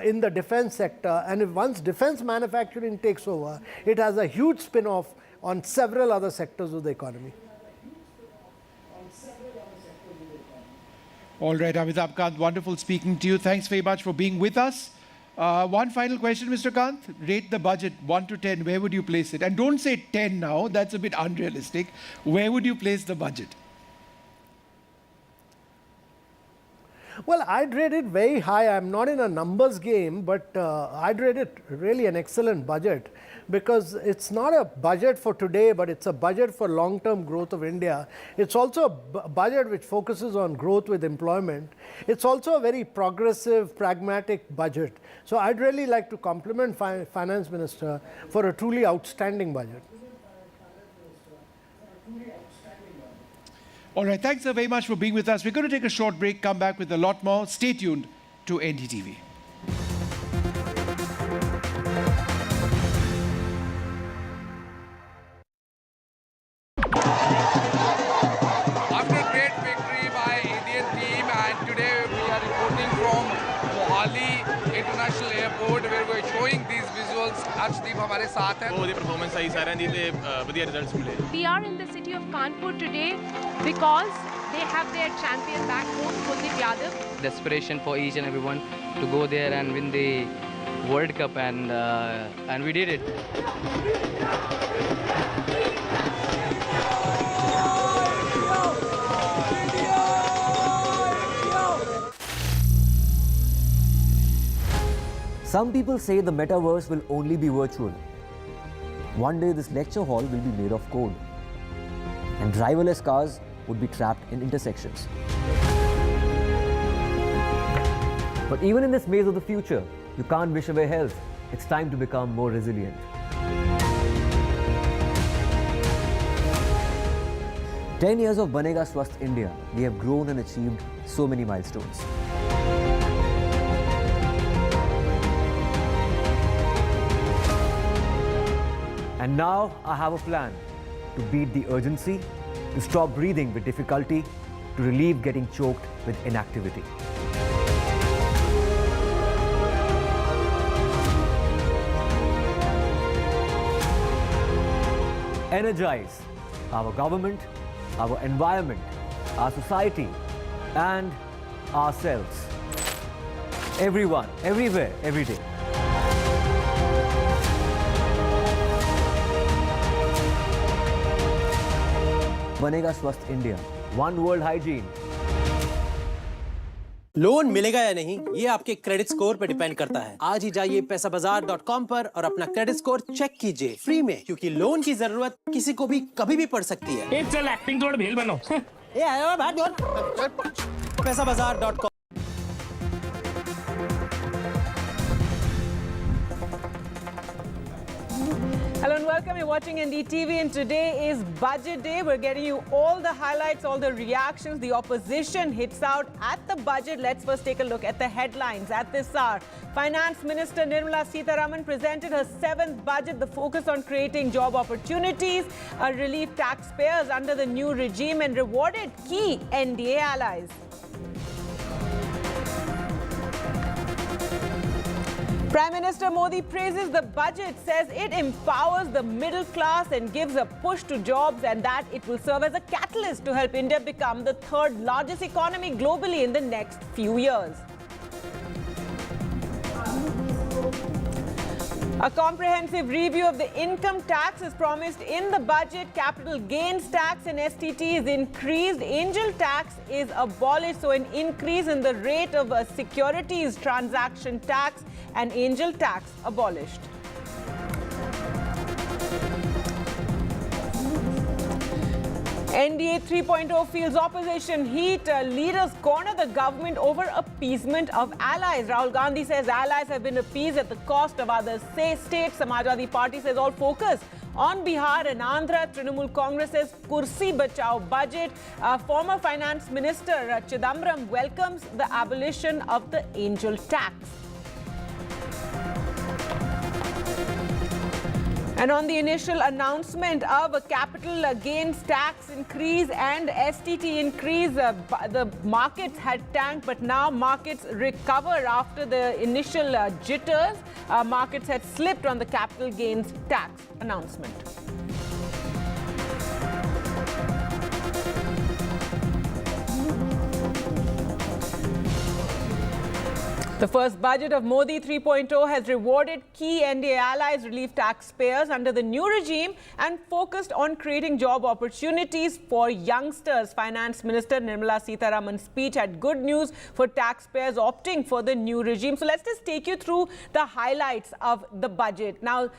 in the defense sector. And if once defense manufacturing takes over, it has a huge spin-off on several other sectors of the economy. All right, Amitabh Kant, wonderful speaking to you. Thanks very much for being with us. One final question, Mr. Kant. Rate the budget 1 to 10. Where would you place it? And don't say 10 now. That's a bit unrealistic. Where would you place the budget? Well, I'd rate it very high. I'm not in a numbers game, but I'd rate it really an excellent budget, because it's not a budget for today, but it's a budget for long-term growth of India. It's also a budget which focuses on growth with employment. It's also a very progressive, pragmatic budget. So I'd really like to compliment Finance Minister for a truly outstanding budget. All right, thanks very much for being with us. We're going to take a short break, come back with a lot more. Stay tuned to NDTV. After a great victory by Indian team, and today we are reporting from Mohali International Airport where we are showing these visuals. Arshdeep हमारे साथ हैं. ਉਹਦੀ performance ਆਈ ਸਾਰਿਆਂ ਦੀ ਤੇ ਵਧੀਆ results ਮਿਲੇ. We are in the city of Kanpur today because they have their champion back home, Kuldeep Yadav. Desperation for each and everyone to go there and win the World Cup, and we did it. Some people say the metaverse will only be virtual. One day this lecture hall will be made of code, and driverless cars would be trapped in intersections. But even in this maze of the future, you can't wish away health. It's time to become more resilient. 10 years of Banega Swasth India, we have grown and achieved so many milestones. And now I have a plan to beat the urgency, to stop breathing with difficulty, to relieve getting choked with inactivity. Energize our government, our environment, our society, and ourselves. Everyone, everywhere, every day. बनेगा स्वस्थ India, one world hygiene. Loan मिलेगा या नहीं, ये आपके credit score पर depend करता है। आज ही जाइए पैसाबाजार.com पर और अपना क्रेडिट स्कोर चेक कीजिए फ्री में, क्योंकि लोन की जरूरत किसी को भी कभी भी पड़ सकती है। चल एक्टिंग थोड़ा भेल बनो। ये आयो भाई पैसाबाजार.com। Hello and welcome. You're watching NDTV, and today is Budget Day. We're getting you all the highlights, all the reactions. The opposition hits out at the budget. Let's first take a look at the headlines at this hour. Finance Minister Nirmala Sitharaman presented her 7th budget. The focus on creating job opportunities, relief taxpayers under the new regime, and rewarded key NDA allies. Prime Minister Modi praises the budget, says it empowers the middle class and gives a push to jobs, and that it will serve as a catalyst to help India become the 3rd largest economy globally in the next few years. A comprehensive review of the income tax is promised in the budget. Capital gains tax and STT is increased. Angel tax is abolished. So an increase in the rate of securities transaction tax and angel tax abolished. NDA 3.0 feels opposition heat. Leaders corner the government over appeasement of allies. Rahul Gandhi says allies have been appeased at the cost of other states. Samajwadi Party says all focus on Bihar and Andhra. Trinamool Congress says Kursi Bachao budget. Former Finance Minister Chidambaram welcomes the abolition of the angel tax. And on the initial announcement of a capital gains tax increase and STT increase, the markets had tanked, but now markets recover after the initial jitters. Markets had slipped on the capital gains tax announcement. The first budget of Modi 3.0 has rewarded key NDA allies, relieved taxpayers under the new regime and focused on creating job opportunities for youngsters. Finance Minister Nirmala Sitharaman's speech had good news for taxpayers opting for the new regime. So let's just take you through the highlights of the budget. Now,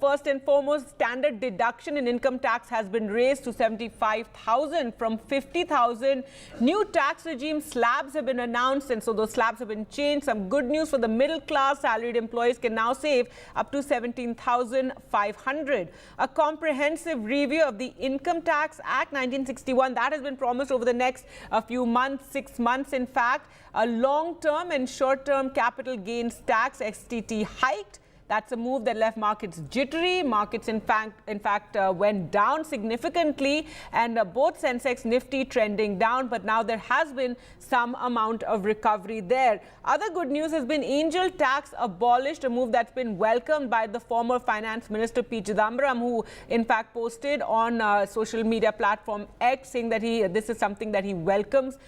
first and foremost, standard deduction in income tax has been raised to 75,000 from 50,000. New tax regime slabs have been announced, and so those slabs have been changed. Some good news for the middle class. Salaried employees can now save up to 17,500. A comprehensive review of the Income Tax Act 1961 that has been promised over the next few months, 6 months in fact. A long-term and short-term capital gains tax STT hiked. That's a move that left markets jittery. Markets, in fact, went down significantly, and both Sensex, Nifty trending down. But now there has been some amount of recovery there. Other good news has been angel tax abolished, a move that's been welcomed by the former Finance Minister P. Chidambaram, who in fact posted on social media platform X saying that this is something that he welcomes.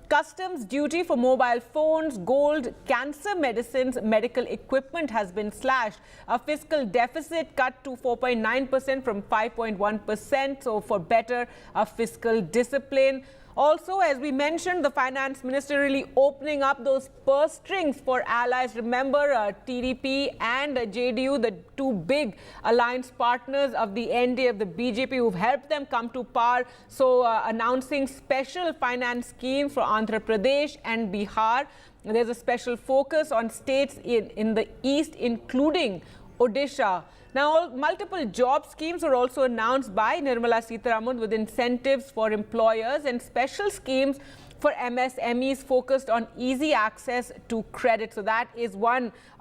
Customs duty for mobile phones, gold, cancer medicines, medical equipment has been slashed. A fiscal deficit cut to 4.9% from 5.1%, so for better fiscal discipline. Also, as we mentioned, the finance minister really opening up those purse strings for allies. Remember, TDP and JDU, the two big alliance partners of the NDA, of the BJP, who've helped them come to power. So, announcing special finance schemes for Andhra Pradesh and Bihar. There's a special focus on states in the east, including Odisha. Now, multiple job schemes were also announced by Nirmala Sitharaman with incentives for employers and special schemes for MSMEs focused on easy access to credit. So that is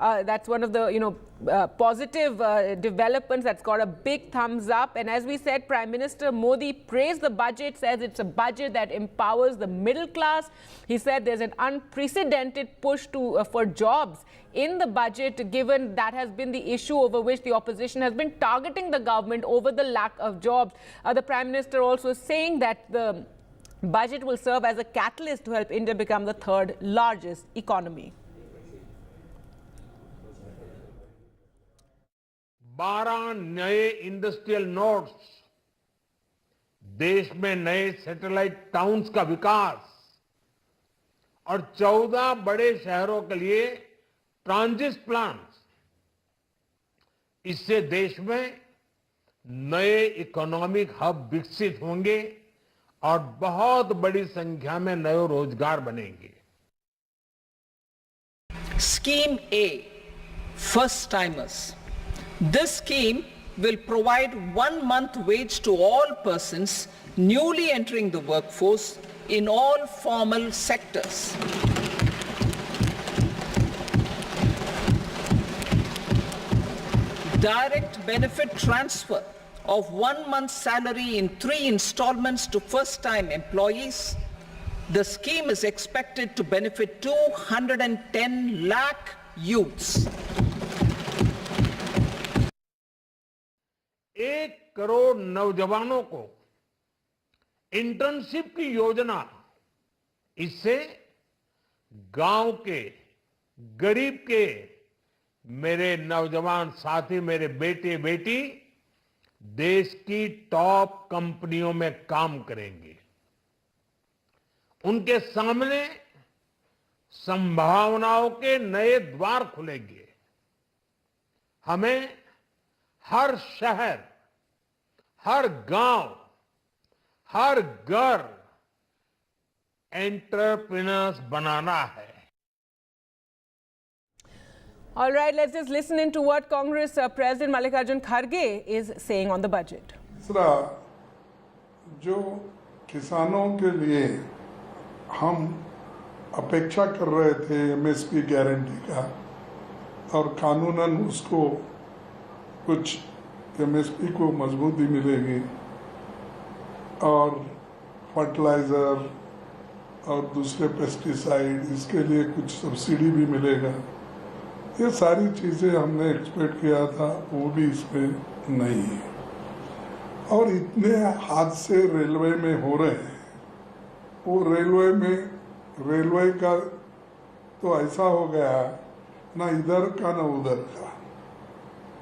that's one of the positive developments that's got a big thumbs up. And as we said, Prime Minister Modi praised the budget, says it's a budget that empowers the middle class. He said there's an unprecedented push for jobs in the budget, given that has been the issue over which the opposition has been targeting the government over the lack of jobs. The Prime Minister also saying that the budget will serve as a catalyst to help India become the third largest economy. 12 नए industrial nodes, देश में नए satellite towns का विकास और 14 बड़े शहरों के लिए ट्रांजिट प्लान्स, इससे देश में नए इकोनॉमिक हब विकसित होंगे और बहुत बड़ी संख्या में नए रोजगार बनेंगे. Scheme A, first timers. This scheme will provide 1 month wage to all persons newly entering the workforce in all formal sectors. Direct benefit transfer of 1 month's salary in 3 installments to first-time employees. The scheme is expected to benefit 210 lakh youths. 1 crore नौजवानों को internship की योजना, इससे गांव के, गरीब के, मेरे नौजवान साथी, मेरे बेटे बेटी देश की टॉप कंपनियों में काम करेंगे। उनके सामने संभावनाओं के नए द्वार खुलेंगे। हमें हर शहर, हर गांव, हर घर एंटरप्रेन्योर्स बनाना है। All right, let's just listen into what Congress President Mallikarjun Kharge is saying on the budget. दूसरा, जो किसानों के लिए हम अपेक्षा कर रहे थे एमएसपी गारंटी का, और कानूनन उसको कुछ एमएसपी को मजबूती मिलेगी और फर्टिलाइज़र और दूसरे पेस्टिसाइड इसके लिए कुछ सब्सिडी भी मिलेगा। ये सारी चीज़ें हमने एक्सपेक्ट किया था, वो भी इसमें नहीं है। और इतने हादसे रेलवे में हो रहे हैं, वो रेलवे का तो ऐसा हो गया ना इधर का ना उधर का।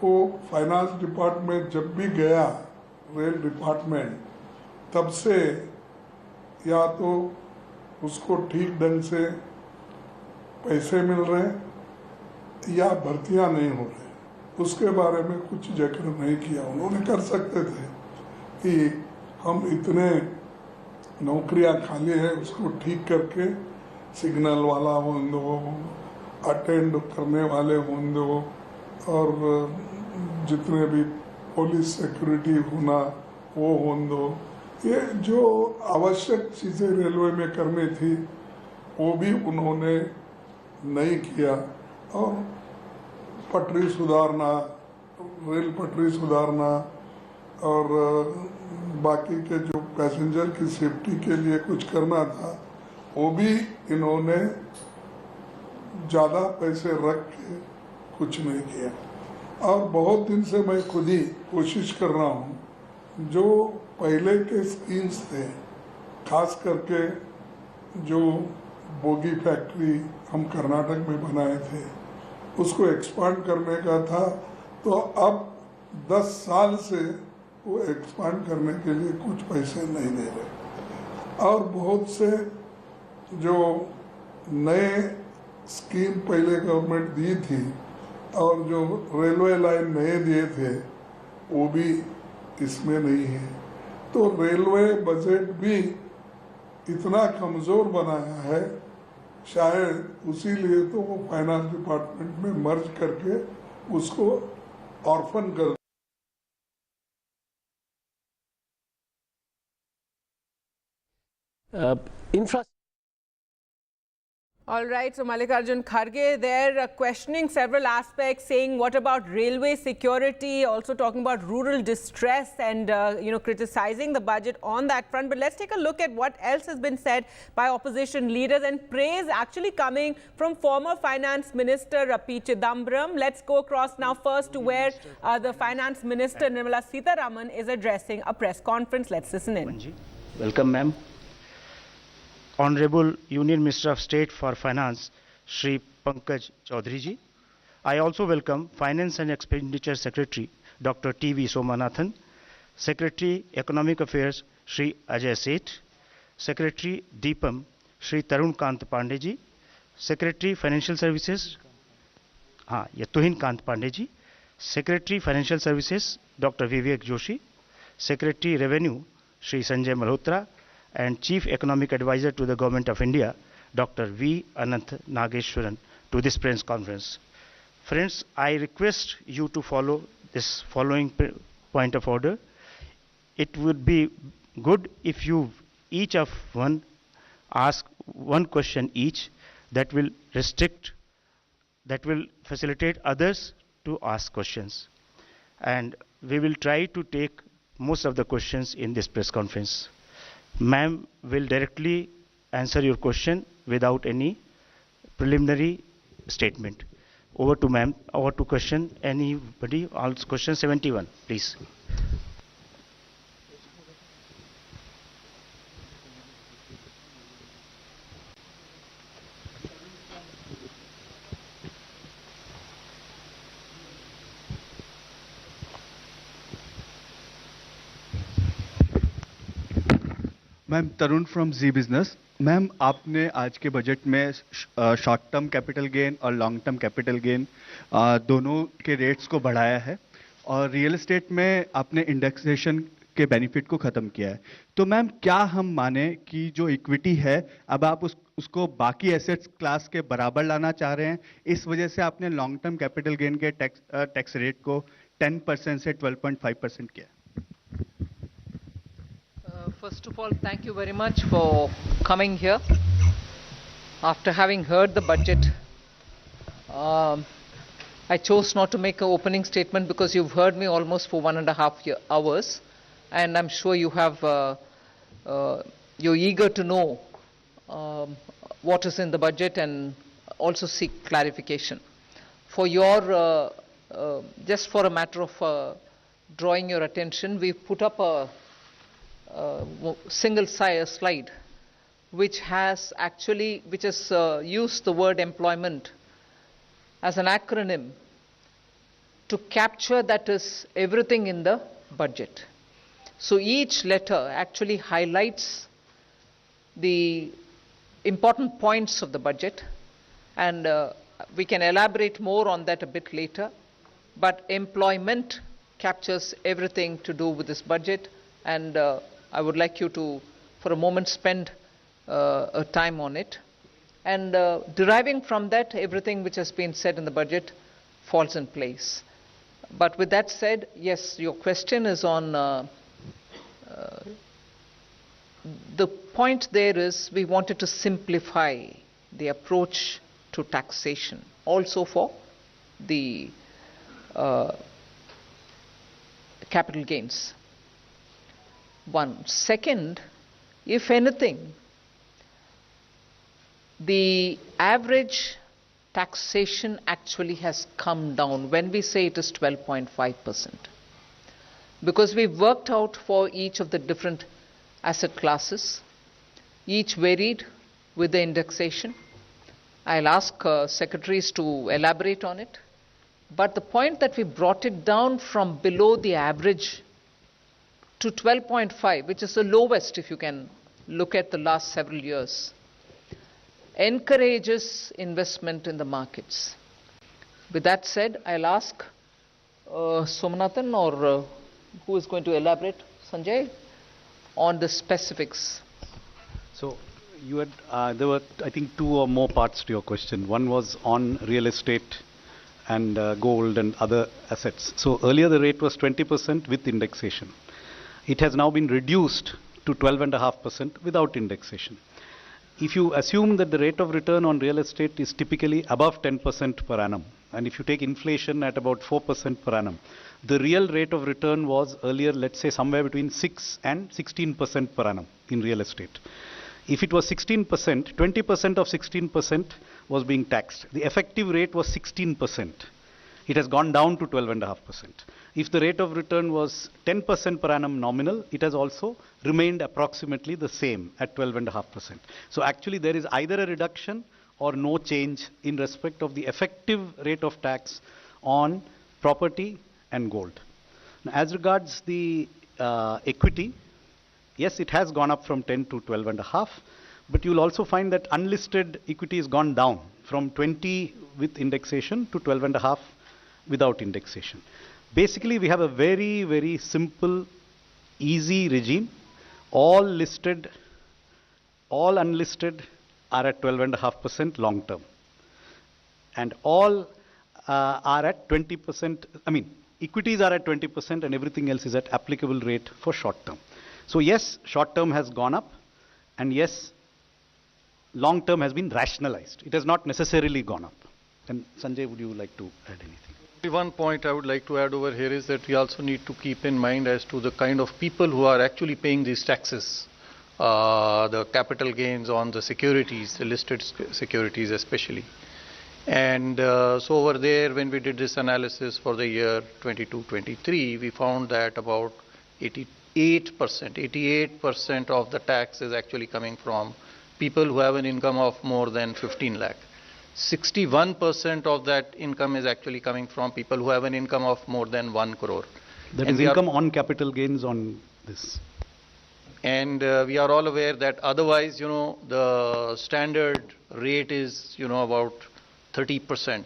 वो फाइनेंस डिपार्टमेंट जब भी गया, रेल डिपार्टमेंट, तब से या तो उसको ठीक ढंग से पैसे मिल रहे या भर्तियां नहीं हो रही, उसके बारे में कुछ जिक्र नहीं किया। उन्होंने कर सकते थे कि हम इतने नौकरियां खाली है, उसको ठीक करके सिग्नल वाला हो दो, अटेंड करने वाले हो दो, और जितने भी पुलिस सिक्योरिटी होना वो हो दो। ये जो आवश्यक चीज़ें रेलवे में करनी थी वो भी उन्होंने नहीं किया। और पटरी सुधारना, रेल पटरी सुधारना और बाकी के जो पैसेंजर की सेफ्टी के लिए कुछ करना था, वो भी इन्होंने ज़्यादा पैसे रख के कुछ नहीं किया। और बहुत दिन से मैं खुद ही कोशिश कर रहा हूँ, जो पहले के स्कीम्स थे, खास करके जो बोगी फैक्ट्री हम कर्नाटक में बनाए थे, उसको एक्सपांड करने का था, तो अब 10 साल से वो एक्सपांड करने के लिए कुछ पैसे नहीं दे रहे। और बहुत से जो नए स्कीम पहले गवर्नमेंट दी थी और जो रेलवे लाइन नए दिए थे, वो भी इसमें नहीं है। तो रेलवे बजट भी इतना कमज़ोर बनाया है, शायद उसी लिए तो वो फाइनेंस डिपार्टमेंट में मर्ज करके उसको ऑर्फन कर। All right, so Mallikarjun Kharge there questioning several aspects, saying what about railway security, also talking about rural distress and, criticizing the budget on that front. But let's take a look at what else has been said by opposition leaders, and praise actually coming from former Finance Minister P. Chidambaram. Let's go across now first to where the Finance Minister Nirmala Sitharaman is addressing a press conference. Let's listen in. Welcome, ma'am. Honorable Union Minister of State for Finance, Shri Pankaj Chaudhary ji. I also welcome Finance and Expenditure Secretary, Dr. T.V. Somanathan, Secretary Economic Affairs, Shri Ajay Seth, Secretary Deepam, Shri Tarun Kant Pandey ji, Secretary Financial Services, Tuhin Kant Pandey ji, Secretary Financial Services, Dr. Vivek Joshi, Secretary Revenue, Shri Sanjay Malhotra, and Chief Economic Advisor to the Government of India, Dr. V. Anant Nageshwaran, to this press conference. Friends, I request you to follow this following point of order. It would be good if you each of one ask one question each. That will facilitate others to ask questions. And we will try to take most of the questions in this press conference. Ma'am will directly answer your question without any preliminary statement. Over to ma'am. Over to question. Anybody? Also question 71, please. Ma'am Tarun from Zee Business. Ma'am आपने आज के budget में short term capital gain और long term capital gain दोनों के rates को बढ़ाया है और रियल एस्टेट में आपने इंडेक्सेशन के बेनिफिट को ख़त्म किया है। तो मैम क्या हम माने कि जो इक्विटी है अब आप उसको बाकी एसेट्स क्लास के बराबर लाना चाह रहे हैं, इस वजह से आपने लॉन्ग टर्म कैपिटल गेन के टैक्स रेट को 10% से 12.5% किया? First of all, thank you very much for coming here. After having heard the budget, I chose not to make an opening statement because you've heard me almost for 1.5 hours, and I'm sure you have you're eager to know what is in the budget and also seek clarification. For your just for a matter of drawing your attention, we've put up a single slide which has used the word employment as an acronym to capture that is everything in the budget. So each letter actually highlights the important points of the budget, and we can elaborate more on that a bit later, but employment captures everything to do with this budget, and I would like you to, for a moment, spend a time on it. And deriving from that, everything which has been said in the budget falls in place. But with that said, yes, your question is on the point there is we wanted to simplify the approach to taxation, also for the capital gains. One. Second, if anything, the average taxation actually has come down when we say it is 12.5%. Because we've worked out for each of the different asset classes, each varied with the indexation. I'll ask secretaries to elaborate on it. But the point that we brought it down from below the average to 12.5, which is the lowest if you can look at the last several years, encourages investment in the markets. With that said, I'll ask Somanathan or who is going to elaborate, Sanjay, on the specifics. So you had, there were I think two or more parts to your question. One was on real estate and gold and other assets. So earlier the rate was 20% with indexation. It has now been reduced to 12.5% without indexation. If you assume that the rate of return on real estate is typically above 10% per annum, and if you take inflation at about 4% per annum, the real rate of return was earlier, let's say, somewhere between 6 and 16% per annum in real estate. If it was 16%, 20% of 16% was being taxed. The effective rate was 16%. It has gone down to 12.5%. If the rate of return was 10% per annum nominal, it has also remained approximately the same at 12.5%. So actually there is either a reduction or no change in respect of the effective rate of tax on property and gold. Now, as regards the equity, yes, it has gone up from 10 to 12.5, but you'll also find that unlisted equity has gone down from 20 with indexation to 12.5 without indexation. Basically, we have a very, very simple, easy regime. All listed, all unlisted are at 12.5% long term. And all are at 20%, I mean, equities are at 20% and everything else is at applicable rate for short term. So yes, short term has gone up, and yes, long term has been rationalized. It has not necessarily gone up. And Sanjay, would you like to add anything? One point I would like to add over here is that we also need to keep in mind as to the kind of people who are actually paying these taxes, the capital gains on the securities, the listed securities especially. And so over there, when we did this analysis for the year 22-23, we found that about 88% of the tax is actually coming from people who have an income of more than 15 lakh. 61% of that income is actually coming from people who have an income of more than 1 crore. That is income on capital gains on this. And we are all aware that otherwise, the standard rate is, about 30%.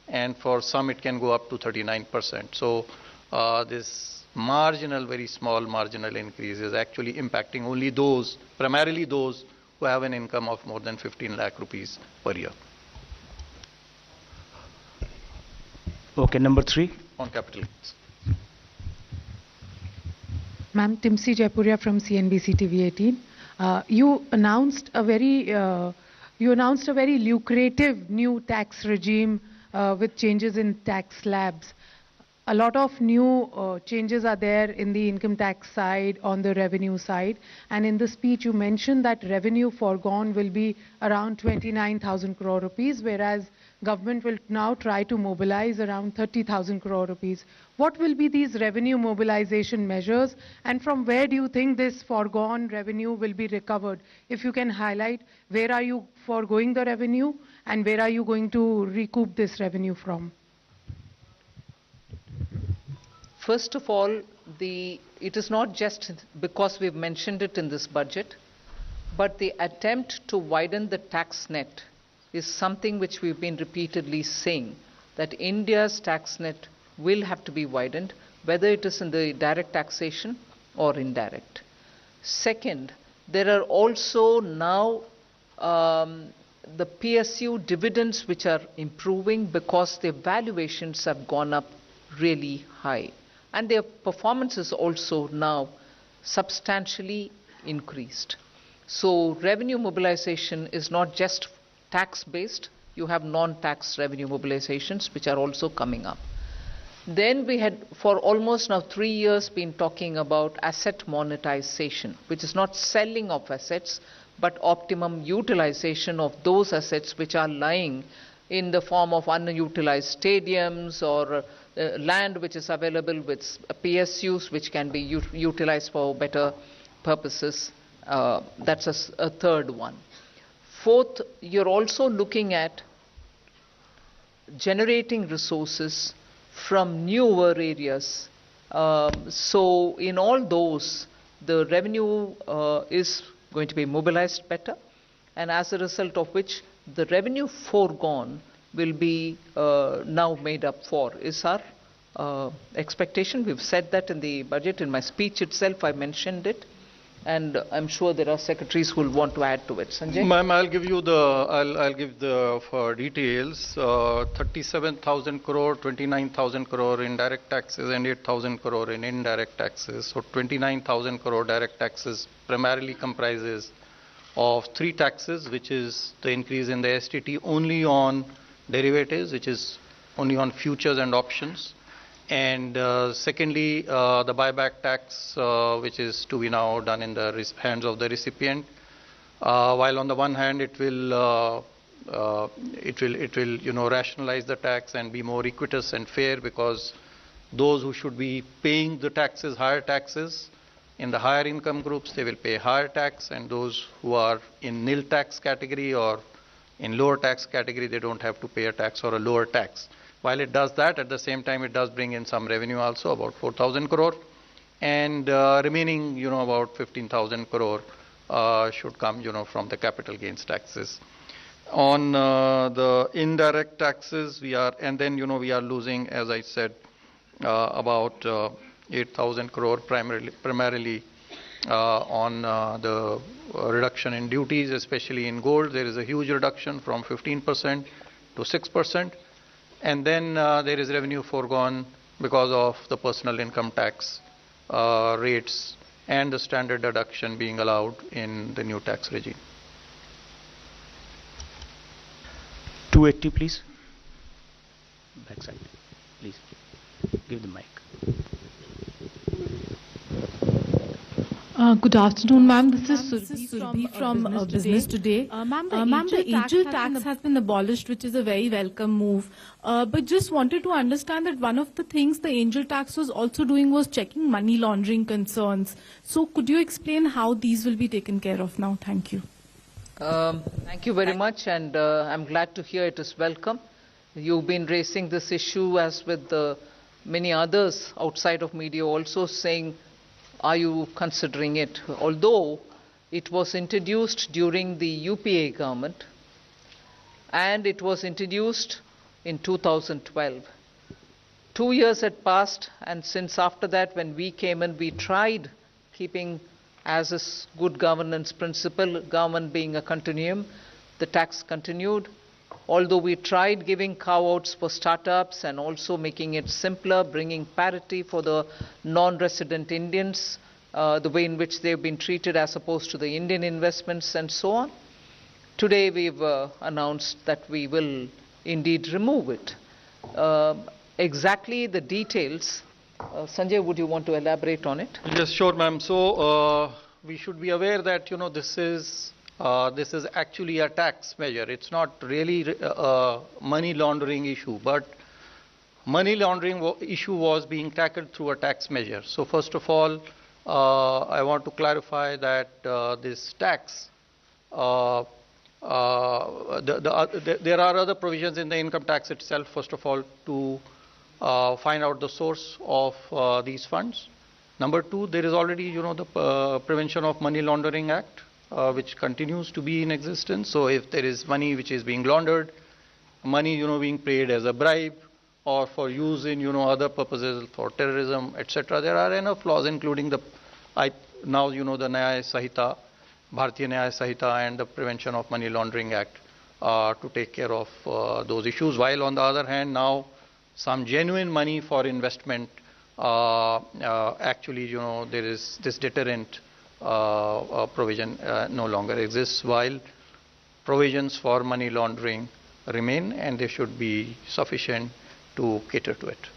And for some, it can go up to 39%. So this marginal, very small marginal increase is actually impacting only those, primarily those who have an income of more than 15 lakh rupees per year. Okay, number 3. On capital gains. Ma'am, Timsi Jaipuria from CNBC TV 18. You announced a very lucrative new tax regime with changes in tax slabs. A lot of new changes are there in the income tax side, on the revenue side. And in the speech, you mentioned that revenue foregone will be around 29,000 crore rupees, whereas government will now try to mobilize around 30,000 crore rupees. What will be these revenue mobilization measures, and from where do you think this foregone revenue will be recovered? If you can highlight, where are you foregoing the revenue, and where are you going to recoup this revenue from? First of all, it is not just because we've mentioned it in this budget, but the attempt to widen the tax net is something which we've been repeatedly saying, that India's tax net will have to be widened, whether it is in the direct taxation or indirect. Second, there are also now the PSU dividends which are improving because their valuations have gone up really high. And their performance is also now substantially increased. So revenue mobilization is not just tax-based, you have non-tax revenue mobilizations which are also coming up. Then we had, for almost now 3 years, been talking about asset monetization, which is not selling of assets, but optimum utilization of those assets which are lying in the form of unutilized stadiums or land which is available with PSUs which can be utilized for better purposes. That's a third one. Fourth, you're also looking at generating resources from newer areas. So in all those, the revenue is going to be mobilized better, and as a result of which the revenue foregone will be now made up for, is our expectation. We've said that in the budget. In my speech itself, I mentioned it, and I'm sure there are secretaries who will want to add to it. Sanjay? Ma'am, I'll give the details. 37,000 crore, 29,000 crore in direct taxes, and 8,000 crore in indirect taxes. So 29,000 crore direct taxes primarily comprises of 3 taxes, which is the increase in the STT only on derivatives, which is only on futures and options. And secondly, the buyback tax, which is to be now done in the hands of the recipient. While on the one hand, it will rationalize the tax and be more equitous and fair, because those who should be paying the taxes, higher taxes, in the higher income groups, they will pay higher tax, and those who are in nil tax category or in lower tax category, they don't have to pay a tax or a lower tax. While it does that, at the same time, it does bring in some revenue also, about 4,000 crore, and remaining, about 15,000 crore should come, from the capital gains taxes. On the indirect taxes, we are losing, as I said, about 8,000 crore primarily on the reduction in duties, especially in gold. There is a huge reduction from 15% to 6%. And then there is revenue foregone because of the personal income tax rates and the standard deduction being allowed in the new tax regime. 280, please. Backside, please. Give the mic. Good afternoon, ma'am. This is Surbhi from Business Today. Ma'am, the angel tax has been abolished, which is a very welcome move. But just wanted to understand that one of the things the angel tax was also doing was checking money laundering concerns. So could you explain how these will be taken care of now? Thank you. Thank you very much, and I'm glad to hear it is welcome. You've been raising this issue, as with many others outside of media, also saying are you considering it? Although it was introduced during the UPA government and it was introduced in 2012. 2 years had passed, and since after that when we came in, we tried keeping as a good governance principle, government being a continuum, the tax continued. Although we tried giving carve-outs for startups and also making it simpler, bringing parity for the non-resident Indians, the way in which they've been treated as opposed to the Indian investments and so on. Today we've announced that we will indeed remove it. Exactly the details, Sanjay, would you want to elaborate on it? Yes, sure, ma'am. So we should be aware that this is actually a tax measure. It's not really a money laundering issue, but money laundering issue was being tackled through a tax measure. So first of all, I want to clarify that this tax, there are other provisions in the income tax itself, first of all, to find out the source of these funds. Number two, there is already, the Prevention of Money Laundering Act, which continues to be in existence. So if there is money which is being laundered, money, being paid as a bribe or for use in, other purposes for terrorism, etc., there are enough laws, including the Nyaya Sahita, Bharatiya Nyaya Sahita, and the Prevention of Money Laundering Act to take care of those issues. While on the other hand, now some genuine money for investment, actually, there is this deterrent provision no longer exists, while provisions for money laundering remain, and they should be sufficient to cater to it.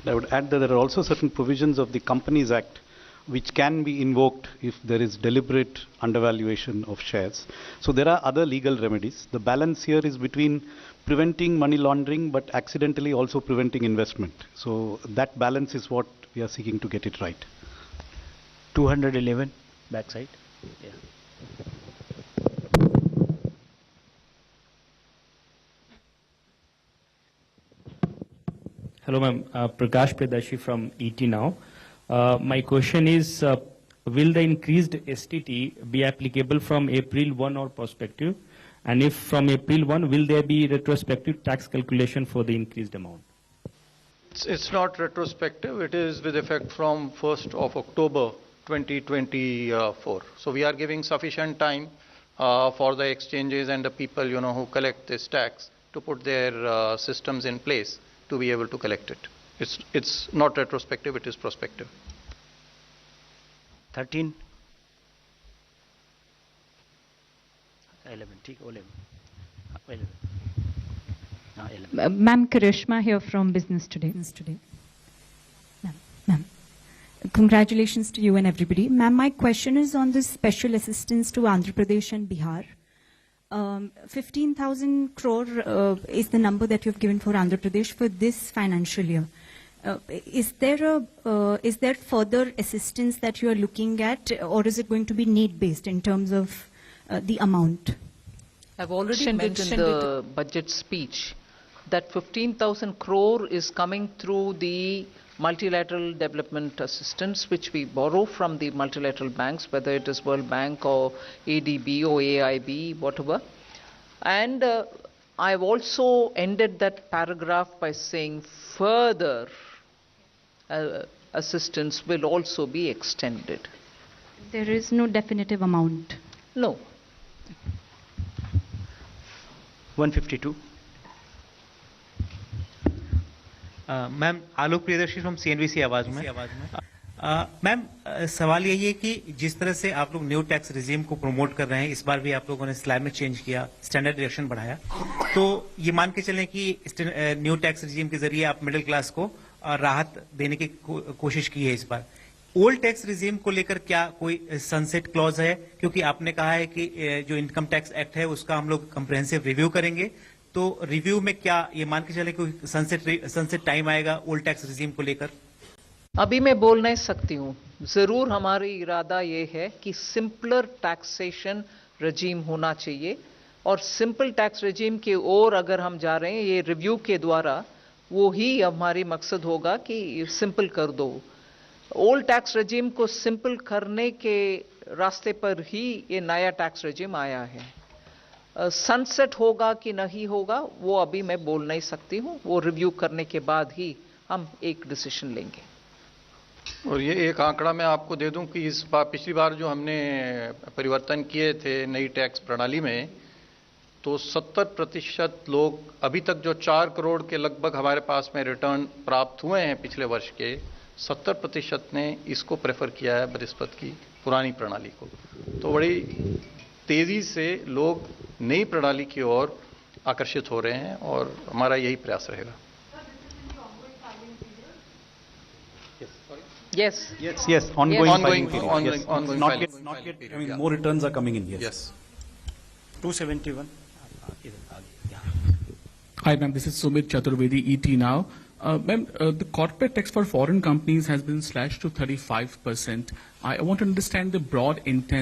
I would add that there are also certain provisions of the Companies Act which can be invoked if there is deliberate undervaluation of shares. So there are other legal remedies. The balance here is between preventing money laundering but accidentally also preventing investment. So that balance is what we are seeking to get it right. 211 backside. Yeah. Hello, ma'am. Prakash Predashi from ET Now. My question is, will the increased STT be applicable from April 1 or prospective? And if from April 1, will there be retrospective tax calculation for the increased amount? It's not retrospective. It is with effect from 1st of October 2024. So we are giving sufficient time for the exchanges and the people, who collect this tax to put their systems in place to be able to collect it. It's not retrospective, it is prospective. 13. 11. 11. Ma'am, Karishma here from Business Today. Ma'am, congratulations to you and everybody. Ma'am, my question is on this special assistance to Andhra Pradesh and Bihar. 15,000 crore is the number that you've given for Andhra Pradesh for this financial year. Is there further assistance that you are looking at, or is it going to be need-based in terms of the amount? I've already mentioned in the budget speech that 15,000 crore is coming through the multilateral development assistance, which we borrow from the multilateral banks, whether it is World Bank or ADB or AIB, whatever. And I've also ended that paragraph by saying further assistance will also be extended. There is no definitive amount? No. 152. Ma'am Alok Priyadarshi from CNBC आवाज में ma'am सवाल यही है कि जिस तरह से आप लोग न्यू टैक्स रिजीम को प्रमोट कर रहे हैं, इस बार भी आप लोगों ने स्लैब में चेंज किया, स्टैंडर्ड डिडक्शन बढ़ाया, तो ये मान के चलें कि न्यू टैक्स रिजीम के जरिए आप मिडिल क्लास को राहत देने की कोशिश की है इस बार। ओल्ड टैक्स रिजीम को लेकर क्या कोई सनसेट क्लॉज है? क्योंकि आपने कहा है कि जो इनकम टैक्स एक्ट है उसका हम लोग कंप्रिहेंसिव रिव्यू करेंगे, तो रिव्यू में क्या ये मान के चले कोई सनसेट टाइम आएगा ओल्ड टैक्स रिजीम को लेकर? अभी मैं बोल नहीं सकती हूँ। जरूर हमारी इरादा ये है कि सिंपलर टैक्सेशन रजीम होना चाहिए, और सिंपल टैक्स रजीम की ओर अगर हम जा रहे हैं ये रिव्यू के द्वारा, वो ही हमारी मकसद होगा कि सिंपल कर दो। ओल्ड टैक्स रेजिम को सिंपल करने के रास्ते पर ही ये नया टैक्स रेजिम आया है। सनसेट होगा कि नहीं होगा वो अभी मैं बोल नहीं सकती हूँ, वो रिव्यू करने के बाद ही हम एक डिसीजन लेंगे। और ये एक आंकड़ा मैं आपको दे दूं कि इस बार पिछली बार जो हमने परिवर्तन किए थे नई टैक्स प्रणाली में, तो 70% लोग अभी तक जो 4 करोड़ के लगभग हमारे पास में रिटर्न प्राप्त हुए हैं पिछले वर्ष के, 70% ने इसको प्रेफर किया है बनिस्बत की पुरानी प्रणाली को। तो बड़ी तेजी से लोग नई प्रणाली की ओर आकर्षित हो रहे हैं और हमारा यही प्रयास रहेगा। Yes. Yes. Ongoing period. Ongoing Not filing yet. period, I mean, yeah. more returns are coming in. Yes. 271. Hi, ma'am. This is Sumit Chaturvedi, ET Now. Ma'am, the corporate tax for foreign companies has been slashed to 35%. I want to understand the broad intent.